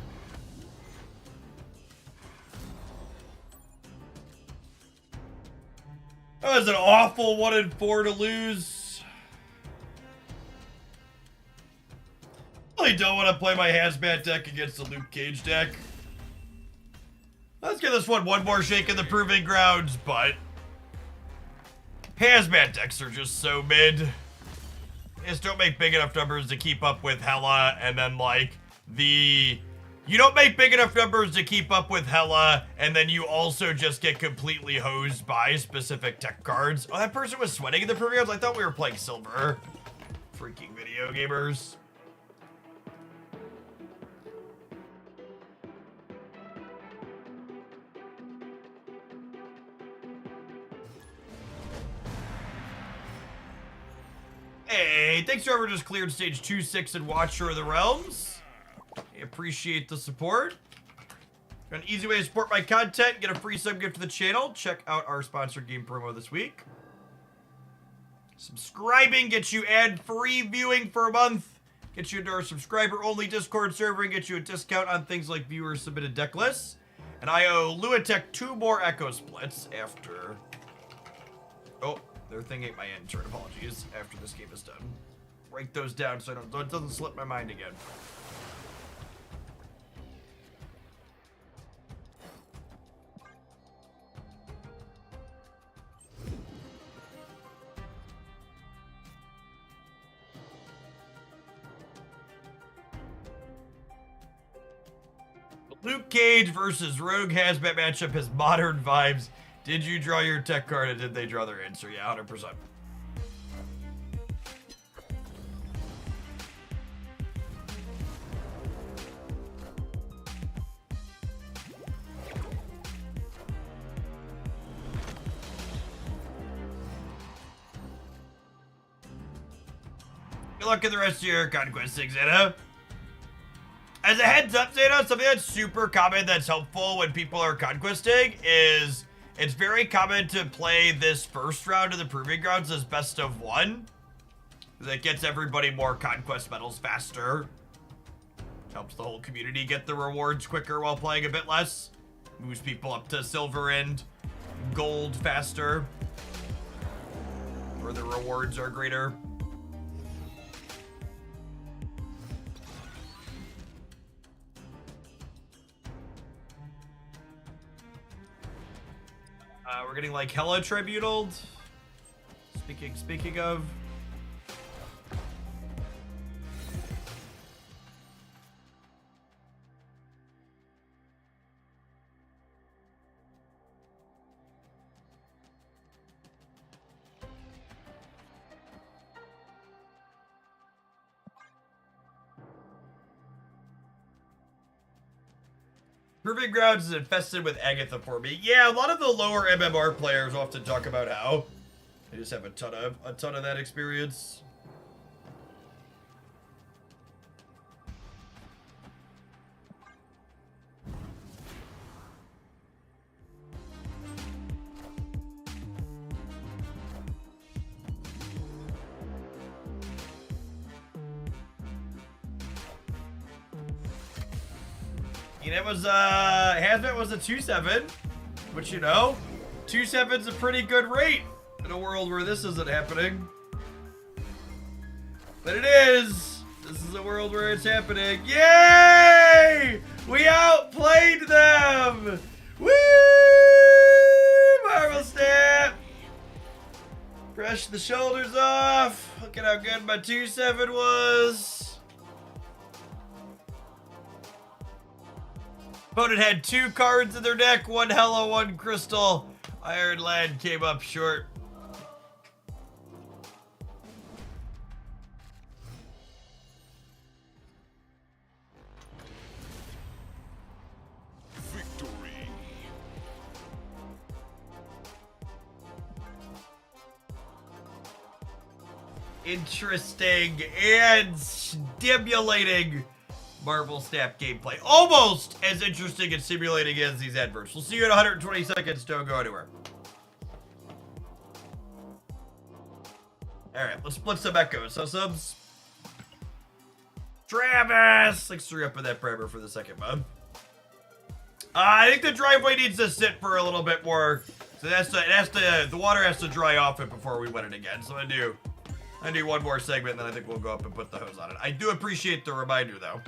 That was an awful 1 in 4 to lose. I really don't want to play my hazmat deck against the Luke Cage deck. Let's give this one more shake in the proving grounds, but hazmat decks are just so mid. They just don't make big enough numbers to keep up with Hella, and then like you don't make big enough numbers to keep up with Hella, and then you also just get completely hosed by specific tech cards. Oh, that person was sweating in the proving grounds? I thought we were playing silver. Freaking video gamers. Hey, thanks to whoever just cleared stage 2, 6, and Watcher of the Realms. I appreciate the support. An easy way to support my content, get a free sub gift to the channel. Check out our sponsored game promo this week. Subscribing gets you ad-free viewing for a month. Gets you into our subscriber-only Discord server and gets you a discount on things like viewer-submitted deck lists. And I owe Luatech 2 more Echo Splits after... Oh, their thing ate my intern. Apologies. After this game is done. Write those down so it doesn't slip my mind again. Luke Cage versus Rogue Hazmat matchup has modern vibes. Did you draw your tech card and did they draw their answer? Yeah, 100%. Good luck in the rest of your Conquest 6, Zeta. As a heads up, Zeta, something that's super common that's helpful when people are conquesting is it's very common to play this first round of the Proving Grounds as best of 1. That gets everybody more conquest medals faster. Helps the whole community get the rewards quicker while playing a bit less. Moves people up to silver and gold faster. Where the rewards are greater. We're getting like hella tribunaled. Speaking of. Proving Grounds is infested with Agatha for me. Yeah, a lot of the lower MMR players often talk about how they just have a ton of that experience. It was Hazmat was a 2-7, which you know, 2-7's a pretty good rate in a world where this isn't happening. But it is. This is a world where it's happening. Yay! We outplayed them! Woo! Marvel Snap! Brush the shoulders off. Look at how good my 2-7 was. Opponent had 2 cards in their deck, 1 Hella, 1 Crystal. Iron Lad came up short. interesting and stimulating Marvel Snap gameplay. Almost as interesting and stimulating as these adverts. We'll see you in 120 seconds. Don't go anywhere. Alright, let's split some echoes. So subs. Travis! Let's hurry up with that primer for the second month. I think the driveway needs to sit for a little bit more. So the water has to dry off it before we wet it again. So I'm gonna do one more segment, and then I think we'll go up and put the hose on it. I do appreciate the reminder, though.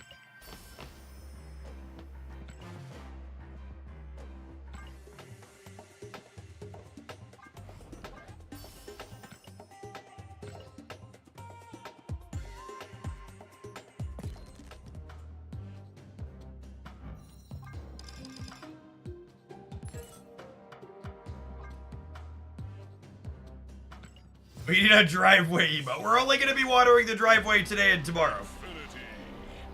We need a driveway emote. We're only going to be watering the driveway today and tomorrow.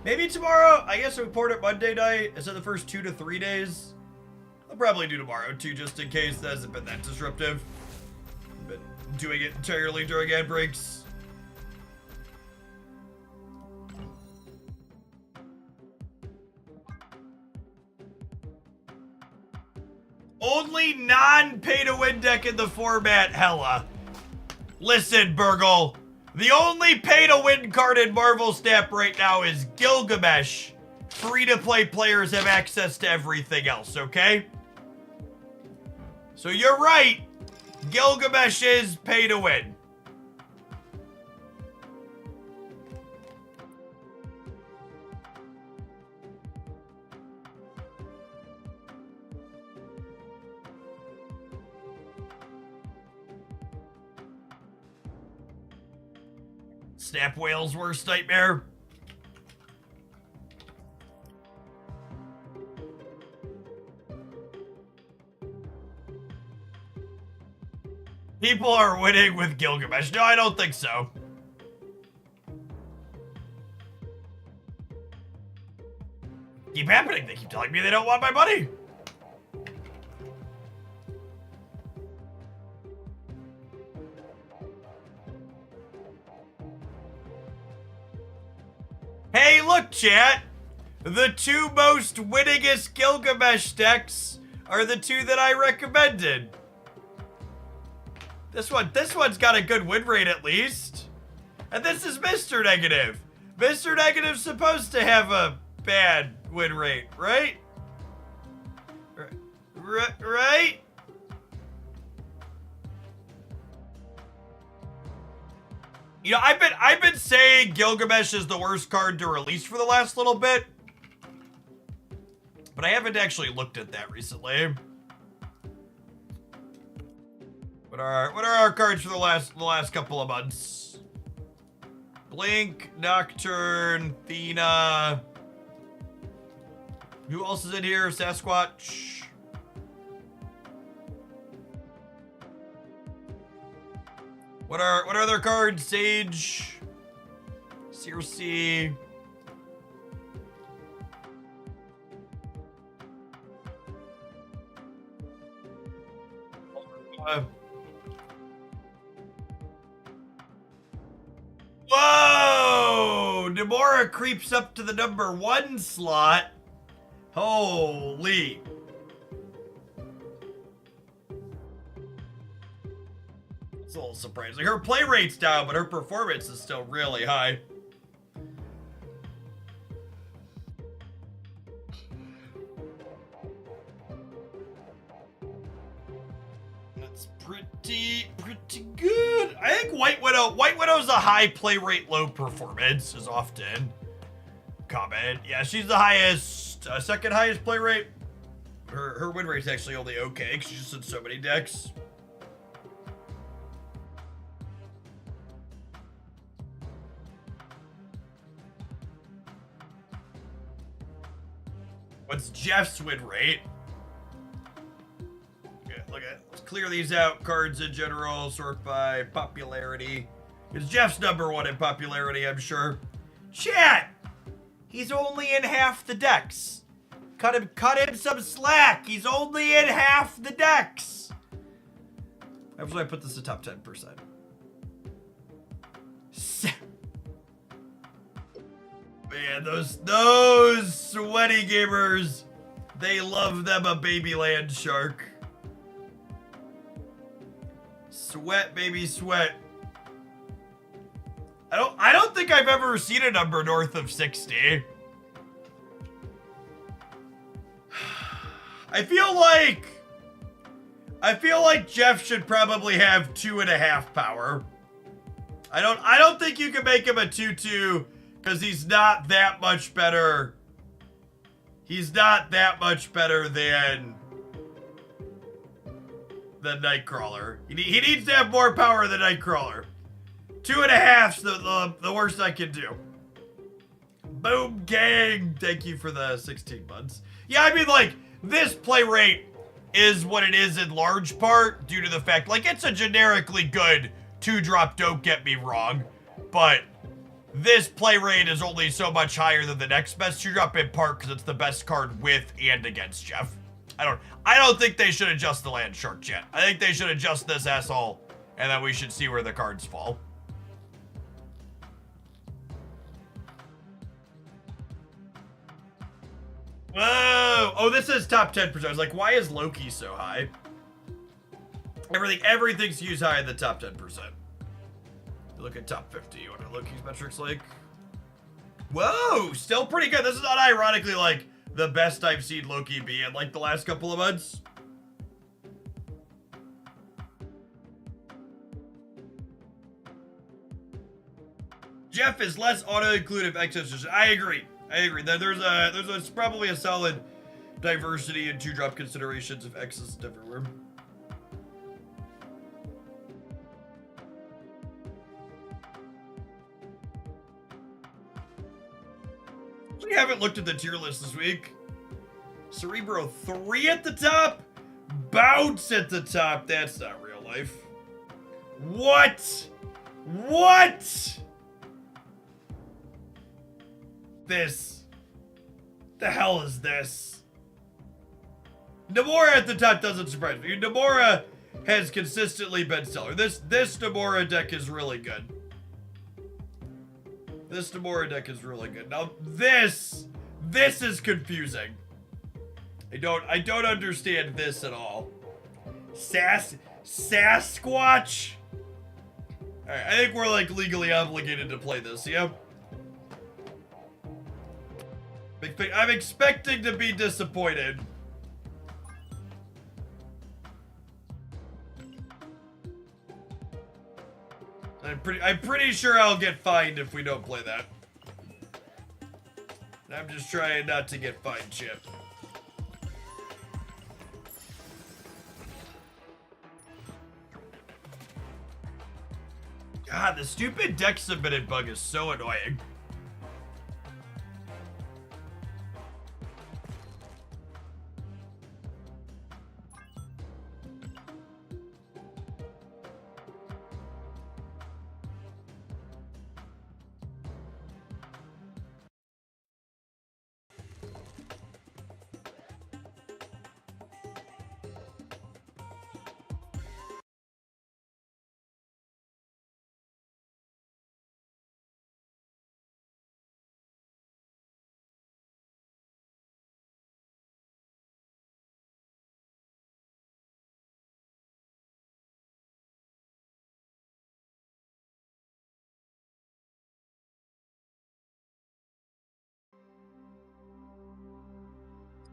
Maybe tomorrow. I guess we poured it Monday night. Is it the first 2 to 3 days? I'll probably do tomorrow too, just in case that hasn't been that disruptive. Been doing it entirely during ad breaks. Only non-pay-to-win deck in the format, hella. Listen, Burgle, the only pay-to-win card in Marvel Snap right now is Gilgamesh. Free-to-play players have access to everything else, okay? So you're right. Gilgamesh is pay-to-win. Snap Whale's worst nightmare. People are winning with Gilgamesh. No, I don't think so. Keep happening. They keep telling me they don't want my money. Hey, look, chat. The 2 most winningest Gilgamesh decks are the 2 that I recommended. This one's got a good win rate at least. And this is Mr. Negative. Mr. Negative's supposed to have a bad win rate, right? Right? You know, I've been saying Gilgamesh is the worst card to release for the last little bit, but I haven't actually looked at that recently. What are our cards for the last couple of months? Blink, Nocturne, Thena. Who else is in here? Sasquatch. What are other cards? Sage, Cersi. Whoa! Namora creeps up to the number 1 slot. Holy. It's a little surprising. Her play rate's down, but her performance is still really high. That's pretty good. I think White Widow's a high play rate, low performance is often comment. Yeah, she's the highest, second highest play rate. Her win rate's actually only okay because she's just in so many decks. What's Jeff's win rate? Okay, let's clear these out. Cards in general, sort by popularity. It's Jeff's number 1 in popularity, I'm sure. Chat! He's only in half the decks. Cut him some slack. He's only in half the decks. That's why I put this at top 10%. Man, those sweaty gamers, they love them a baby land shark. Sweat, baby, sweat. I don't think I've ever seen a number north of 60. I feel like Jeff should probably have 2.5 power. I don't think you can make him a 2/2 because he's not that much better. He's not that much better than Nightcrawler. He needs to have more power than Nightcrawler. 2.5's the worst I can do. Boom gang. Thank you for the 16 months. Yeah, I mean, like, this play rate is what it is in large part due to the fact, like, it's a generically good 2-drop, don't get me wrong, but this play rate is only so much higher than the next best 2-drop in part because it's the best card with and against Jeff. I don't think they should adjust the land shark yet. I think they should adjust this asshole, and then we should see where the cards fall. Whoa! Oh, this is top 10%. I was like, why is Loki so high? Everything skews high in the top 10%. You look at top 50. What are Loki's metrics like? Whoa! Still pretty good. This is not ironically like the best I've seen Loki be in like the last couple of months. Jeff is less auto-inclusive excess. I agree. There's probably a solid diversity and 2-drop considerations of X's everywhere. We haven't looked at the tier list this week. Cerebro 3 at the top, Bounce at the top. That's not real life. What? This. The hell is this? Namora at the top doesn't surprise me. Namora has consistently been stellar. This Namora deck is really good. This Namora deck is really good. Now this is confusing. I don't understand this at all. Sasquatch? Alright, I think we're like legally obligated to play this, yeah? I'm expecting to be disappointed. I'm pretty sure I'll get fined if we don't play that. I'm just trying not to get fined, Chip. God, the stupid deck submitted bug is so annoying.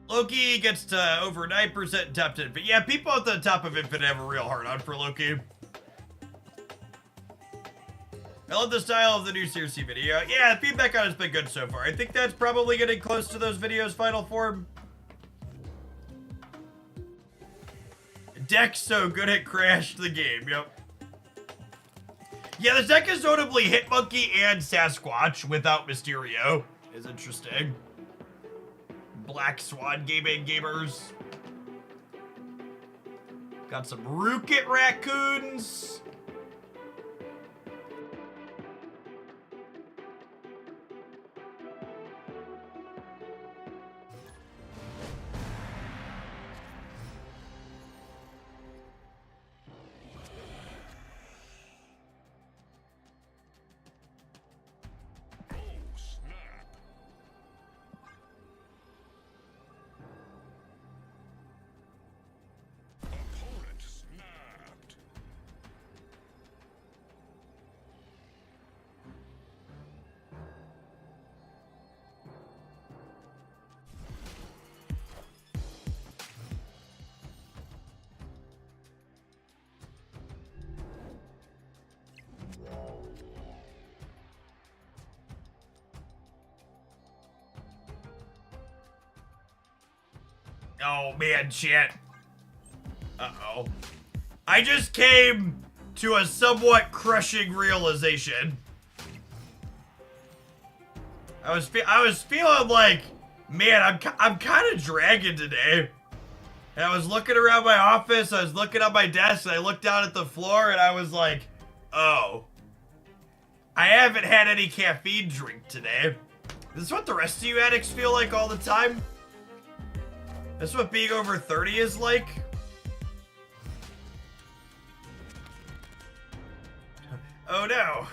Loki gets to over 9% in top 10. But yeah, people at the top of Infinite have a real hard on for Loki. I love the style of the new Cersi video. Yeah, the feedback on it's been good so far. I think that's probably getting close to those videos' final form. Deck's so good it crashed the game, yep. Yeah, this deck is notably Hitmonkey and Sasquatch without Mysterio. Is interesting. Black Swan gamers. Got some Rookit raccoons. Oh, man, shit. Uh-oh. I just came to a somewhat crushing realization. I was feeling like, man, I'm kind of dragging today. And I was looking around my office, I was looking at my desk, and I looked down at the floor, and I was like, oh. I haven't had any caffeine drink today. Is this what the rest of you addicts feel like all the time? This is what being over 30 is like? Oh no.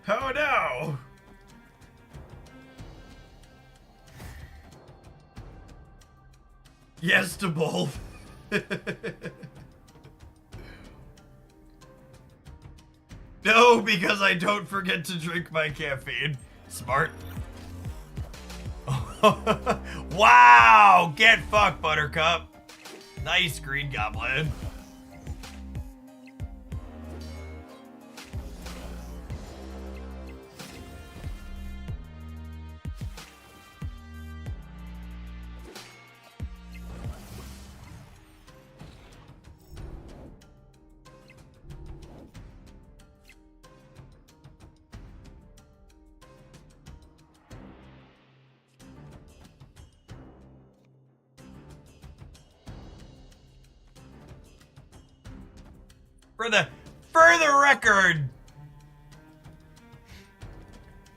Oh no. Yes to both. No, because I don't forget to drink my caffeine. Smart. Wow! Get fucked, Buttercup. Nice, Green Goblin.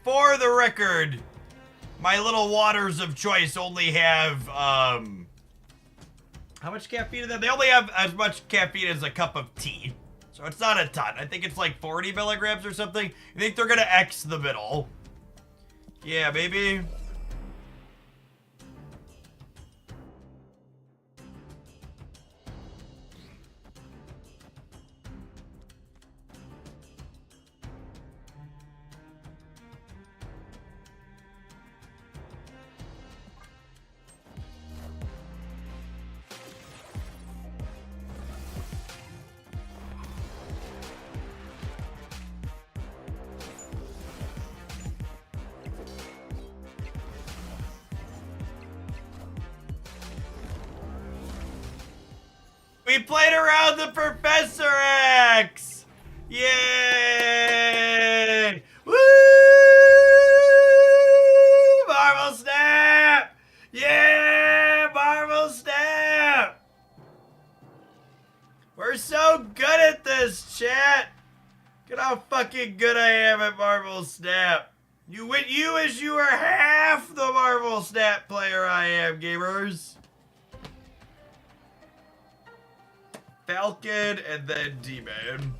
For the record, my little waters of choice only have, how much caffeine in them? They only have as much caffeine as a cup of tea. So it's not a ton. I think it's like 40 milligrams or something. I think they're gonna X the middle. Yeah, baby. We played around the Professor X! Yay! Woo! Marvel Snap! Yeah! Marvel Snap! We're so good at this, chat! Look at how fucking good I am at Marvel Snap. You wish you were half the Marvel Snap player I am, gamers. Falcon and then D-Man.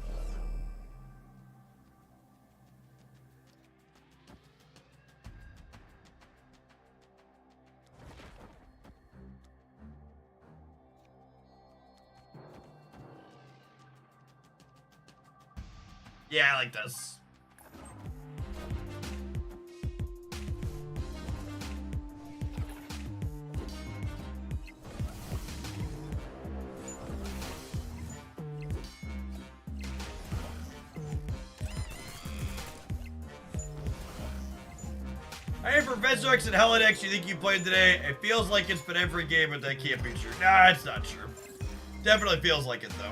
Yeah, I like this. Hey, Professor X and Helen X, you think you played today? It feels like it's been every game, but that can't be true. Nah, it's not true. Definitely feels like it, though.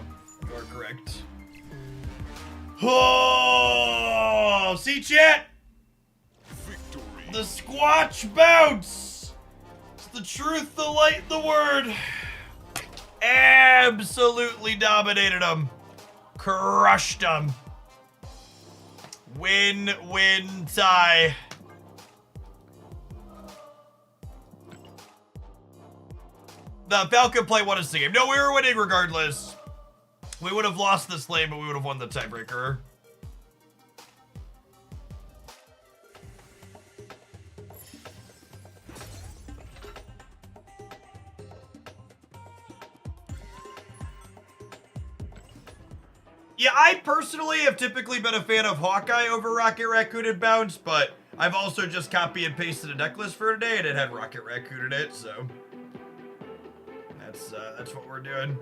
You're correct. Oh, see, chat? Victory. The Squatch bounce! It's the truth, the light, the word. Absolutely dominated him. Crushed him. Win-win tie. The Falcon play won us the game. No, we were winning regardless. We would have lost this lane, but we would have won the tiebreaker. Yeah, I personally have typically been a fan of Hawkeye over Rocket Raccoon and Bounce, but I've also just copy and pasted a deck list for today, and it had Rocket Raccoon in it, so that's what we're doing.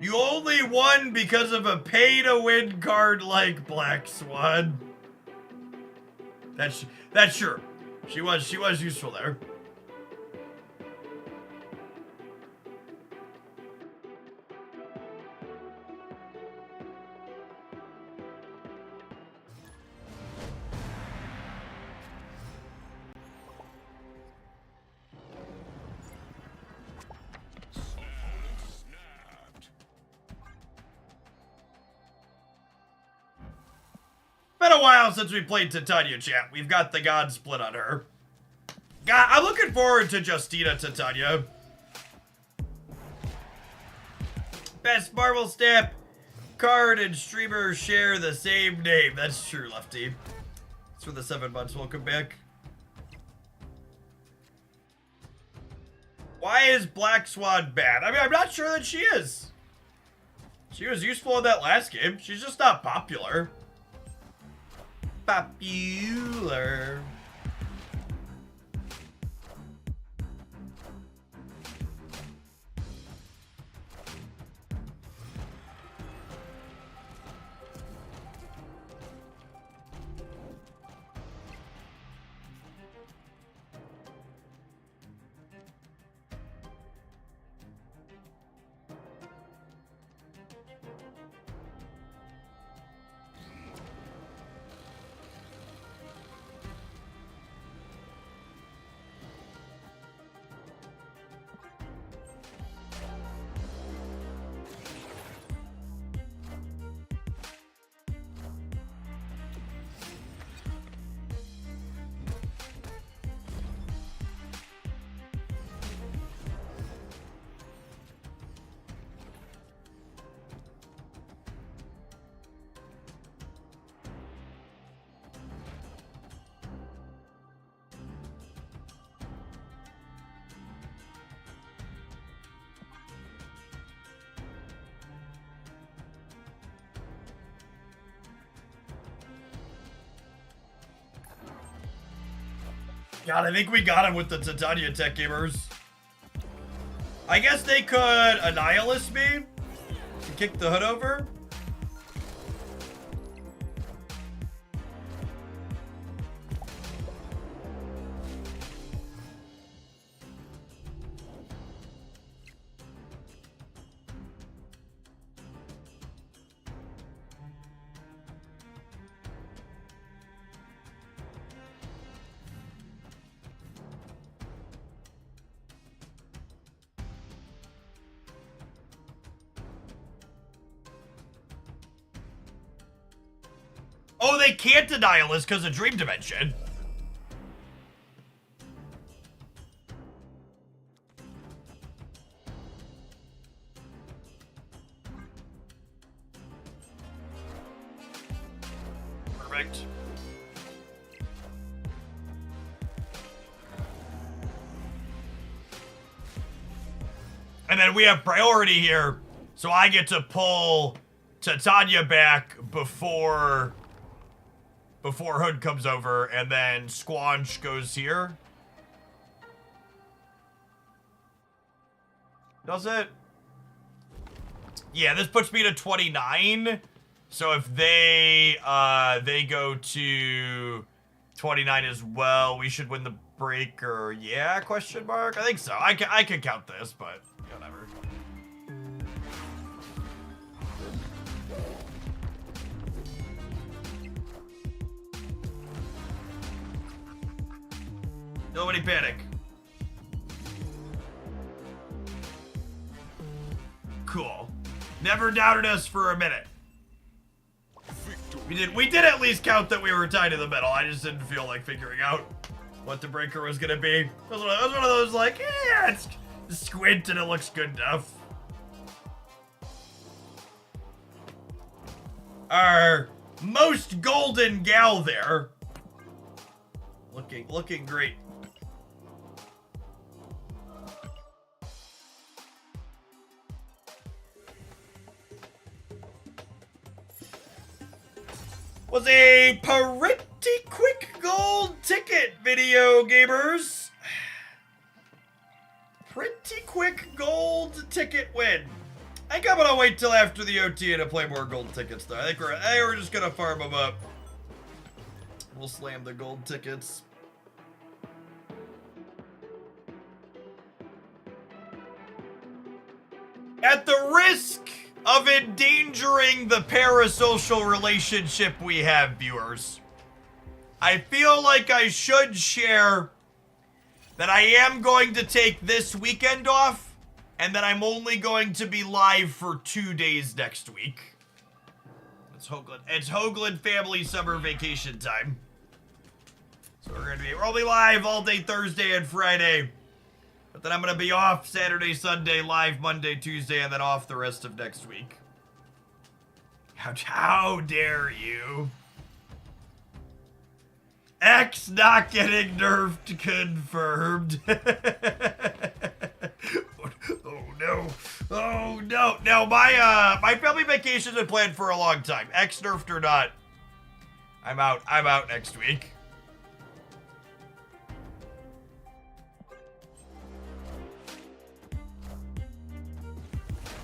You only won because of a pay-to-win card like Black Swan. That's sure. She was useful there. Been a while since we played Titania, chat. We've got the God split on her. God, I'm looking forward to Justina Titania. Best Marvel Snap card and streamer share the same name. That's true, Lefty. It's for the 7 months. Welcome back. Why is Black Swan bad? I mean, I'm not sure that she is. She was useful in that last game. She's just not popular. Popular. God, I think we got him with the Titania Tech Gamers. I guess they could Annihilus me to kick the hood over. Oh, they can't Annihilus because of Dream Dimension. Perfect. And then we have priority here, so I get to pull Titania back before Hood comes over, and then Squanch goes here. Does it? Yeah, this puts me to 29. So if they go to 29 as well, we should win the breaker. Yeah, question mark? I think so. I can count this, but whatever. Nobody panic. Cool. Never doubted us for a minute. We did at least count that we were tied in the middle. I just didn't feel like figuring out what the breaker was gonna be. It was one of those like, yeah, it's squint and it looks good enough. Our most golden gal there. Looking great. Was a pretty quick gold ticket, video gamers. Pretty quick gold ticket win. I think I'm gonna wait till after the OTA to play more gold tickets, though. I think we're just gonna farm them up. We'll slam the gold tickets. At the risk of endangering the parasocial relationship we have, viewers, I feel like I should share that I am going to take this weekend off and that I'm only going to be live for 2 days next week. It's Hoagland family summer vacation time. So we're only live all day Thursday and Friday. But then I'm going to be off Saturday, Sunday, live Monday, Tuesday, and then off the rest of next week. How dare you? X not getting nerfed confirmed. Oh no. Oh no. No, my family vacation's been planned for a long time. X nerfed or not. I'm out next week.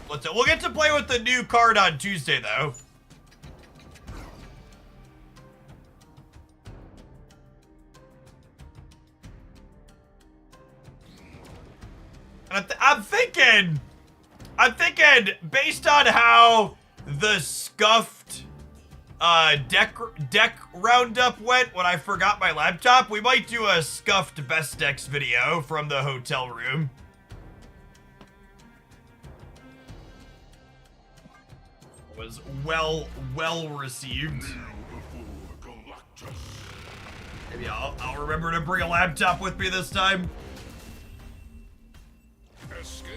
We'll get to play with the new card on Tuesday, though. I'm thinking, based on how the scuffed deck roundup went when I forgot my laptop, we might do a scuffed best decks video from the hotel room. Was well received. Maybe I'll remember to bring a laptop with me this time. Escaped.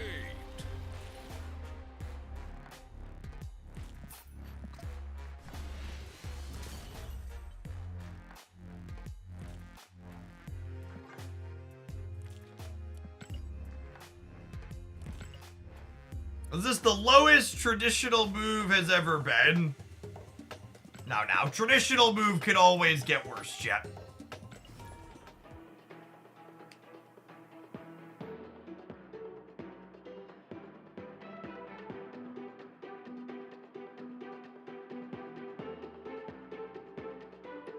Is this the lowest traditional move has ever been? Now, traditional move can always get worse, chat.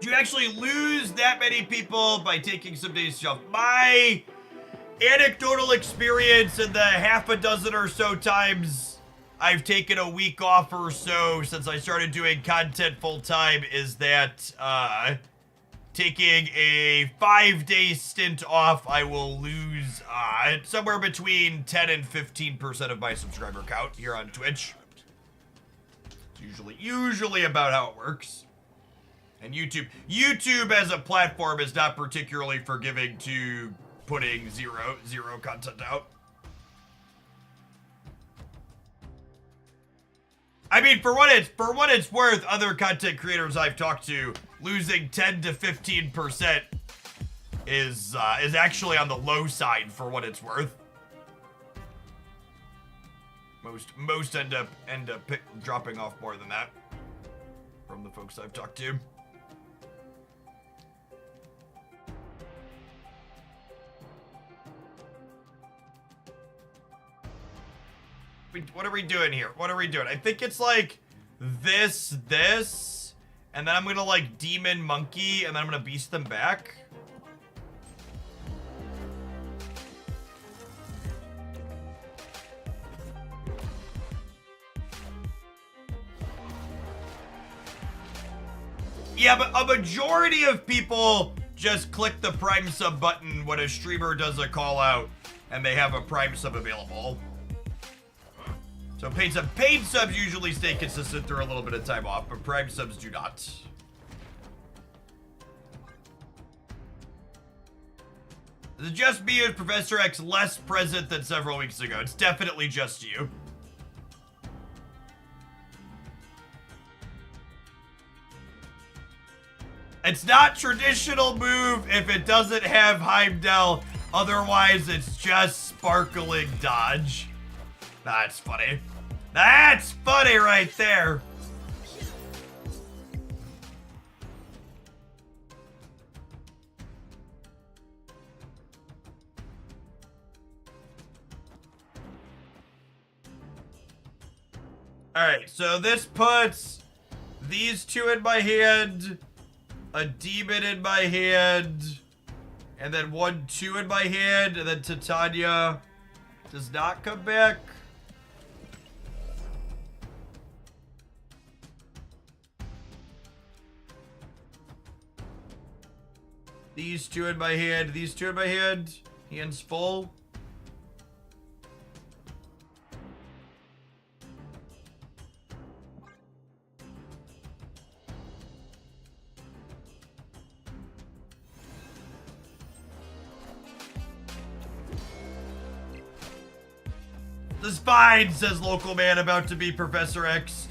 Do you actually lose that many people by taking some days off? My anecdotal experience in the half a dozen or so times I've taken a week off or so since I started doing content full time is that taking a 5-day stint off, I will lose somewhere between 10 and 15% of my subscriber count here on Twitch. It's usually about how it works. And YouTube as a platform is not particularly forgiving to putting zero content out. I mean, for what it's worth, other content creators I've talked to, losing 10 to 15% is actually on the low side for what it's worth. Most end up dropping off more than that from the folks I've talked to. What are we doing here? What are we doing? I think it's like this, and then I'm gonna like demon monkey, and then I'm gonna beast them back. Yeah, but a majority of people just click the Prime sub button when a streamer does a call out and they have a Prime sub available. So paid subs usually stay consistent through a little bit of time off, but Prime subs do not. Is it just me or is Professor X less present than several weeks ago? It's definitely just you. It's not traditional move if it doesn't have Heimdall. Otherwise, it's just sparkling dodge. That's funny. That's funny right there. Alright, so this puts these two in my hand, a demon in my hand, and then 1-2 in my hand, and then Titania does not come back. These two in my hand, these two in my hand. Hands full. This fine, says local man about to be Professor X.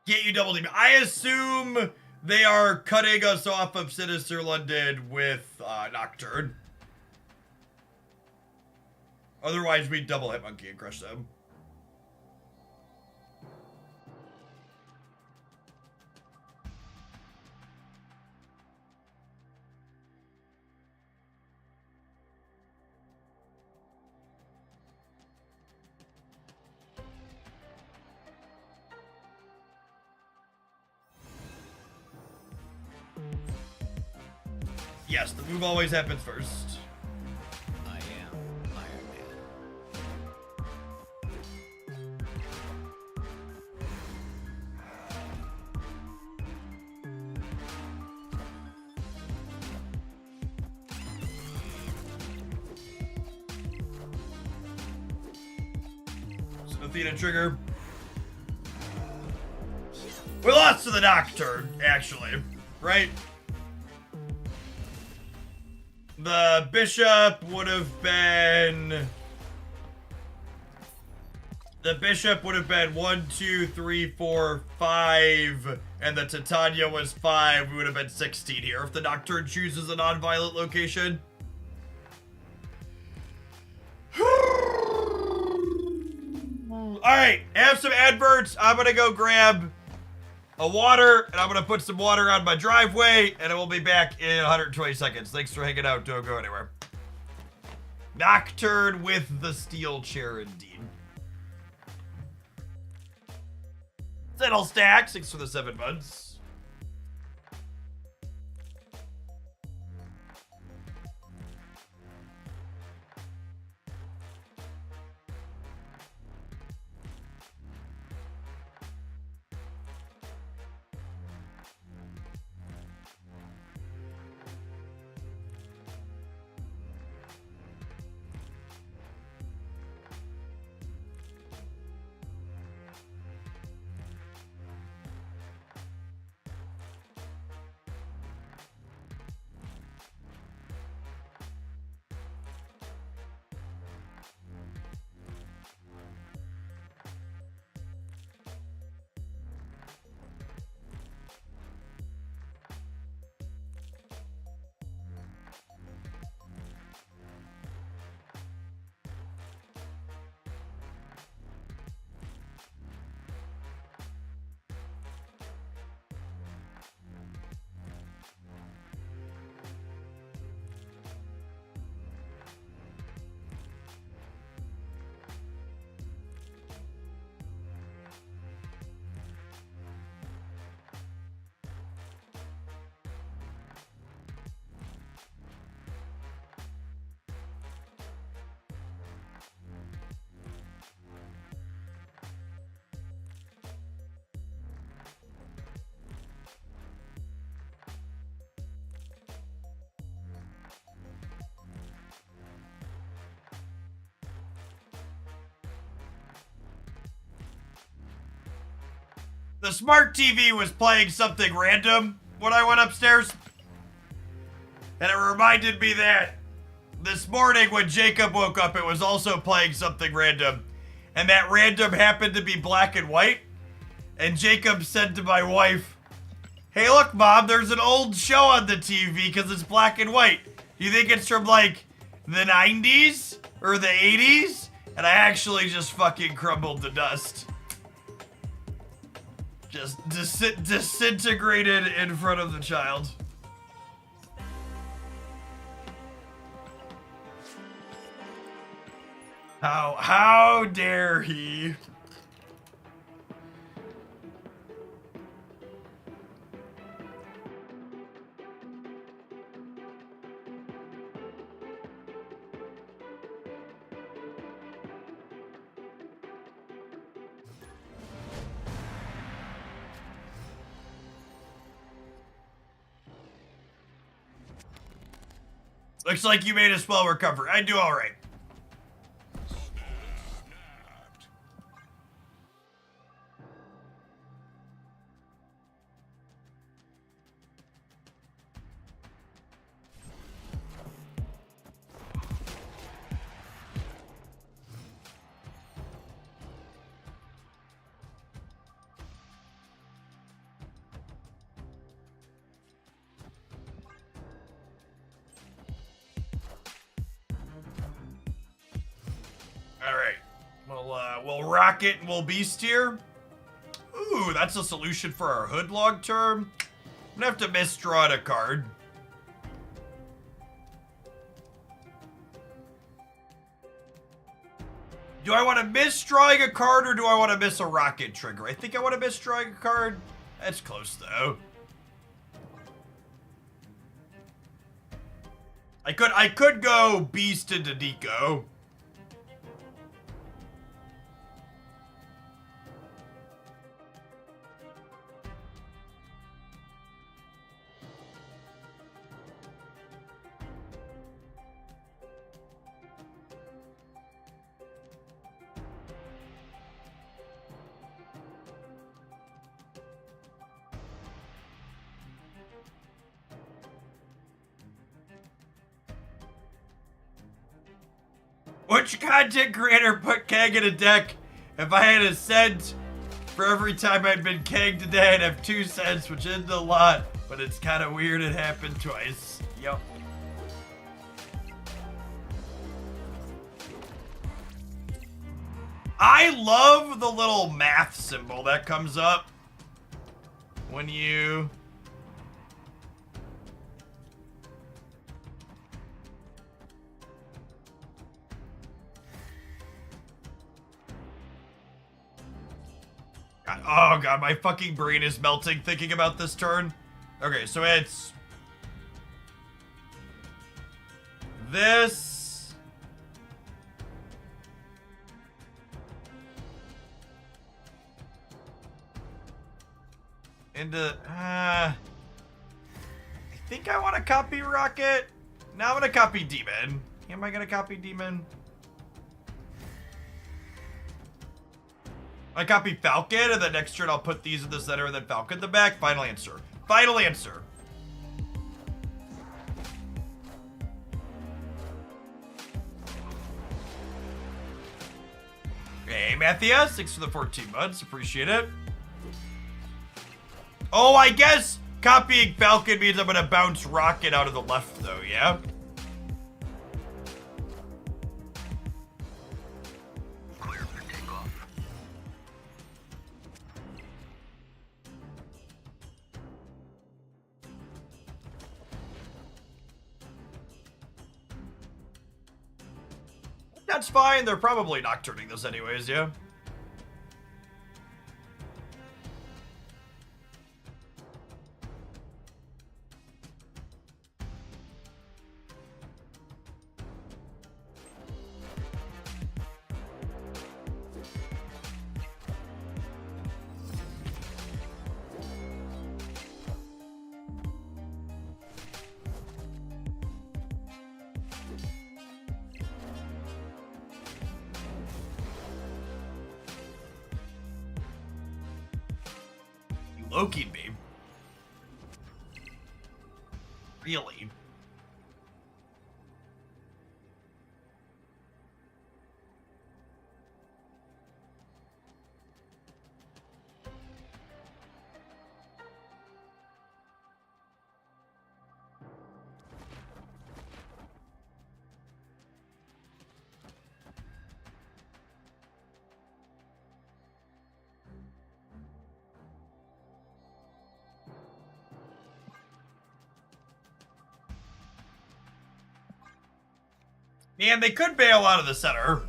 Get you double demon. I assume they are cutting us off of Sinister London with Nocturne. Otherwise, we'd double hit Monkey and crush them. Yes, the move always happens first. I am Iron Man. So Athena trigger. We lost to the Nocturne, actually, right? The Bishop would have been... The Bishop would have been 1, 2, 3, 4, 5, and the Titania was 5. We would have been 16 here if the Nocturne chooses a non-violent location. Alright, have some adverts. I'm gonna go grab a water, and I'm gonna put some water on my driveway, and I will be back in 120 seconds. Thanks for hanging out. Don't go anywhere. Nocturne with the steel chair, indeed. Settle stack, 6 for the 7 months. The smart TV was playing something random when I went upstairs. And it reminded me that this morning when Jacob woke up, it was also playing something random. And that random happened to be black and white. And Jacob said to my wife, "Hey, look, Mom, there's an old show on the TV because it's black and white. Do you think it's from, like, the 90s or the 80s?" And I actually just fucking crumbled to dust. Just disintegrated in front of the child. How dare he? Looks like you made a spell recover. I do all right. We'll rocket and we'll beast here. Ooh, that's a solution for our hood log term. I'm gonna have to misdraw a card. Do I want to miss drawing a card or do I want to miss a rocket trigger? I think I want to miss drawing a card. That's close though. I could go beast into Nico. Which content creator put keg in a deck? If I had a cent for every time I'd been kegged today, I'd have 2 cents, which isn't a lot, but it's kind of weird it happened twice. Yep. I love the little math symbol that comes up when you... Oh god, my fucking brain is melting thinking about this turn. Okay, so it's... this... into... I think I want to copy Rocket. Now I'm going to copy Demon. Am I going to copy Demon? I copy Falcon, and then next turn I'll put these in the center and then Falcon in the back. Final answer. Final answer. Hey, Matthias. Thanks for the 14 months. Appreciate it. Oh, I guess copying Falcon means I'm going to bounce Rocket out of the left, though, yeah? Clear for takeoff. That's fine. They're probably nocturning this anyways, yeah? Loki'd me. Really? Man, they could bail out of the center.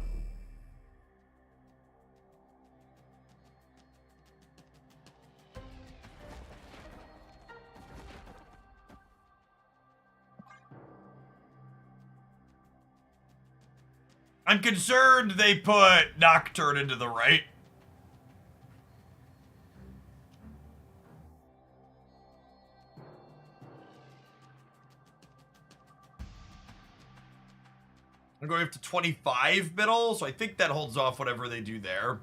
I'm concerned they put Nocturne into the right. I'm going up to 25 middle, so I think that holds off whatever they do there.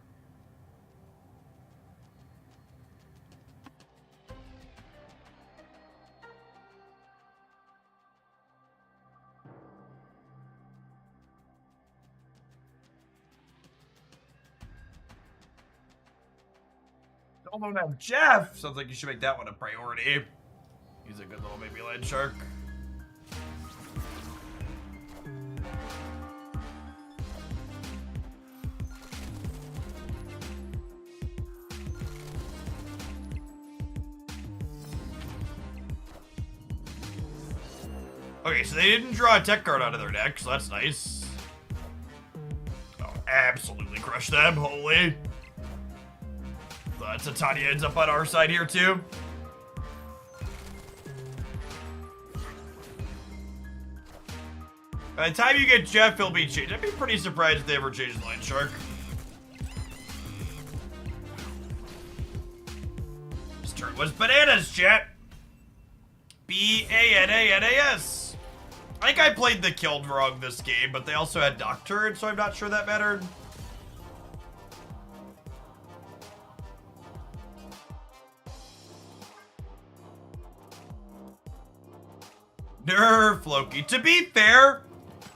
Don't have Jeff. Sounds like you should make that one a priority. He's a good little baby land shark. Okay, so they didn't draw a tech card out of their deck, so that's nice. Oh, absolutely crush them, holy. So Titania ends up on our side here, too. By the time you get Jeff, he'll be changed. I'd be pretty surprised if they ever change the Land Shark. This turn was bananas, chat. B-A-N-A-N-A-S. I think I played the Killed wrong this game, but they also had Nocturne, so I'm not sure that mattered. Nerf Loki. To be fair,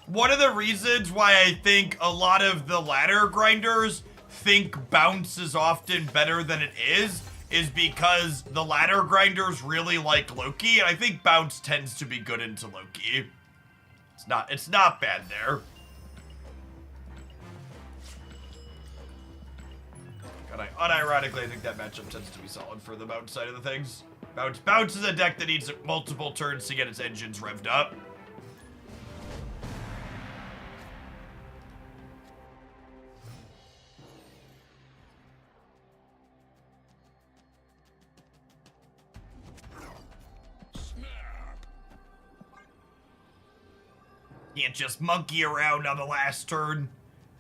one of the reasons why I think a lot of the ladder grinders think bounce is often better than it is because the ladder grinders really like Loki, and I think bounce tends to be good into Loki. It's not bad there. Unironically, I think that matchup tends to be solid for the bounce side of the things. Bounce is a deck that needs multiple turns to get its engines revved up. Can't just monkey around on the last turn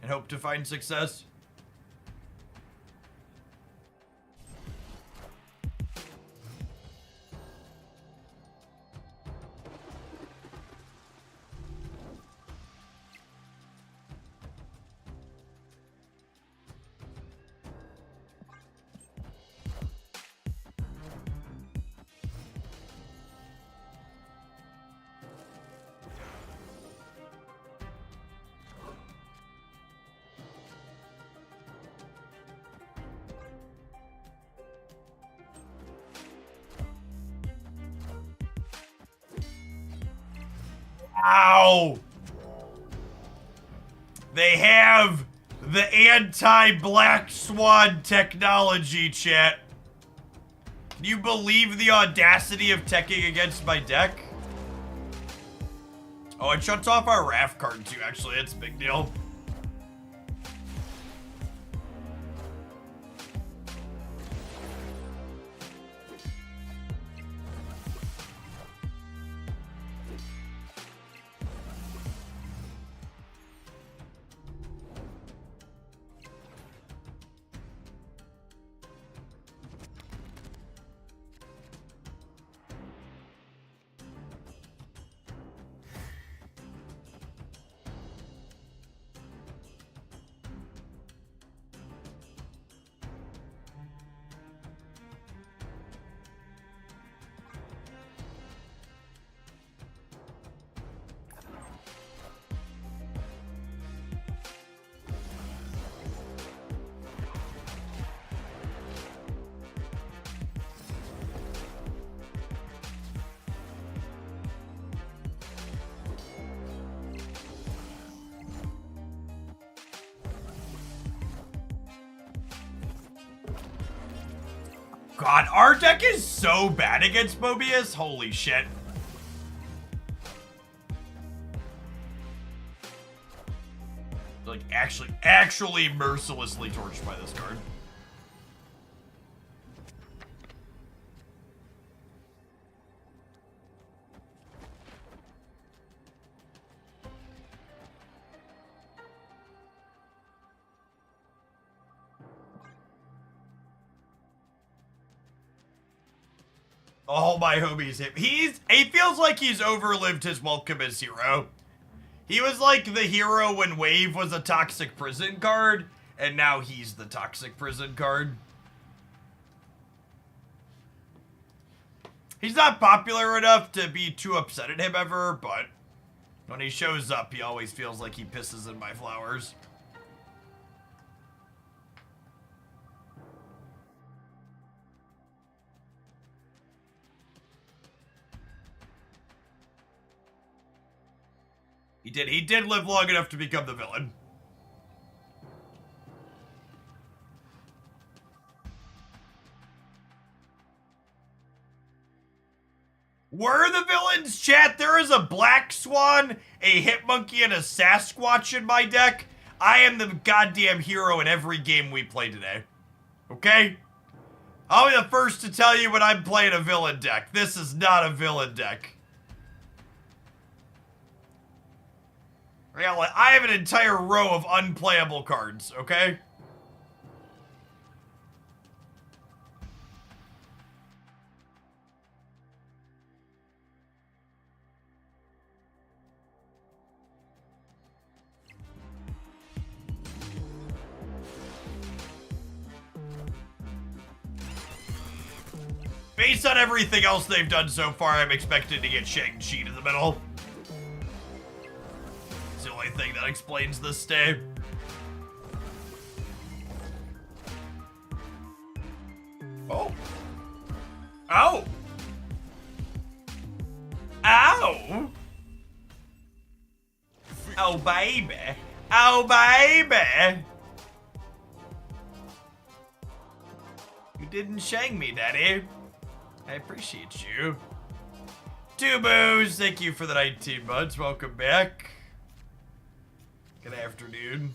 and hope to find success. Ow! They have the anti-Black Swan technology, chat. Can you believe the audacity of teching against my deck? Oh, it shuts off our Raft card too, actually. It's a big deal. God, our deck is so bad against Mobius. Holy shit. Like, actually mercilessly torched by this card. All my homies him. He feels like he's overlived his welcome as hero. He was like the hero when Wave was a toxic prison card, and now he's the toxic prison card. He's not popular enough to be too upset at him ever, but when he shows up, he always feels like he pisses in my flowers. He did live long enough to become the villain. Were the villains, chat? There is a Black Swan, a Hitmonkey, and a Sasquatch in my deck. I am the goddamn hero in every game we play today. Okay? I'll be the first to tell you when I'm playing a villain deck. This is not a villain deck. Yeah, I have an entire row of unplayable cards, okay? Based on everything else they've done so far, I'm expected to get Shang-Chi in the middle. It's the only thing that explains this stay. Oh. Ow! Ow! Oh, baby. Oh, baby! You didn't shang me, Daddy. I appreciate you. Two boos, thank you for the 19 months. Welcome back. Good afternoon.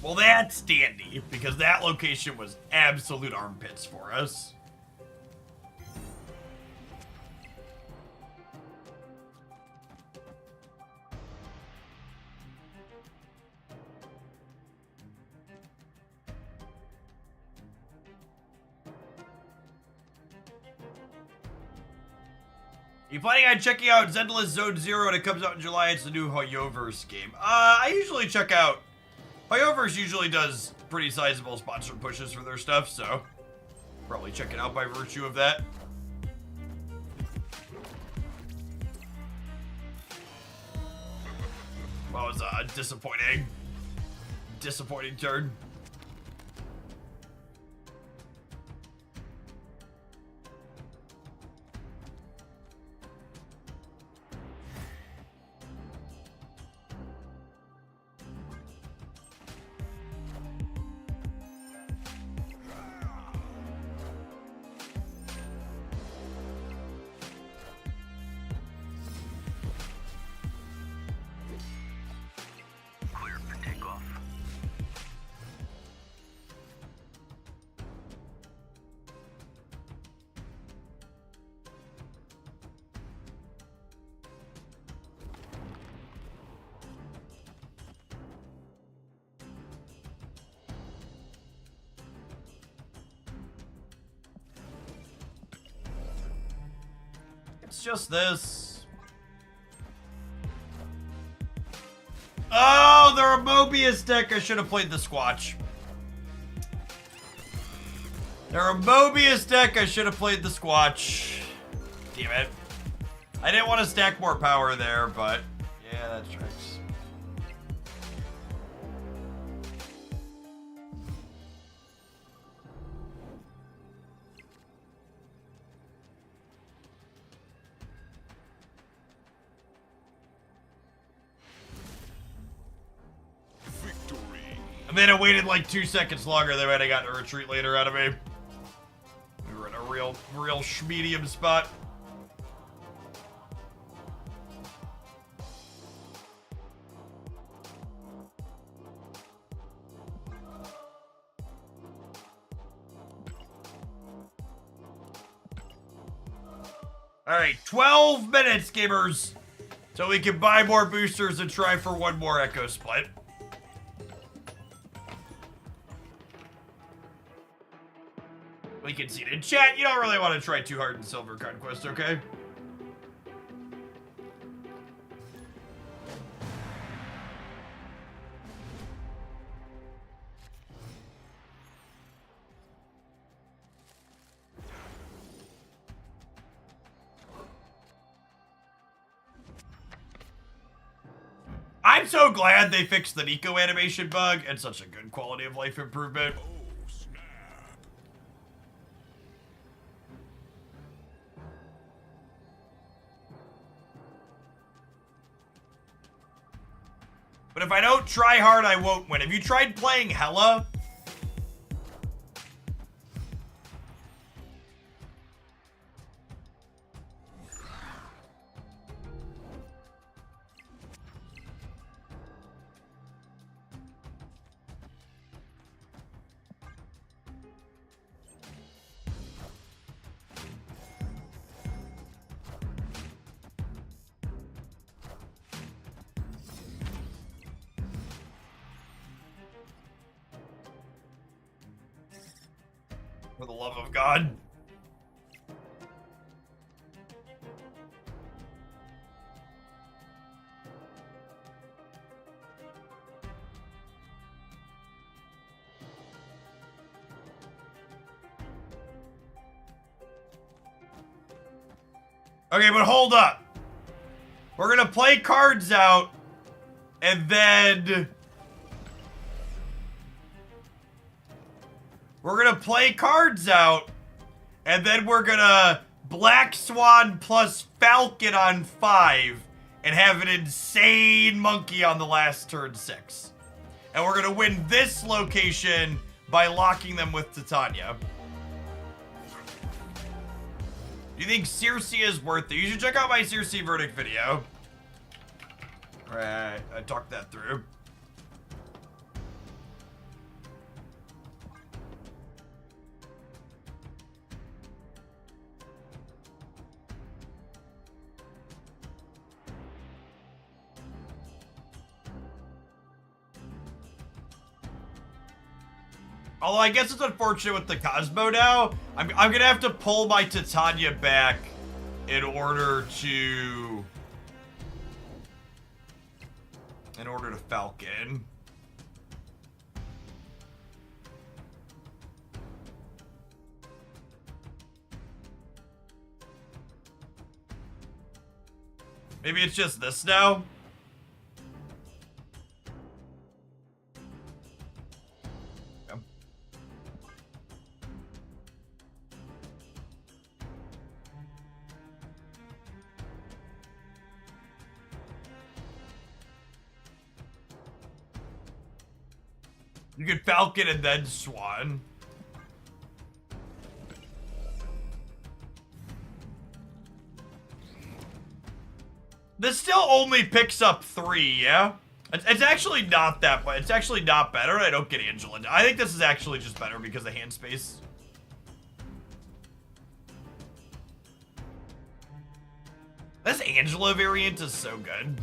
Well, that's dandy, because that location was absolute armpits for us. You planning on checking out Zenless Zone Zero when it comes out in July? It's the new Hoyoverse game. I usually check out... Hoyoverse usually does pretty sizable sponsored pushes for their stuff, so probably check it out by virtue of that. Well, it was a disappointing turn. it's just this. Oh, they're a Mobius deck. I should have played the Squatch. They're a Mobius deck. I should have played the Squatch. Damn it. I didn't want to stack more power there, but yeah, that tracks. And then it waited like 2 seconds longer. They might have gotten a retreat later out of me. We were in a real medium spot. All right, 12 minutes, gamers. So we can buy more boosters and try for one more Echo Split. We can see it in chat. You don't really want to try too hard in Silver Conquest, okay? I'm so glad they fixed the Nico animation bug. It's such a good quality of life improvement. But if I don't try hard, I won't win. Have you tried playing Hella? For the love of God. Okay, but hold up. We're gonna play cards out, and then we're gonna play cards out, and then we're gonna Black Swan plus Falcon on 5 and have an insane monkey on the last turn 6. And we're gonna win this location by locking them with Titania. Do you think Cersi is worth it? You should check out my Cersi verdict video. Alright, I talked that through. Although I guess it's unfortunate with the Cosmo now. I'm gonna have to pull my Titania back in order to Falcon. Maybe it's just this now. You could Falcon and then Swan. This still only picks up 3, yeah? It's actually not that bad. It's actually not better. I don't get Angela. I think this is actually just better because of hand space. This Angela variant is so good.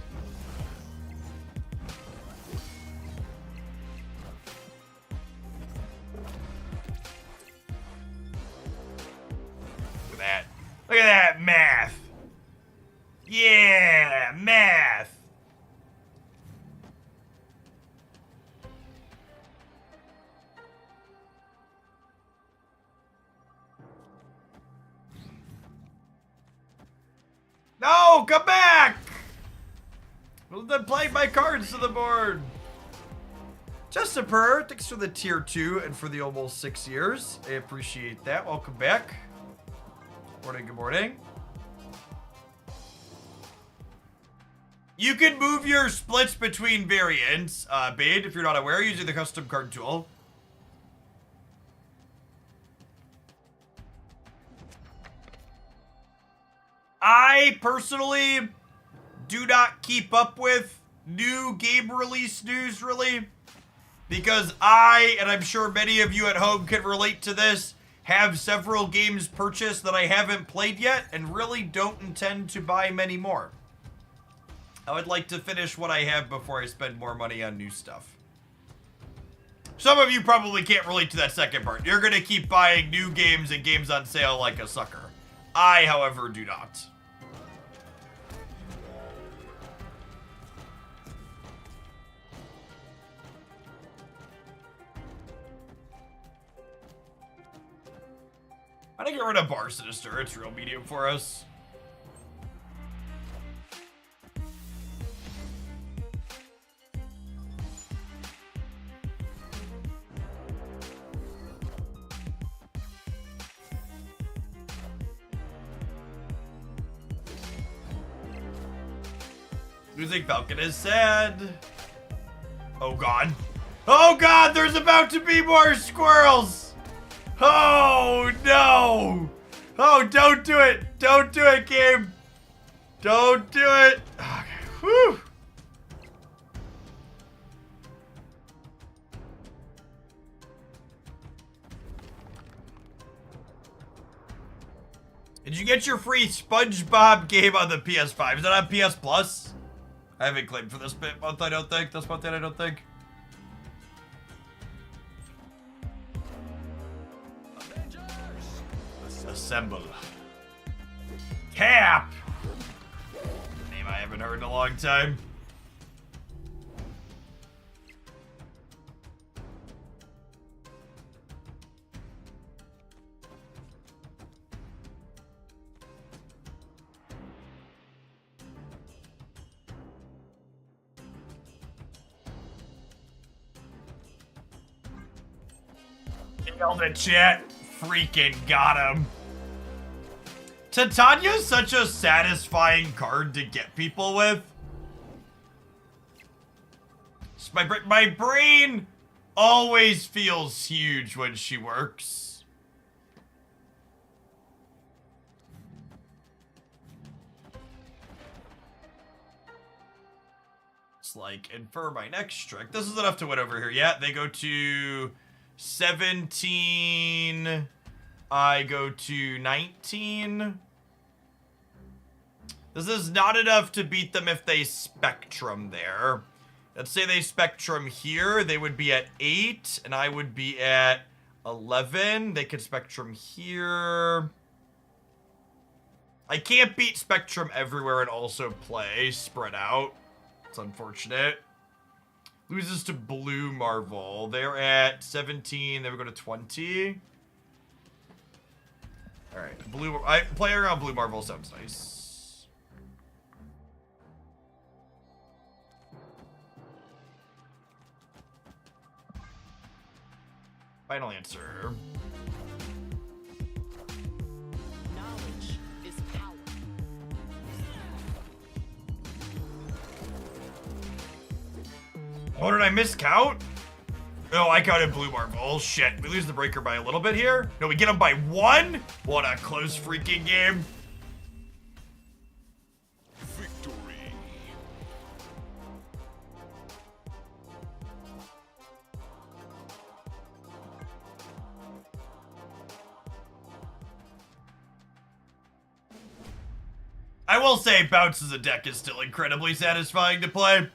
Look at that math. Yeah, math. No, come back! Well, then play my cards to the board. Justiper, thanks for the tier 2 and for the almost 6 years. I appreciate that. Welcome back. Morning, good morning. You can move your splits between variants, Bade, if you're not aware, using the custom card tool. I personally do not keep up with new game release news, really, because I, and I'm sure many of you at home can relate to this, have several games purchased that I haven't played yet and really don't intend to buy many more. I would like to finish what I have before I spend more money on new stuff. Some of you probably can't relate to that second part. You're going to keep buying new games and games on sale like a sucker. I, however, do not. I'm gonna get rid of Bar Sinister. It's real medium for us. Losing Falcon is sad. Oh god. Oh god, there's about to be more squirrels! Oh no! Oh, don't do it! Don't do it, game! Don't do it! Okay. Whew! Did you get your free SpongeBob game on the PS5? Is that on PS Plus? I haven't claimed for this month, I don't think. This month, I don't think. Assemble. Cap! Name I haven't heard in a long time. Nailed it, chat. Freaking got him. Titania's such a satisfying card to get people with. My brain always feels huge when she works. It's like, and for my next trick, this is enough to win over here. Yeah, they go to 17. I go to 19. This is not enough to beat them if they Spectrum there. Let's say they Spectrum here. They would be at 8, and I would be at 11. They could Spectrum here. I can't beat Spectrum everywhere and also play spread out. It's unfortunate. Loses to Blue Marvel. They're at 17. They would go to 20. Alright, play around Blue Marvel sounds nice. Final answer. Knowledge is power. Oh, did I miscount? Oh, I counted Blue Marvel. Shit, we lose the breaker by a little bit here. No, we get them by 1? What a close freaking game. Victory. I will say, Bounce as a deck is still incredibly satisfying to play.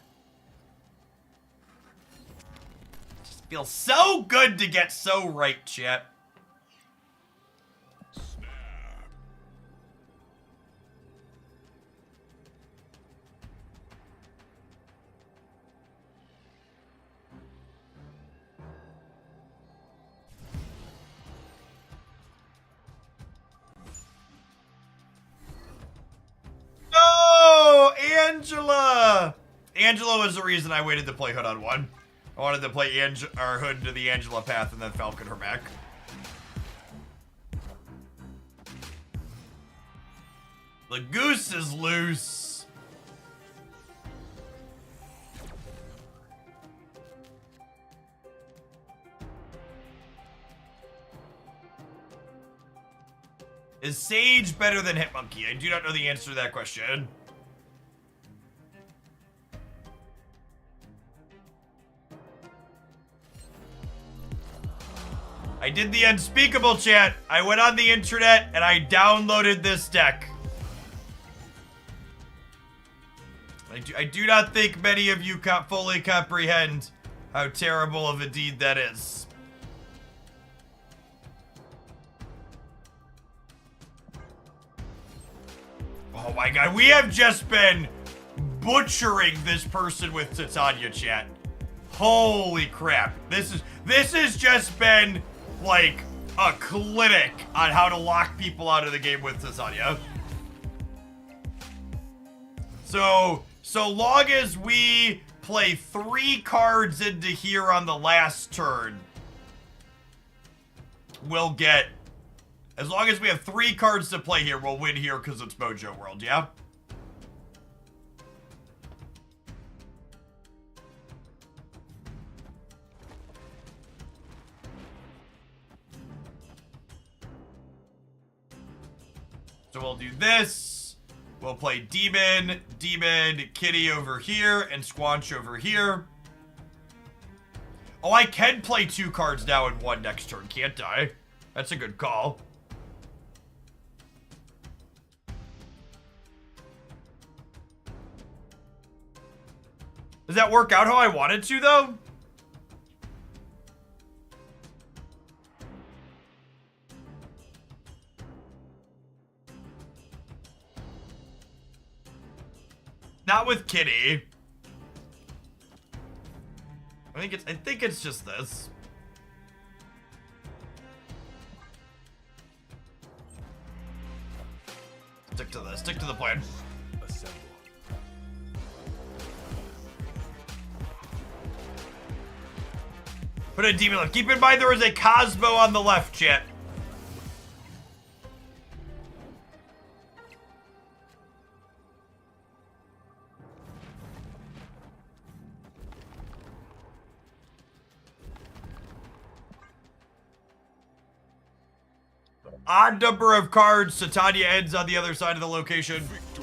Just feels so good to get so right, chat. Angela! Angela was the reason I waited to play Hood on 1. I wanted to play Hood to the Angela path and then Falcon her back. The goose is loose. Is Sage better than Hitmonkey? I do not know the answer to that question. I did the unspeakable, chat. I went on the internet and I downloaded this deck. I do not think many of you fully comprehend how terrible of a deed that is. Oh my god, we have just been butchering this person with Titania, chat. Holy crap. This has just been like a clinic on how to lock people out of the game with Titania. So long as we play 3 cards into here on the last turn, we'll get... As long as we have 3 cards to play here, we'll win here because it's Mojo World, yeah? So we'll do this. We'll play Demon, Kitty over here, and Squanch over here. Oh, I can play 2 cards now in 1 next turn, can't I? That's a good call. Does that work out how I wanted to, though? Not with Kitty. I think it's just this. Stick to this. Stick to the plan. Assemble. Put a demon left. Keep in mind there is a Cosmo on the left, chat. Odd number of cards. Titania ends on the other side of the location. Victory.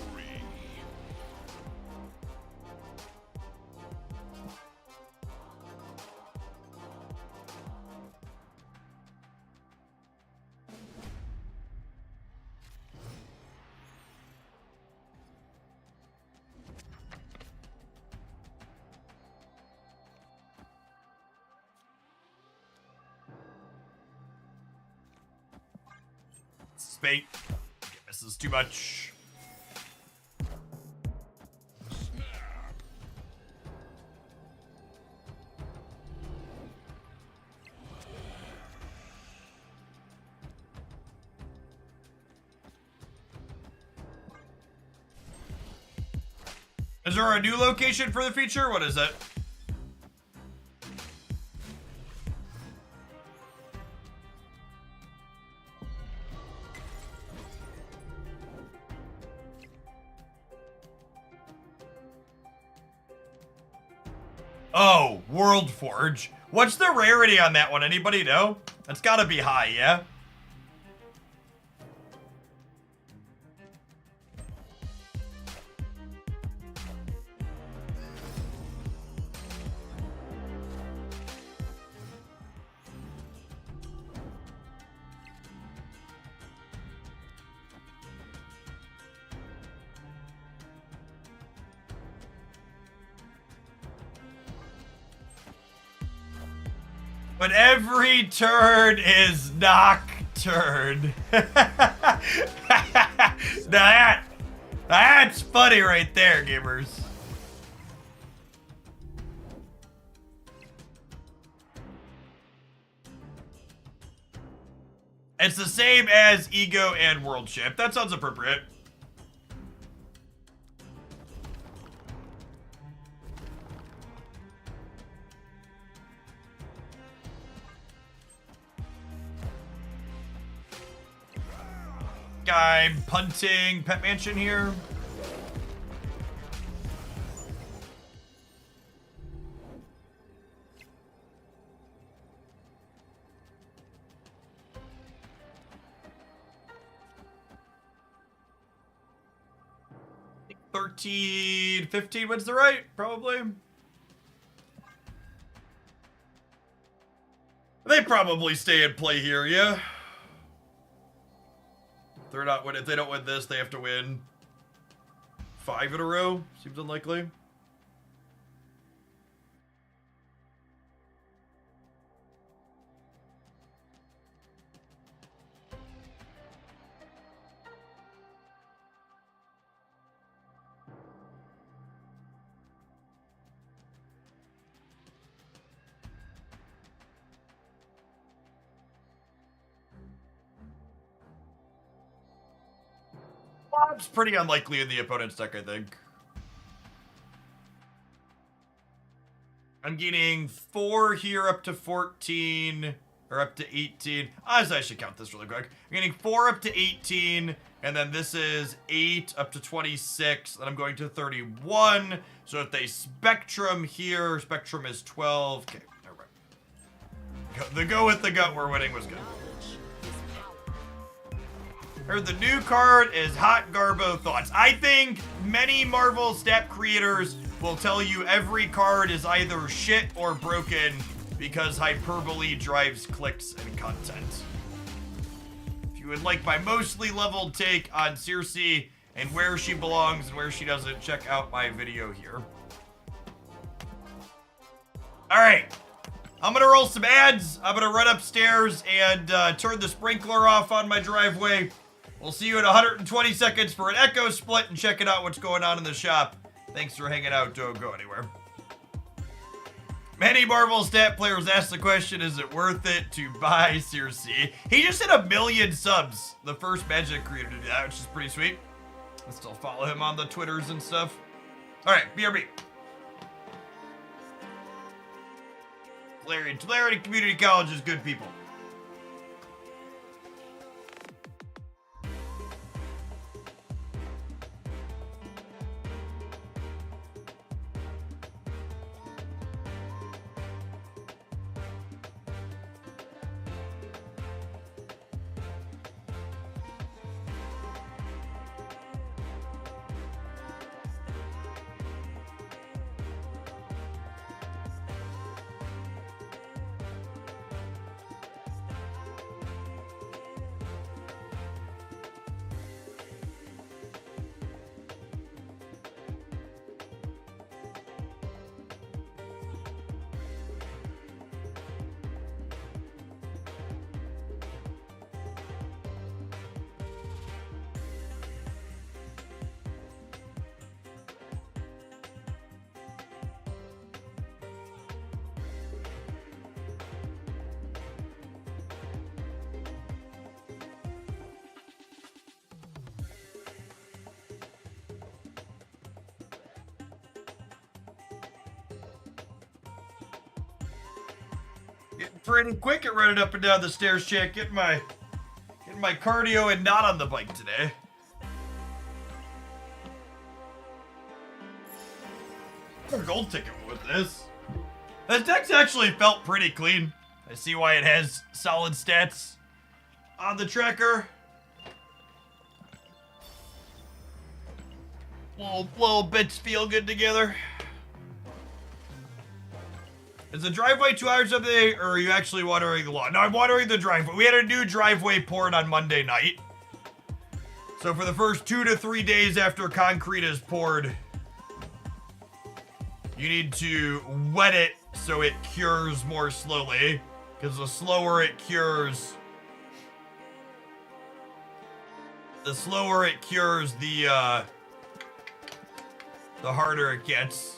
Bait. Misses too much. Is there a new location for the feature? What is it? Oh, World Forge. What's the rarity on that one? Anybody know? That's gotta be high, yeah? But every turn is nocturne. That's funny right there, gamers. It's the same as Ego and World Ship. That sounds appropriate. I'm punting Pet Mansion here. I think 13, 15 wins the right, probably. They probably stay in play here, yeah. They're not win. If they don't win this, they have to win 5 in a row. Seems unlikely. It's pretty unlikely in the opponent's deck, I think. I'm getting 4 here up to 14, or up to 18. I should count this really quick. I'm getting 4 up to 18, and then this is 8 up to 26, and I'm going to 31. So if they Spectrum here, Spectrum is 12. Okay, all right. The go with the gut we're winning was good. Heard the new card is Hot Garbo Thoughts. I think many Marvel stat creators will tell you every card is either shit or broken because hyperbole drives clicks and content. If you would like my mostly leveled take on Cersi and where she belongs and where she doesn't, check out my video here. Alright, I'm gonna roll some ads. I'm gonna run upstairs and turn the sprinkler off on my driveway. We'll see you in 120 seconds for an Echo split and checking out what's going on in the shop. Thanks for hanging out. Don't go anywhere. Many Marvel stat players ask the question, is it worth it to buy Cersi? He just hit 1 million subs. The first Magic creator to do that, which is pretty sweet. I still follow him on the Twitters and stuff. All right, BRB. Clarity Community College is good people. Getting pretty quick at running up and down the stairs, chick. Getting my cardio and not on the bike today. A gold ticket with this. This deck's actually felt pretty clean. I see why it has solid stats on the tracker. Little bits feel good together. Is the driveway 2 hours up there, or are you actually watering the lawn? No, I'm watering the driveway. We had a new driveway poured on Monday night. So for the first 2 to 3 days after concrete is poured, you need to wet it so it cures more slowly. Because the slower it cures, the harder it gets.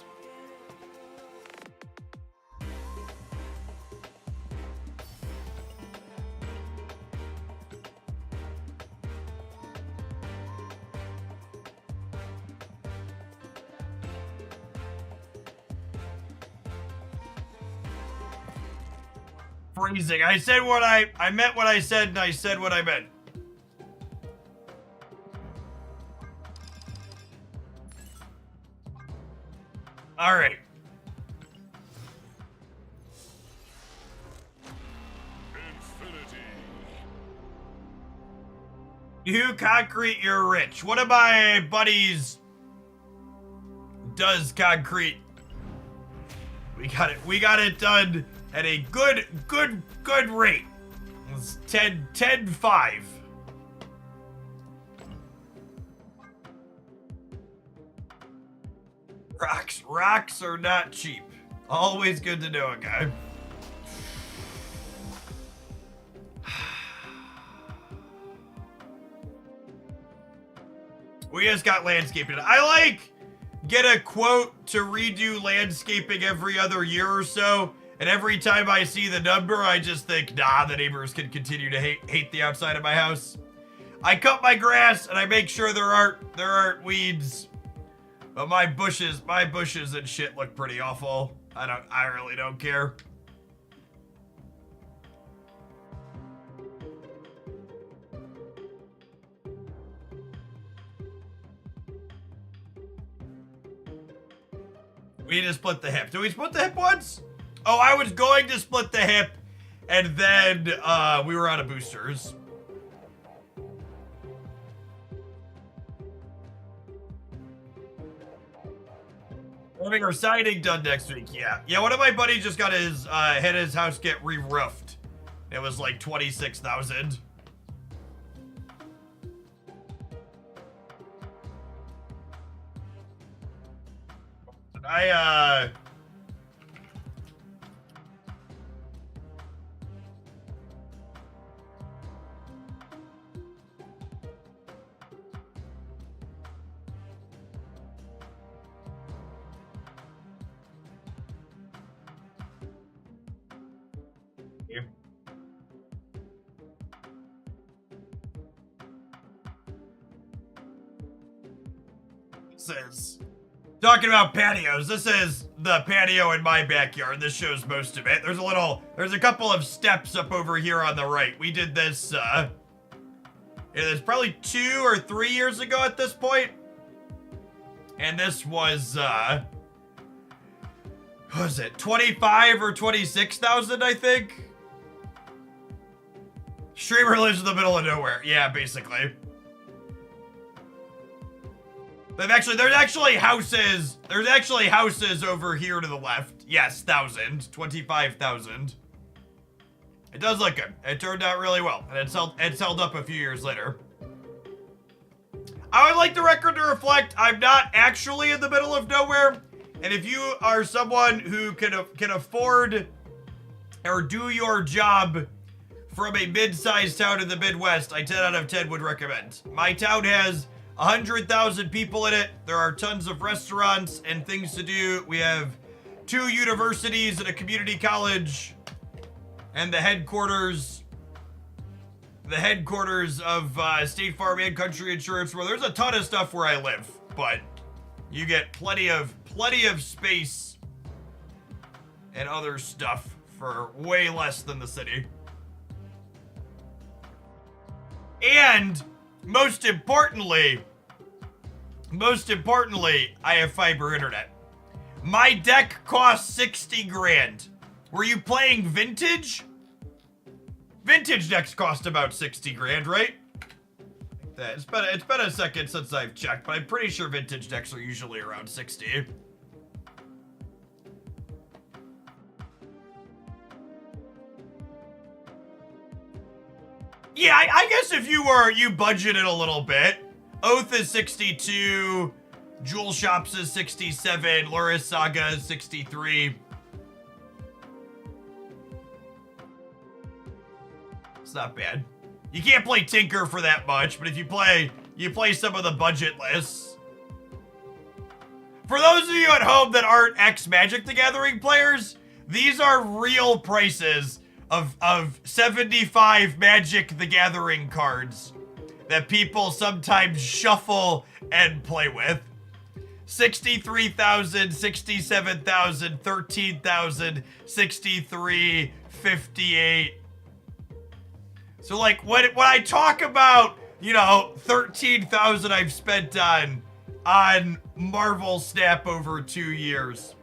Freezing. I said what I meant what I said, and I said what I meant. All right. You concrete, you're rich. One of my buddies does concrete. We got it done at a good rate. It's 10-5. Rocks are not cheap. Always good to know, guy. We just got landscaping. I get a quote to redo landscaping every other year or so, and every time I see the number, I just think, nah, the neighbors can continue to hate the outside of my house. I cut my grass and I make sure there aren't weeds, but my bushes and shit look pretty awful. I really don't care. We need to split the hip. Did we split the hip once? Oh, I was going to split the hip, and then we were out of boosters. Having our siding done next week, yeah. Yeah, one of my buddies just got had his house get re-roofed. It was like 26,000. Says, talking about patios, this is the patio in my backyard. This shows most of it. There's a couple of steps up over here on the right. We did this, it's probably 2 or 3 years ago at this point. And this was, what was it, 25 or 26,000, I think? Streamer lives in the middle of nowhere. Yeah, basically. There's actually houses over here to the left. Yes, 25,000. It does look good. It turned out really well, and it's held up a few years later. I would like the record to reflect I'm not actually in the middle of nowhere, and if you are someone who can afford or do your job from a mid-sized town in the Midwest, I 10 out of 10 would recommend. My town has 100,000 people in it. There are tons of restaurants and things to do. We have 2 universities and a community college, and the headquarters of State Farm and Country Insurance, where there's a ton of stuff where I live, but you get plenty of space and other stuff for way less than the city. And most importantly, I have fiber internet. My deck costs 60 grand. Were you playing vintage? Vintage decks cost about 60 grand, right? It's been a second since I've checked, but I'm pretty sure vintage decks are usually around 60. Yeah, I guess if you budgeted a little bit. Oath is 62, Jewel Shops is 67, Luris Saga is 63. It's not bad. You can't play Tinker for that much, but if you play some of the budget lists. For those of you at home that aren't ex-Magic the Gathering players, these are real prices of 75 Magic the Gathering cards that people sometimes shuffle and play with. 63,000, 67,000, 13,000, 63, 58. So like when I talk about, 13,000 I've spent on on Marvel Snap over 2 years.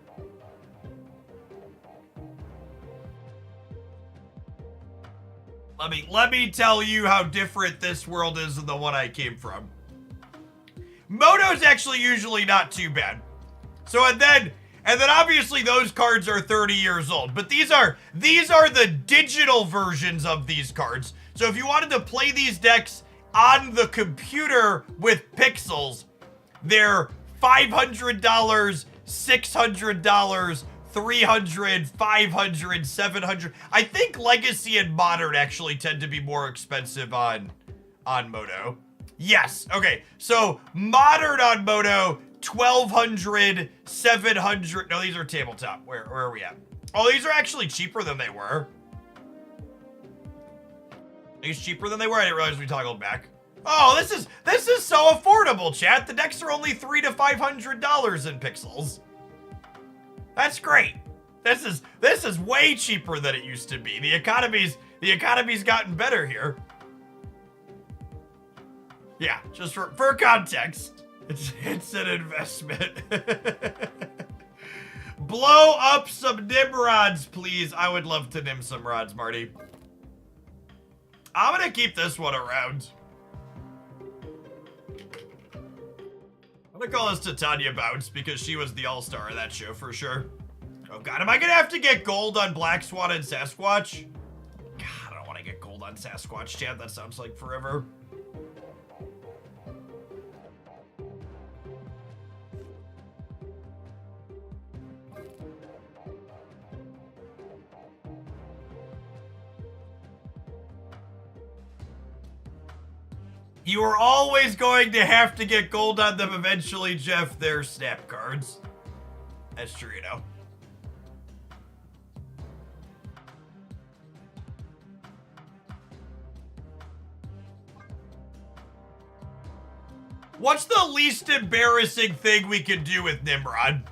Let me tell you how different this world is than the one I came from. Moto's actually usually not too bad. So and then obviously those cards are 30 years old, but these are the digital versions of these cards. So if you wanted to play these decks on the computer with pixels, they're $500, $600, $300, $500, $700. I think Legacy and Modern actually tend to be more expensive on Moto. Yes. Okay. So Modern on Moto, $1,200, $700. No, these are tabletop. Where are we at? Oh, these are actually cheaper than they were. These cheaper than they were? I didn't realize we toggled back. Oh, this is so affordable, chat. The decks are only $300 to $500 in pixels. That's great. This is way cheaper than it used to be. The economy's gotten better here. Yeah, just for context, it's an investment. Blow up some Nimrods, please. I would love to nim some rods, Marty. I'm gonna keep this one around. I'm gonna call this Titania Bounce because she was the all-star of that show for sure. Oh god, am I gonna have to get gold on Black Swan and Sasquatch? God, I don't want to get gold on Sasquatch, chat. That sounds like forever. You are always going to have to get gold on them eventually, Jeff. They're snap cards. That's true, you know. What's the least embarrassing thing we can do with Nimrod?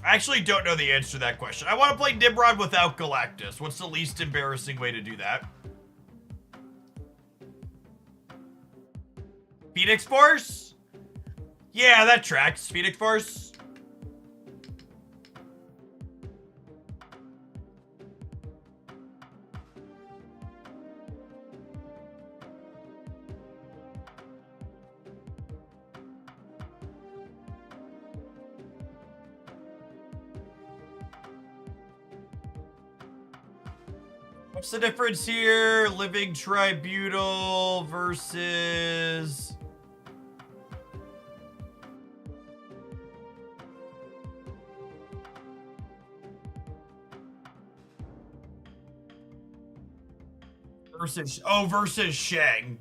I actually don't know the answer to that question. I want to play Nimrod without Galactus. What's the least embarrassing way to do that? Phoenix Force? Yeah, that tracks. Phoenix Force. What's the difference here? Living Tribunal versus... versus Shang.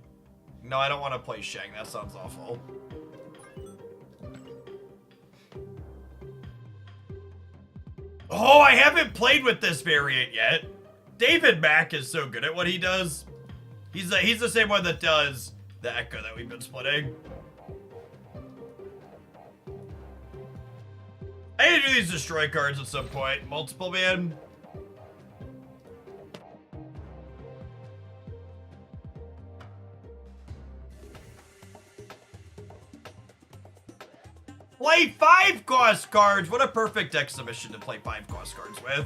No, I don't want to play Shang. That sounds awful. Oh, I haven't played with this variant yet. David Mack is so good at what he does. He's the same one that does the Echo that we've been splitting. I need to do these destroy cards at some point. Multiple man. Play 5-cost cards. What a perfect exhibition to play 5-cost cards with.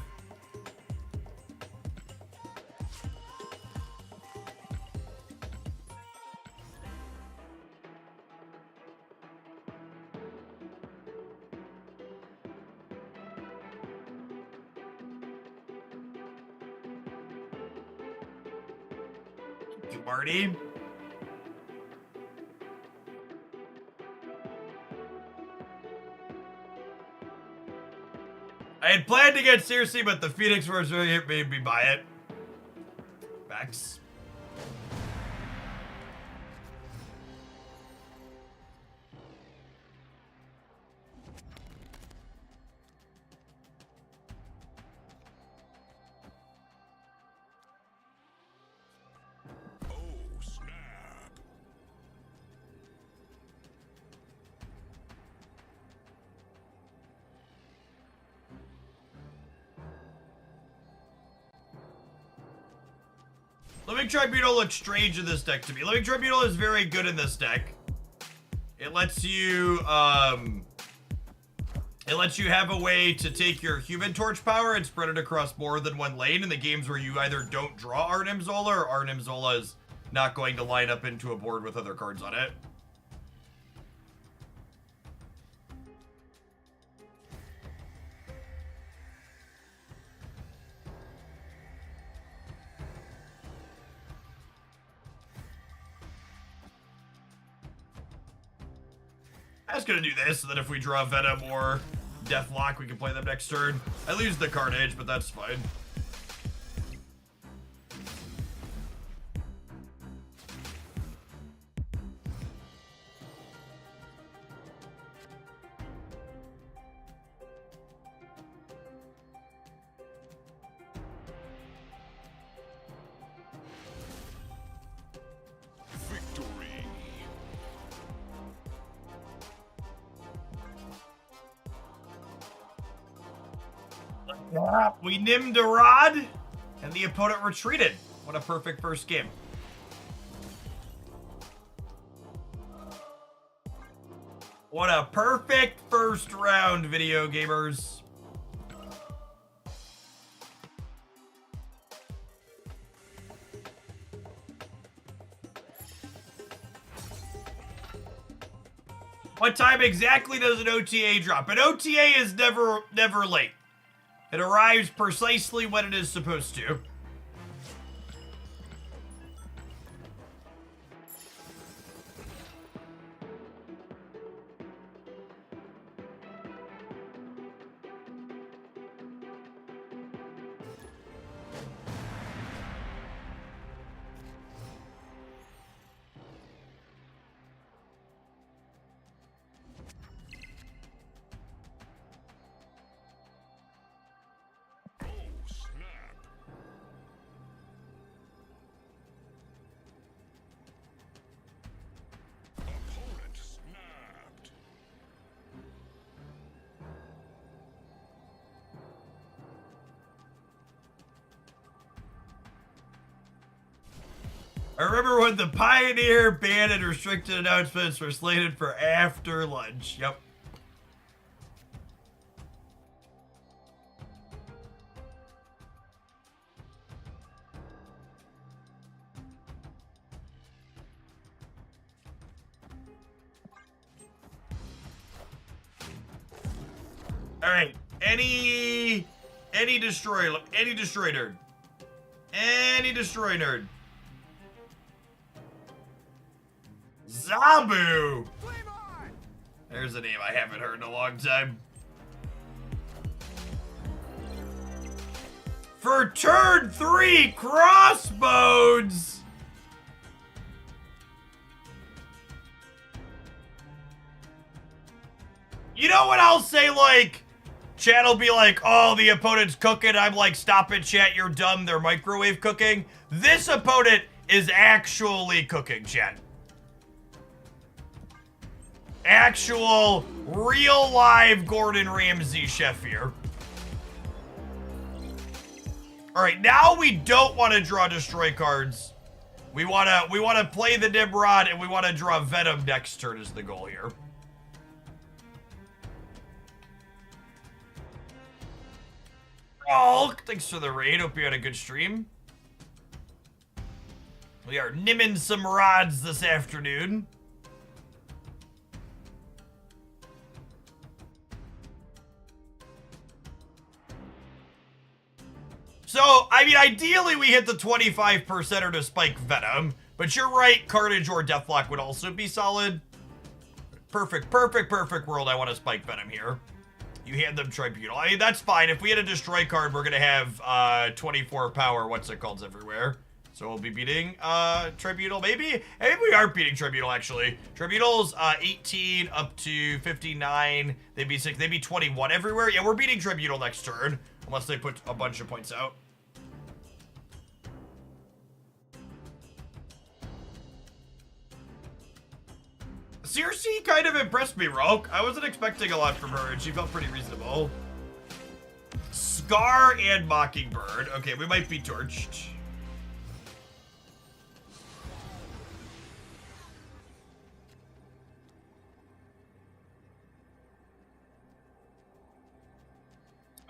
Marty. I had planned to get Cersi, but the Phoenix Force made me buy it. Facts. Living Tribunal looks strange in this deck to me. Living Tribunal is very good in this deck. It it lets you have a way to take your human torch power and spread it across more than one lane in the games where you either don't draw Arnim Zola or Arnim Zola is not going to line up into a board with other cards on it. I was gonna do this, so that if we draw Venom or Deathlock, we can play them next turn. I lose the Carnage, but that's fine. Victory. We nimmed a rod, and the opponent retreated. What a perfect first game. What a perfect first round, video gamers. What time exactly does an OTA drop? An OTA is never late. It arrives precisely when it is supposed to. I remember when the Pioneer ban and restricted announcements were slated for after lunch. Yep. All right. Any destroy nerd. Any destroy nerd. Zabu! There's a name I haven't heard in a long time. For turn 3, Crossbones! You know what I'll say, like, chat will be like, oh, the opponent's cooking. I'm like, stop it, chat, you're dumb. They're microwave cooking. This opponent is actually cooking, chat. Actual, real live Gordon Ramsay chef here. All right, now we don't want to draw destroy cards. We want to play the Nimrod, and we want to draw Venom next turn is the goal here. Oh, thanks for the raid. Hope you had a good stream. We are nimming some rods this afternoon. So, I mean, ideally we hit the 25%er to spike Venom, but you're right, Carnage or Deathlock would also be solid. Perfect world, I want to spike Venom here. You hand them Tribunal. I mean, that's fine. If we had a destroy card, we're going to have 24 power, what's it called, everywhere. So we'll be beating Tribunal, maybe? Maybe we are beating Tribunal, actually. Tribunal's 18 up to 59. They'd be 6. They'd be 21 everywhere. Yeah, we're beating Tribunal next turn, unless they put a bunch of points out. Cersi kind of impressed me, Roke. I wasn't expecting a lot from her, and she felt pretty reasonable. Scar and Mockingbird. Okay, we might be torched.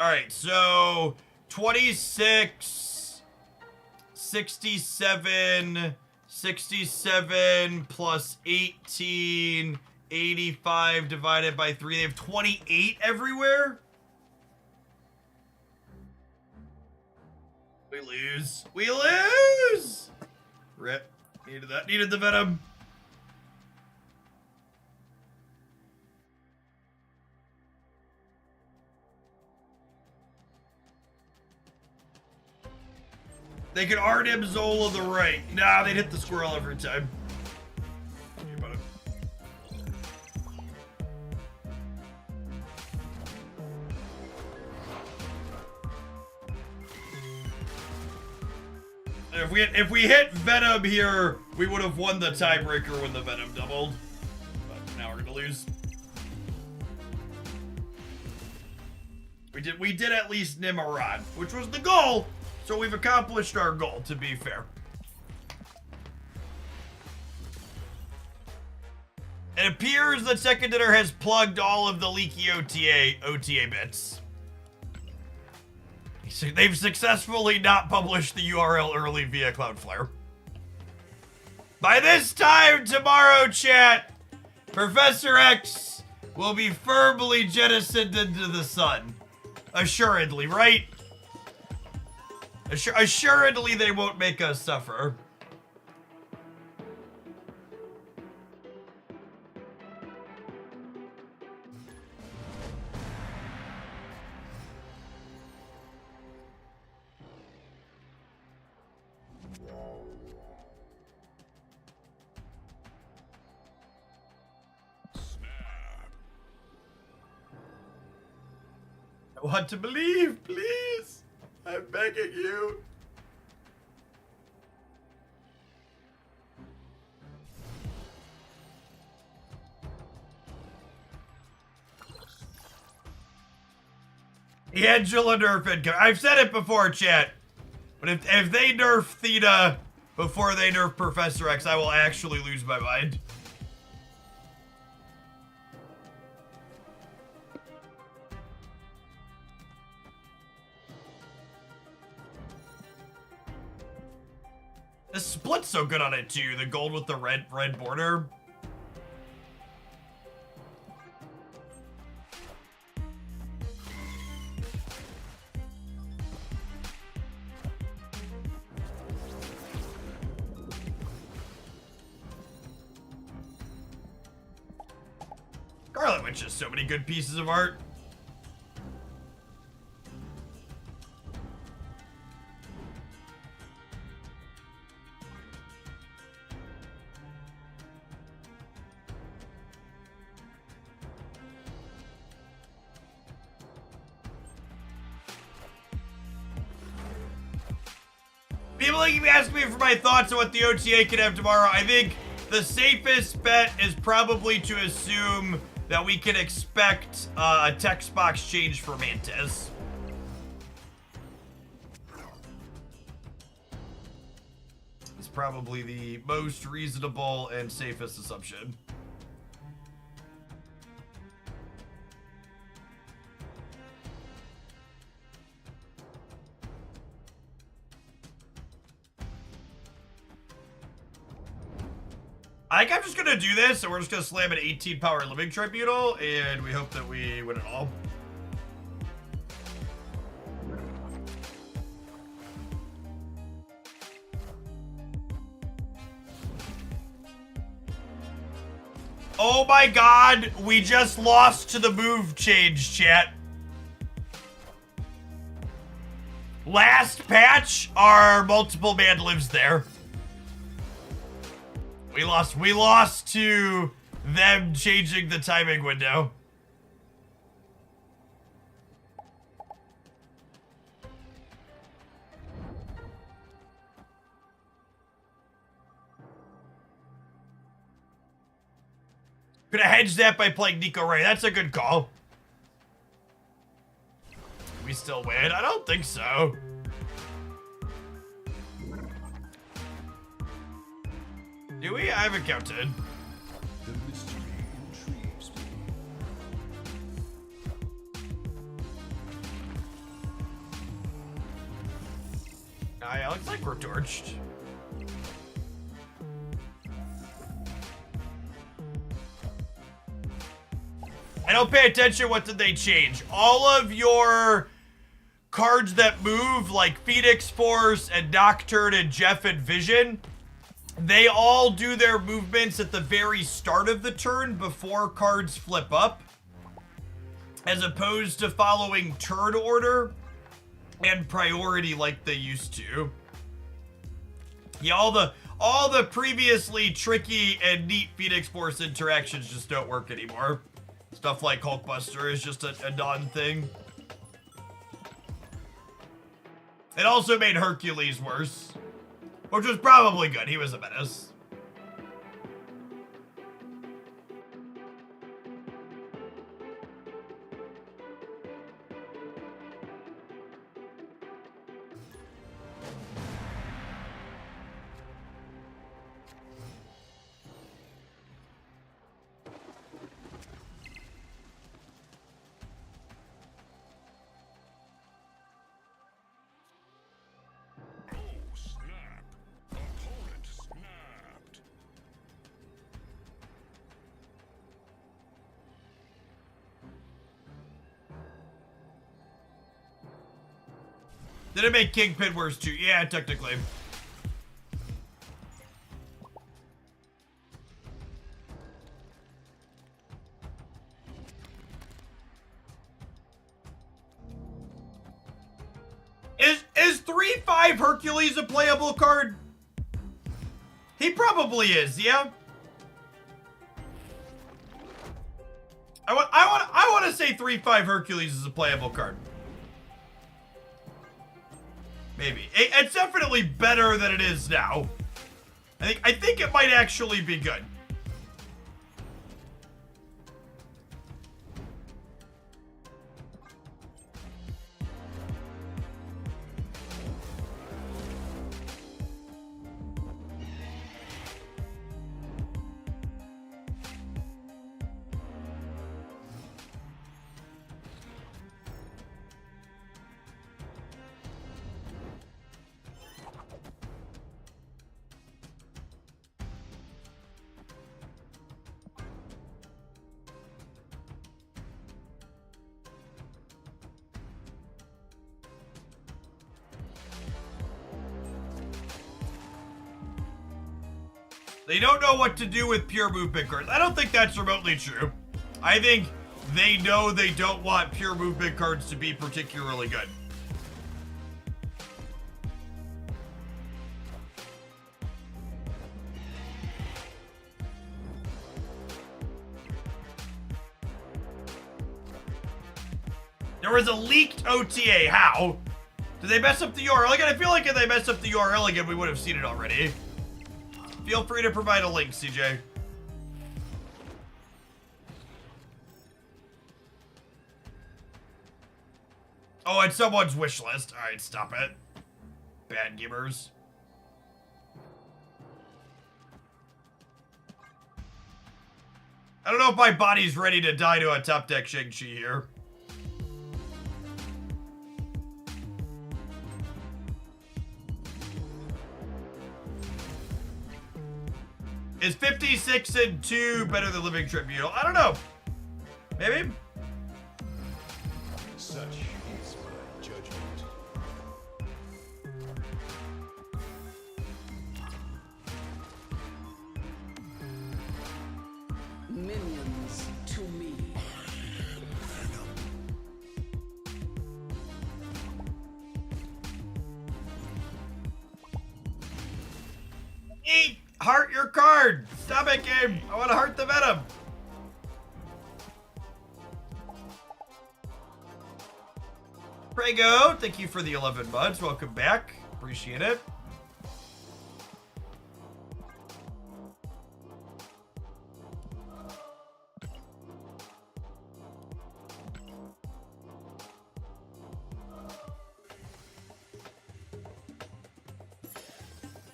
All right, so 26, 67, 67 plus 18, 85 divided by 3. They have 28 everywhere? We lose. We lose! Rip. Needed that. Needed the venom. They can Arnim Zola the right. Nah, they'd hit the squirrel every time. Okay, buddy. If we hit Venom here, we would have won the tiebreaker when the Venom doubled. But now we're gonna lose. We did at least Nimrod, which was the goal. So we've accomplished our goal, to be fair. It appears that Second Dinner has plugged all of the leaky OTA bits. They've successfully not published the URL early via Cloudflare. By this time tomorrow, chat, Professor X will be firmly jettisoned into the sun. Assuredly, right? Assuredly, they won't make us suffer. I want to believe, please. I'm begging you. Angela nerf income. I've said it before, chat. But if they nerf Theta before they nerf Professor X, I will actually lose my mind. The split's so good on it too. The gold with the red border. Scarlet Witch has so many good pieces of art. People keep asking me for my thoughts on what the OTA can have tomorrow. I think the safest bet is probably to assume that we can expect a text box change for Mantis. It's probably the most reasonable and safest assumption. I think I'm just gonna do this, and we're just gonna slam an 18 power living tribunal, and we hope that we win it all. Oh my god, we just lost to the move change, chat. Last patch, our multiple man lives there. We lost to them changing the timing window. Could have hedged that by playing Nico Ray. That's a good call. We still win? I don't think so. Do we? I haven't counted. The mystery intrigues me. Yeah, looks like we're torched. I don't pay attention. What did they change? All of your cards that move, like Phoenix Force and Nocturne and Jeff and Vision, they all do their movements at the very start of the turn before cards flip up, as opposed to following turn order and priority like they used to. Yeah, all the previously tricky and neat Phoenix Force interactions just don't work anymore. Stuff like Hulkbuster is just a non-thing. It also made Hercules worse, which was probably good. He was a menace. Did it make Kingpin worse too? Yeah, technically. Is 3/5 Hercules a playable card? He probably is, yeah. I want to say 3/5 Hercules is a playable card. Maybe. It's definitely better than it is now. I think it might actually be good. They don't know what to do with pure movement cards. I don't think that's remotely true. I think they know they don't want pure movement cards to be particularly good. There was a leaked OTA. How? Did they mess up the URL again? I feel like if they messed up the URL again, we would have seen it already. Feel free to provide a link, CJ. Oh, it's someone's wish list. All right, stop it. Bad gamers. I don't know if my body's ready to die to a top deck Shang-Chi here. Is 56-2 better than Living Tribunal? I don't know. Maybe? Such is my judgment. Minions to me. Eat! Heart your card! Stop it, game! I want to heart the Venom! Prego, thank you for the 11 months. Welcome back. Appreciate it.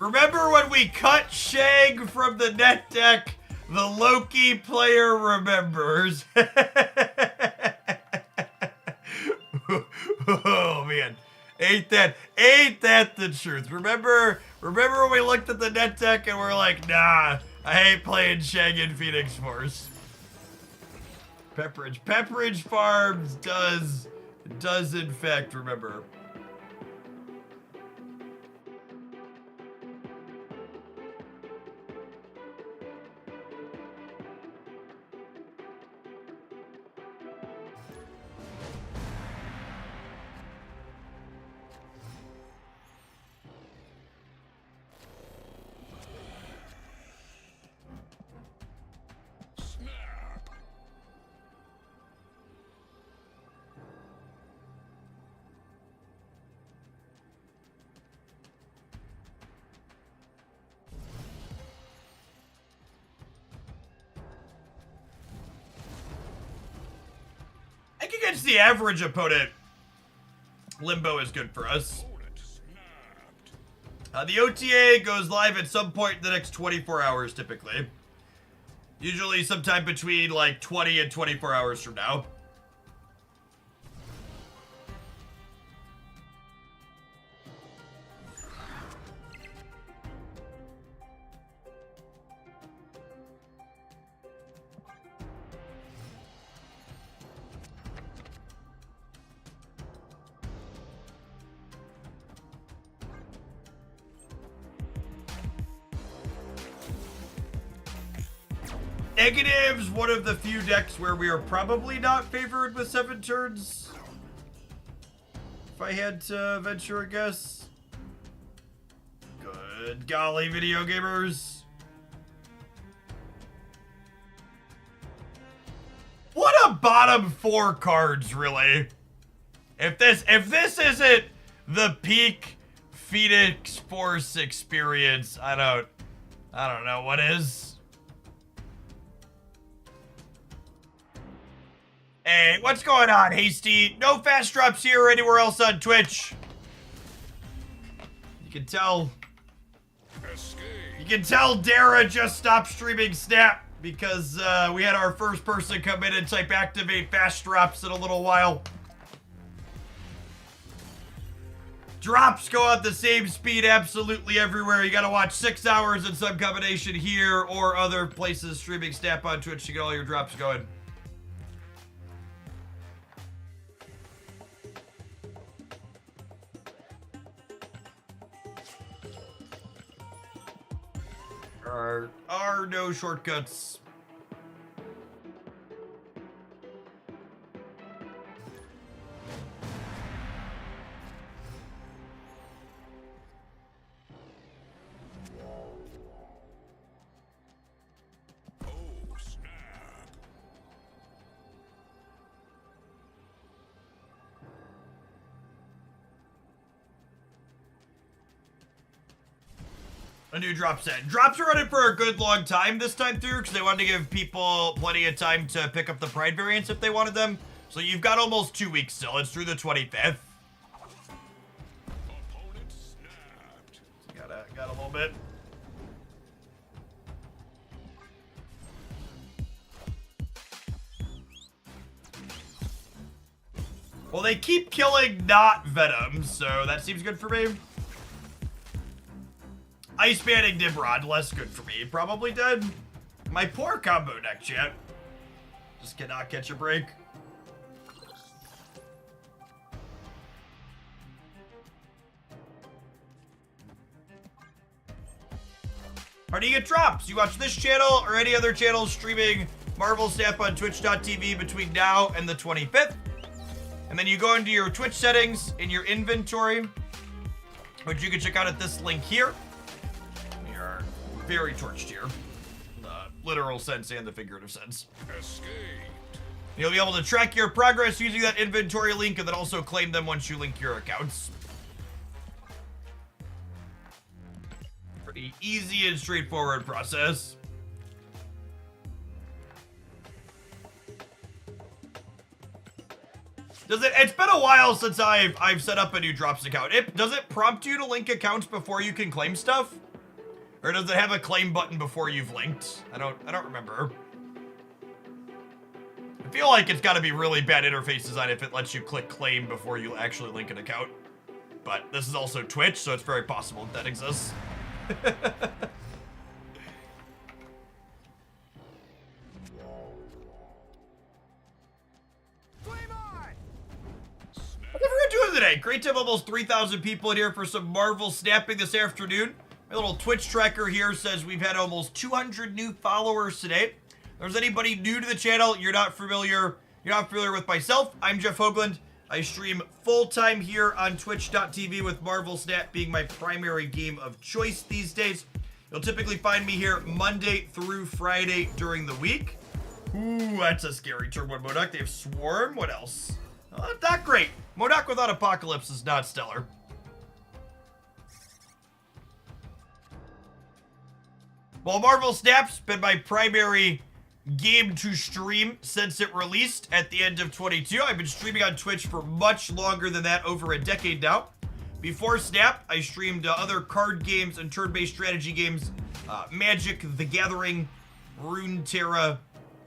Remember when we cut Shang from the net deck? The Loki player remembers. Oh, man. Ain't that the truth? Remember when we looked at the net deck and we're like, nah, I hate playing Shang and Phoenix Force. Pepperidge Farms does in fact remember. I think against the average opponent, Limbo is good for us. The OTA goes live at some point in the next 24 hours, typically. Usually sometime between like 20 and 24 hours from now. Negatives, one of the few decks where we are probably not favored with 7 turns. If I had to venture a guess. Good golly, video gamers. What a bottom 4 cards, really. If this isn't the peak Phoenix Force experience, I don't know what is. Hey, what's going on, Hasty? No fast drops here or anywhere else on Twitch. You can tell. You can tell Dara just stopped streaming Snap because we had our first person come in and type activate fast drops in a little while. Drops go at the same speed absolutely everywhere. You gotta watch 6 hours in some combination here or other places streaming Snap on Twitch to get all your drops going. Are no shortcuts. A new drop set. Drops are running for a good long time this time through because they wanted to give people plenty of time to pick up the Pride variants if they wanted them. So you've got almost 2 weeks still. It's through the 25th. Got a little bit. Well, they keep killing not Venom, so that seems good for me. Ice Banning Nimrod, less good for me. Probably dead. My poor combo deck, chat. Just cannot catch a break. How do you get drops? You watch this channel or any other channel streaming Marvel Snap on twitch.tv between now and the 25th. And then you go into your Twitch settings in your inventory, which you can check out at this link here. Very torched here. The literal sense and the figurative sense. Escaped. You'll be able to track your progress using that inventory link and then also claim them once you link your accounts. Pretty easy and straightforward process. It's been a while since I've set up a new drops account. Does it prompt you to link accounts before you can claim stuff? Or does it have a claim button before you've linked? I don't remember. I feel like it's got to be really bad interface design if it lets you click claim before you actually link an account. But this is also Twitch, so it's very possible that exists. What are we doing today? Great to have almost 3,000 people in here for some Marvel snapping this afternoon. My little Twitch tracker here says we've had almost 200 new followers today. If there's anybody new to the channel, you're not familiar with myself, I'm Jeff Hoagland. I stream full-time here on twitch.tv with Marvel Snap being my primary game of choice these days. You'll typically find me here Monday through Friday during the week. Ooh, that's a scary turn one Modok. They have Swarm. What else? Not great. Modok without Apocalypse is not stellar. While Marvel Snap's been my primary game to stream since it released at the end of 22, I've been streaming on Twitch for much longer than that, over a decade now. Before Snap, I streamed other card games and turn-based strategy games, Magic, The Gathering, Runeterra,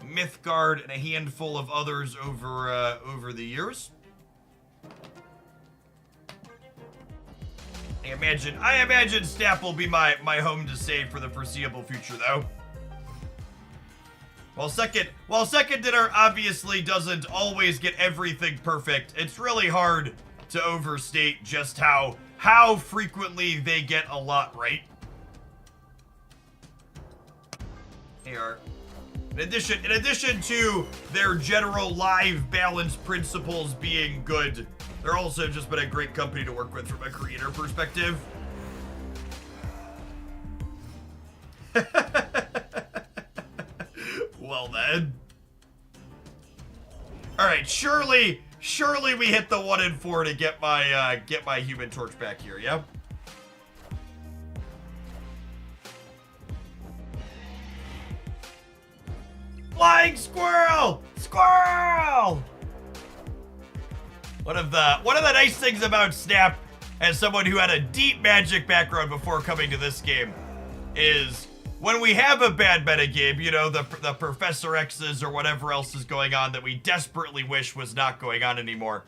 Mythgard, and a handful of others over the years. I imagine Snap will be my home to stay for the foreseeable future, though. While second dinner obviously doesn't always get everything perfect, it's really hard to overstate just how frequently they get a lot right. They are. In addition to their general live balance principles being good, they're also just been a great company to work with from a creator perspective. Well then. Alright, surely we hit the 1 and 4 to get my Human Torch back here, yeah? Flying squirrel! Squirrel! One of the nice things about Snap, as someone who had a deep Magic background before coming to this game, is when we have a bad metagame, you know, the Professor X's or whatever else is going on that we desperately wish was not going on anymore.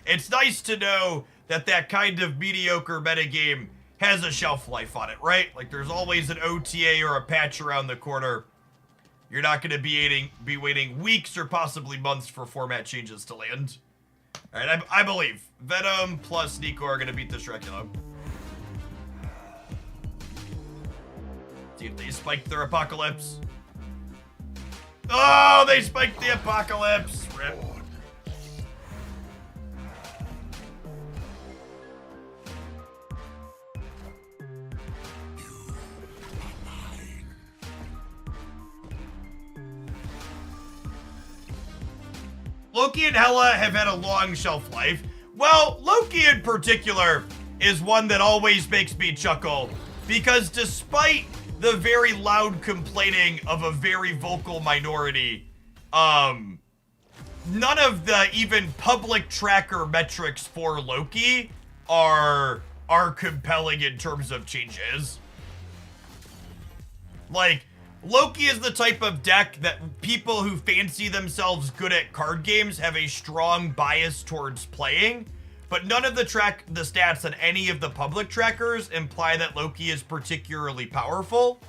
It's nice to know that kind of mediocre metagame has a shelf life on it, right? Like there's always an OTA or a patch around the corner. You're not going to be waiting weeks or possibly months for format changes to land. All right, I believe Venom plus Nico are going to beat this Dracula. See if they spike their Apocalypse. Oh, they spiked the Apocalypse. Rip. Loki and Hela have had a long shelf life. Well, Loki in particular is one that always makes me chuckle, because despite the very loud complaining of a very vocal minority, none of the even public tracker metrics for Loki are compelling in terms of changes. Like, Loki is the type of deck that people who fancy themselves good at card games have a strong bias towards playing, but none of the stats on any of the public trackers imply that Loki is particularly powerful.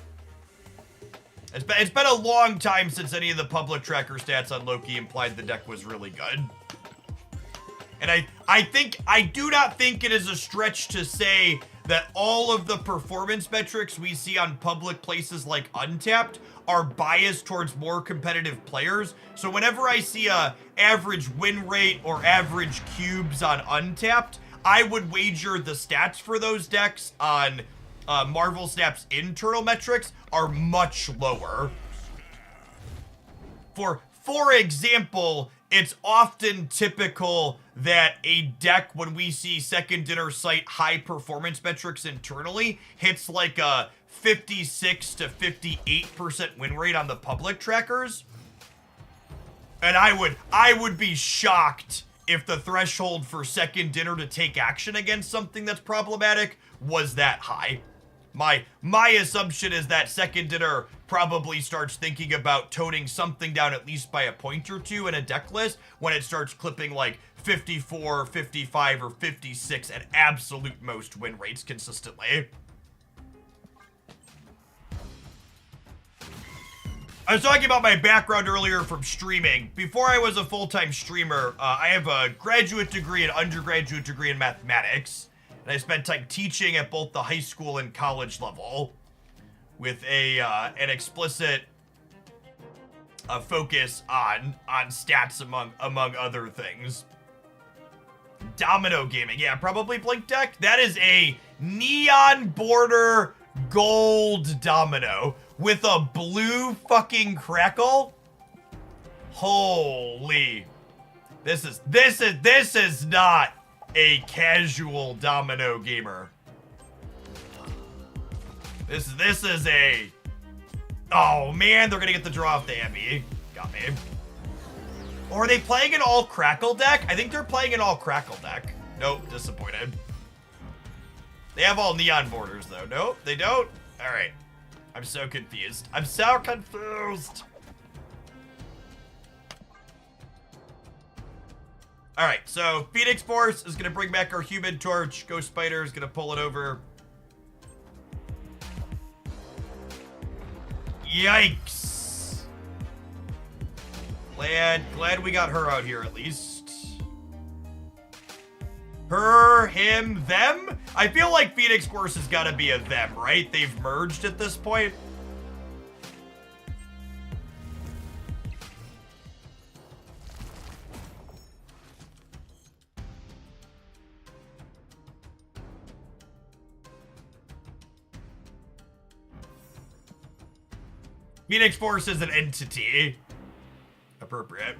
It's been a long time since any of the public tracker stats on Loki implied the deck was really good. And I do not think it is a stretch to say that all of the performance metrics we see on public places like Untapped are biased towards more competitive players. So whenever I see a average win rate or average cubes on Untapped, I would wager the stats for those decks on Marvel Snap's internal metrics are much lower. For example, it's often typical that a deck, when we see second dinner site high performance metrics internally, hits like a 56 to 58% win rate on the public trackers. And I would be shocked if the threshold for second dinner to take action against something that's problematic was that high. My assumption is that second dinner probably starts thinking about toning something down at least by a point or two in a deck list when it starts clipping like 54, 55, or 56 at absolute most win rates consistently. I was talking about my background earlier from streaming. Before I was a full-time streamer, I have a graduate degree and undergraduate degree in mathematics. And I spent time teaching at both the high school and college level with an explicit focus on stats among other things. Domino gaming, yeah, probably Blink Deck. That is a neon border gold domino with a blue fucking crackle. Holy, this is not a casual domino gamer. This is a, oh man, they're gonna get the draw off the Ambi. Got me. Or are they playing an all crackle deck? I think they're playing an all crackle deck. Nope, disappointed. They have all neon borders though. Nope, they don't. All right, I'm so confused. I'm so confused. All right, so Phoenix Force is gonna bring back our Human Torch. Ghost Spider is gonna pull it over. Yikes. Glad we got her out here at least. Her, him, them? I feel like Phoenix Force has gotta be a them, right? They've merged at this point. Phoenix Force is an entity. Appropriate.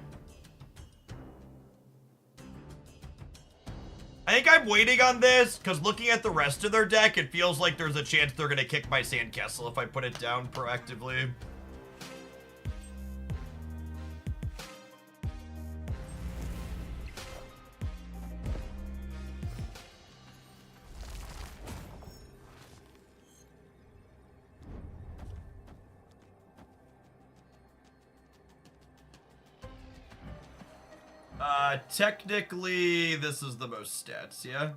I think I'm waiting on this, because looking at the rest of their deck, it feels like there's a chance they're going to kick my Sandcastle if I put it down proactively. Technically, this is the most stats, yeah?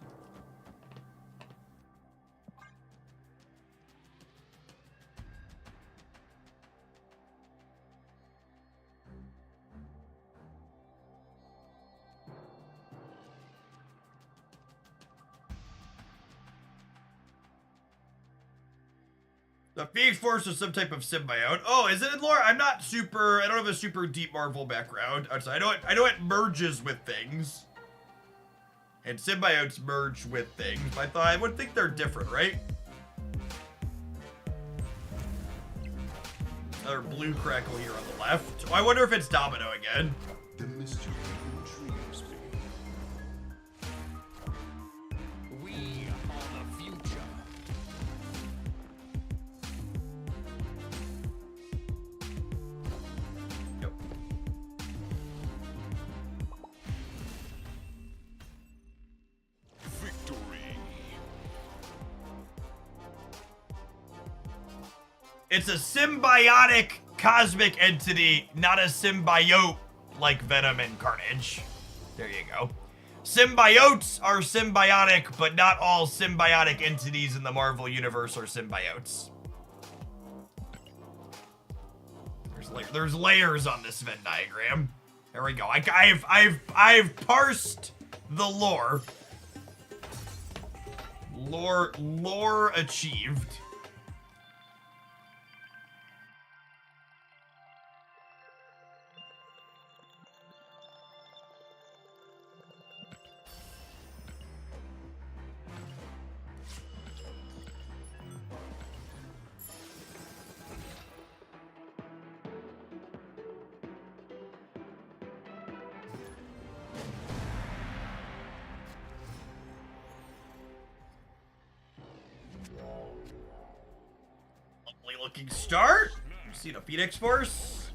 The Phoenix Force is some type of symbiote. Oh, is it in lore? I don't have a super deep Marvel background. I know it merges with things. And symbiotes merge with things. I would think they're different, right? Another blue crackle here on the left. Oh, I wonder if it's Domino again. The mystery intrigues me. We are the future. Yep. Victory. It's a symbiotic cosmic entity, not a symbiote like Venom and Carnage. There you go. Symbiotes are symbiotic, but not all symbiotic entities in the Marvel Universe are symbiotes. There's layers on this Venn diagram. There we go. I've parsed the lore. Lore achieved. Lovely looking start. You see the Phoenix Force.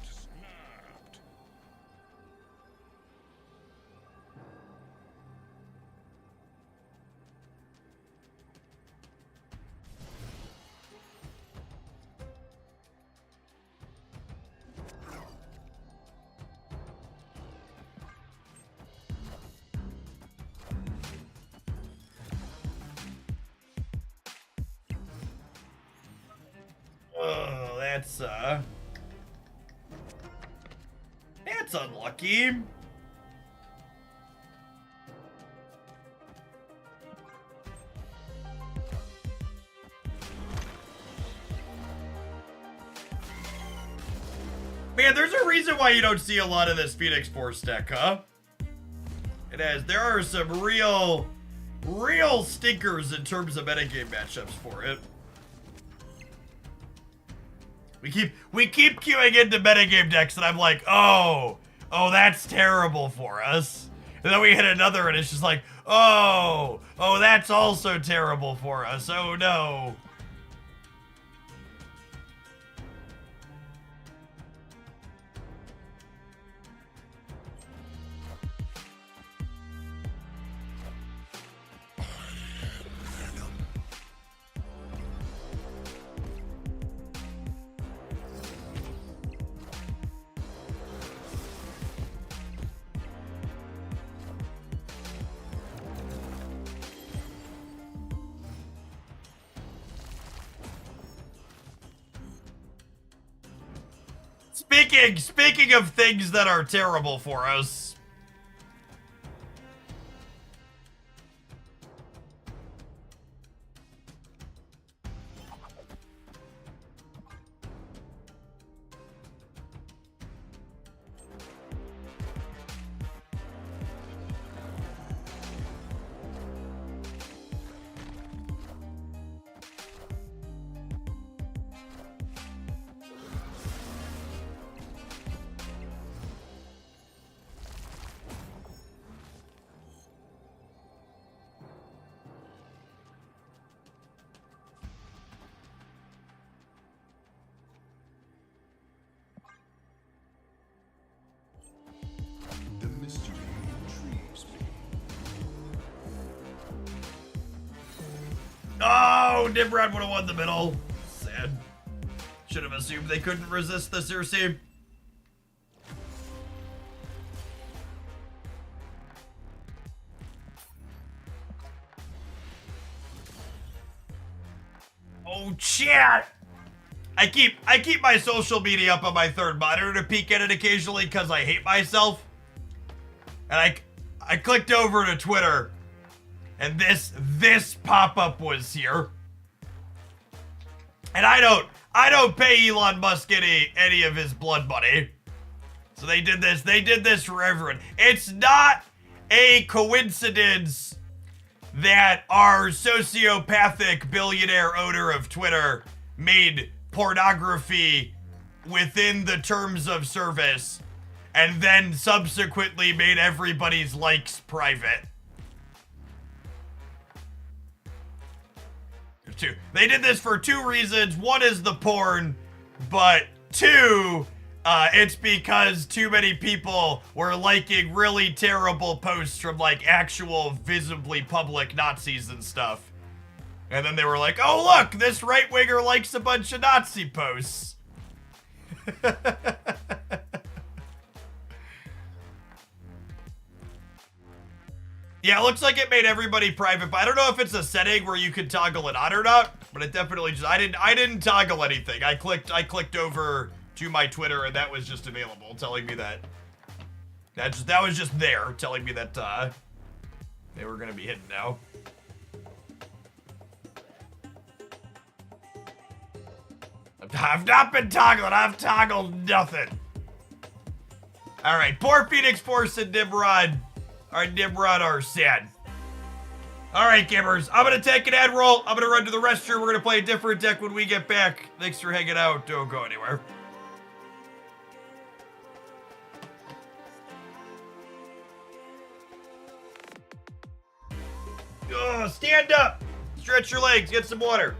Oh, that's unlucky. Man, there's a reason why you don't see a lot of this Phoenix Force deck, huh? There are some real stinkers in terms of metagame matchups for it. We keep queuing into metagame decks and I'm like, oh, that's terrible for us. And then we hit another and it's just like, oh, that's also terrible for us. Oh no. Speaking of things that are terrible for us. The mystery intrigues me. Oh, Nimrod would have won the middle. Sad. Should have assumed they couldn't resist the Cersi. Oh, chat! I keep my social media up on my third monitor to peek at it occasionally because I hate myself. And I clicked over to Twitter, and this pop-up was here. And I don't pay Elon Musk any of his blood money. So they did this for everyone. It's not a coincidence that our sociopathic billionaire owner of Twitter made pornography within the terms of service and then subsequently made everybody's likes private. They did this for two reasons. One is the porn, but two, it's because too many people were liking really terrible posts from like actual visibly public Nazis and stuff. And then they were like, oh look, this right-winger likes a bunch of Nazi posts. Yeah, it looks like it made everybody private, but I don't know if it's a setting where you could toggle it on or not, but it definitely just, I didn't toggle anything. I clicked over to my Twitter and that was just available, telling me that was just there, telling me that they were gonna be hidden now. I've not been toggling, I've toggled nothing. All right, poor Phoenix Force and Nimrod are sad. All right, gamers, I'm gonna take an ad roll. I'm gonna run to the restroom. We're gonna play a different deck when we get back. Thanks for hanging out. Don't go anywhere. Stand up. Stretch your legs. Get some water.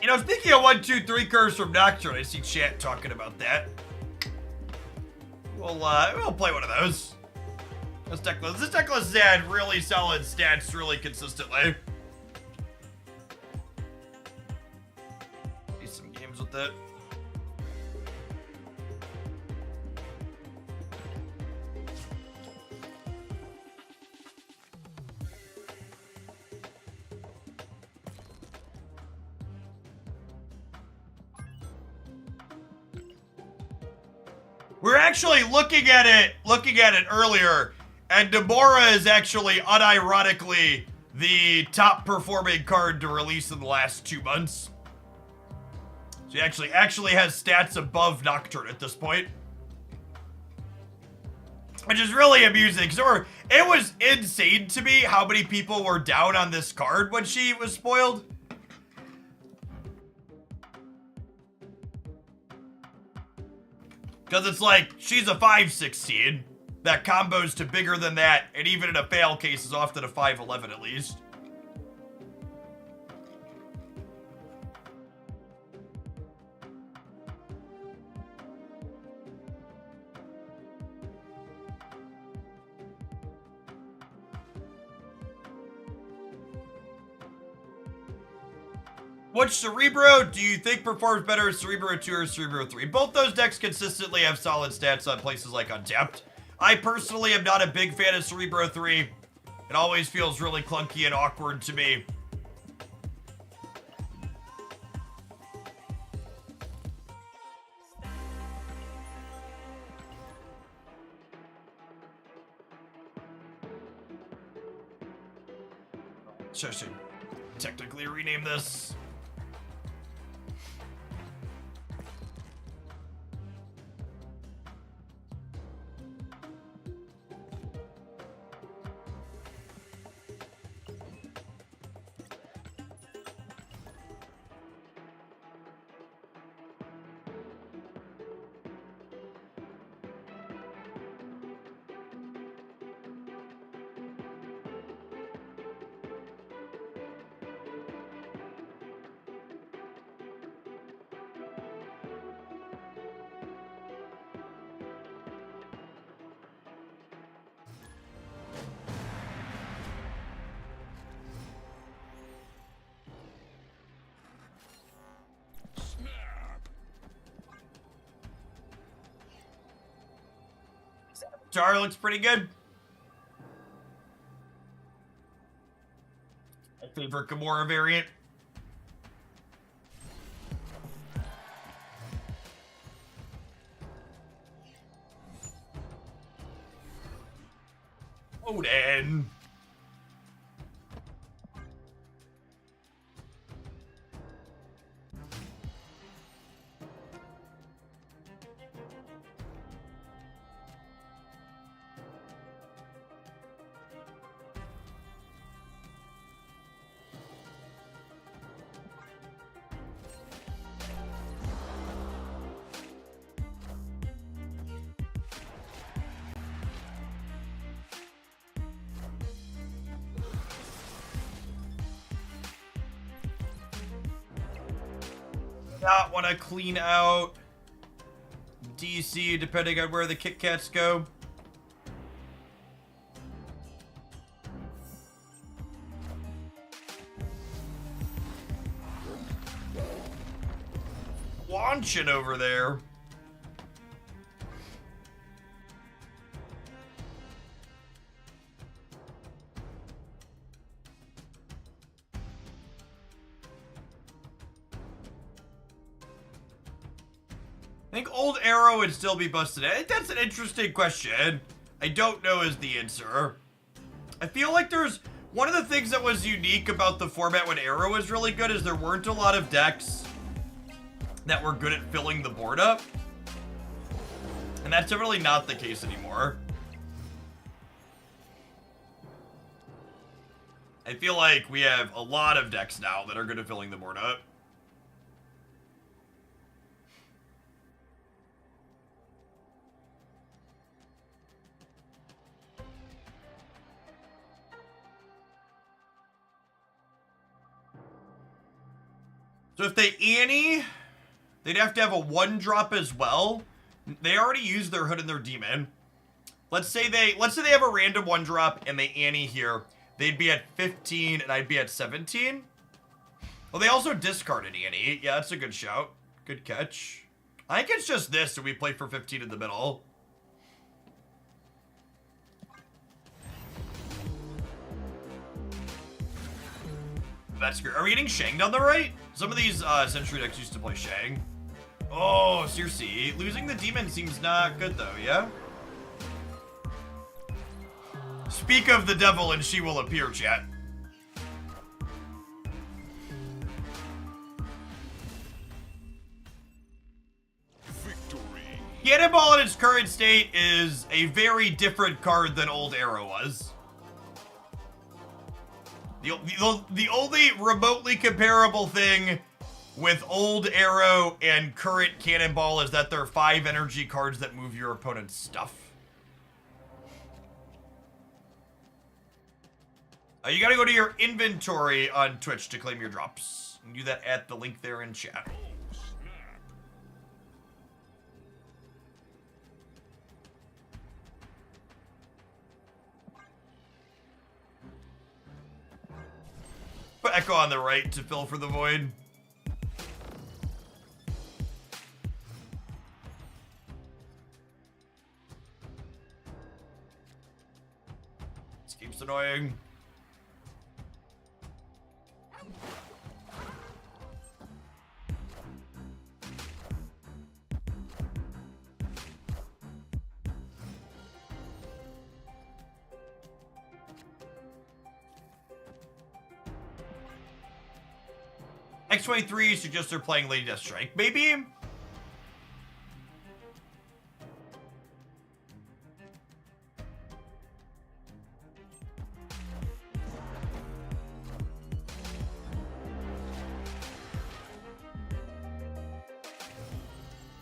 You know, speaking of 1, 2, 3 curves from Nocturne, I see chat talking about that. We'll play one of those. This deck list has had really solid stats really consistently. See some games with it. We're actually looking at it earlier, and Namora is actually unironically the top performing card to release in the last 2 months. She actually has stats above Nocturne at this point. Which is really amusing, because it was insane to me how many people were down on this card when she was spoiled. Because it's like, she's a 5/16. That combos to bigger than that, and even in a fail case is often a 5/11 at least. Which Cerebro do you think performs better, Cerebro 2 or Cerebro 3? Both those decks consistently have solid stats on places like Untapped. I personally am not a big fan of Cerebro 3. It always feels really clunky and awkward to me. So I should technically rename this. Jar looks pretty good. My favorite Gamora variant. Odin. Not want to clean out DC depending on where the Kit Kats go. Launching over there. I think old Arrow would still be busted. That's an interesting question. I don't know is the answer. I feel like there's one of the things that was unique about the format when Arrow was really good is there weren't a lot of decks that were good at filling the board up. And that's really not the case anymore. I feel like we have a lot of decks now that are good at filling the board up. So if they Annie, they'd have to have a 1-drop as well. They already used their Hood and their Demon. Let's say they have a random 1-drop and they Annie here. They'd be at 15 and I'd be at 17. Well, they also discarded Annie. Yeah, that's a good shout. Good catch. I think it's just this, so we play for 15 in the middle. That's great. Are we getting Shang'd on the right? Some of these Century decks used to play Shang. Oh, Cersi. Losing the Demon seems not good, though, yeah? Speak of the devil and she will appear, chat. Victory. Cannonball in its current state is a very different card than Old Arrow was. The only remotely comparable thing with Old Arrow and current Cannonball is that they're 5 energy cards that move your opponent's stuff. You gotta go to your inventory on Twitch to claim your drops. You can do that at the link there in chat. Put Echo on the right to fill for the void. This keeps annoying. X23 suggests they're playing Lady Death Strike. Maybe?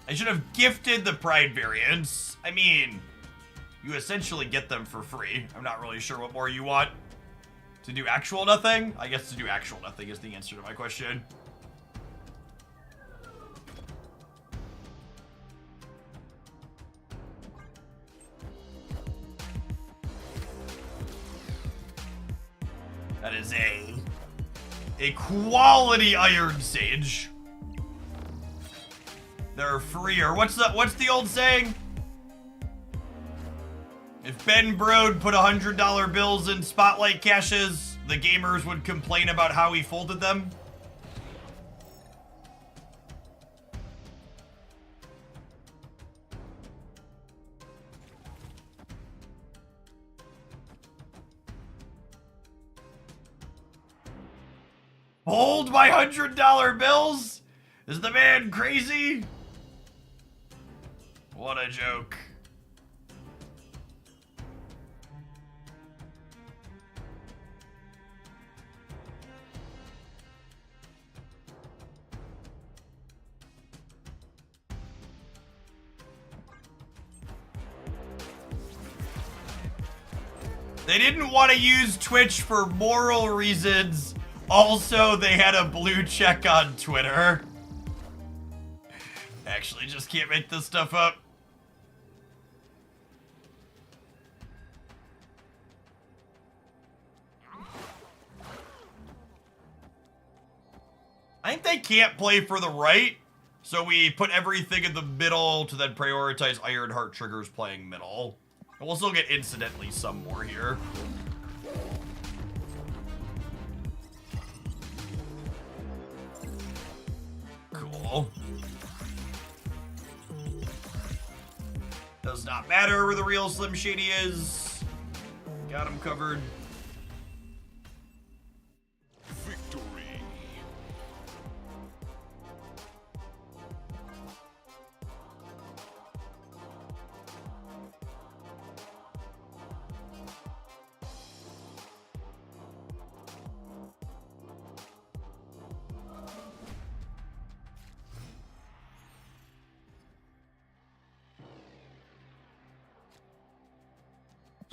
I should have gifted the Pride variants. I mean, you essentially get them for free. I'm not really sure what more you want. To do actual nothing? I guess to do actual nothing is the answer to my question. That is a quality Iron Sage. They're freer. What's the old saying? If Ben Brode put $100 bills in Spotlight caches, the gamers would complain about how he folded them. Hold my $100 bills? Is the man crazy? What a joke. They didn't want to use Twitch for moral reasons. Also, they had a blue check on Twitter. Actually, just can't make this stuff up. I think they can't play for the right, so we put everything in the middle to then prioritize Ironheart triggers playing middle. And we'll still get incidentally some more here. Cool. Does not matter where the real Slim Shady is. Got him covered. Victory.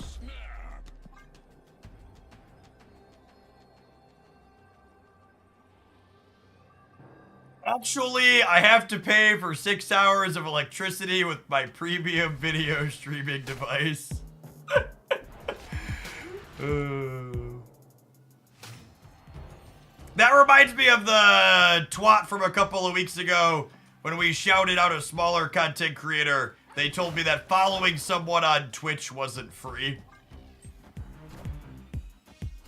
Snap. Actually, I have to pay for 6 hours of electricity with my premium video streaming device. That reminds me of the twat from a couple of weeks ago when we shouted out a smaller content creator. They told me that following someone on Twitch wasn't free.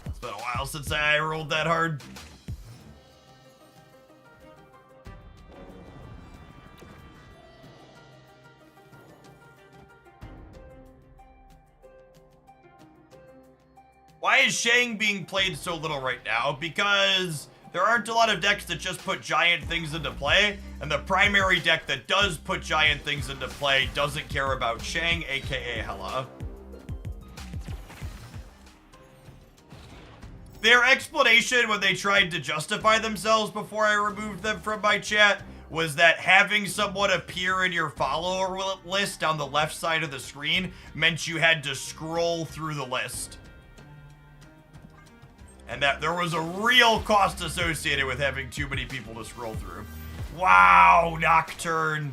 It's been a while since I rolled that hard. Why is Shang being played so little right now? Because there aren't a lot of decks that just put giant things into play, and the primary deck that does put giant things into play doesn't care about Shang, aka Hela. Their explanation when they tried to justify themselves before I removed them from my chat was that having someone appear in your follower list down the left side of the screen meant you had to scroll through the list. And that there was a real cost associated with having too many people to scroll through. Wow, Nocturne.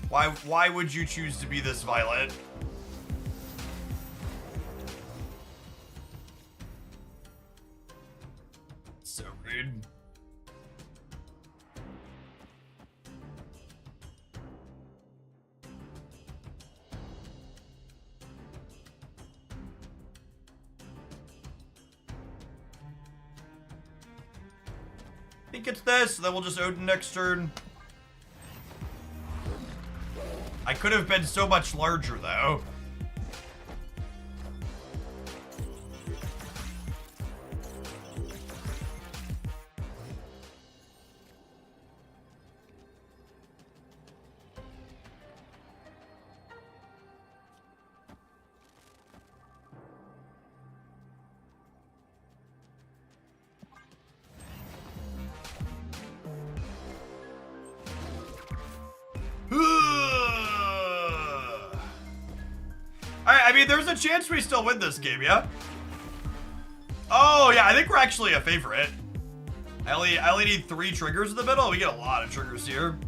Why would you choose to be this violent? So rude. I think it's this, then we'll just Odin next turn. I could have been so much larger, though. I mean, there's a chance we still win this game, yeah? Oh, yeah, I think we're actually a favorite. I only need 3 triggers in the middle. We get a lot of triggers here.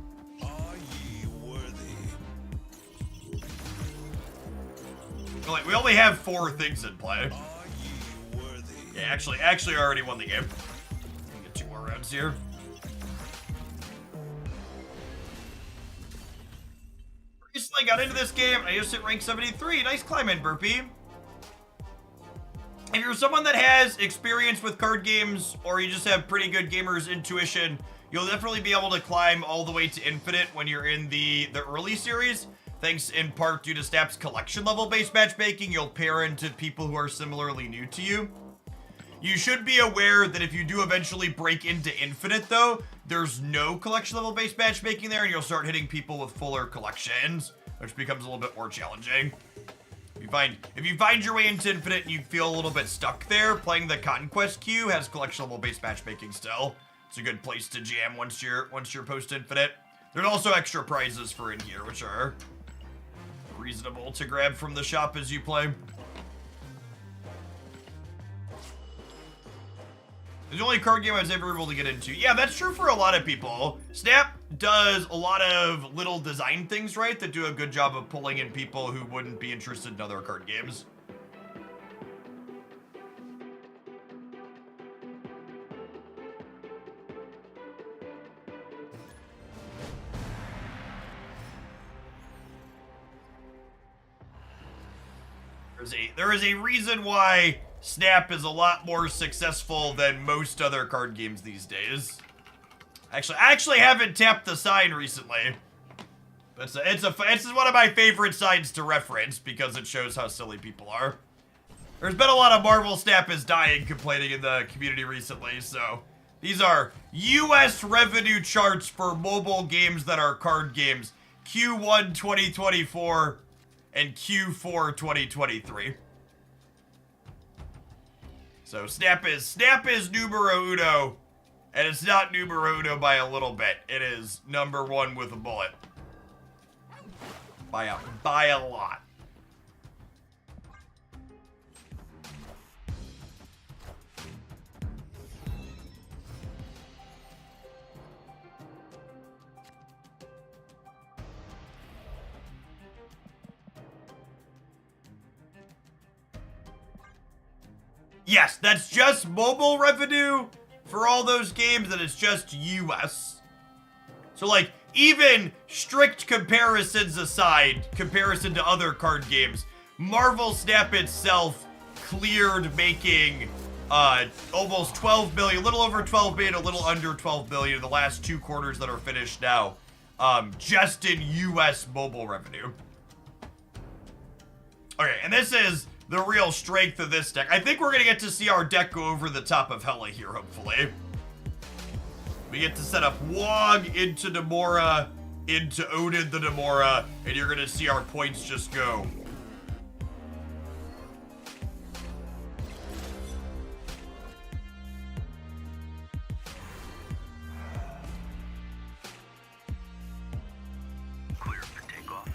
Are ye worthy? Like, we only have 4 things in play. Are ye worthy? Yeah, actually, I already won the game. Get 2 more rounds here. Recently got into this game, I just hit rank 73. Nice climb in, Burpee. If you're someone that has experience with card games, or you just have pretty good gamer's intuition, you'll definitely be able to climb all the way to Infinite when you're in the early series. Thanks in part due to Snap's collection level based matchmaking, you'll pair into people who are similarly new to you. You should be aware that if you do eventually break into Infinite, though, there's no collection level based matchmaking there, and you'll start hitting people with fuller collections, which becomes a little bit more challenging. If you find your way into Infinite and you feel a little bit stuck there, playing the Conquest queue has collection level based matchmaking still. It's a good place to jam once you're post Infinite. There's also extra prizes for in here, which are reasonable to grab from the shop as you play. It's the only card game I was ever able to get into. Yeah, that's true for a lot of people. Snap does a lot of little design things right that do a good job of pulling in people who wouldn't be interested in other card games. There is a reason why Snap is a lot more successful than most other card games these days. I actually haven't tapped the sign recently. It's one of my favorite signs to reference because it shows how silly people are. There's been a lot of Marvel Snap is dying complaining in the community recently, so these are US revenue charts for mobile games that are card games. Q1 2024 and Q4 2023. So Snap is numero uno, and it's not numero uno by a little bit. It is number 1 with a bullet. By a lot. Yes, that's just mobile revenue for all those games, and it's just US. So, like, even strict comparisons aside, comparison to other card games, Marvel Snap itself cleared making almost 12 billion, a little over 12 billion, a little under 12 billion in the last 2 quarters that are finished now, just in US mobile revenue. Okay, and this is the real strength of this deck. I think we're gonna get to see our deck go over the top of Hela here, hopefully. We get to set up Wog into Namora, into Odin the Namora, and you're gonna see our points just go. Clear for takeoff.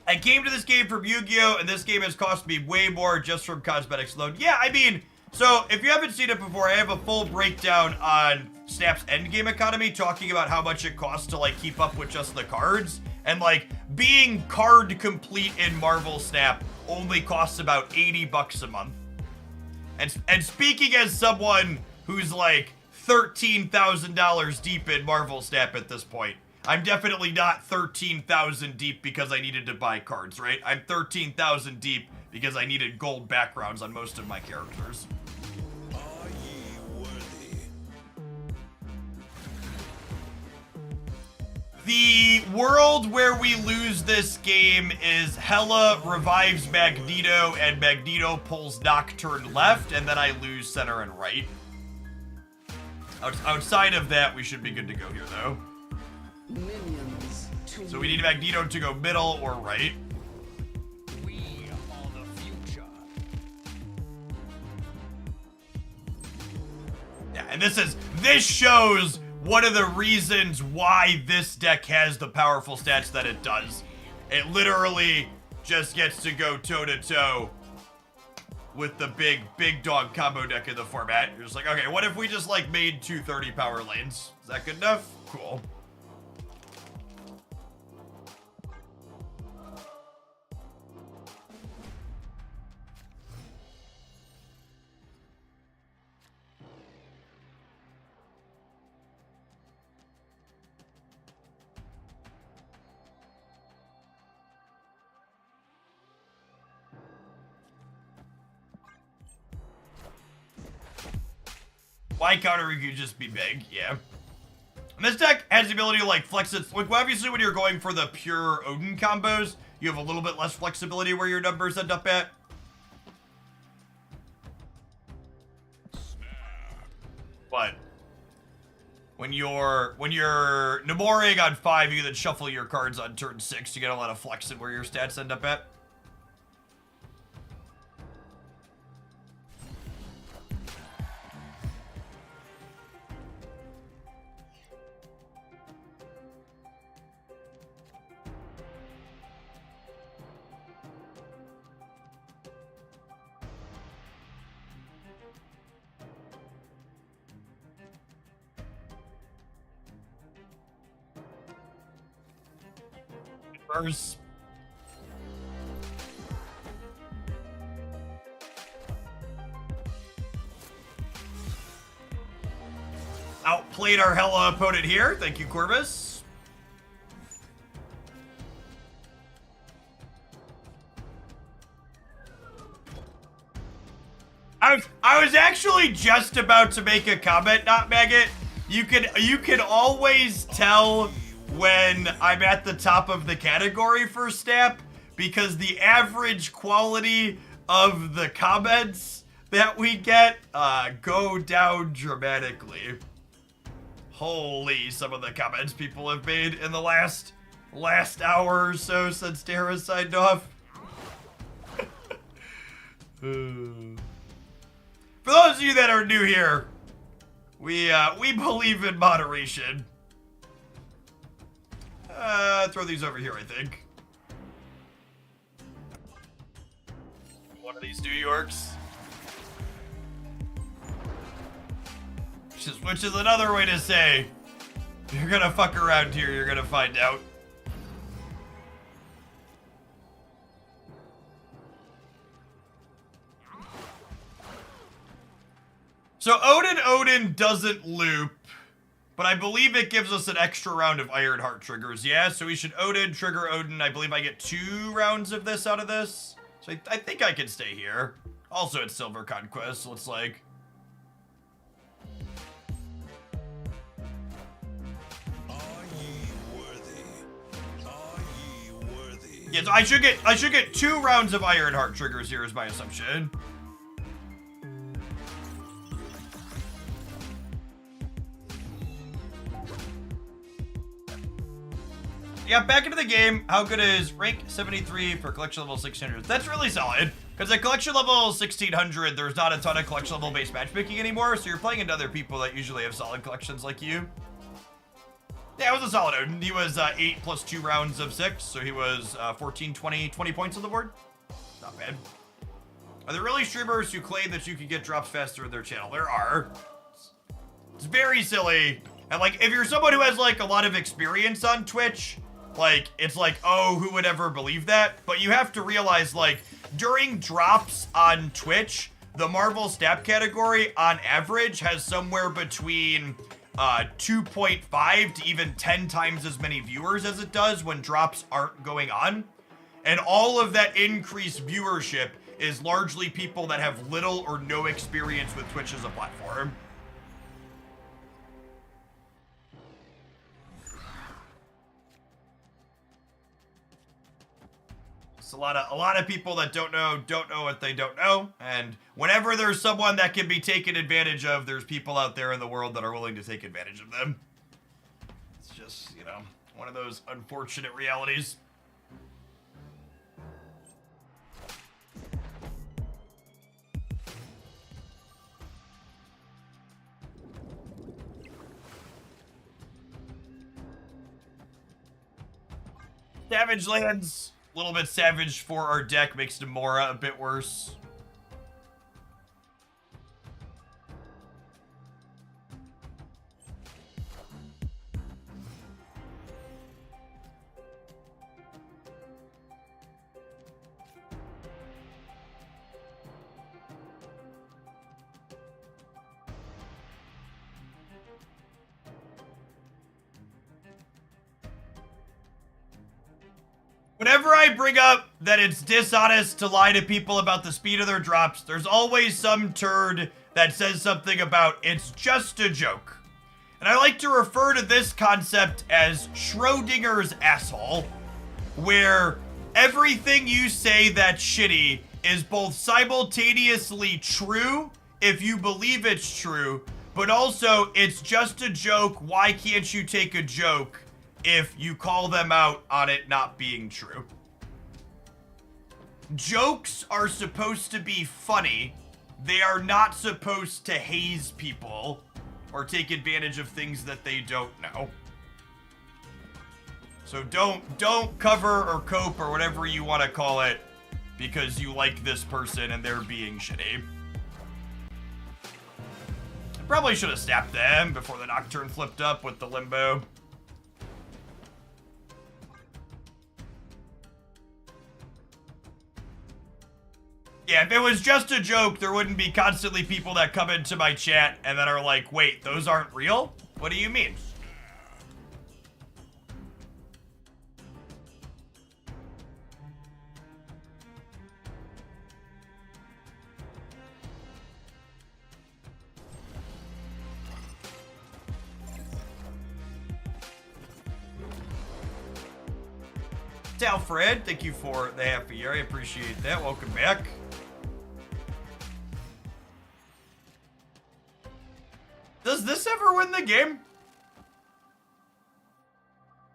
I came to this game from Yu-Gi-Oh! And this game has cost me way more just from cosmetics alone. Yeah, I mean, so if you haven't seen it before, I have a full breakdown on Snap's endgame economy, talking about how much it costs to, like, keep up with just the cards. And, like, being card complete in Marvel Snap only costs about $80 a month. And speaking as someone who's, like, $13,000 deep in Marvel Snap at this point, I'm definitely not 13,000 deep because I needed to buy cards, right? I'm 13,000 deep because I needed gold backgrounds on most of my characters. Are ye worthy? The world where we lose this game is Hela revives Magneto and Magneto pulls Nocturne left, and then I lose center and right. Outside of that, we should be good to go here, though. Minions to So we need Magneto to go middle or right. We are the future. Yeah, and this shows one of the reasons why this deck has the powerful stats that it does. It literally just gets to go toe-to-toe with the big dog combo deck in the format. You're just like, okay, what if we just, like, made 230 power lanes? Is that good enough? Cool. Why counter could just be big, yeah. And this deck has the ability to, like, flex it. Like, obviously when you're going for the pure Odin combos, you have a little bit less flexibility where your numbers end up at. But when you're Namoring on 5, you can then shuffle your cards on turn 6 to get a lot of flex in where your stats end up at. First. Outplayed our Hela opponent here. Thank you, Corvus. I was actually just about to make a comment, not Maggot. You can always tell when I'm at the top of the category for Snap because the average quality of the comments that we get go down dramatically. Holy, some of the comments people have made in the last hour or so since Dara signed off. For those of you that are new here, we believe in moderation. Throw these over here, I think. One of these New Yorks. Which is another way to say, if you're gonna fuck around here, you're gonna find out. So Odin doesn't loop, but I believe it gives us an extra round of Ironheart triggers. Yeah, so we should Odin, trigger Odin. I believe I get 2 rounds of this out of this. So I think I can stay here. Also, it's Silver Conquest, so it's like... Are ye worthy? Are ye worthy? Yeah, so I should get 2 rounds of Ironheart triggers here is my assumption. Yeah, back into the game. How good is rank 73 for collection level 600? That's really solid. Because at collection level 1600, there's not a ton of collection level based matchmaking anymore. So you're playing into other people that usually have solid collections like you. Yeah, it was a solid Odin. He was 8 plus 2 rounds of 6. So he was 14, 20 points on the board. Not bad. Are there really streamers who claim that you can get drops faster in their channel? There are. It's very silly. And like, if you're someone who has like a lot of experience on Twitch, like, it's like, oh, who would ever believe that? But you have to realize, like, during drops on Twitch, the Marvel Snap category, on average, has somewhere between 2.5 to even 10 times as many viewers as it does when drops aren't going on. And all of that increased viewership is largely people that have little or no experience with Twitch as a platform. It's a lot of people that don't know what they don't know, and whenever there's someone that can be taken advantage of, there's people out there in the world that are willing to take advantage of them. It's just, you know, one of those unfortunate realities. Savage lands. A little bit savage for our deck, makes Demora a bit worse. Whenever I bring up that it's dishonest to lie to people about the speed of their drops, there's always some turd that says something about it's just a joke. And I like to refer to this concept as Schrodinger's asshole, where everything you say that's shitty is both simultaneously true if you believe it's true, but also it's just a joke. Why can't you take a joke if you call them out on it not being true? Jokes are supposed to be funny. They are not supposed to haze people or take advantage of things that they don't know. So don't cover or cope or whatever you want to call it because you like this person and they're being shitty. I probably should have snapped them before the Nocturne flipped up with the Limbo. Yeah, if it was just a joke, there wouldn't be constantly people that come into my chat and that are like, wait, those aren't real? What do you mean? Alfred, thank you for the half a year. I appreciate that. Welcome back. Does this ever win the game?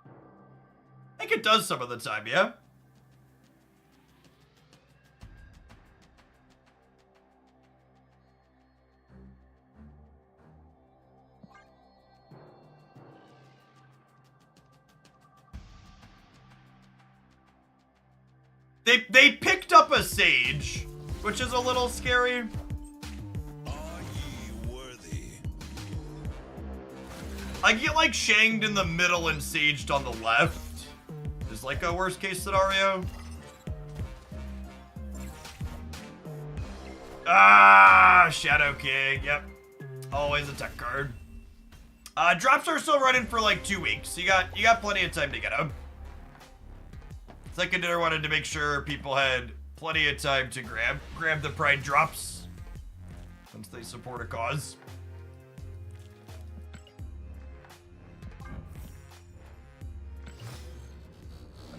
I think it does some of the time, yeah? They picked up a Sage, which is a little scary. Are ye worthy? I get like shanged in the middle and saged on the left. Is like a worst case scenario. Ah, Shadow King, yep. Always a tech card. Drops are still running for like 2 weeks. You got plenty of time to get them. Second dinner wanted to make sure people had plenty of time to grab the Pride drops since they support a cause.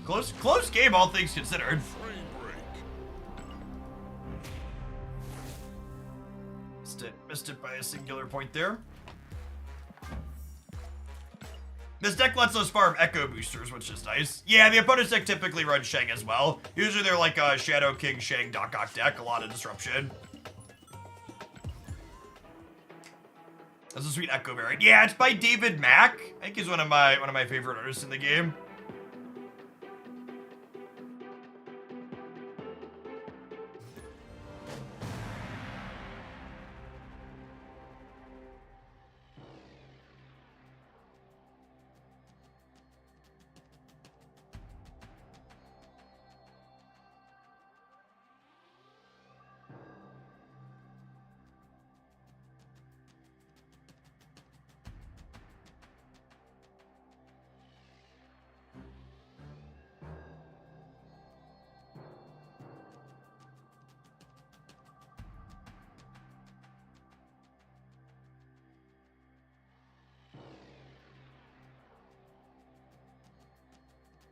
Close game, all things considered. Frame break. Missed it by a singular point there. This deck lets us farm Echo Boosters, which is nice. Yeah, the opponent's deck typically runs Shang as well. Usually they're like a Shadow King Shang Dokok deck, a lot of disruption. That's a sweet Echo variant. Yeah, it's by David Mack. I think he's one of my favorite artists in the game.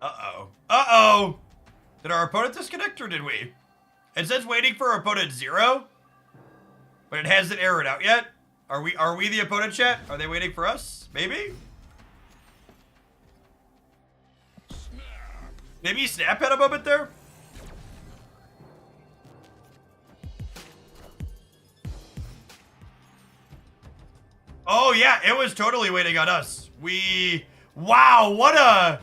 Uh-oh. Uh-oh! Did our opponent disconnect or did we? It says waiting for opponent 0, but it hasn't errored out yet. Are we the opponent, chat? Are they waiting for us? Maybe? Maybe Snap had a moment there? Oh yeah, it was totally waiting on us. Wow, what a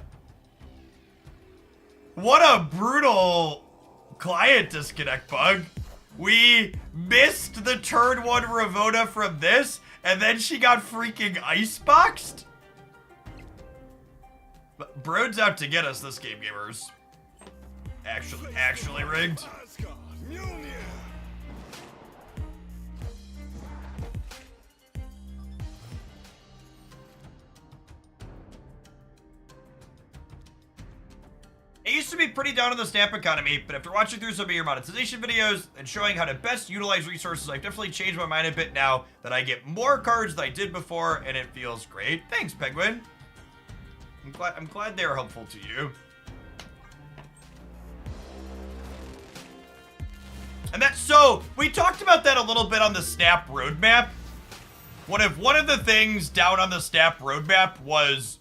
brutal client disconnect bug. We missed the turn 1 Ravona from this, and then she got freaking iceboxed? But Brode's out to get us this game, gamers. Actually rigged. Asgard, Mjolnir. I used to be pretty down on the Snap economy, but after watching through some of your monetization videos and showing how to best utilize resources, I've definitely changed my mind a bit now that I get more cards than I did before, and it feels great. Thanks, Penguin. I'm glad they are helpful to you. And so we talked about that a little bit on the Snap roadmap. One of the things down on the Snap roadmap was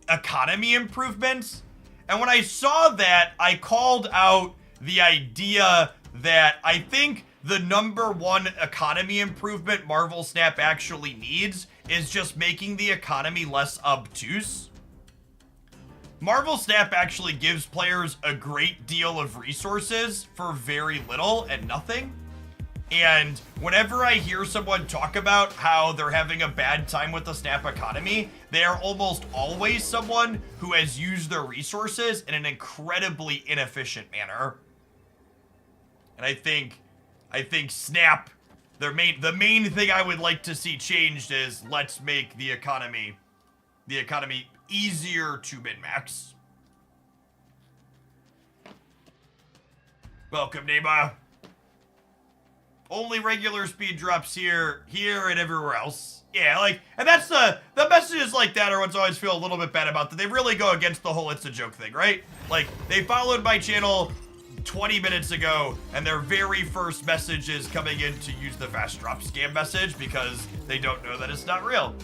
economy improvements. And when I saw that, I called out the idea that I think the #1 economy improvement Marvel Snap actually needs is just making the economy less obtuse. Marvel Snap actually gives players a great deal of resources for very little and nothing. And whenever I hear someone talk about how they're having a bad time with the Snap economy, they are almost always someone who has used their resources in an incredibly inefficient manner. And I think Snap, the main thing I would like to see changed is let's make the economy easier to min-max. Welcome, Nema. Only regular speed drops here, and everywhere else. Yeah, like, and that's the messages like that are what's always feel a little bit bad about that. They really go against the whole it's a joke thing, right? Like, they followed my channel 20 minutes ago, and their very first message is coming in to use the fast drop scam message because they don't know that it's not real.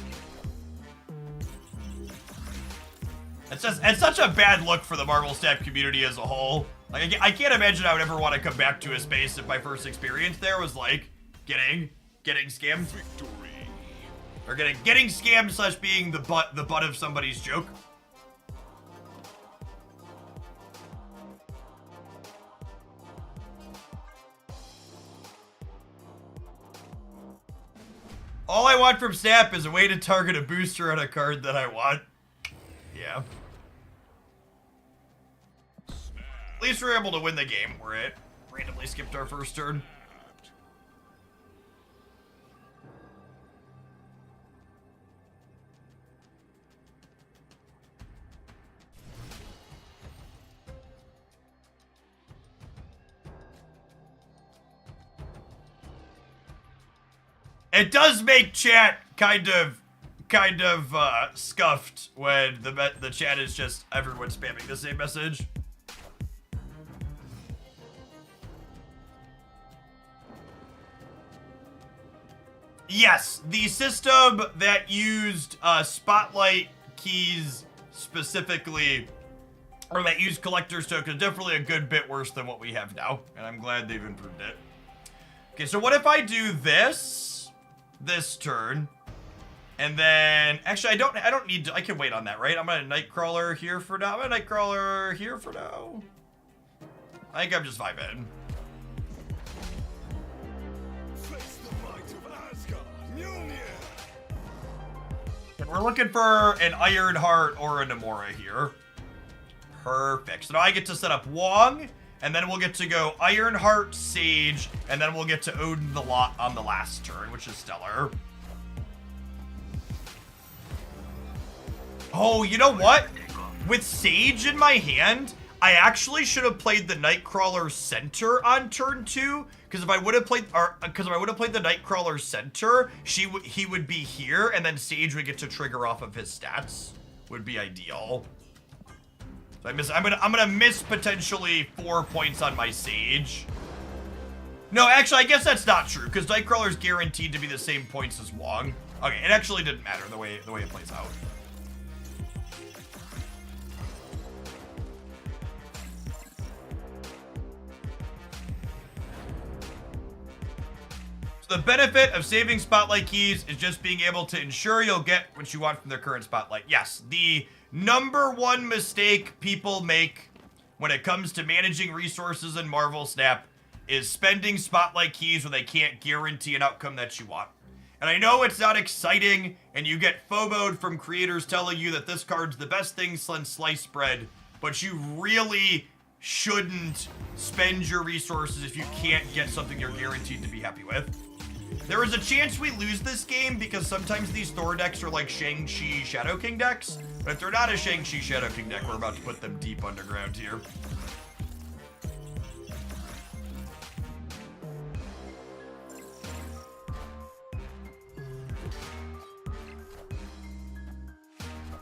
It's such a bad look for the Marvel Snap community as a whole. Like, I can't imagine I would ever want to come back to a space if my first experience there was like getting scammed. Victory. Or getting scammed / being the butt of somebody's joke. All I want from Snap is a way to target a booster on a card that I want. Yeah. At least we're able to win the game where it randomly skipped our first turn. It does make chat kind of scuffed when the chat is just everyone spamming the same message. Yes, the system that used spotlight keys specifically, or that used collector's tokens, definitely a good bit worse than what we have now, and I'm glad they've improved it. Okay, so what if I do this turn, and then actually I don't need to. I can wait on that, right? I'm gonna Nightcrawler here for now. I'm gonna Nightcrawler here for now. I think I'm just vibing. Face the might of Asgard. Mjolnir. And we're looking for an Iron Heart or a Namora here. Perfect. So now I get to set up Wong, and then we'll get to go Iron Heart, Sage, and then we'll get to Odin the Lot on the last turn, which is stellar. Oh, you know what? With Sage in my hand, I actually should have played the Nightcrawler Center on turn 2, because if I would have played, the Nightcrawler Center, he would be here, and then Sage would get to trigger off of his stats. Would be ideal. So I'm gonna miss potentially 4 points on my Sage. No, actually, I guess that's not true, because Nightcrawler's guaranteed to be the same points as Wong. Okay, it actually didn't matter the way it plays out. So the benefit of saving spotlight keys is just being able to ensure you'll get what you want from their current spotlight. Yes, the #1 mistake people make when it comes to managing resources in Marvel Snap is spending spotlight keys when they can't guarantee an outcome that you want. And I know it's not exciting, and you get FOMO'd from creators telling you that this card's the best thing since sliced bread, but you really shouldn't spend your resources if you can't get something you're guaranteed to be happy with. There is a chance we lose this game because sometimes these Thor decks are like Shang-Chi Shadow King decks, but if they're not a Shang-Chi Shadow King deck, we're about to put them deep underground here.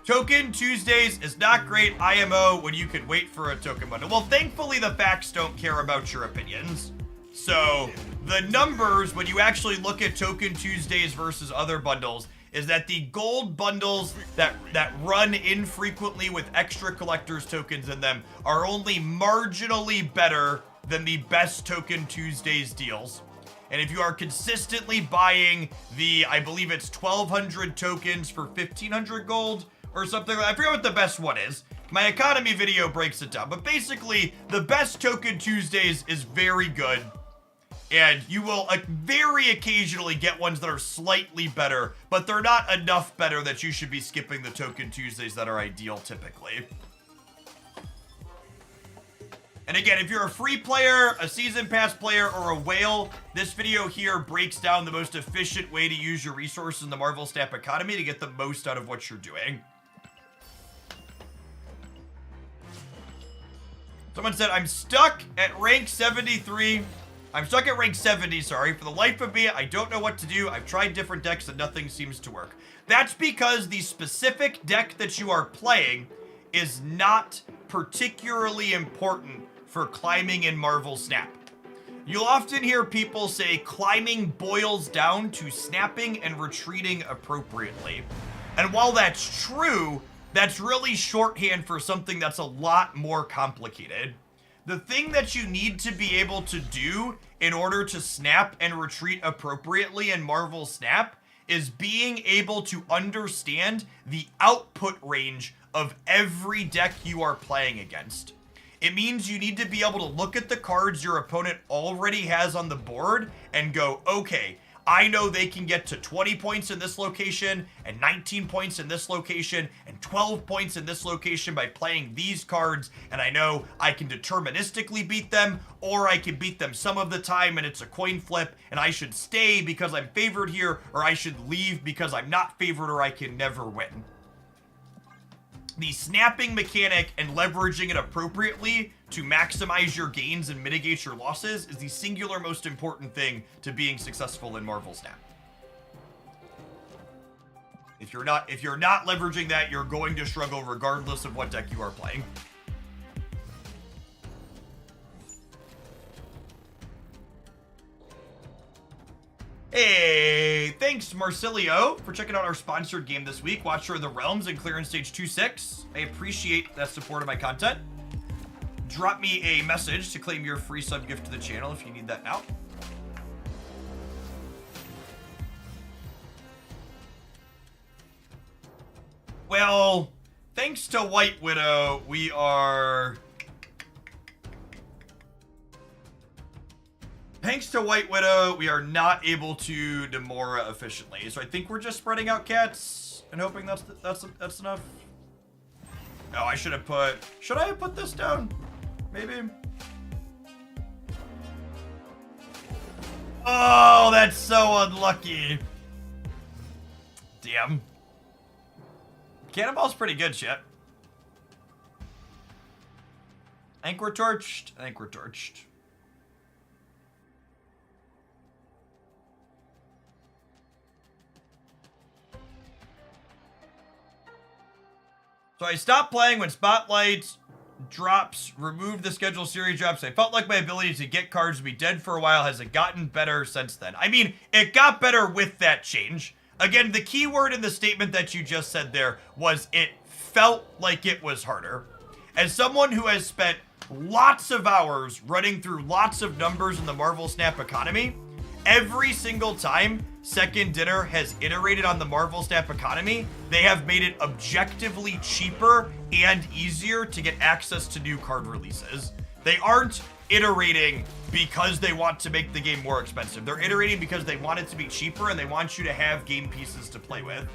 Token Tuesdays is not great IMO when you can wait for a token bundle. Well, thankfully the facts don't care about your opinions. So the numbers, when you actually look at Token Tuesdays versus other bundles, is that the gold bundles that run infrequently with extra collector's tokens in them are only marginally better than the best Token Tuesdays deals. And if you are consistently buying the, I believe it's 1,200 tokens for 1,500 gold or something, I forget what the best one is. My economy video breaks it down, but basically the best Token Tuesdays is very good. And you will very occasionally get ones that are slightly better, but they're not enough better that you should be skipping the Token Tuesdays that are ideal typically. And again, if you're a free player, a season pass player, or a whale, this video here breaks down the most efficient way to use your resources in the Marvel Snap economy to get the most out of what you're doing. Someone said, I'm stuck at rank 73. I'm stuck at rank 70, sorry. For the life of me, I don't know what to do. I've tried different decks and nothing seems to work. That's because the specific deck that you are playing is not particularly important for climbing in Marvel Snap. You'll often hear people say climbing boils down to snapping and retreating appropriately. And while that's true, that's really shorthand for something that's a lot more complicated. The thing that you need to be able to do in order to snap and retreat appropriately in Marvel Snap is being able to understand the output range of every deck you are playing against. It means you need to be able to look at the cards your opponent already has on the board and go, okay, I know they can get to 20 points in this location, and 19 points in this location, and 12 points in this location by playing these cards, and I know I can deterministically beat them, or I can beat them some of the time and it's a coin flip, and I should stay because I'm favored here, or I should leave because I'm not favored, or I can never win. The snapping mechanic and leveraging it appropriately to maximize your gains and mitigate your losses is the singular most important thing to being successful in Marvel Snap. If you're not leveraging that, you're going to struggle regardless of what deck you are playing. Hey, thanks Marcilio for checking out our sponsored game this week. Watcher of the Realms and Clearance Stage 2-6. I appreciate that support of my content. Drop me a message to claim your free sub gift to the channel if you need that now. Well, thanks to White Widow, we are... Thanks to White Widow, we are not able to Demora efficiently. So I think we're just spreading out cats and hoping that's enough. Oh, I should have put... Should I have put this down? Maybe. Oh, that's so unlucky. Damn. Cannonball's pretty good, shit. I think we're torched. I think we're torched. So I stopped playing when Spotlight drops, removed the schedule series drops. I felt like my ability to get cards to be dead for a while. Has it gotten better since then? I mean, it got better with that change. Again, the key word in the statement that you just said there was it felt like it was harder. As someone who has spent lots of hours running through lots of numbers in the Marvel Snap economy, every single time Second Dinner has iterated on the Marvel Snap economy, they have made it objectively cheaper and easier to get access to new card releases. They aren't iterating because they want to make the game more expensive. They're iterating because they want it to be cheaper and they want you to have game pieces to play with.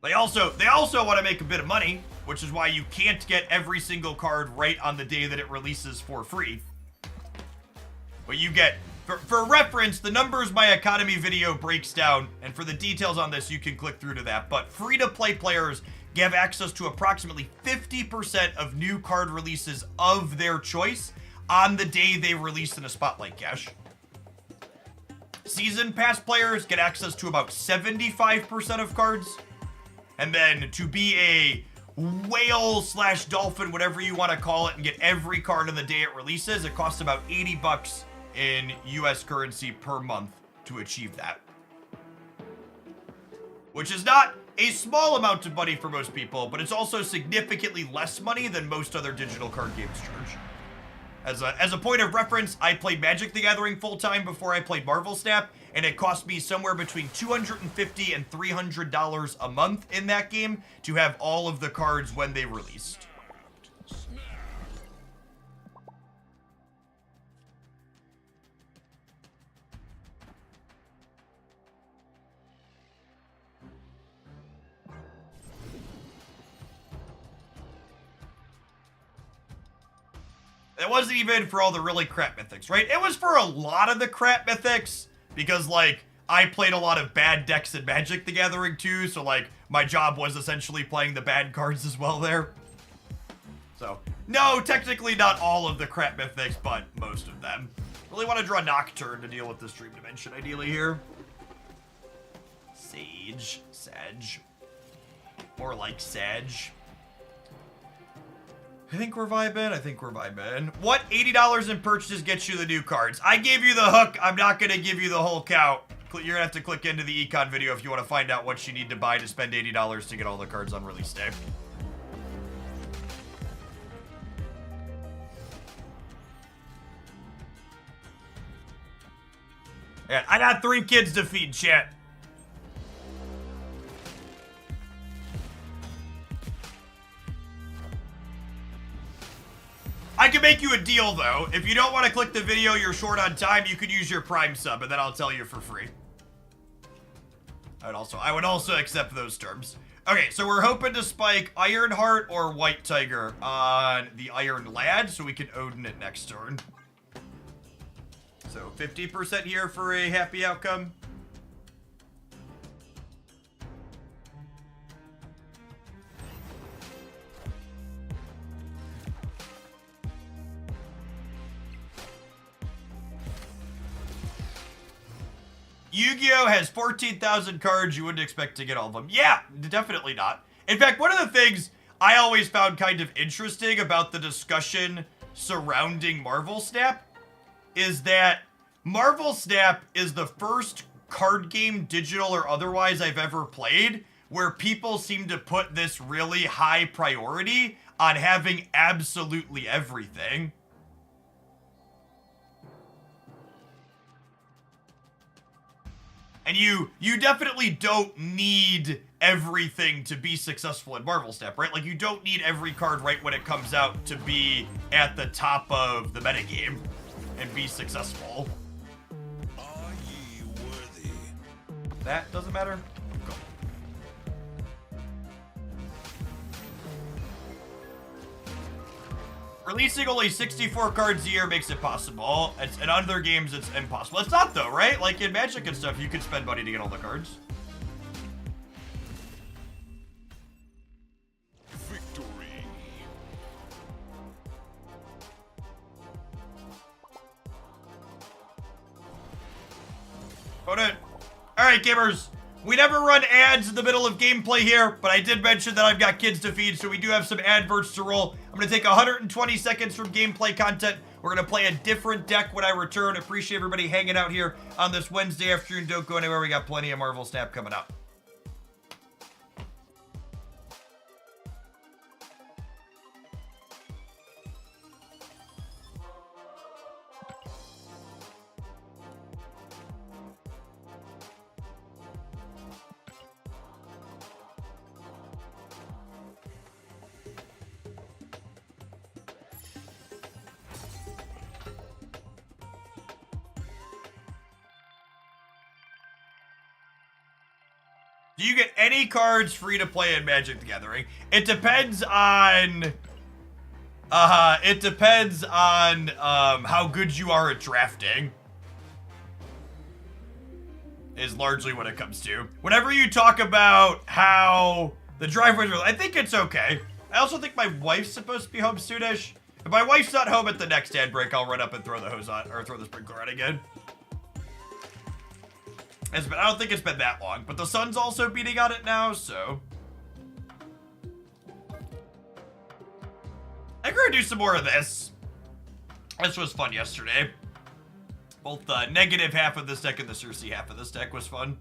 They also want to make a bit of money, which is why you can't get every single card right on the day that it releases for free. But you get, for reference, the numbers my economy video breaks down, and for the details on this, you can click through to that. But free-to-play players have access to approximately 50% of new card releases of their choice on the day they release in a Spotlight cache. Season Pass players get access to about 75% of cards. And then to be a whale / dolphin, whatever you want to call it, and get every card on the day it releases, it costs about 80 bucks in US currency per month to achieve that. Which is not a small amount of money for most people, but it's also significantly less money than most other digital card games charge. As a point of reference, I played Magic the Gathering full-time before I played Marvel Snap, and it cost me somewhere between $250 and $300 a month in that game to have all of the cards when they released. It wasn't even for all the really crap mythics, right? It was for a lot of the crap mythics, because, like, I played a lot of bad decks in Magic the Gathering too, so, like, my job was essentially playing the bad cards as well there. So, no, technically not all of the crap mythics, but most of them. Really want to draw Nocturne to deal with this Dream Dimension, ideally, here. Sage. Sag. More like Sag. I think we're vibing. What $80 in purchases gets you the new cards? I gave you the hook. I'm not going to give you the whole count. You're going to have to click into the econ video if you want to find out what you need to buy to spend $80 to get all the cards on release day. Yeah, I got 3 kids to feed, chat. I can make you a deal, though. If you don't want to click the video, you're short on time, you could use your Prime sub, and then I'll tell you for free. I would also accept those terms. Okay, so we're hoping to spike Ironheart or White Tiger on the Iron Lad, so we can Odin it next turn. So 50% here for a happy outcome. Yu-Gi-Oh! Has 14,000 cards. You wouldn't expect to get all of them. Yeah, definitely not. In fact, one of the things I always found kind of interesting about the discussion surrounding Marvel Snap is that Marvel Snap is the first card game, digital or otherwise, I've ever played where people seem to put this really high priority on having absolutely everything. And you definitely don't need everything to be successful in Marvel Snap, right? Like, you don't need every card right when it comes out to be at the top of the metagame and be successful. Are ye worthy? That doesn't matter. Go. Releasing only 64 cards a year makes it possible. In other games, it's impossible. It's not, though, right? Like, in Magic and stuff, you could spend money to get all the cards. Victory. Hold it. All right, gamers. We never run ads in the middle of gameplay here, but I did mention that I've got kids to feed, so we do have some adverts to roll. I'm going to take 120 seconds from gameplay content. We're going to play a different deck when I return. Appreciate everybody hanging out here on this Wednesday afternoon. Don't go anywhere. We got plenty of Marvel Snap coming up. Do you get any cards free to play in Magic the Gathering? It depends on... how good you are at drafting. Is largely what it comes to. Whenever you talk about how the driveways are... I think it's okay. I also think my wife's supposed to be home soonish. If my wife's not home at the next ad break, I'll run up and throw the hose on, or throw the sprinkler on again. I don't think it's been that long, but the sun's also beating on it now, so... I'm gonna do some more of this. This was fun yesterday. Both the negative half of this deck and the Cersi half of this deck was fun.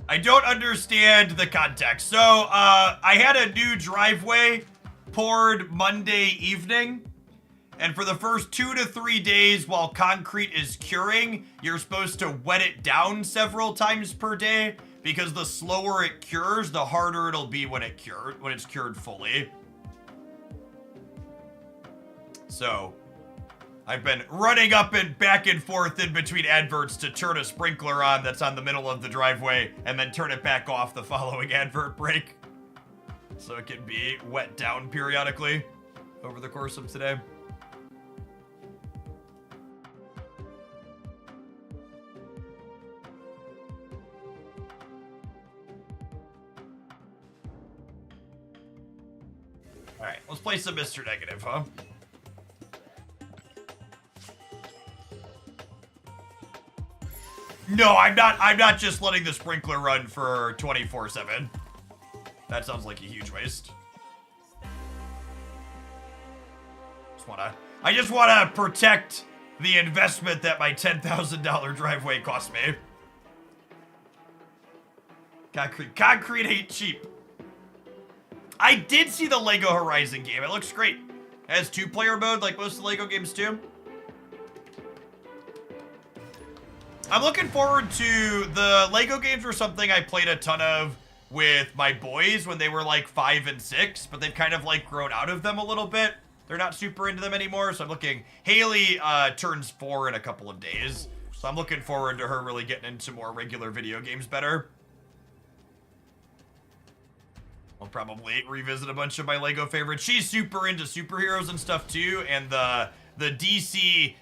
I don't understand the context. So, I had a new driveway poured Monday evening, and for the first 2 to 3 days while concrete is curing, you're supposed to wet it down several times per day, because the slower it cures, the harder it'll be when it's cured fully. So I've been running up and back and forth in between adverts to turn a sprinkler on that's on the middle of the driveway and then turn it back off the following advert break, so it can be wet down periodically over the course of today. All right, let's play some Mr. Negative, huh? No, I'm not just letting the sprinkler run for 24/7. That sounds like a huge waste. I just wanna protect the investment that my $10,000 driveway cost me. Concrete ain't cheap. I did see the Lego Horizon game. It looks great. It has 2-player mode like most of the Lego games do. I'm looking forward to the Lego games. Were something I played a ton of with my boys when they were like 5 and 6, but they've kind of like grown out of them a little bit. They're not super into them anymore, so I'm looking... Haley turns 4 in a couple of days, so I'm looking forward to her really getting into more regular video games better. I'll probably revisit a bunch of my Lego favorites. She's super into superheroes and stuff too, and the DC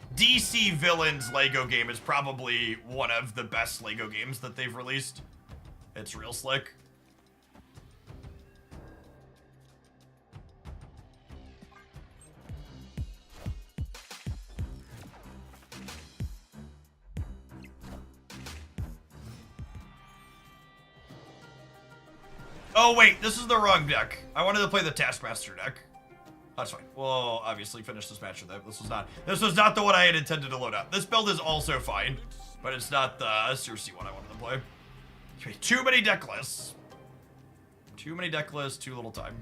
Villains Lego game is probably one of the best Lego games that they've released. It's real slick. Oh, wait, this is the wrong deck. I wanted to play the Taskmaster deck. That's fine. We'll obviously finish this match with that. This was not the one I had intended to load up. This build is also fine, but it's not the Cersi one I wanted to play. Okay, too many deck lists. Too many deck lists, too little time.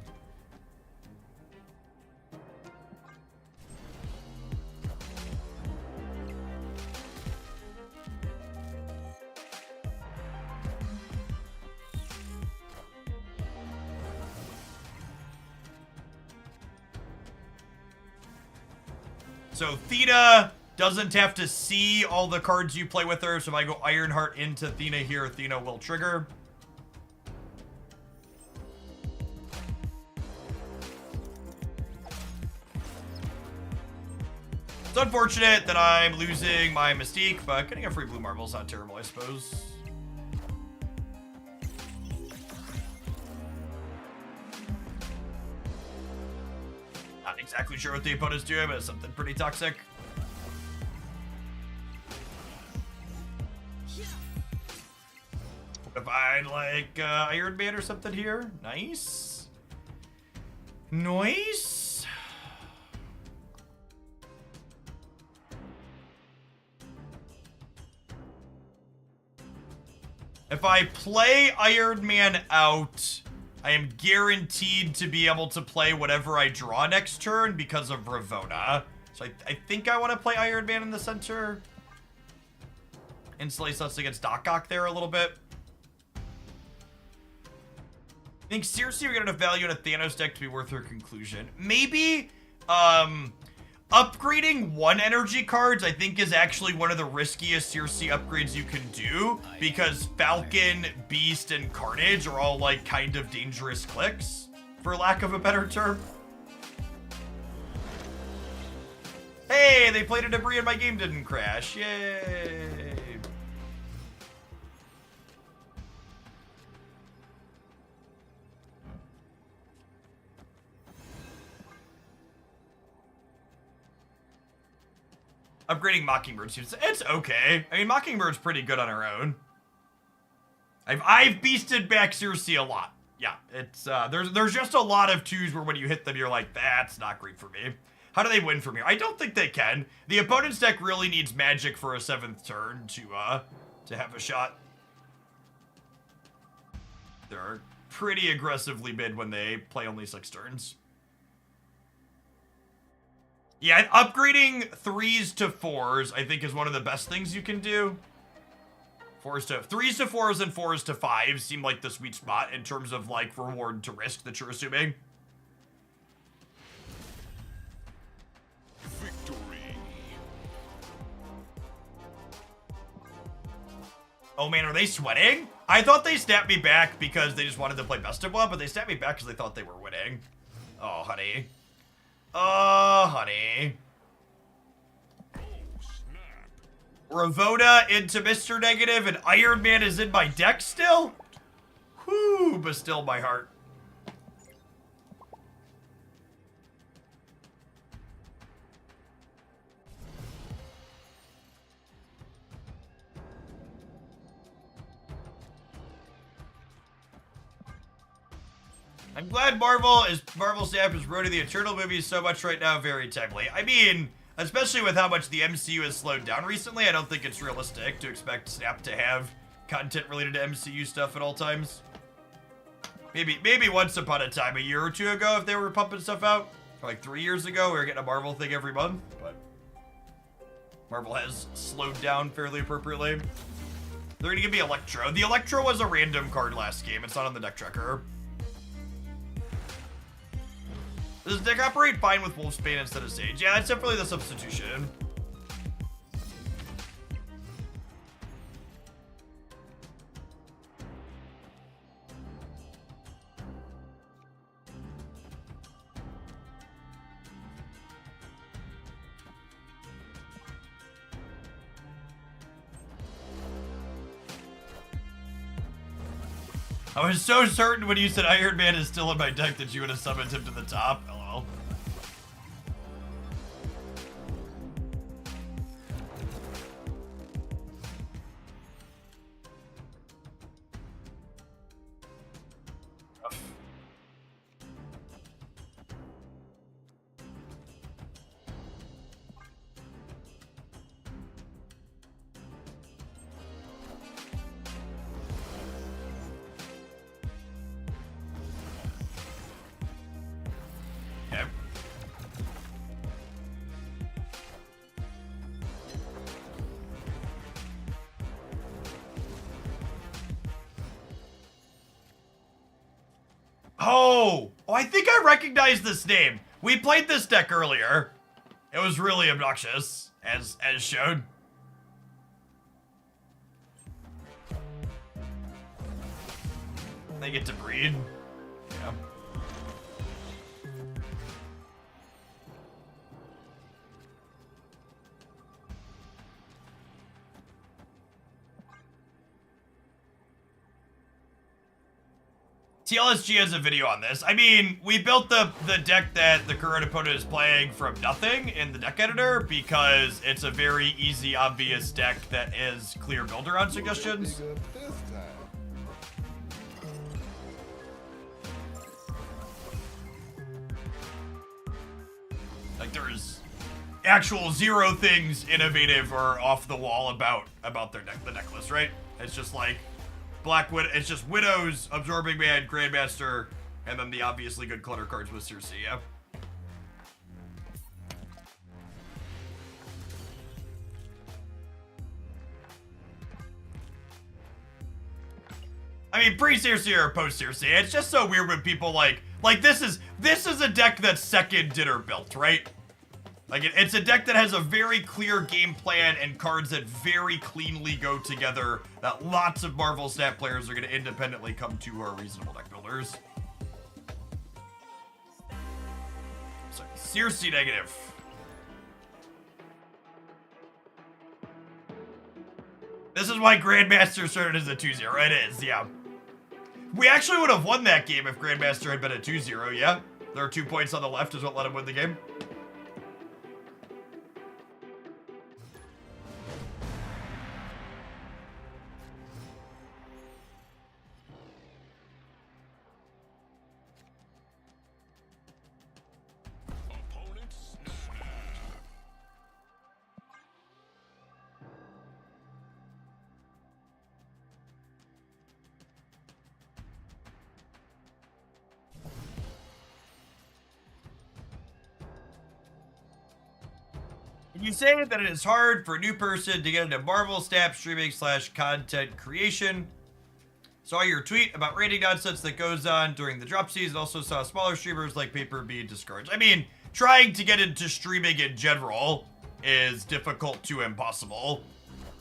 So Thena doesn't have to see all the cards you play with her. So if I go Ironheart into Thena here, Thena will trigger. It's unfortunate that I'm losing my Mystique, but getting a free blue marble is not terrible, I suppose. Not exactly sure what the opponent's doing, but it's something pretty toxic. What if I like Iron Man or something here? Nice. Nice. If I play Iron Man out, I am guaranteed to be able to play whatever I draw next turn because of Ravona. So I think I want to play Iron Man in the center. Insulate us against Doc Ock there a little bit. I think seriously we got enough value in a Thanos deck to be worth her conclusion. Maybe upgrading one energy cards I think is actually one of the riskiest Cersi upgrades you can do, because Falcon, Beast, and Carnage are all like kind of dangerous clicks, for lack of a better term. Hey, they played a debris and my game didn't crash. Yay. Upgrading Mockingbird seems, it's okay. I mean, Mockingbird's pretty good on her own. I've beasted back Cersi a lot. Yeah, it's there's just a lot of twos where when you hit them, you're like, that's not great for me. How do they win from here? I don't think they can. The opponent's deck really needs magic for a 7th turn to have a shot. They're pretty aggressively bid when they play only 6 turns. Yeah, upgrading 3s to 4s, I think, is one of the best things you can do. 3s to 4s and 4s to 5s seem like the sweet spot in terms of, like, reward to risk that you're assuming. Victory. Oh man, are they sweating? I thought they snapped me back because they just wanted to play best of one, but they snapped me back because they thought they were winning. Oh, honey. Oh, honey. Oh, snap. Ravona into Mr. Negative and Iron Man is in my deck still? Whew, but still my heart. I'm glad Marvel staff is promoting the Eternal movies so much right now, very timely. I mean, especially with how much the MCU has slowed down recently, I don't think it's realistic to expect Snap to have content related to MCU stuff at all times. Maybe once upon a time, a year or two ago, if they were pumping stuff out. Or like 3 years ago, we were getting a Marvel thing every month, but Marvel has slowed down fairly appropriately. They're gonna give me Electro. The Electro was a random card last game. It's not on the deck tracker. Does deck operate fine with Wolfsbane instead of Sage? Yeah, that's definitely the substitution. I was so certain when you said Iron Man is still in my deck that you would have summoned him to the top. LOL. Oh, I think I recognize this name. We played this deck earlier. It was really obnoxious, as shown. They get to breed. Yeah. TLSG has a video on this. I mean, we built the deck that the current opponent is playing from nothing in the deck editor because it's a very easy, obvious deck that is clear builder on suggestions. Like there's actual zero things innovative or off the wall about their deck, the deck list, right? It's just like Black Widow, it's just Widows, Absorbing Man, Grandmaster, and then the obviously good clutter cards with Cersi, yeah? I mean, pre-Cersi or post-Cersi, it's just so weird when people like this is a deck that's second dinner built, right? Like, it's a deck that has a very clear game plan and cards that very cleanly go together that lots of Marvel Snap players are going to independently come to who are reasonable deck builders. So, Cersi negative. This is why Grandmaster started as a 2-0. It is, yeah. We actually would have won that game if Grandmaster had been a 2-0, yeah? There are 2 points on the left is what let him win the game. You say that it is hard for a new person to get into Marvel Snap streaming / content creation. Saw your tweet about rating nonsense that goes on during the drop season. Also saw smaller streamers like Paper being discouraged. I mean, trying to get into streaming in general is difficult to impossible.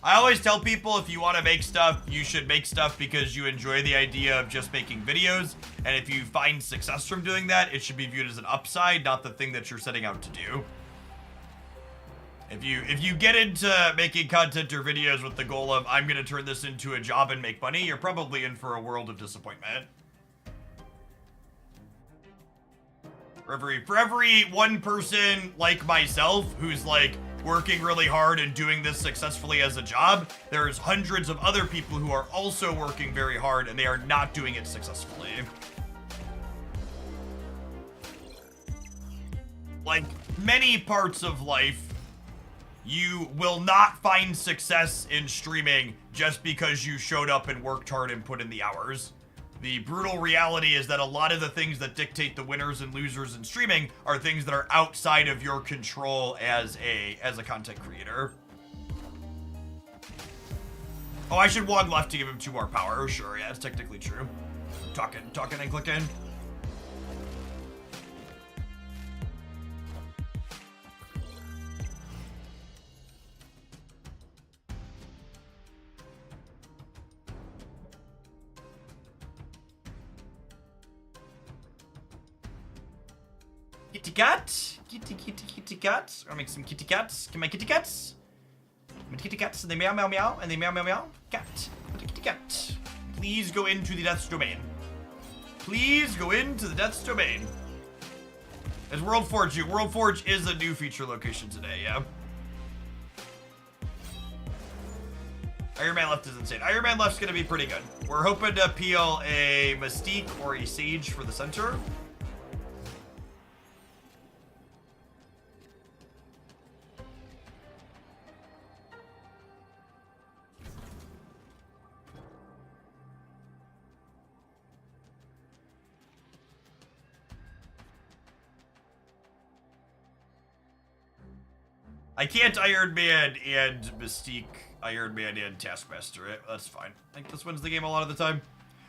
I always tell people if you want to make stuff, you should make stuff because you enjoy the idea of just making videos. And if you find success from doing that, it should be viewed as an upside, not the thing that you're setting out to do. If you get into making content or videos with the goal of, I'm going to turn this into a job and make money, you're probably in for a world of disappointment. For every one person like myself who's like working really hard and doing this successfully as a job, there's hundreds of other people who are also working very hard and they are not doing it successfully. Like many parts of life, you will not find success in streaming just because you showed up and worked hard and put in the hours. The brutal reality is that a lot of the things that dictate the winners and losers in streaming are things that are outside of your control as a content creator. Oh, I should walk left to give him 2 more power. Sure, yeah, it's technically true. Talking and clicking. Kitty cat, kitty cat. I'll make some kitty cats. Can my kitty cats? My kitty cats, and they meow meow meow, and they meow meow meow. Cat, kitty cat. Please go into the Death's Domain. Please go into the Death's Domain. As World Forge, World Forge is a new feature location today, yeah. Iron Man left is insane. Iron Man left's gonna be pretty good. We're hoping to peel a Mystique or a Sage for the center. I can't Iron Man and Mystique, Iron Man and Taskmaster. That's fine. I think this wins the game a lot of the time.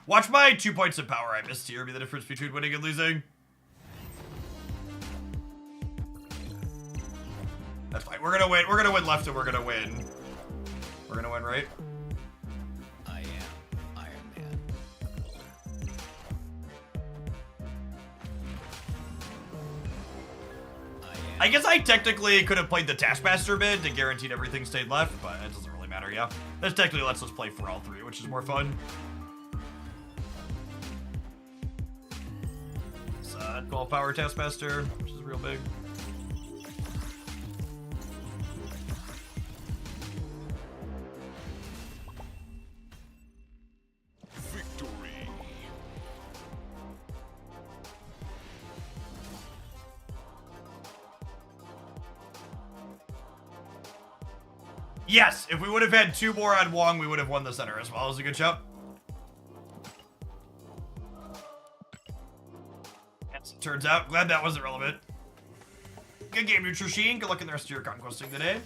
Watch my 2 points of power I missed here be the difference between winning and losing. That's fine. We're gonna win. We're gonna win left and we're gonna win. We're gonna win right. I am Iron Man. I guess I technically could have played the Taskmaster mid to guarantee everything stayed left, but it doesn't really matter, yeah. This technically lets us play for all three, which is more fun. It's 12 power Taskmaster, which is real big. Victory. Yes, if we would have had 2 more on Wong, we would have won the center as well. It was a good shout. As it turns out, glad that wasn't relevant. Good game, Nutrasheen. Good luck in the rest of your conquesting today.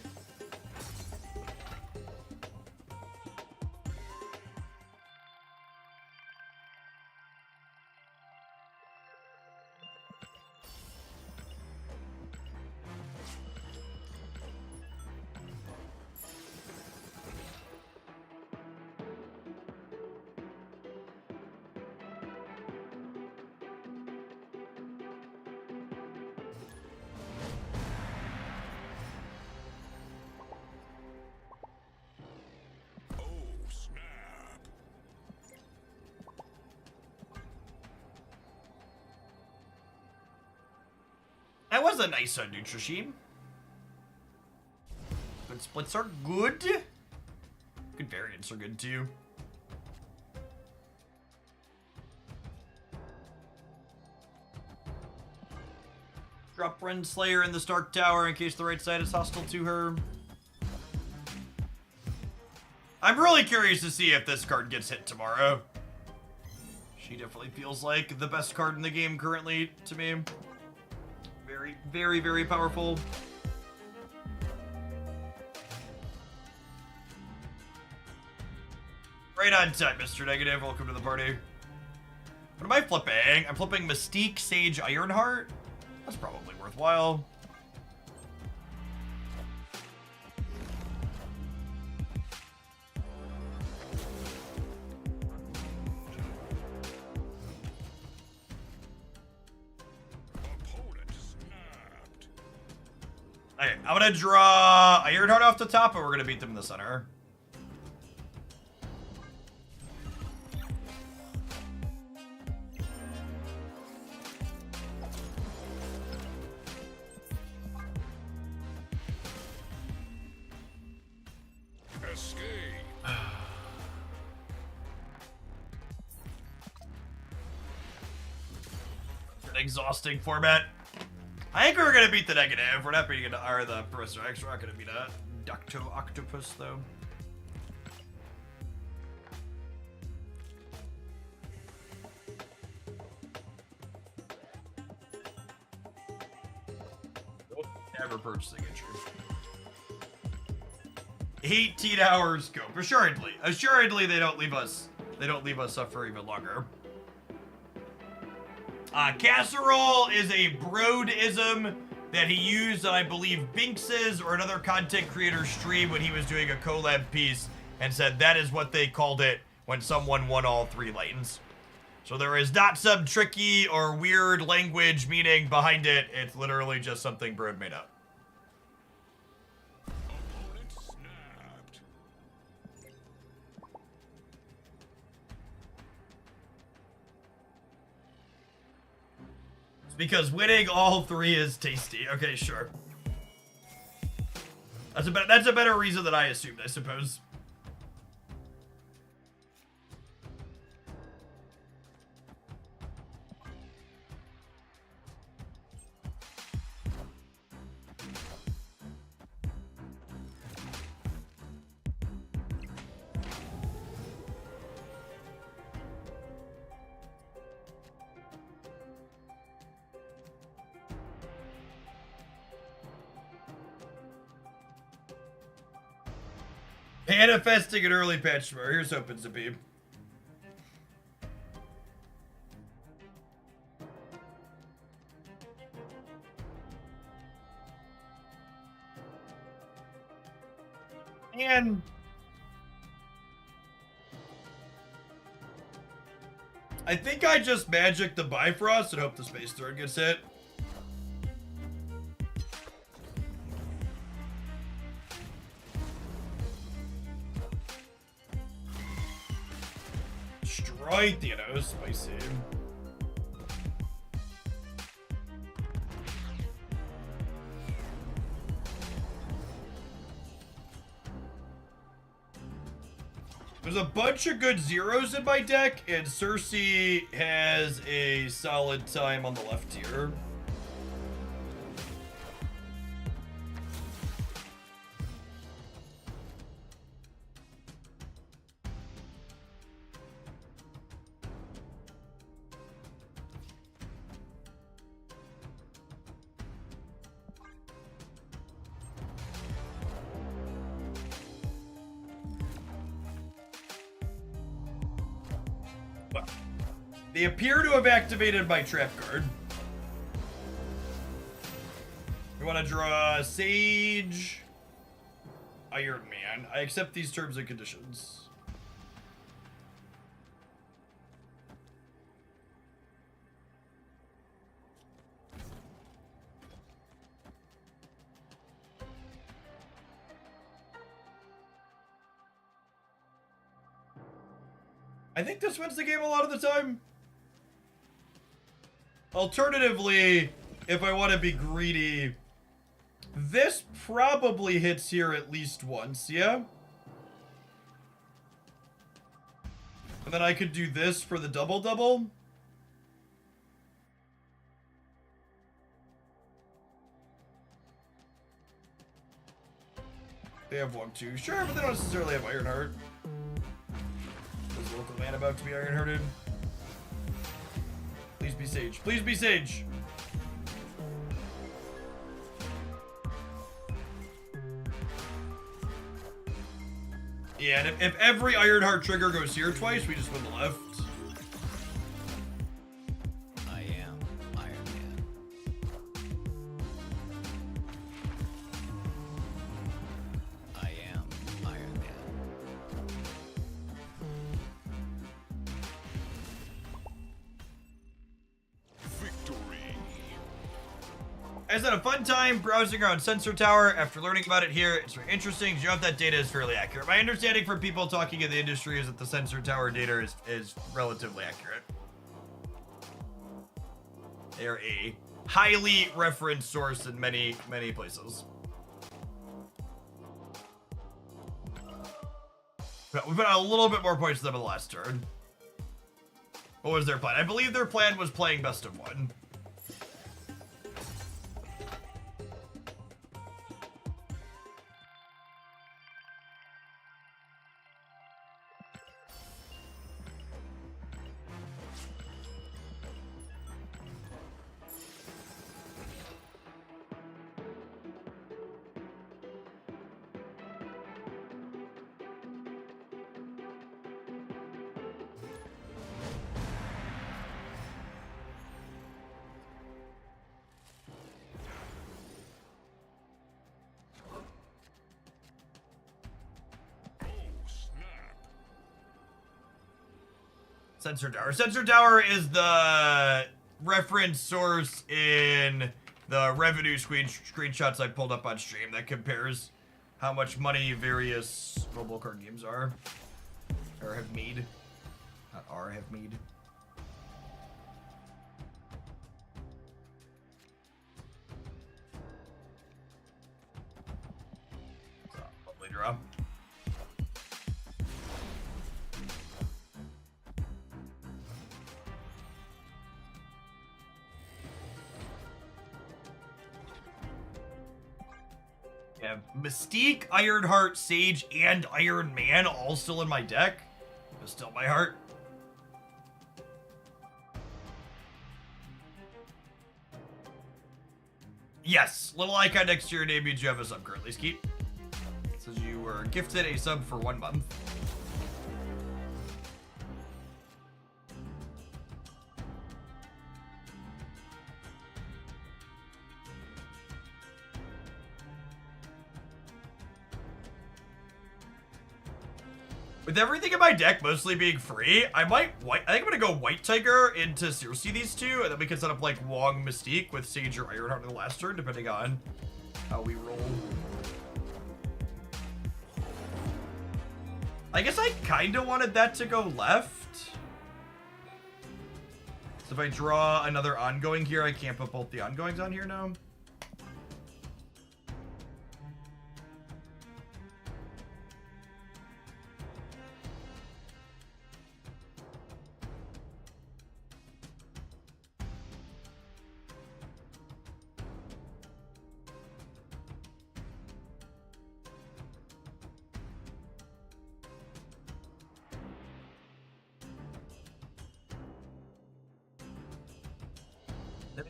Oh, snap. That was a nice Nutrasheen. Good splits are good. Good variants are good too. Drop Renslayer in the Stark Tower in case the right side is hostile to her. I'm really curious to see if this card gets hit tomorrow. She definitely feels like the best card in the game currently to me. Very, very, very powerful. Right on time, Mr. Negative. Welcome to the party. What am I flipping? I'm flipping Mystique, Sage, Ironheart. That's probably worthwhile. Opponent snapped. Okay, I'm gonna draw Ironheart off the top, and we're gonna beat them in the center. Escape. An exhausting format. I think we're gonna beat the negative. We're not beating or the Professor X. We're not gonna beat a Ducto Octopus though. Never purchasing entry. 18 hours scope. Assuredly. Assuredly they don't leave us up for even longer. Casserole is a Broad-ism that he used on, I believe, Binks's or another content creator stream when he was doing a collab piece and said that is what they called it when someone won all 3 lanes. So there is not some tricky or weird language meaning behind it. It's literally just something Broad made up. Opponent snapped. It's because winning all 3 is tasty. Okay, sure. That's a better reason than I assumed, I suppose. Manifesting an early patch tomorrow. Here's hoping to be. Man. I think I just magic the Bifrost and hope the Space Third gets hit. Destroy Thanos, spicy. There's a bunch of good zeros in my deck, and Cersi has a solid time on the left here. They appear to have activated my trap card. We want to draw Sage, Iron Man. I accept these terms and conditions. I think this wins the game a lot of the time. Alternatively, if I want to be greedy, this probably hits here at least once, yeah? And then I could do this for the double-double. They have 1-2. Sure, but they don't necessarily have Ironheart. Is local man about to be Ironhearted? Please be Sage. Please be Sage. Yeah, and if every Ironheart trigger goes here twice, we just win the left. I am Iron Man. I am Iron Man. Victory. I just had a fun time browsing around Sensor Tower. After learning about it here, it's very interesting. You know, that data is fairly accurate. My understanding from people talking in the industry is that the Sensor Tower data is relatively accurate. They're a highly referenced source in many, many places. But we put out a little bit more points to them in the last turn. What was their plan? I believe their plan was playing best of one. Sensor Tower. Sensor Tower is the reference source in the revenue screenshots I pulled up on stream that compares how much money various mobile card games are. Or have made. Not are, have made. Lovely draw. Yeah, Mystique, Ironheart, Sage, and Iron Man all still in my deck. But still my heart. Yes, little icon next to your name means you have a sub currently, Skeet. It says you were gifted a sub for 1 month. With everything in my deck mostly being free, I think I'm gonna go White Tiger into Cersi these two, and then we can set up like Wong Mystique with Sage or Ironheart in the last turn, depending on how we roll. I guess I kinda wanted that to go left. So if I draw another ongoing here, I can't put both the ongoings on here now.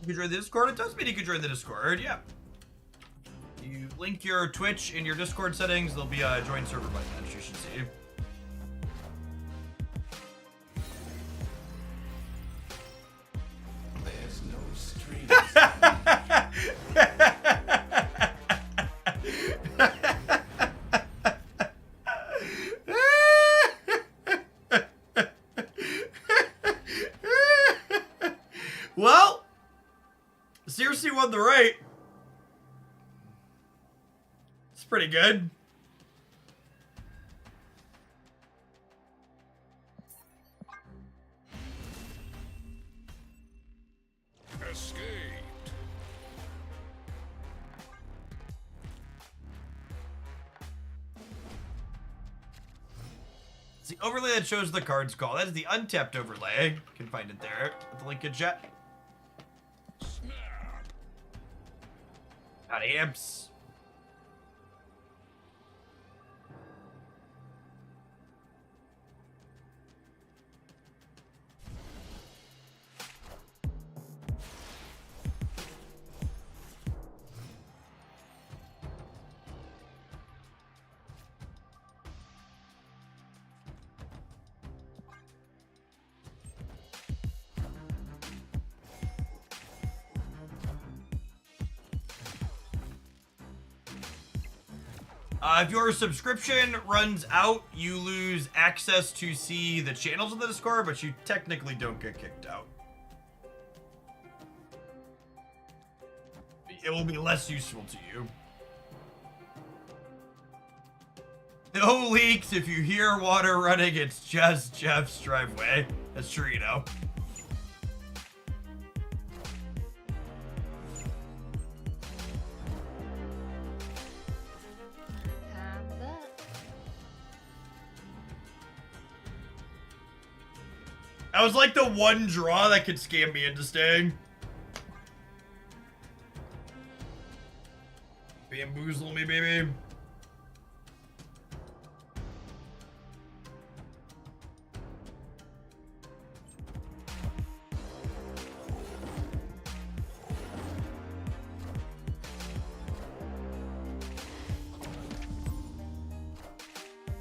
You can join the Discord. It does mean you can join the Discord, yeah. You link your Twitch in your Discord settings, there'll be a join server button that you should see. There's no strings. Well, Cersi won the right. It's pretty good. Escaped. It's the overlay that shows the cards call. That is the untapped overlay. You can find it there with the link in chat. Snap. Howdy, amps. If your subscription runs out, you lose access to see the channels of the Discord, but you technically don't get kicked out. It will be less useful to you. No leaks. If you hear water running, it's just Jeff's driveway. That's true, you know. Time's up. I was like the one draw that could scam me into staying. Bamboozle me, baby.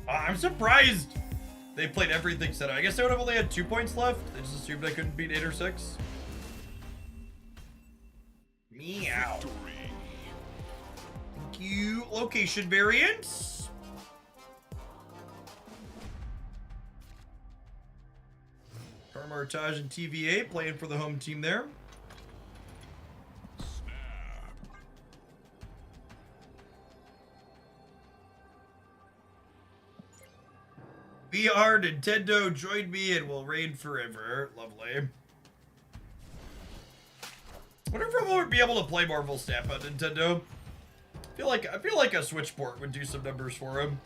I'm surprised they played everything set up. I guess they would have only had 2 points left. They just assumed I couldn't beat 8 or 6. Meow. Thank you. Location variants. Armitage and TVA playing for the home team there. VR Nintendo, join me and we'll reign forever. Lovely. I wonder if we'll be able to play Marvel Snap on Nintendo. I feel like a Switch port would do some numbers for him.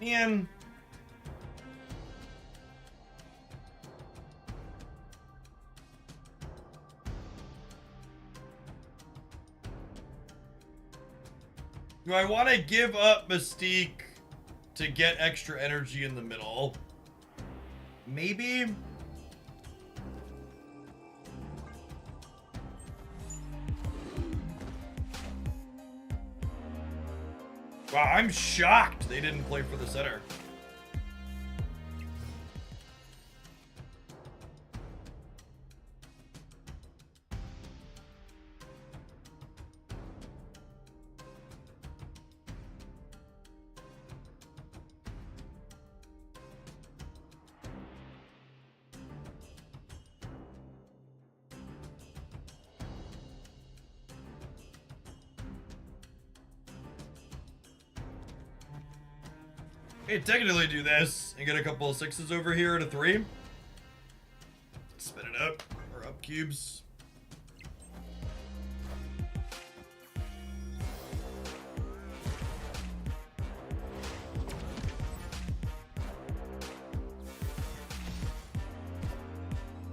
Man. Do I want to give up Mystique to get extra energy in the middle? Maybe? Wow, I'm shocked they didn't play for the center. Hey, technically do this and get a couple of 6s over here at a 3. Spin it up, or up cubes.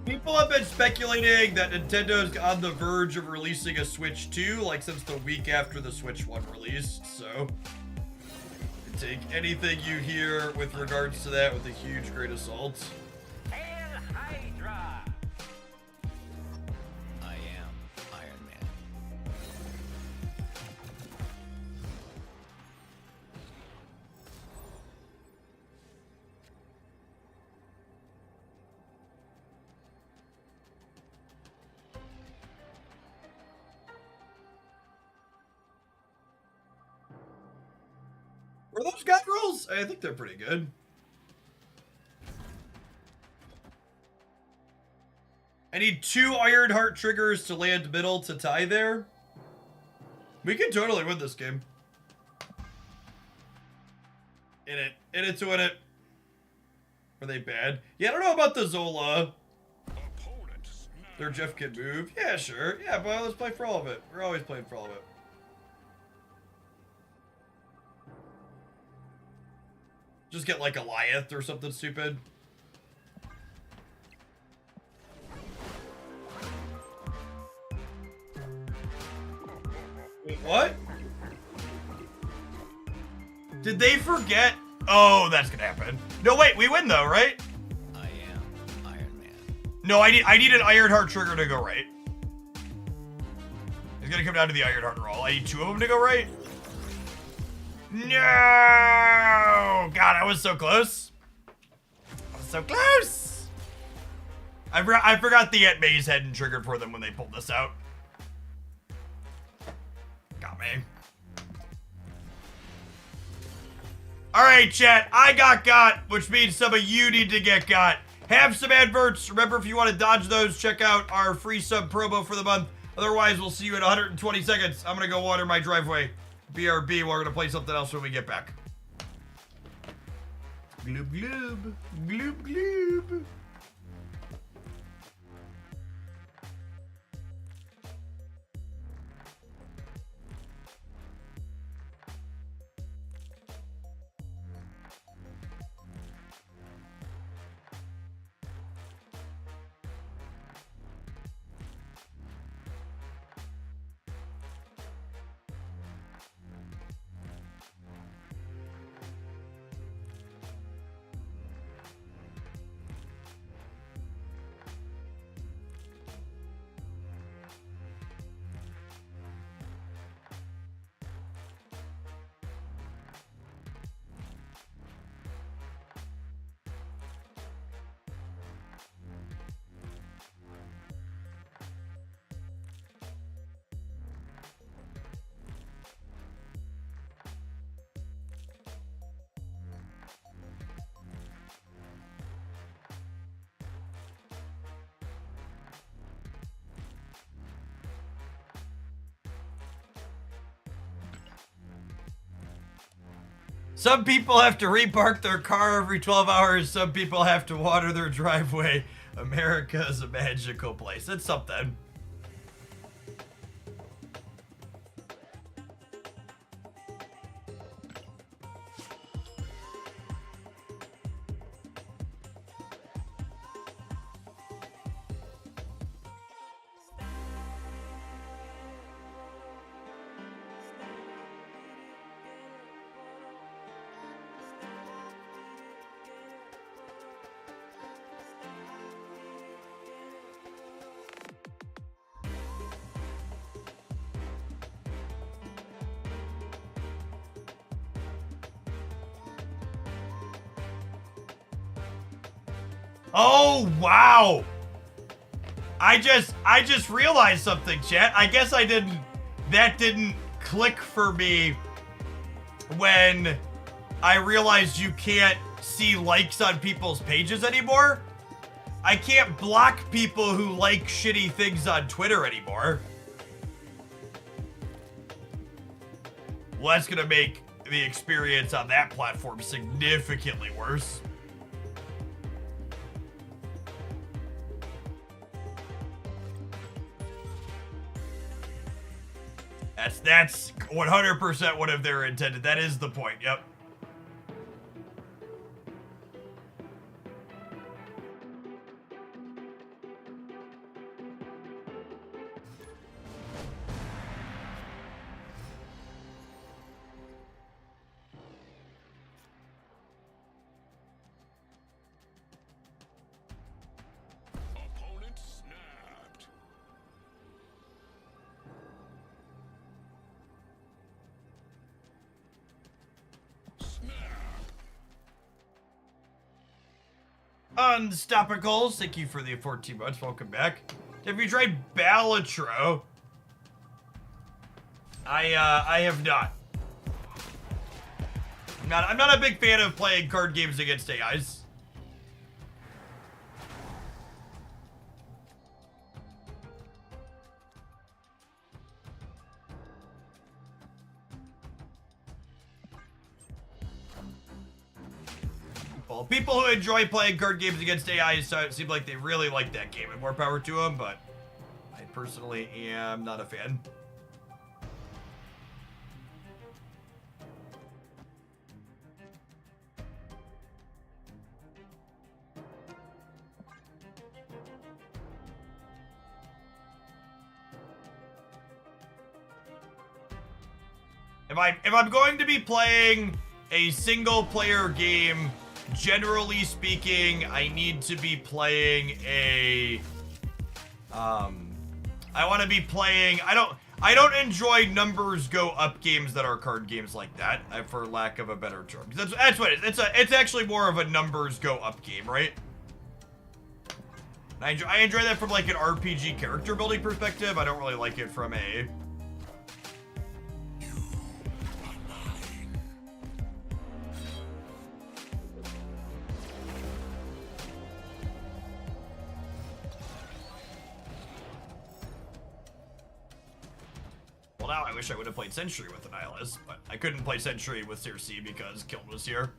People have been speculating that Nintendo's on the verge of releasing a Switch 2, like since the week after the Switch 1 released, so take anything you hear with regards to that with a huge grain of salt. Hail Hydra! I am Iron Man. Were those gut rolls? I think they're pretty good. I need 2 Iron Heart triggers to land middle to tie there. We can totally win this game. In it to win it. Are they bad? Yeah, I don't know about the Zola. Their Jeff can move. Yeah, sure. Yeah, but let's play for all of it. We're always playing for all of it. Just get like Goliath or something stupid. Wait, what? Did they forget? Oh, that's gonna happen. No, wait, we win though, right? I am Iron Man. No, I need an Iron Heart trigger to go right. It's gonna come down to the Iron Heart roll. I need 2 of them to go right. No! God, I was so close. I was so close. I forgot the Aunt May's hadn't triggered for them when they pulled this out. Got me. All right, chat. I got, which means some of you need to get got. Have some adverts. Remember, if you want to dodge those, check out our free sub promo for the month. Otherwise, we'll see you in 120 seconds. I'm gonna go water my driveway. BRB, we're gonna play something else when we get back. Gloob gloob. Gloob gloob. Some people have to repark their car every 12 hours. Some people have to water their driveway. America is a magical place. It's something. Oh, wow. I just realized something, chat. I guess that didn't click for me when I realized you can't see likes on people's pages anymore. I can't block people who like shitty things on Twitter anymore. Well, that's gonna make the experience on that platform significantly worse. That's 100% what if they're intended. That is the point. Yep. Opponent snapped. Unstoppicals, thank you for the 14 months. Welcome back. Have you tried Balatro? I have not. I'm not a big fan of playing card games against AIs. People who enjoy playing card games against AIs seem like they really like that game, and more power to them, but I personally am not a fan. If I'm going to be playing a single player game, generally speaking, I need to be playing a I want to be playing I don't enjoy numbers go up games that are card games like that, for lack of a better term. That's what it is. It's actually more of a numbers go up game, right? I enjoy that from like an RPG character building perspective. I don't really like it from a Well, now I wish I would have played Sentry with Annihilus, but I couldn't play Sentry with Cersi because Kiln was here.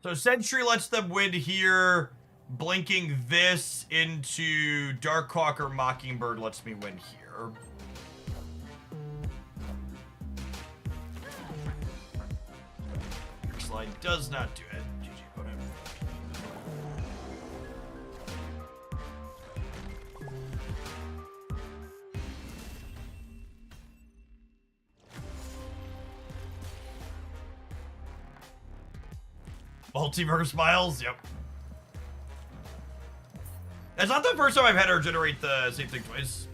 So Sentry lets them win here. Blinking this into Darkhawk or Mockingbird lets me win here. Slide does not do it. GG, whatever. Multiverse Miles, yep. That's not the first time I've had her generate the same thing twice.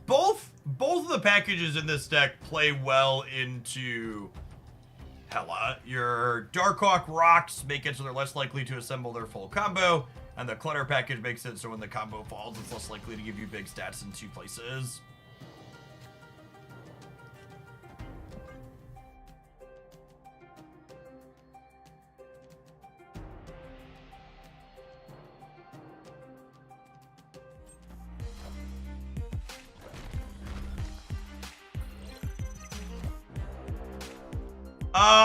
both of the packages in this deck play well into Hela. Your Darkhawk rocks make it so they're less likely to assemble their full combo, and the Clutter package makes it so when the combo falls, it's less likely to give you big stats in 2 places.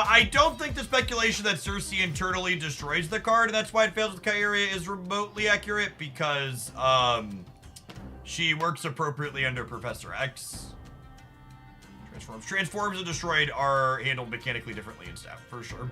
I don't think the speculation that Cersi internally destroys the card, and that's why it fails with Kyria, is remotely accurate, because, she works appropriately under Professor X. Transforms and destroyed are handled mechanically differently in Staff, for sure.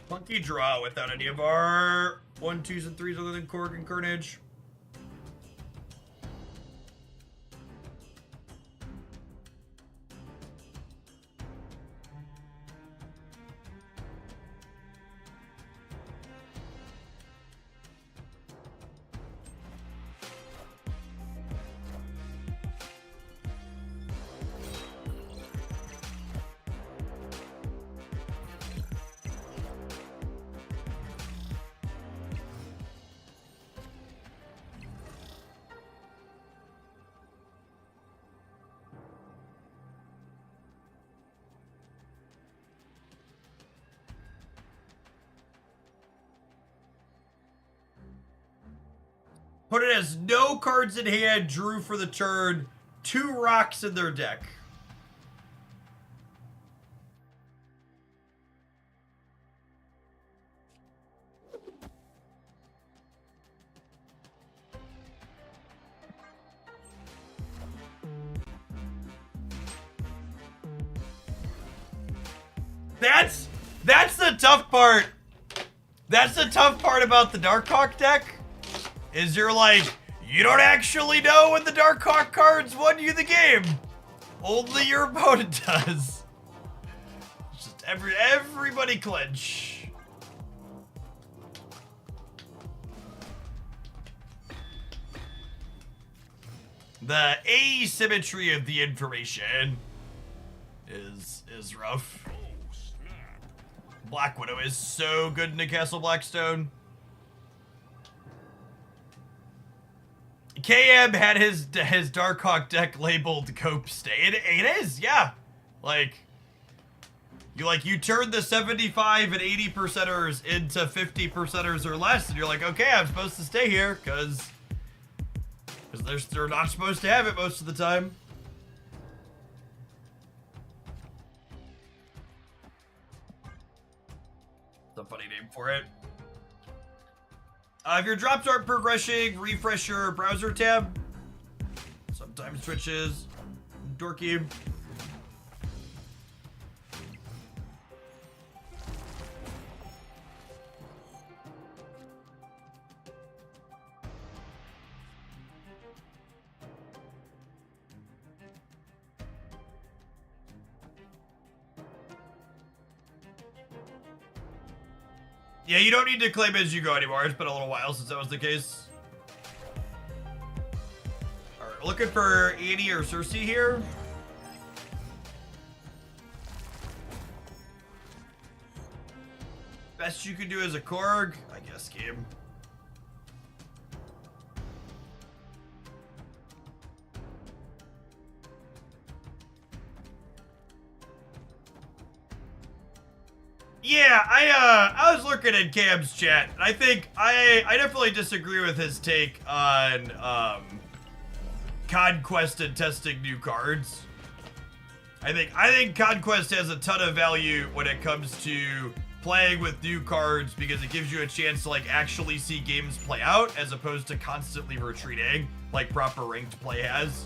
Funky draw without any of our 1, 2s, and 3s other than Korg and Carnage. Put it as no cards in hand, drew for the turn, 2 rocks in their deck. That's the tough part. That's the tough part about the Darkhawk deck. Is you're like, you don't actually know when the Darkhawk cards won you the game. Only your opponent does. Just everybody clinch. The asymmetry of the information is rough. Black Widow is so good in Castle Blackstone. KM had his Darkhawk deck labeled Cope Stay. It is, yeah. Like you turn the 75 and 80 percenters into 50 percenters or less, and you're like, okay, I'm supposed to stay here because they're not supposed to have it most of the time. It's a funny name for it. If your drops aren't progressing, refresh your browser tab. Sometimes switches. Dorky. Yeah, you don't need to claim as you go anymore. It's been a little while since that was the case. Alright, we're looking for Annie or Cersi here. Best you can do as a Korg, I guess, game. Yeah, I was looking at Cam's chat, and I think I definitely disagree with his take on Conquest and testing new cards. I think Conquest has a ton of value when it comes to playing with new cards because it gives you a chance to like actually see games play out as opposed to constantly retreating like proper ranked play has.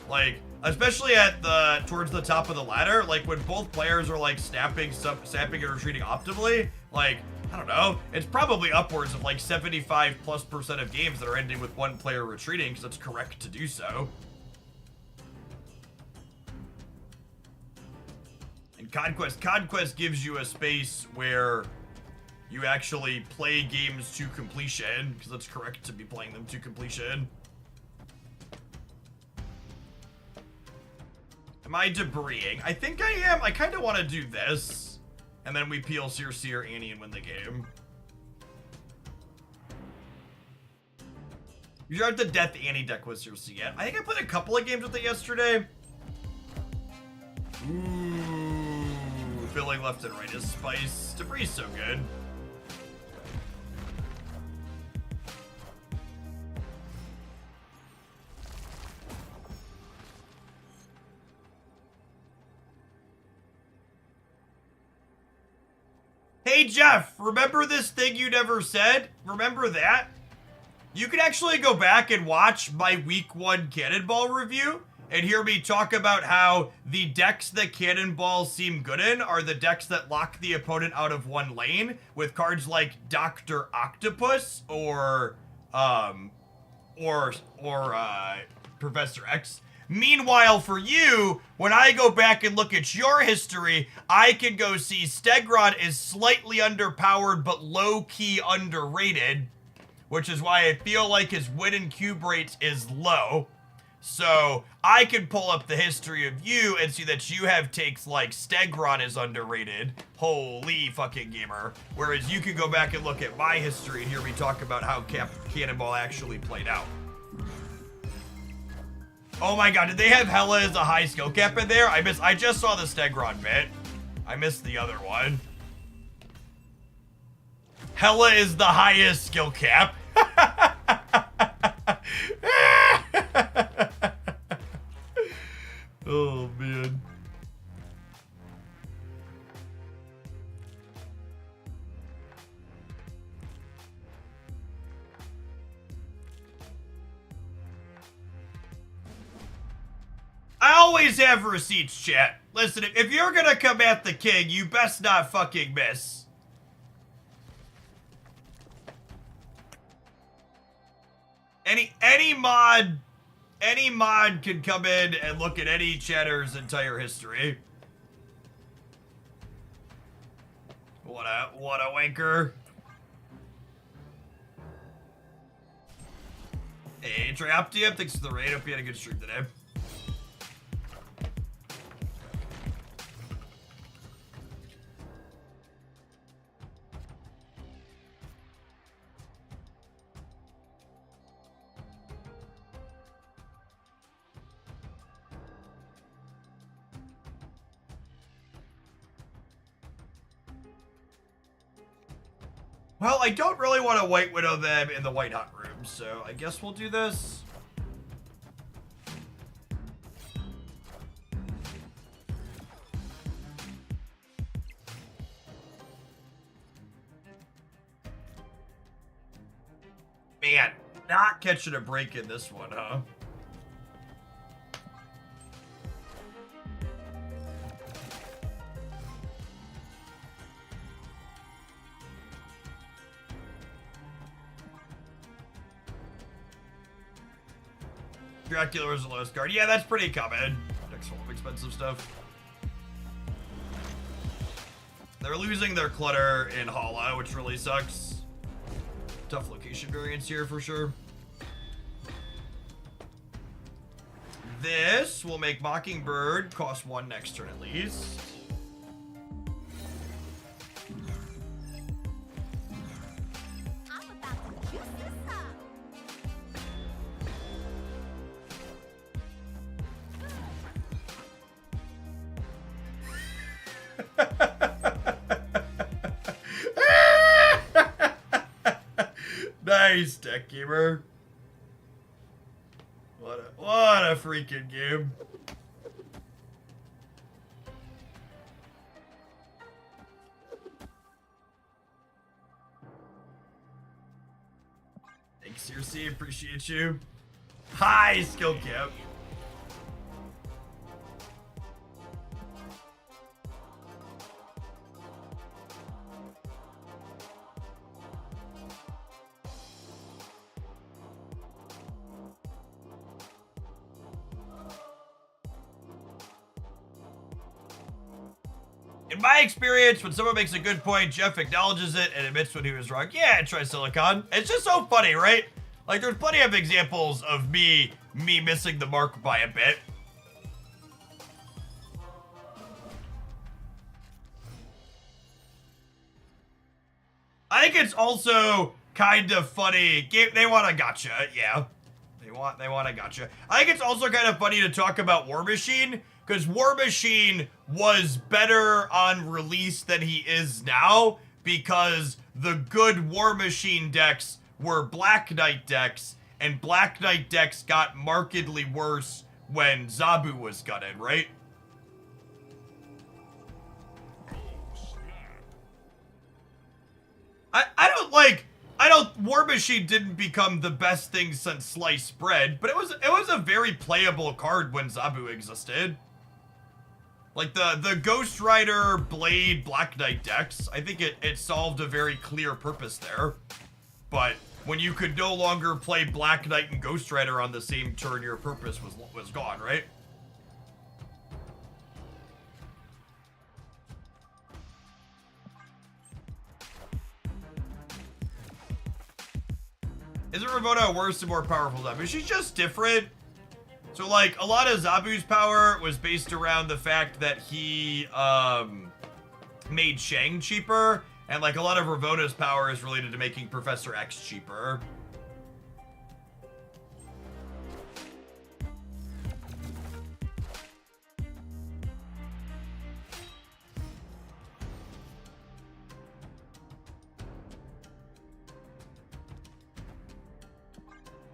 Like, especially at towards the top of the ladder, like when both players are like snapping and retreating optimally, like I don't know. It's probably upwards of like 75+% of games that are ending with one player retreating, because it's correct to do so. And Conquest gives you a space where you actually play games to completion, because it's correct to be playing them to completion. Am I debrising? I think I am. I kind of want to do this. And then we peel Cersi or Annie and win the game. You aren't the Death Annie deck with Cersi yet. I think I played a couple of games with it yesterday. Ooh, filling left and right is spice. Debris is so good. Hey Jeff, remember this thing you never said? Remember that? You can actually go back and watch my week 1 Cannonball review and hear me talk about how the decks that Cannonballs seem good in are the decks that lock the opponent out of one lane with cards like Dr. Octopus or Professor X. Meanwhile, for you, when I go back and look at your history, I can go see Stegron is slightly underpowered but low-key underrated, which is why I feel like his win and cube rate is low. So I can pull up the history of you and see that you have takes like Stegron is underrated. Holy fucking gamer. Whereas you can go back and look at my history and hear me talk about how Cannonball actually played out. Oh my god, did they have Hella as a high skill cap in there? I just saw the Stegron bit. I missed the other one. Hella is the highest skill cap. Oh man. I always have receipts, chat. Listen, if you're gonna come at the king, you best not fucking miss. Any mod can come in and look at any chatter's entire history. What a wanker. Hey, Trioptium, thanks for the raid. Hope you had a good stream today. Well, I don't really want to White Widow them in the White Hot room, so I guess we'll do this. Man, not catching a break in this one, huh? Dracula is the lowest card. Yeah, that's pretty common. Deck's full of expensive stuff. They're losing their clutter in Hala, which really sucks. Tough location variance here for sure. This will make Mockingbird cost 1 next turn at least. Nice, deck gamer. What a freaking game. Thanks, Cersi. Appreciate you. High skill cap. In my experience, when someone makes a good point, Jeff acknowledges it and admits when he was wrong. Yeah, try Silicon. It's just so funny, right? Like, there's plenty of examples of me missing the mark by a bit. I think it's also kind of funny. They want a gotcha, yeah. They want a gotcha. I think it's also kind of funny to talk about War Machine, because War Machine was better on release than he is now, because the good War Machine decks were Black Knight decks, and Black Knight decks got markedly worse when Zabu was gutted, right? War Machine didn't become the best thing since sliced bread, but it was a very playable card when Zabu existed. Like the Ghost Rider Blade Black Knight decks, I think it solved a very clear purpose there. But when you could no longer play Black Knight and Ghost Rider on the same turn, your purpose was gone, right? Isn't Ravonna a worse and more powerful Zabu? She's just different. So, like, a lot of Zabu's power was based around the fact that he, made Shang cheaper. And, like, a lot of Ravonna's power is related to making Professor X cheaper.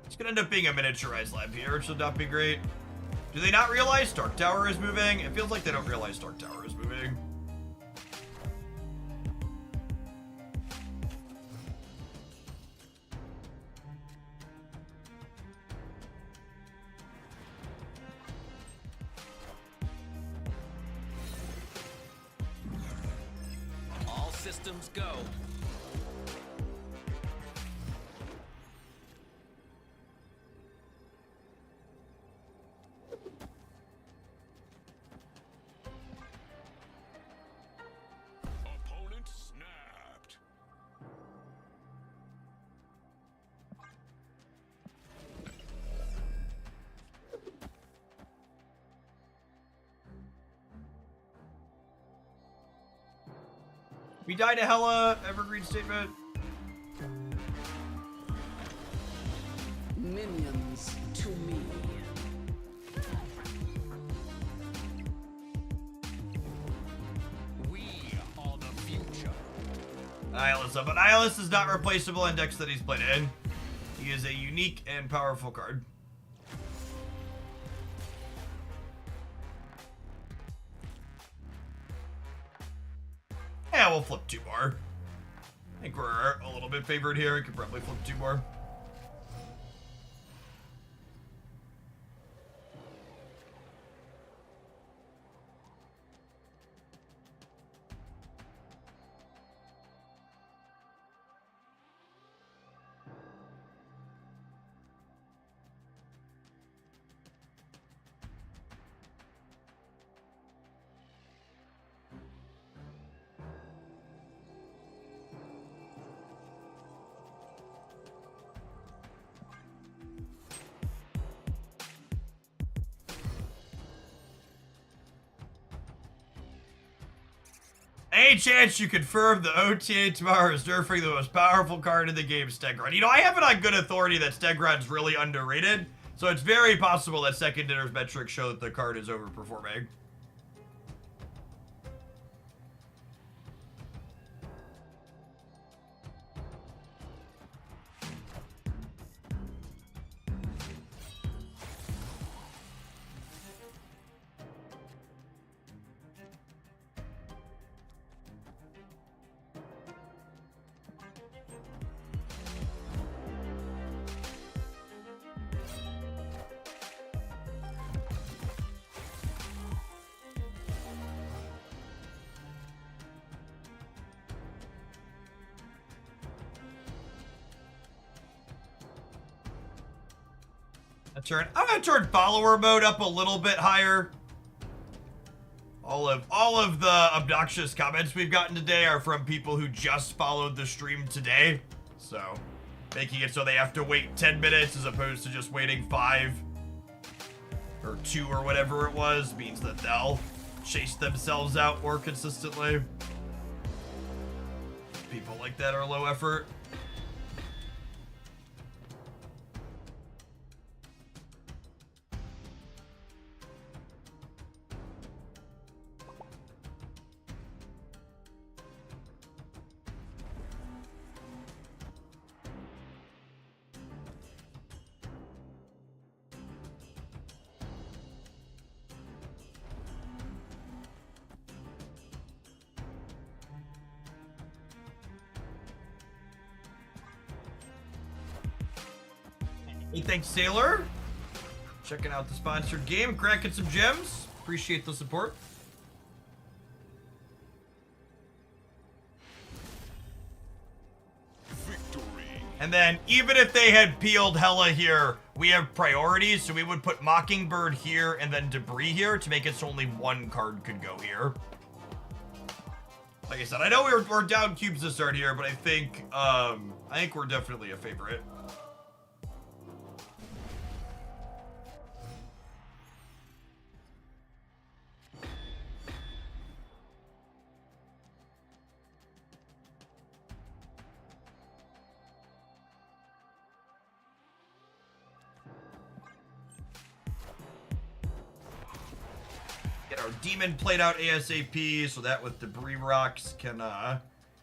It's gonna end up being a miniaturized lab here, which would not be great. Do they not realize Dark Tower is moving? It feels like they don't realize Dark Tower is moving. All systems go. Opponent snapped. We died to Hella, evergreen statement. Minions to me. We are the future. Nihilus, but Nihilus is not replaceable in decks that he's played in. He is a unique and powerful card. Yeah, we'll flip 2 more. I think we're a little bit favored here. We could probably flip 2 more. Any chance you confirm the OTA tomorrow is nerfing the most powerful card in the game, Stegron? You know, I have it on good authority that Stegron's really underrated, so it's very possible that second dinner's metrics show that the card is overperforming. I'm gonna turn follower mode up a little bit higher. All of the obnoxious comments we've gotten today are from people who just followed the stream today. So, making it so they have to wait 10 minutes as opposed to just waiting 5 or 2 or whatever it was means that they'll chase themselves out more consistently. People like that are low effort. Hey, thanks, Sailor. Checking out the sponsored game, cracking some gems. Appreciate the support. Victory. And then, even if they had peeled Hella here, we have priorities, so we would put Mockingbird here and then Debris here to make it so only one card could go here. Like I said, I know we're down cubes to start here, but I think we're definitely a favorite. Get our demon played out ASAP so that with debris rocks can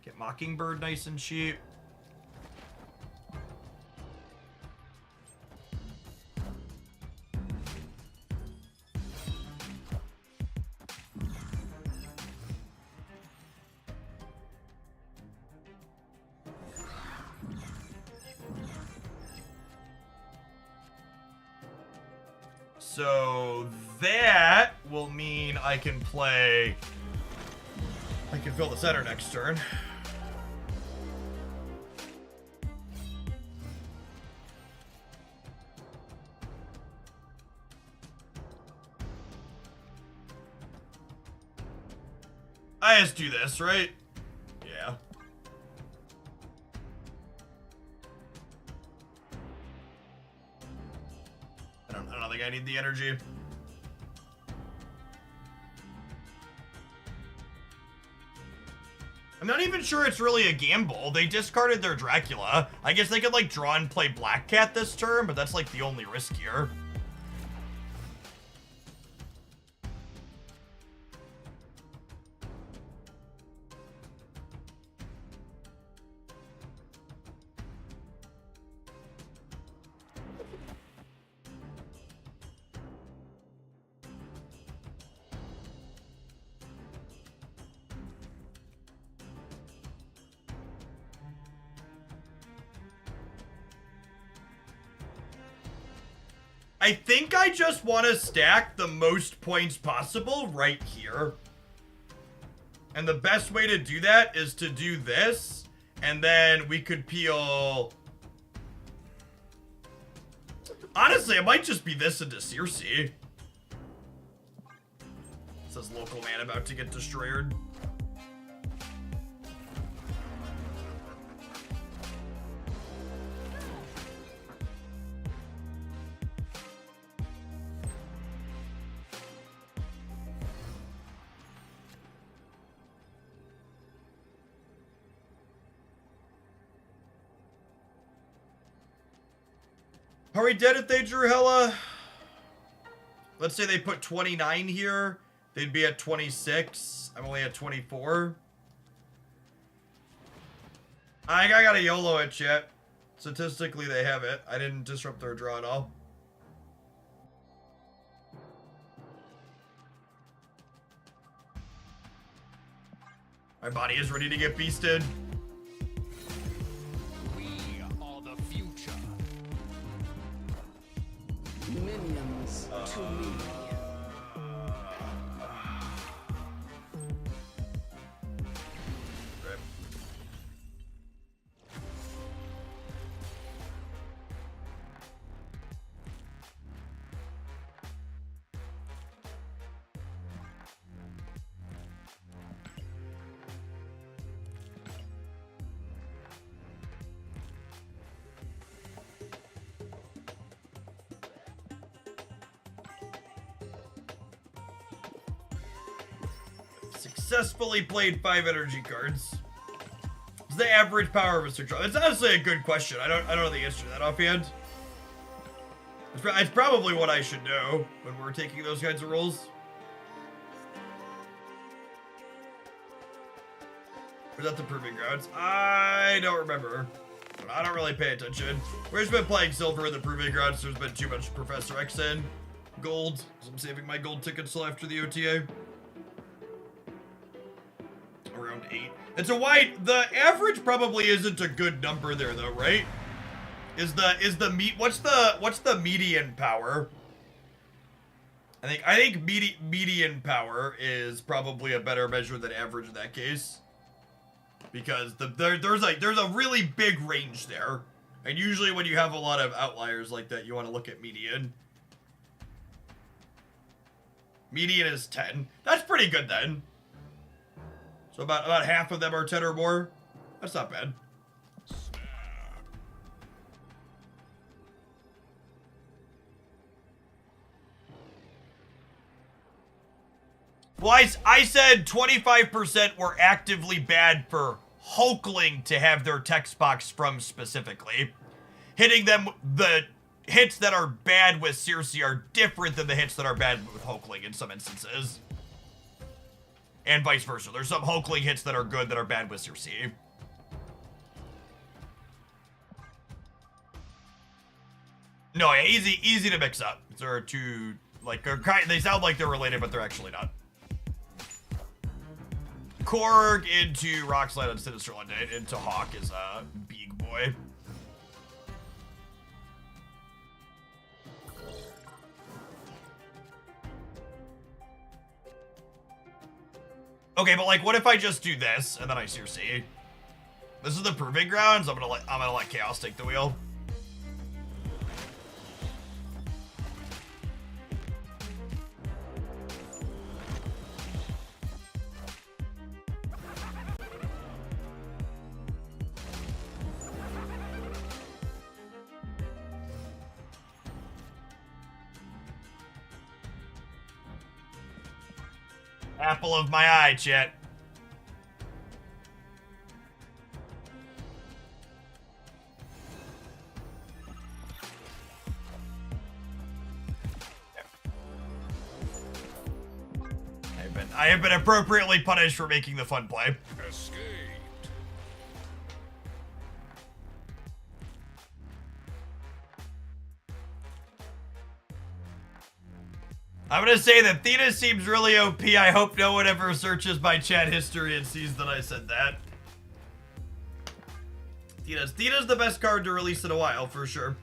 get Mockingbird nice and cheap. So that will mean I can fill the center next turn. I just do this, right? Yeah. I don't think I need the energy. I'm not even sure it's really a gamble. They discarded their Dracula. I guess they could like draw and play Black Cat this turn, but that's like the only risk here. I think I just want to stack the most points possible right here. And the best way to do that is to do this, and then we could peel... Honestly, it might just be this into Cersi. It says local man about to get destroyed. Are we dead if they drew Hella? Let's say they put 29 here. They'd be at 26. I'm only at 24. I got a YOLO it, chat. Statistically, they have it. I didn't disrupt their draw at all. My body is ready to get beasted. Minions to me. successfully played 5 energy cards? What's the average power of a Mr. Trump? It's honestly a good question. I don't know the answer to that offhand. It's probably what I should know when we're taking those kinds of rolls. Or is that the Proving Grounds? I don't remember. I don't really pay attention. We've just been playing Silver in the Proving Grounds. So there's been too much Professor X in gold. So I'm saving my gold tickets till after the OTA. Around 8. It's a wide. The average probably isn't a good number there though, right? What's the median power? I think median power is probably a better measure than average in that case. Because there's a really big range there. And usually when you have a lot of outliers like that, you want to look at median. Median is 10. That's pretty good then. So about half of them are 10 or more. That's not bad. Well, I said 25% were actively bad for Hulkling to have their text box from specifically. Hitting them, the hits that are bad with Cersi are different than the hits that are bad with Hulkling in some instances. And vice versa. There's some Hulkling hits that are good that are bad with Cersi. No, yeah, easy to mix up. There are two, like, they sound like they're related, but they're actually not. Korg into Rockslide on Sinister London into Hawk is a big boy. Okay, but like, what if I just do this and then I Cersi? This is the Proving Grounds. I'm gonna let Chaos take the wheel. Apple of my eye, chat. I have been appropriately punished for making the fun play. Escaped. I'm gonna say that Theta seems really OP. I hope no one ever searches my chat history and sees that I said that. Theta's the best card to release in a while, for sure.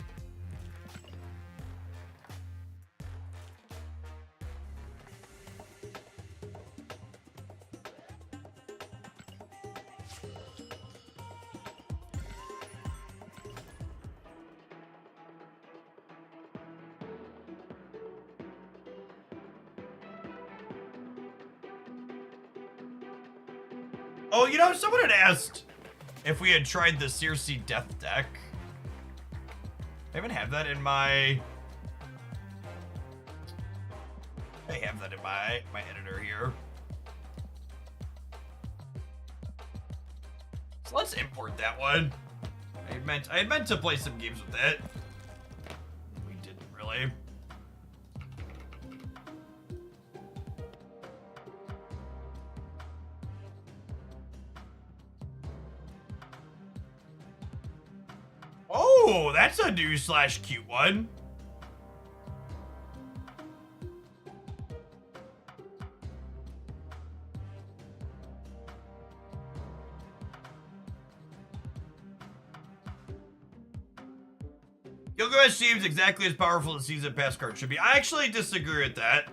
Oh, you know, someone had asked if we had tried the Cersi Death deck. I even have that in my... I have that in my editor here. So let's import that one. I had meant to play some games with it. We didn't really. Oh, that's a new / cute one. Gilgamesh seems exactly as powerful as Season Pass card should be. I actually disagree with that.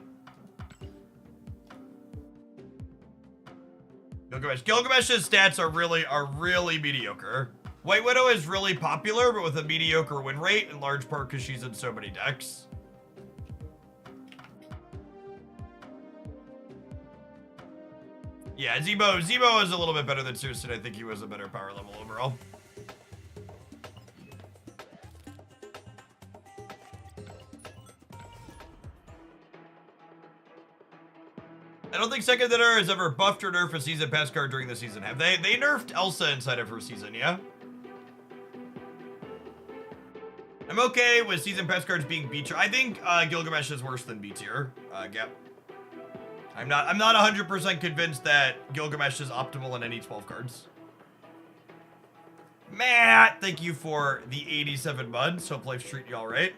Gilgamesh's stats are really mediocre. White Widow is really popular, but with a mediocre win rate, in large part because she's in so many decks. Yeah, Zemo is a little bit better than Cersi. I think he was a better power level overall. I don't think Second Dinner has ever buffed or nerfed a season pass card during the season. Have they? They nerfed Elsa inside of her season, yeah? I'm okay with season pass cards being B tier. I think Gilgamesh is worse than B tier. Gap. I'm not 100% convinced that Gilgamesh is optimal in any 12 cards. Matt, thank you for the 87 months. Hope life's treating you all right.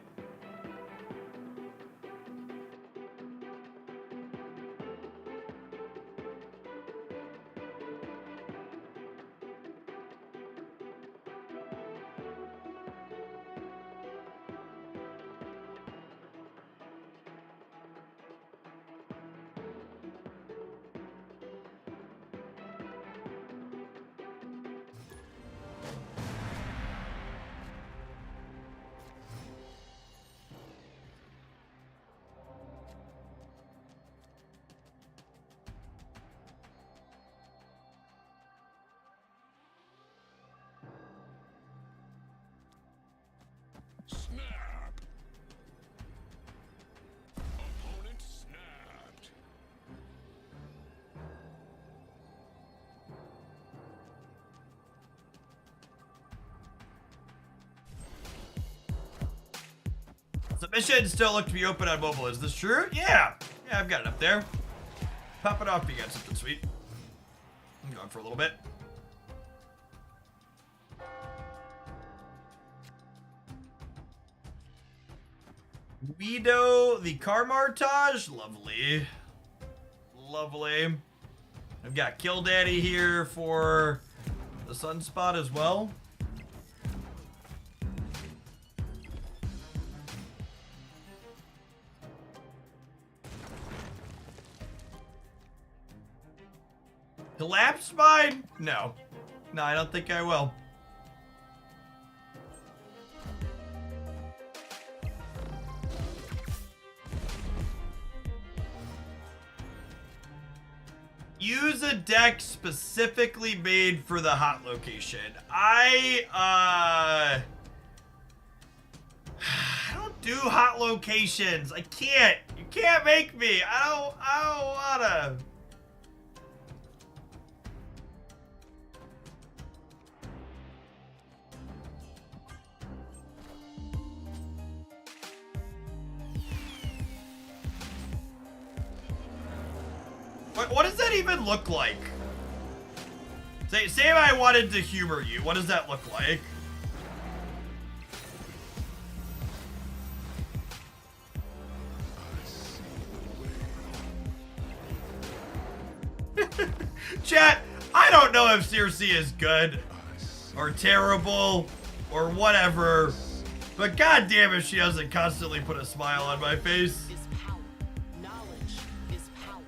Snap. Opponent snapped. Submissions still look to be open on mobile. Is this true? Yeah. Yeah, I've got it up there. Pop it off if you got something sweet. I'm going for a little bit. Guido the Carmartage. Lovely. Lovely. I've got Kill Daddy here for the Sunspot as well. Collapse mine? No. No, I don't think I will. Use a deck specifically made for the hot location. I don't do hot locations. I can't. You can't make me. I don't wanna. What does that even look like? Say if I wanted to humor you, what does that look like? Chat, I don't know if Cersi is good or terrible or whatever, but goddamn if she doesn't constantly put a smile on my face. Is power. Knowledge is power.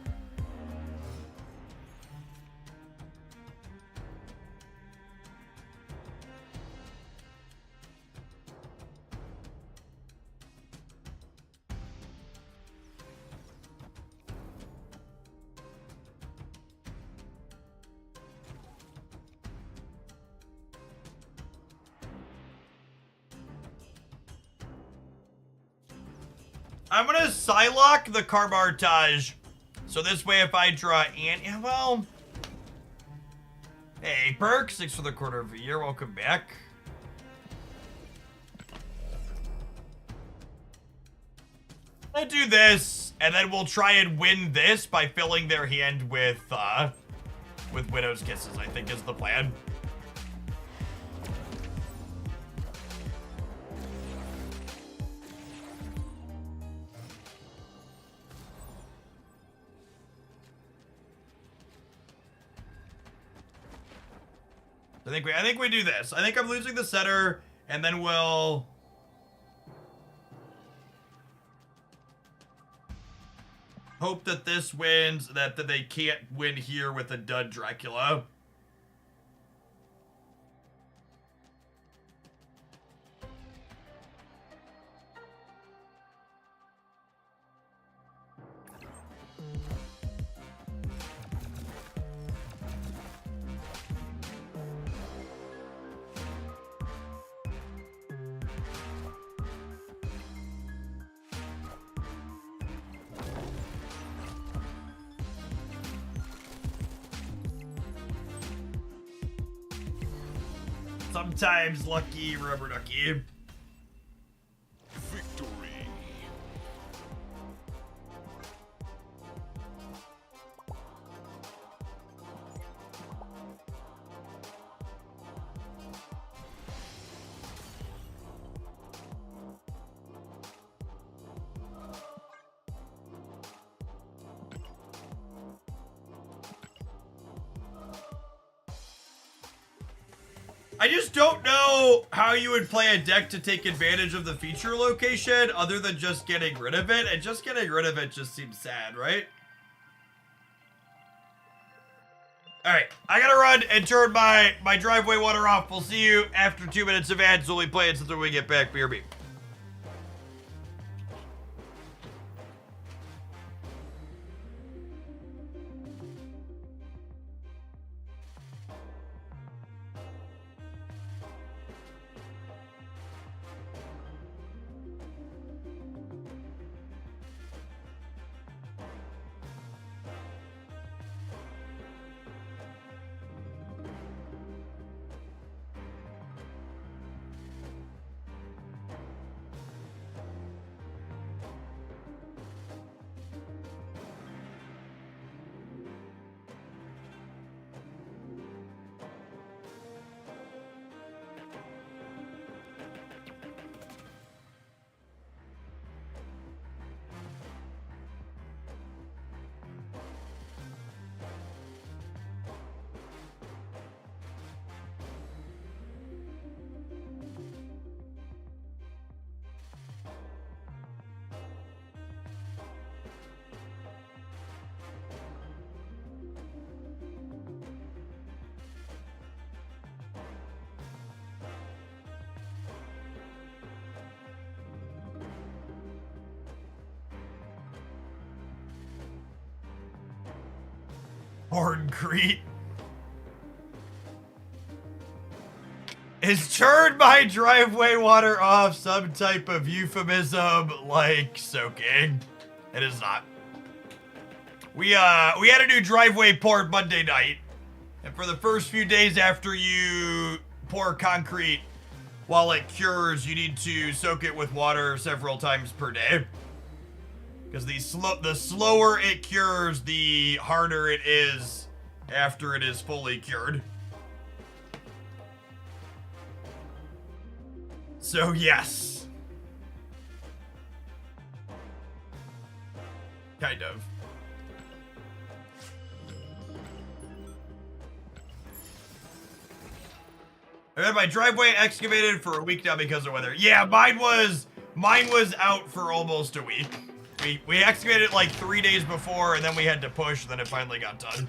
I'm gonna Psylocke the Carmartage. So this way if I draw and well. Hey, Perk, 6 for the quarter of a year. Welcome back. I'll do this, and then we'll try and win this by filling their hand with Widow's Kisses, I think is the plan. I think we do this. I think I'm losing the setter, and then we'll hope that this wins, that they can't win here with a dud Dracula. Sometimes lucky, rubber ducky. Victory. I just don't know how you would play a deck to take advantage of the feature location other than just getting rid of it, and just getting rid of it just seems sad, right? Alright, I gotta run and turn my driveway water off. We'll see you after 2 minutes of ads. We'll be playing until we get back. BRB. Horncrete. Is turn my driveway water off some type of euphemism like soaking? It is not. We had a new driveway poured Monday night, and for the first few days after you pour concrete, while it cures, you need to soak it with water several times per day. Because the slower it cures, the harder it is after it is fully cured. So yes. Kind of. I had my driveway excavated for a week now because of weather. Yeah, mine was out for almost a week. We excavated it like 3 days before, and then we had to push, and then it finally got done.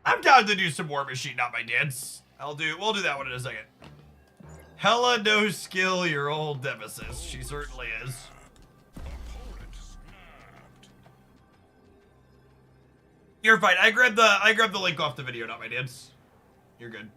I'm down to do some War Machine, not my dance. We'll do that one in a second. Hella no skill, your old nemesis. She certainly is. You're fine. I grabbed the link off the video, not my dance. You're good.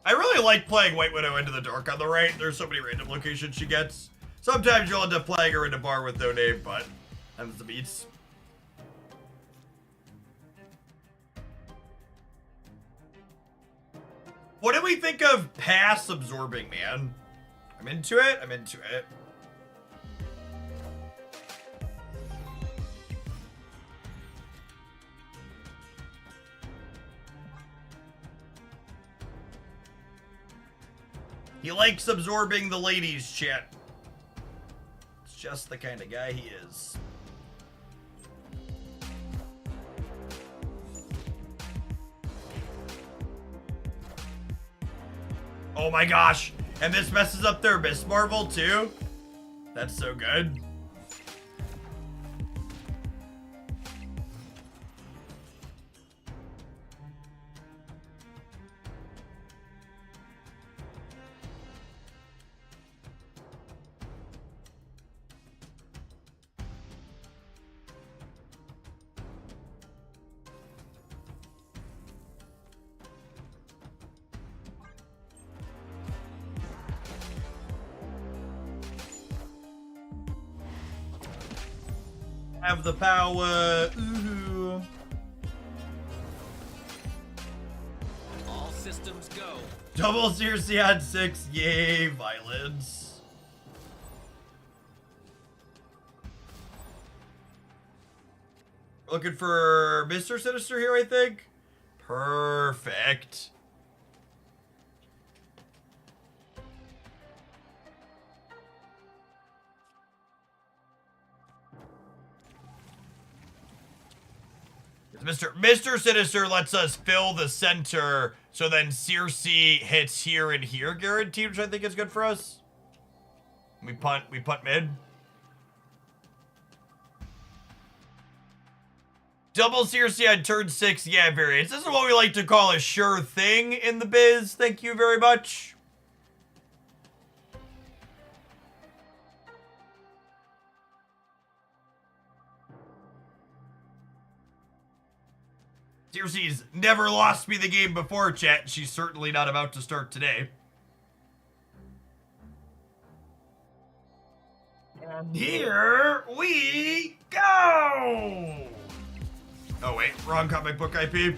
I really like playing White Widow into the dark on the right. There's so many random locations she gets. Sometimes you'll end up playing her in a bar with no name, but that's the beats. What do we think of pass absorbing, man? I'm into it. I'm into it. He likes absorbing the ladies' chat. It's just the kind of guy he is. Oh my gosh. And this messes up their Miss Marvel too? That's so good. Have the power. Ooh. All systems go. Double Cersi on 6. Yay, violence. Looking for Mr. Sinister here, I think. Perfect. Mr. Sinister lets us fill the center, so then Cersi hits here and here guaranteed, which I think is good for us. We punt mid. Double Cersi on turn 6, yeah, variance. This is what we like to call a sure thing in the biz. Thank you very much. Cersi's never lost me the game before, chat. She's certainly not about to start today. And here we go! Oh wait, wrong comic book IP.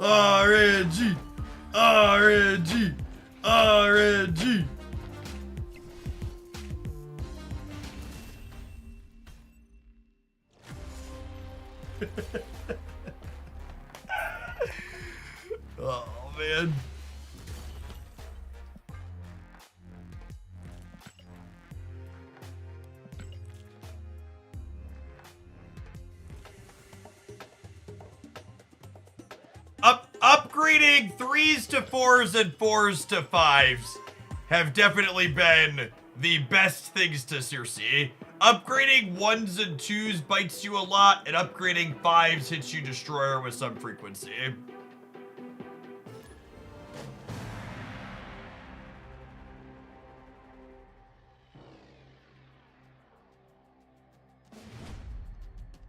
RNG! RNG! RNG! Oh, man. Upgrading 3s to 4s and 4s to 5s have definitely been the best things to Cersi. Upgrading 1s and 2s bites you a lot, and upgrading 5s hits you Destroyer with some frequency.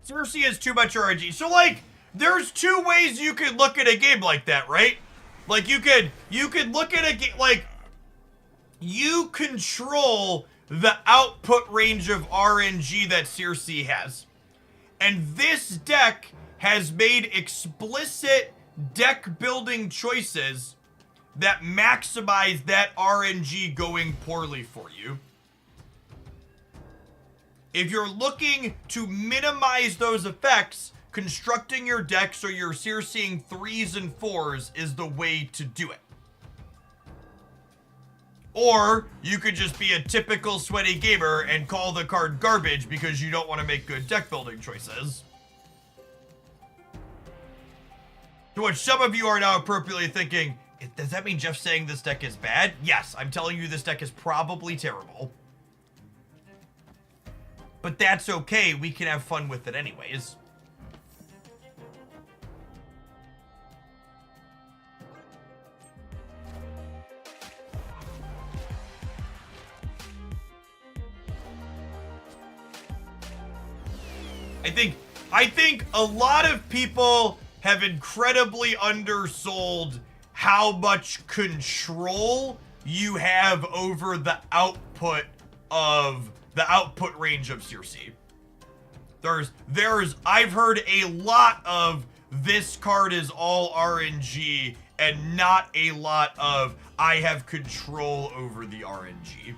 Cersi has too much RNG. So, like, there's two ways you could look at a game like that, right? Like, you could look at a game, like, you control the output range of RNG that Cersi has. And this deck has made explicit deck building choices that maximize that RNG going poorly for you. If you're looking to minimize those effects, constructing your deck so you're Cersiing 3s and 4s is the way to do it. Or you could just be a typical sweaty gamer and call the card garbage because you don't want to make good deck building choices. To which some of you are now appropriately thinking, does that mean Jeff's saying this deck is bad? Yes, I'm telling you this deck is probably terrible. But that's okay, we can have fun with it anyways. I think a lot of people have incredibly undersold how much control you have over the output range of Cersi. I've heard a lot of this card is all RNG and not a lot of I have control over the RNG.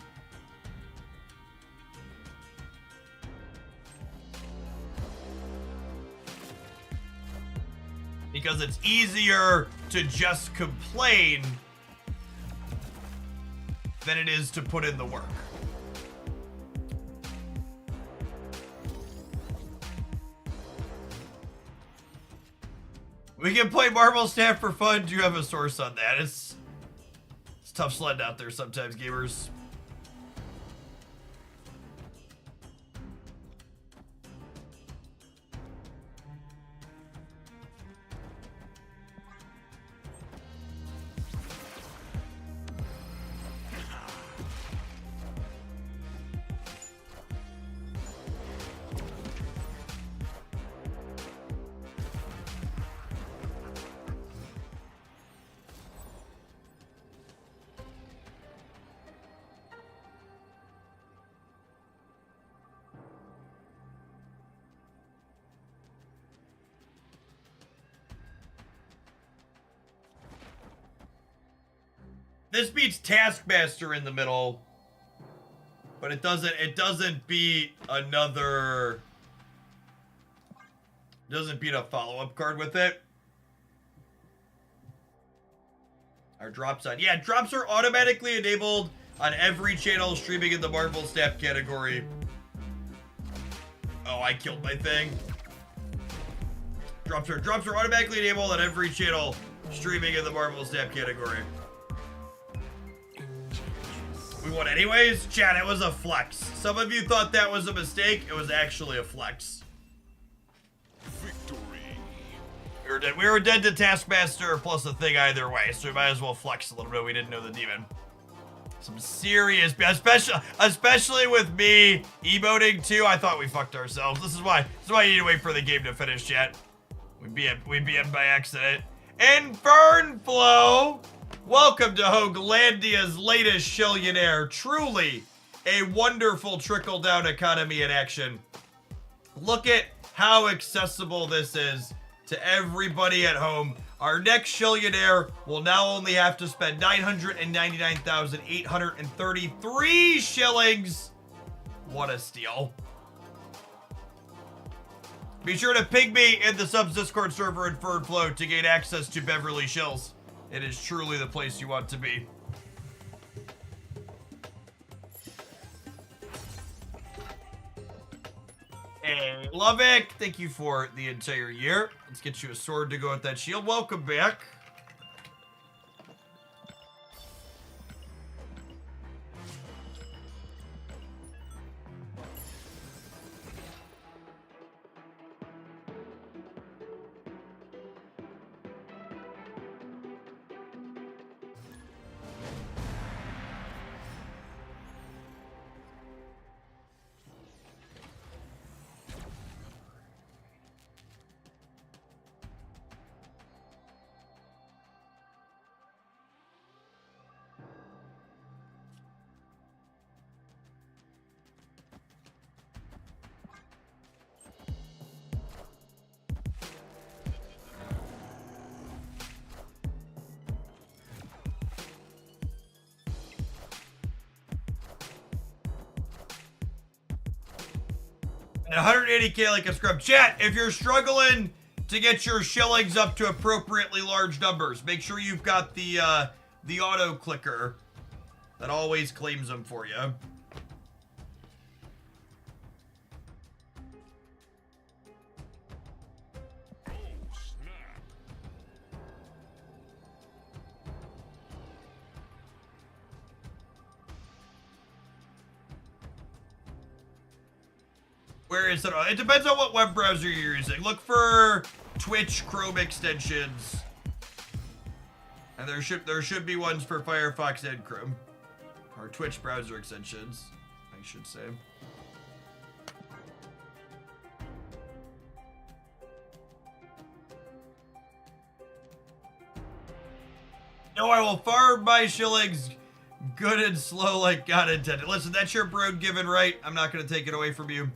Because it's easier to just complain than it is to put in the work. We can play Marvel Snap for fun. Do you have a source on that? It's tough sledding out there sometimes, gamers. This beats Taskmaster in the middle, but it doesn't beat another. Doesn't beat a follow-up card with it. Our drops on. Yeah, drops are automatically enabled on every channel streaming in the Marvel Snap category. Oh, I killed my thing. Drops are automatically enabled on every channel streaming in the Marvel Snap category. We won anyways? Chat, it was a flex. Some of you thought that was a mistake. It was actually a flex. Victory. We were dead to Taskmaster plus a thing either way, so we might as well flex a little bit. We didn't know the demon. Some serious, especially with me emoting too. I thought we fucked ourselves. This is why you need to wait for the game to finish, chat. We BM by accident. Infernflow, welcome to Hoaglandia's latest Shillionaire. Truly a wonderful trickle-down economy in action. Look at how accessible this is to everybody at home. Our next Shillionaire will now only have to spend 999,833 shillings. What a steal. Be sure to ping me in the subs Discord server Infernflow to gain access to Beverly Shills. It is truly the place you want to be. Hey, Lovick, thank you for the entire year. Let's get you a sword to go with that shield. Welcome back. And 180k like a scrub. Chat, if you're struggling to get your shillings up to appropriately large numbers, make sure you've got the auto clicker that always claims them for you. Where is it? It depends on what web browser you're using. Look for Twitch Chrome extensions. And there should be ones for Firefox and Chrome. Or Twitch browser extensions, I should say. No, I will farm my shillings good and slow like God intended. Listen, that's your broad given right. I'm not going to take it away from you.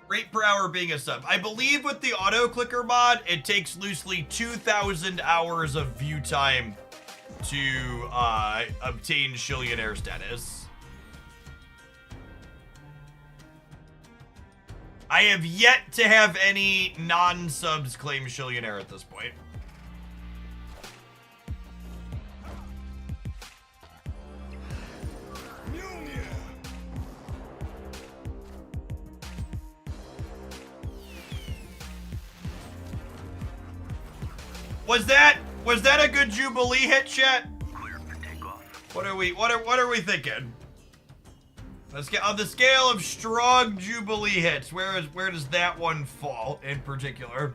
Rate per hour being a sub. I believe with the auto clicker mod, it takes loosely 2,000 hours of view time to obtain Shillionaire status. I have yet to have any non-subs claim Shillionaire at this point. Was that a good Jubilee hit, chat? Clear for takeoff. What are we thinking? On the scale of strong Jubilee hits, where does that one fall in particular?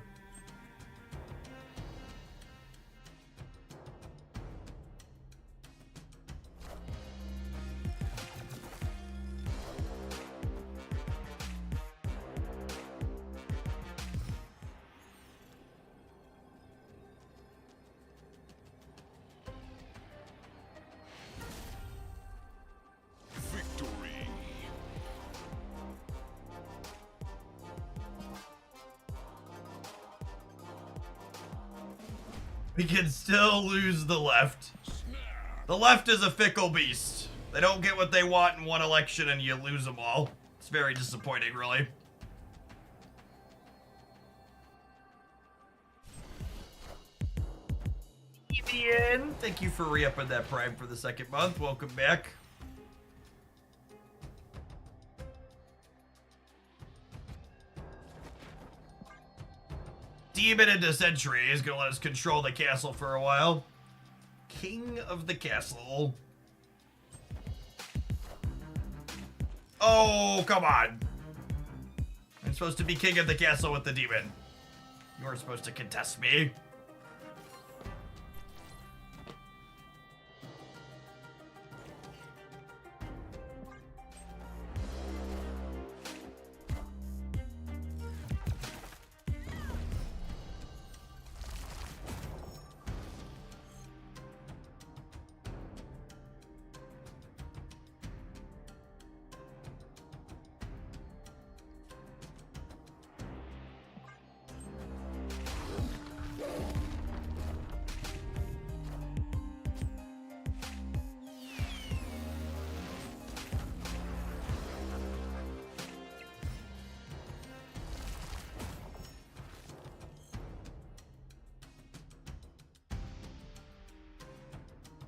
We can still lose the left. The left is a fickle beast. They don't get what they want in one election and you lose them all. It's very disappointing, really. Ian, thank you for re-upping that Prime for the second month. Welcome back. Demon into Century is gonna let us control the castle for a while. King of the castle. Oh, come on. I'm supposed to be king of the castle with the demon. You're supposed to contest me.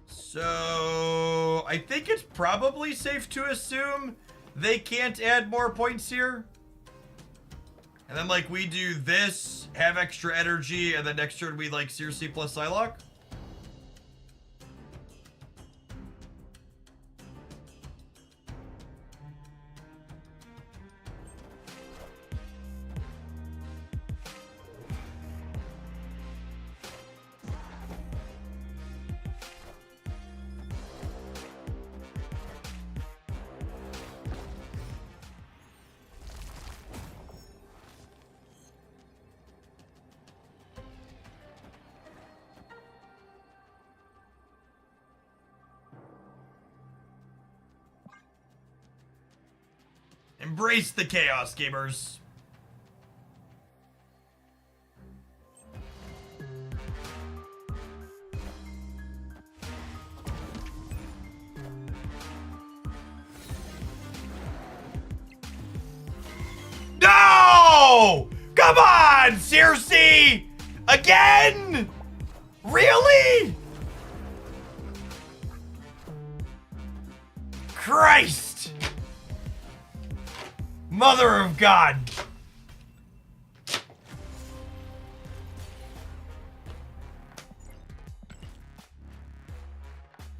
So, I think it's probably safe to assume they can't add more points here. And then, like, we do this, have extra energy, and then next turn we, like, Cersi plus Psylocke. Embrace the chaos, gamers. No! Come on, Cersi! Again? Really? Christ! Mother of God!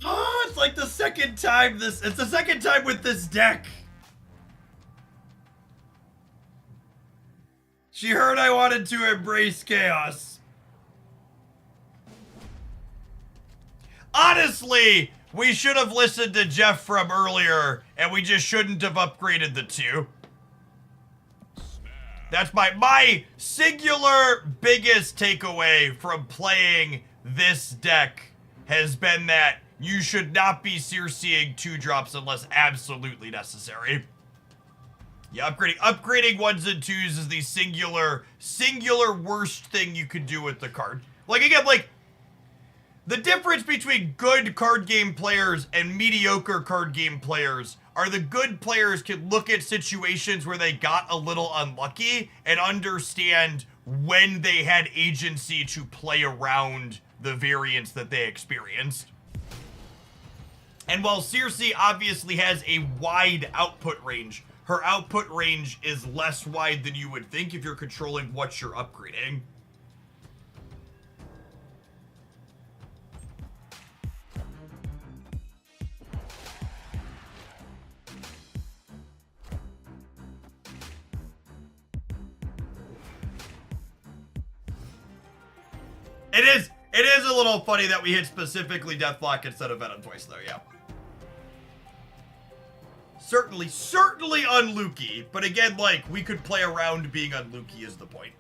Oh, it's like the second time it's the second time with this deck. She heard I wanted to embrace chaos. Honestly, we should have listened to Jeff from earlier, and we just shouldn't have upgraded the two. That's my singular biggest takeaway from playing this deck has been that you should not be Cersiing 2-drops unless absolutely necessary. Yeah, upgrading 1s and 2s is the singular worst thing you could do with the card. Like, again, like, the difference between good card game players and mediocre card game players are the good players can look at situations where they got a little unlucky and understand when they had agency to play around the variance that they experienced. And while Cersi obviously has a wide output range, her output range is less wide than you would think if you're controlling what you're upgrading. It is a little funny that we hit specifically Deathlock instead of Venom twice, though, yeah. Certainly unlucky, but again, like, we could play around being unlucky is the point.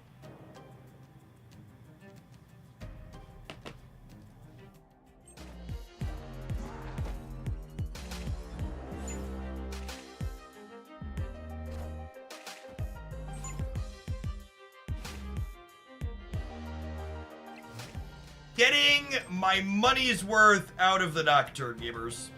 Getting my money's worth out of the Nocturne gamers.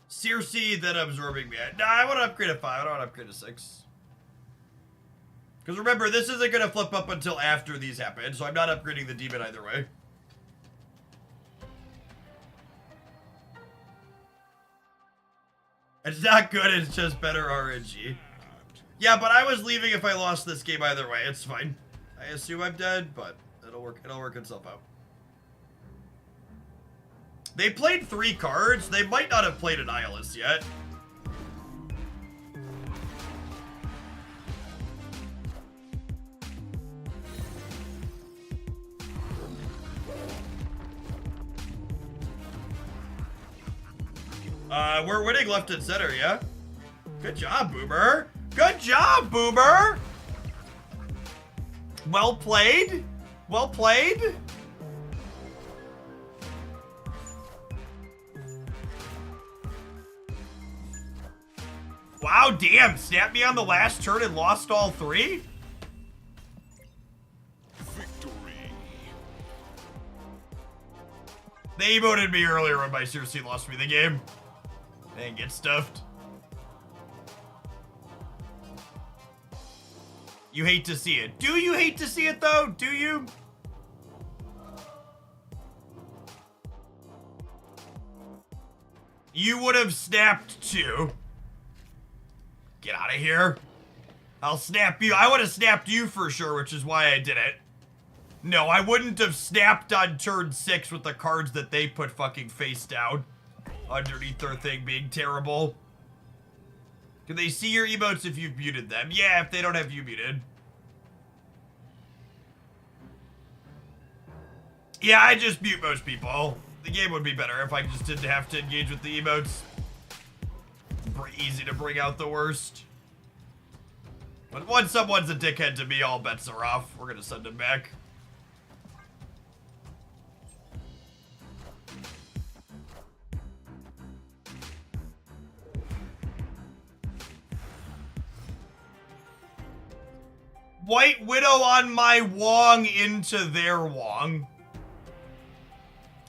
Cersi, then absorbing me. Nah, I want to upgrade to 5. I don't want to upgrade to 6. Because remember, this isn't going to flip up until after these happen, so I'm not upgrading the demon either way. It's not good, it's just better RNG. Yeah, but I was leaving if I lost this game either way. It's fine. I assume I'm dead, but it'll work itself out. They played 3 cards. They might not have played Annihilus yet. We're winning left and center, yeah? Good job, Boomer. Good job, Boomer. Well played. Well played. Wow, damn. Snapped me on the last turn and lost all 3? Victory. They emoted me earlier when my Cersi lost me the game. And get stuffed. You hate to see it. Do you hate to see it, though? Do you? You would have snapped too. Get out of here. I'll snap you. I would have snapped you for sure, which is why I did it. No, I wouldn't have snapped on turn 6 with the cards that they put fucking face down. Underneath their thing being terrible. Can they see your emotes if you've muted them? Yeah, if they don't have you muted. Yeah, I just mute most people. The game would be better if I just didn't have to engage with the emotes. Pretty easy to bring out the worst. But once someone's a dickhead to me, all bets are off. We're gonna send him back. White Widow on my Wong into their Wong.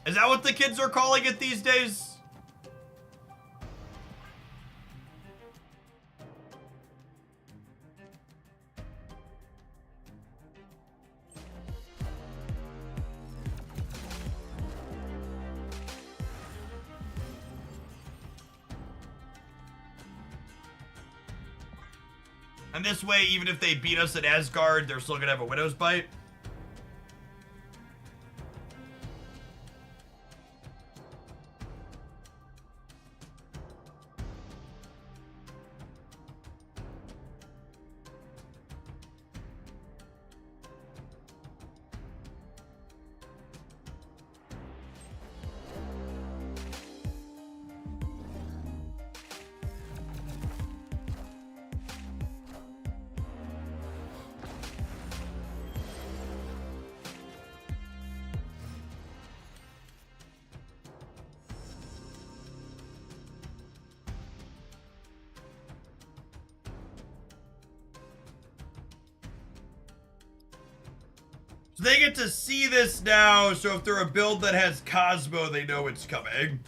Is that what the kids are calling it these days? And this way, even if they beat us at Asgard, they're still gonna have a Widow's Bite. they get to see this now, so if they're a build that has Cosmo, they know it's coming.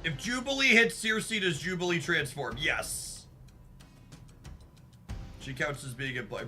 If Jubilee hits Cersi, does Jubilee transform? Yes. She counts as being in play.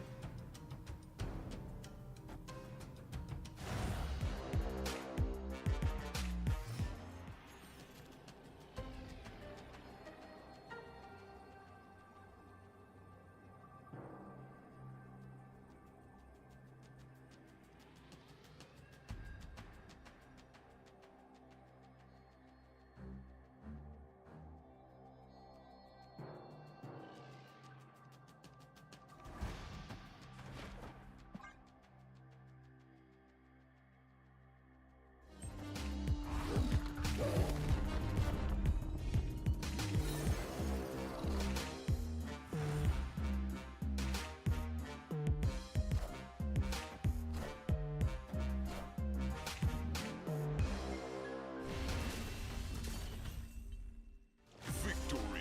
Victory.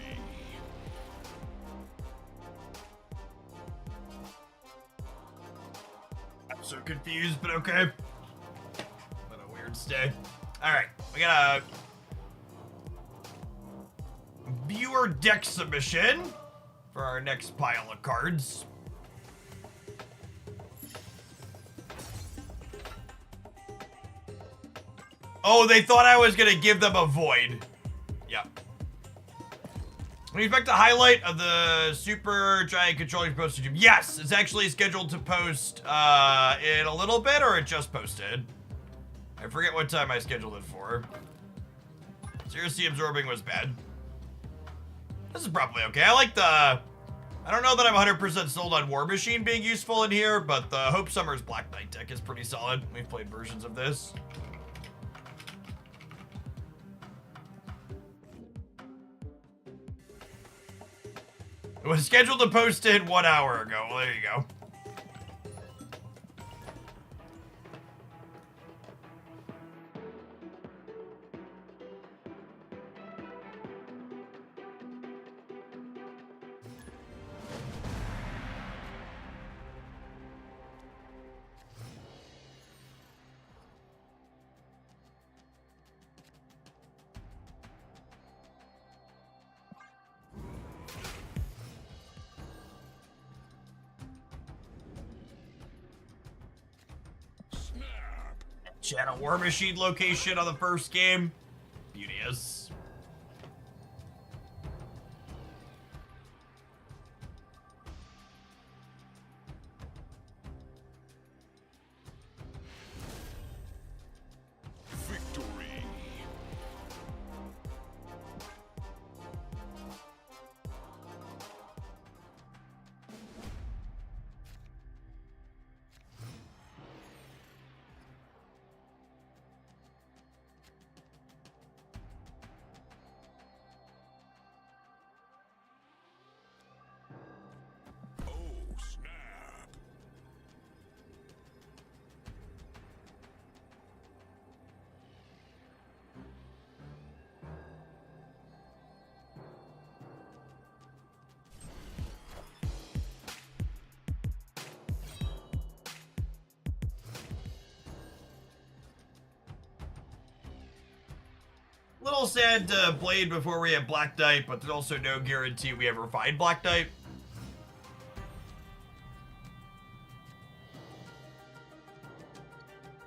I'm so confused, but okay. What a weird stay. Alright, we got a viewer deck submission for our next pile of cards. Oh, they thought I was gonna give them a void. Yep. We expect a highlight of the Super Giant Controller posted. Yes, it's actually scheduled to post in a little bit, or it just posted. I forget what time I scheduled it for. Seriously, absorbing was bad. This is probably okay. I like the... I don't know that I'm 100% sold on War Machine being useful in here, but the Hope Summers Black Knight deck is pretty solid. We've played versions of this. It was scheduled to post it 1 hour ago. Well, there you go. Channel War Machine location on the first game. Beauteous. Victory. Oh, snap. Little sad to Blade before we have Black Knight, but there's also no guarantee we ever find Black Knight.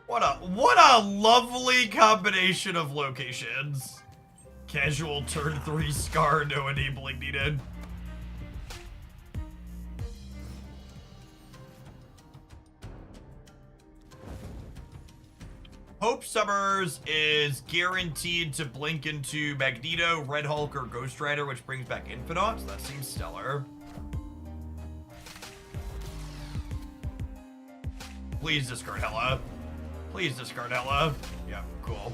What a lovely combination of locations. Casual turn 3 Scar, no enabling needed. Hope Summers is guaranteed to blink into Magneto, Red Hulk, or Ghost Rider, which brings back Infinite, so that seems stellar. Please discard Hela. Please discard Hela. Yeah, cool.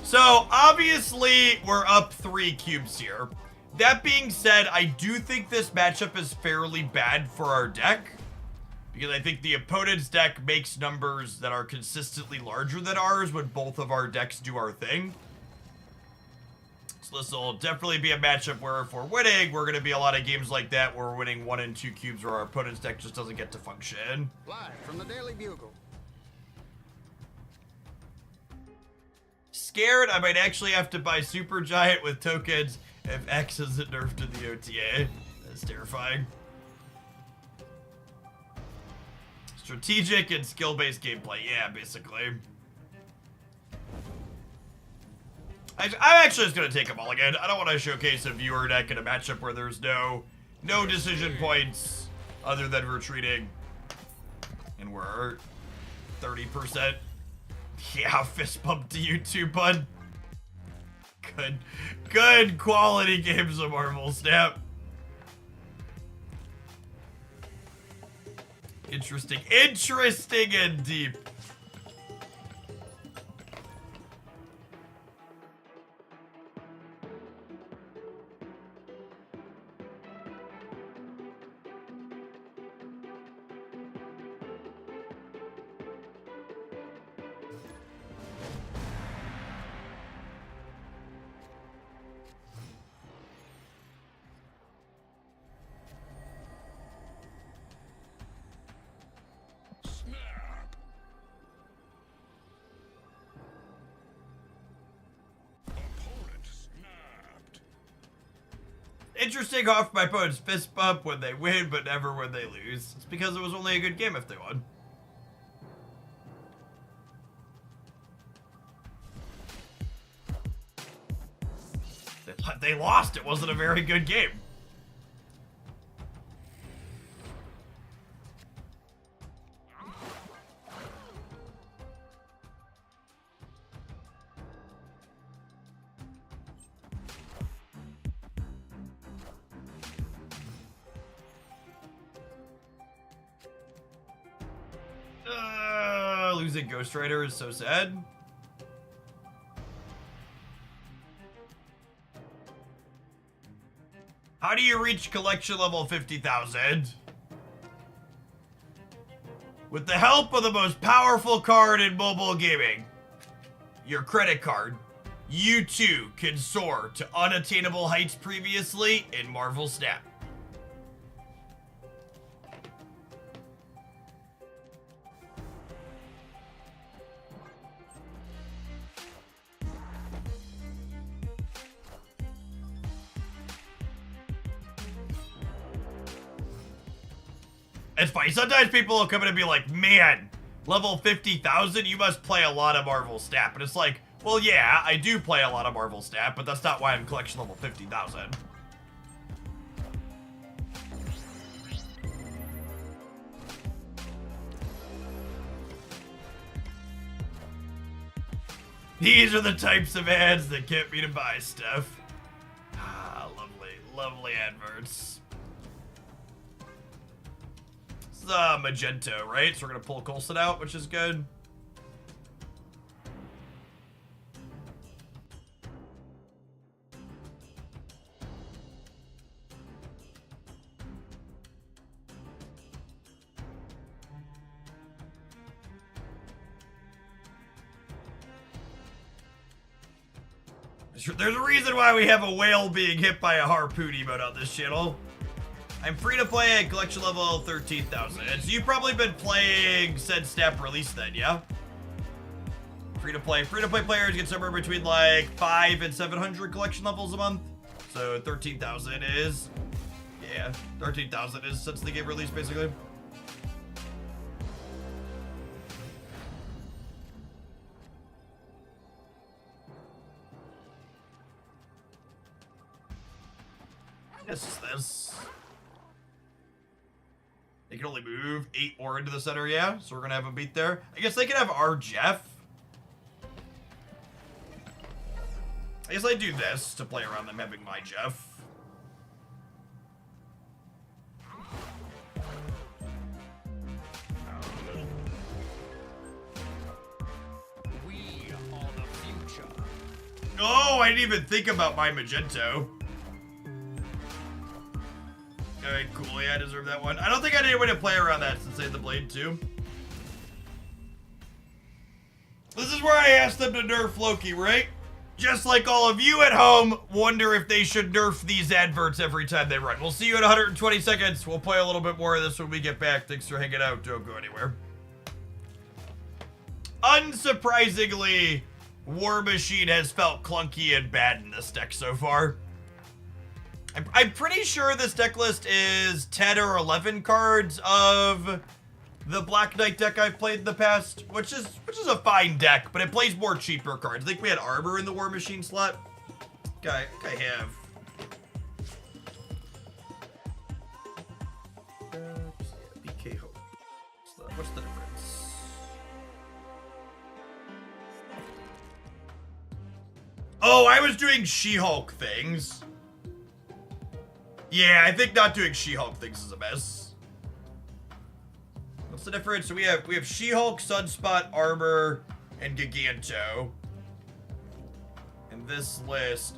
So, obviously, we're up 3 cubes here. That being said, I do think this matchup is fairly bad for our deck, Because I think the opponent's deck makes numbers that are consistently larger than ours when both of our decks do our thing. So this will definitely be a matchup where if we're winning, we're going to be a lot of games like that where we're winning 1 and 2 cubes where our opponent's deck just doesn't get to function. Live from the Daily Bugle. Scared I might actually have to buy Super Giant with tokens if X isn't nerfed in the OTA. That's terrifying. Strategic and skill-based gameplay. Yeah, basically. I'm actually just going to take them all again. I don't want to showcase a viewer deck in a matchup where there's no decision points other than retreating. And we're 30%. Yeah, fist bump to you too, bud. Good quality games of Marvel Snap. Interesting and deep. Snap. Opponent snapped. Interesting off my opponent's fist bump when they win, but never when they lose. It's because it was only a good game if they won. They lost. It wasn't a very good game. Losing Ghost Rider is so sad. How do you reach collection level 50,000? With the help of the most powerful card in mobile gaming, your credit card, you too can soar to unattainable heights previously in Marvel Snap. It's funny, sometimes people will come in and be like, man, level 50,000, you must play a lot of Marvel Snap. And it's like, well, yeah, I do play a lot of Marvel Snap, but that's not why I'm collection level 50,000. These are the types of ads that get me to buy stuff. Ah, lovely, lovely adverts. Magento, right? So we're gonna pull Coulson out, which is good. There's a reason why we have a whale being hit by a harpoon emote on this channel. I'm free to play at collection level 13,000. And so you've probably been playing said Snap release then, yeah? Free to play players get somewhere between like 500 and 700 collection levels a month. So 13,000 is, yeah, 13,000 is since the game released basically. This is this. They can only move 8 or into the center, yeah? So we're gonna have a beat there. I guess they can have our Jeff. I guess I do this to play around them having my Jeff. We are the future. Oh, I didn't even think about my Magento. Alright, cool. Yeah, I deserve that one. I don't think I need a way to play around that since I had the blade too. This is where I asked them to nerf Loki, right? Just like all of you at home wonder if they should nerf these adverts every time they run. We'll see you in 120 seconds. We'll play a little bit more of this when we get back. Thanks for hanging out. Don't go anywhere. Unsurprisingly, War Machine has felt clunky and bad in this deck so far. I'm pretty sure this deck list is 10 or 11 cards of the Black Knight deck I've played in the past, which is a fine deck, but it plays more cheaper cards. I think we had Armor in the War Machine slot. I have. BK Hope. What's the difference? Oh, I was doing She-Hulk things. Yeah, I think not doing She-Hulk things is a mess. What's the difference? So we have She-Hulk, Sunspot, Armor, and Giganto. And this list,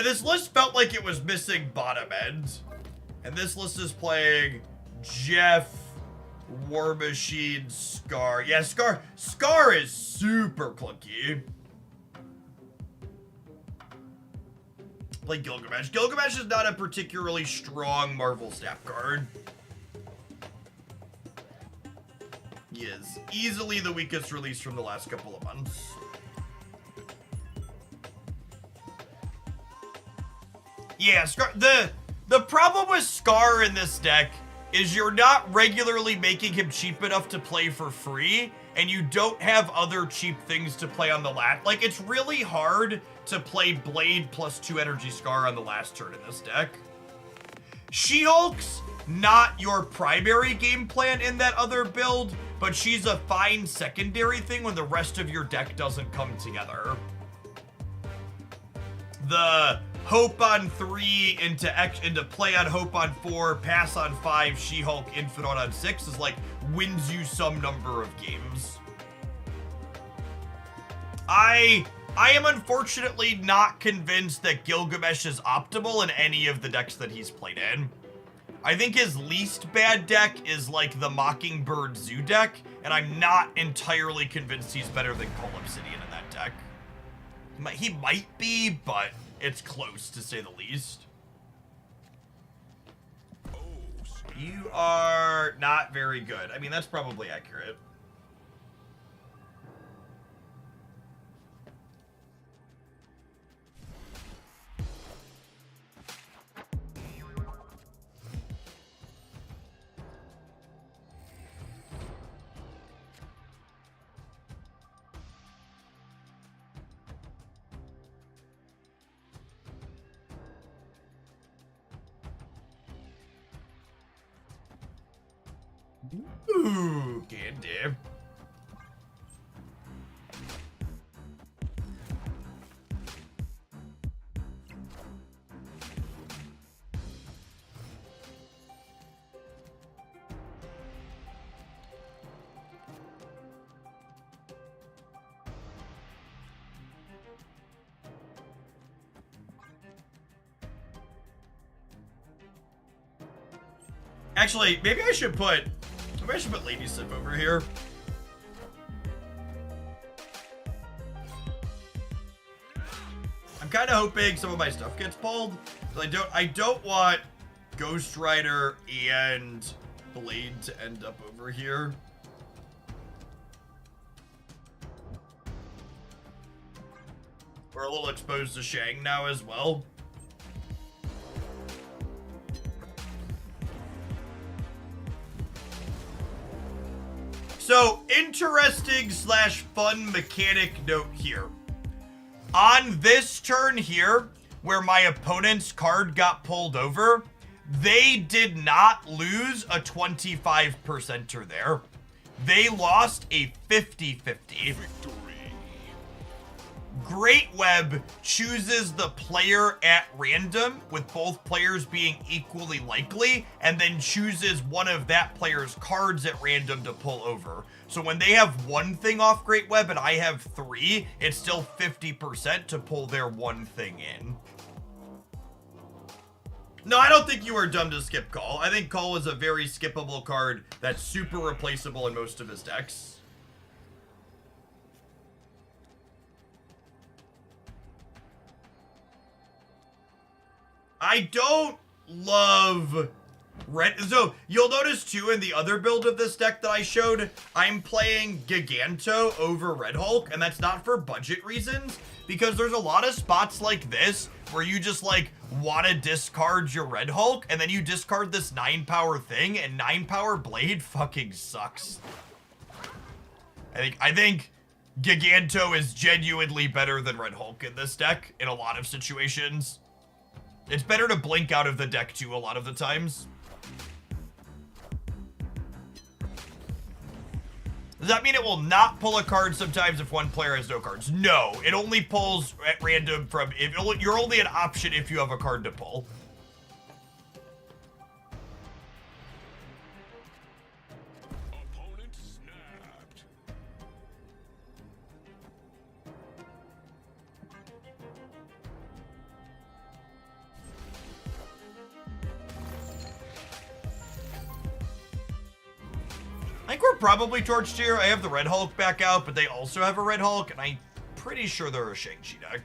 this list felt like it was missing bottom end. And this list is playing Jeff, War Machine, Scar. Yeah, Scar is super clunky. Play Gilgamesh. Gilgamesh is not a particularly strong Marvel Snap card. He is easily the weakest release from the last couple of months. Yeah, Scar. The problem with Scar in this deck is you're not regularly making him cheap enough to play for free, and you don't have other cheap things to play on the last. Like, it's really hard to play Blade plus 2 energy Scar on the last turn in this deck. She-Hulk's not your primary game plan in that other build, but she's a fine secondary thing when the rest of your deck doesn't come together. The Hope on 3 into play on Hope on 4, pass on 5, She-Hulk, Infinite on 6 is like wins you some number of games. I am unfortunately not convinced that Gilgamesh is optimal in any of the decks that he's played in. I think his least bad deck is like the Mockingbird Zoo deck, and I'm not entirely convinced he's better than Cole Obsidian in that deck. He might be, but it's close to say the least. You are not very good. I mean, that's probably accurate. Ooh, candy. Actually, maybe I should put Lady Sif over here. I'm kind of hoping some of my stuff gets pulled. I don't want Ghost Rider and Blade to end up over here. We're a little exposed to Shang now as well. So, interesting / fun mechanic note here. On this turn here, where my opponent's card got pulled over, they did not lose a 25%er there. They lost a 50-50. Great Web chooses the player at random, with both players being equally likely, and then chooses one of that player's cards at random to pull over. So when they have one thing off Great Web and I have 3, it's still 50% to pull their one thing in. No, I don't think you were dumb to skip Call. I think Call is a very skippable card that's super replaceable in most of his decks. I don't love red. So you'll notice too in the other build of this deck that I showed, I'm playing Giganto over Red Hulk, and that's not for budget reasons, because there's a lot of spots like this where you just like want to discard your Red Hulk, and then you discard this 9-power thing, and 9-power Blade fucking sucks. I think Giganto is genuinely better than Red Hulk in this deck in a lot of situations. It's better to blink out of the deck too a lot of the times. Does that mean it will not pull a card sometimes if one player has no cards? No, it only pulls at random from, you're only an option if you have a card to pull. Opponent snapped. I think we're probably torched here. I have the Red Hulk back out, but they also have a Red Hulk, and I'm pretty sure they're a Shang-Chi deck.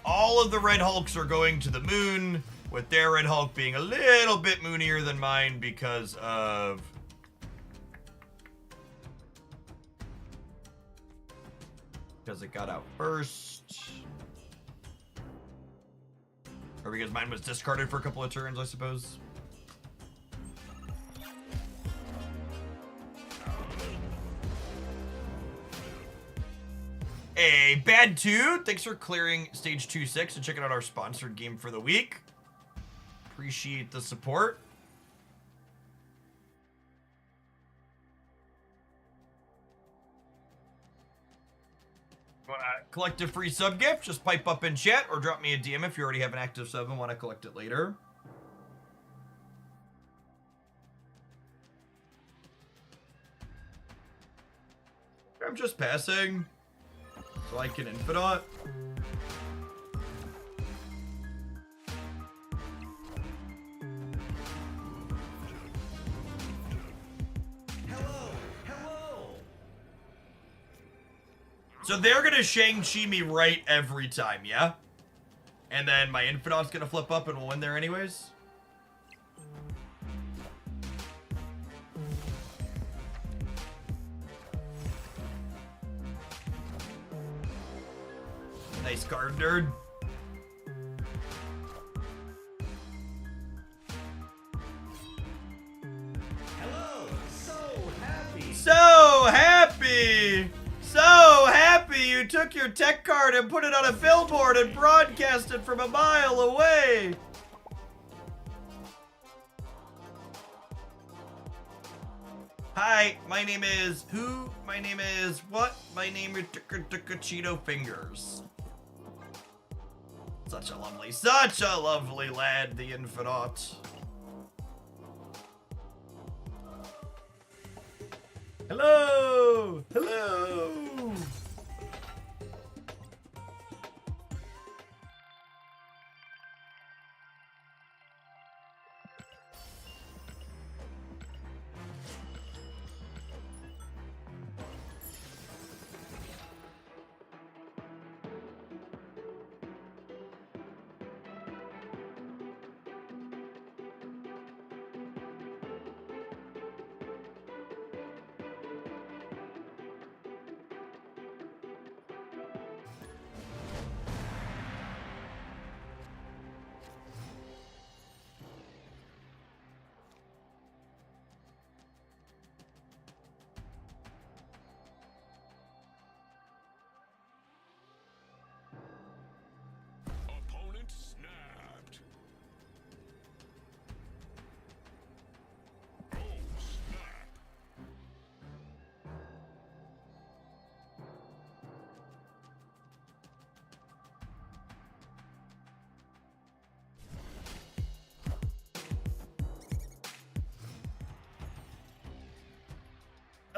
All of the Red Hulks are going to the moon, with their Red Hulk being a little bit moonier than mine because of... because it got out first. Or because mine was discarded for a couple of turns, I suppose. Hey, Bad 2, thanks for clearing stage 2-6 and checking out our sponsored game for the week. Appreciate the support. Want to collect a free sub gift? Just pipe up in chat or drop me a DM if you already have an active sub and want to collect it later. I'm just passing. So I can Infinite. So they're gonna Shang-Chi me right every time, yeah? And then my Infinite's gonna flip up and we'll win there anyways? Nice card, nerd. Hello! So happy! So happy! So happy you took your tech card and put it on a billboard and broadcast it from a mile away! Hi, my name is who? My name is what? My name is Cheeto Fingers. Such a lovely lad, the Infinite. Hello! Hello!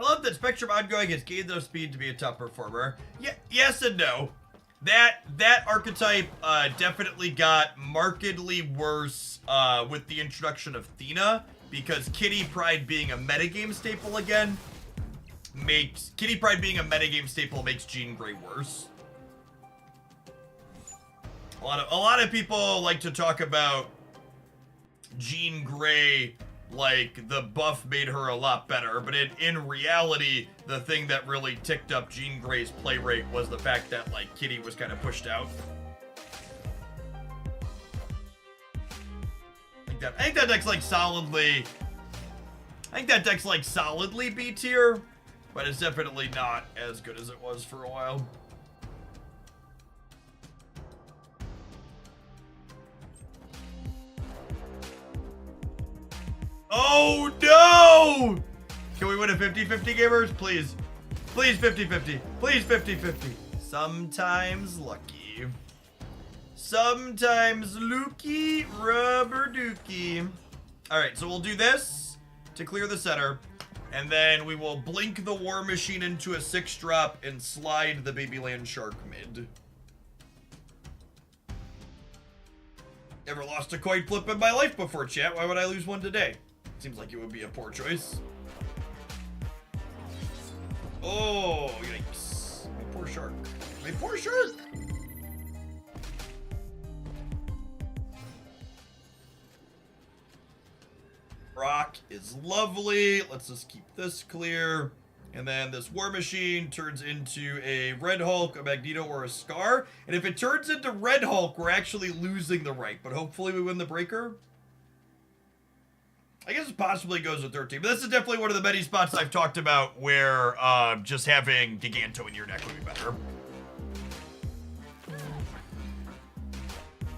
I love that Spectrum Ongoing has gained enough speed to be a top performer. Yeah, yes and no. That archetype definitely got markedly worse with the introduction of Thena, because Kitty Pryde being a metagame staple again makes Jean Grey worse. A lot of people like to talk about Jean Grey like the buff made her a lot better, but in reality, the thing that really ticked up Jean Grey's play rate was the fact that like Kitty was kind of pushed out. I think that deck's like solidly B tier, but it's definitely not as good as it was for a while. Oh no! Can we win a 50-50, gamers? Please. Please 50-50. Please 50-50. Sometimes lucky. Sometimes Lukey rubber dookie. Alright, so we'll do this to clear the center. And then we will blink the War Machine into a 6-drop and slide the Babyland Shark mid. Never lost a coin flip in my life before, chat. Why would I lose one today? Seems like it would be a poor choice. Oh, yikes. My poor shark. My poor shark! Rock is lovely. Let's just keep this clear. And then this War Machine turns into a Red Hulk, a Magneto, or a Scar. And if it turns into Red Hulk, we're actually losing the right. But hopefully we win the breaker. I guess it possibly goes with 13. But this is definitely one of the many spots I've talked about where just having Giganto in your deck would be better.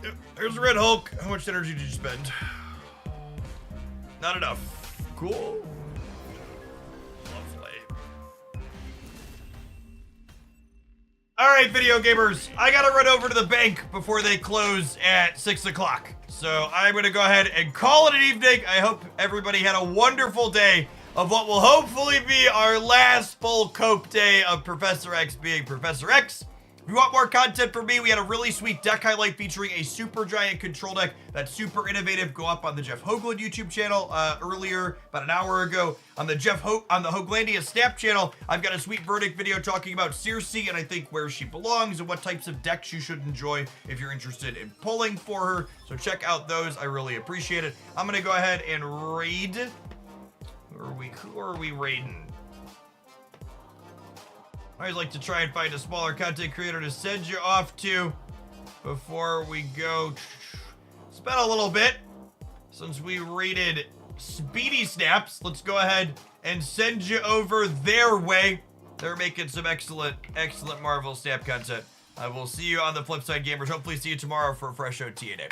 Yep, there's Red Hulk. How much energy did you spend? Not enough. Cool. Alright, video gamers, I gotta run over to the bank before they close at 6 o'clock. So I'm gonna go ahead and call it an evening. I hope everybody had a wonderful day of what will hopefully be our last full cope day of Professor X being Professor X. If you want more content from me, we had a really sweet deck highlight featuring a super giant control deck that's super innovative. Go up on the Jeff Hoagland YouTube channel earlier, about an hour ago. On the Hoaglandia Snap channel, I've got a sweet verdict video talking about Cersi and I think where she belongs and what types of decks you should enjoy if you're interested in pulling for her. So check out those. I really appreciate it. I'm gonna go ahead and raid. Who are we raiding? I always like to try and find a smaller content creator to send you off to before we go. It's been a little bit since we rated Speedy Snaps. Let's go ahead and send you over their way. They're making some excellent Marvel Snap content. I will see you on the flip side, gamers. Hopefully see you tomorrow for a fresh OTA day.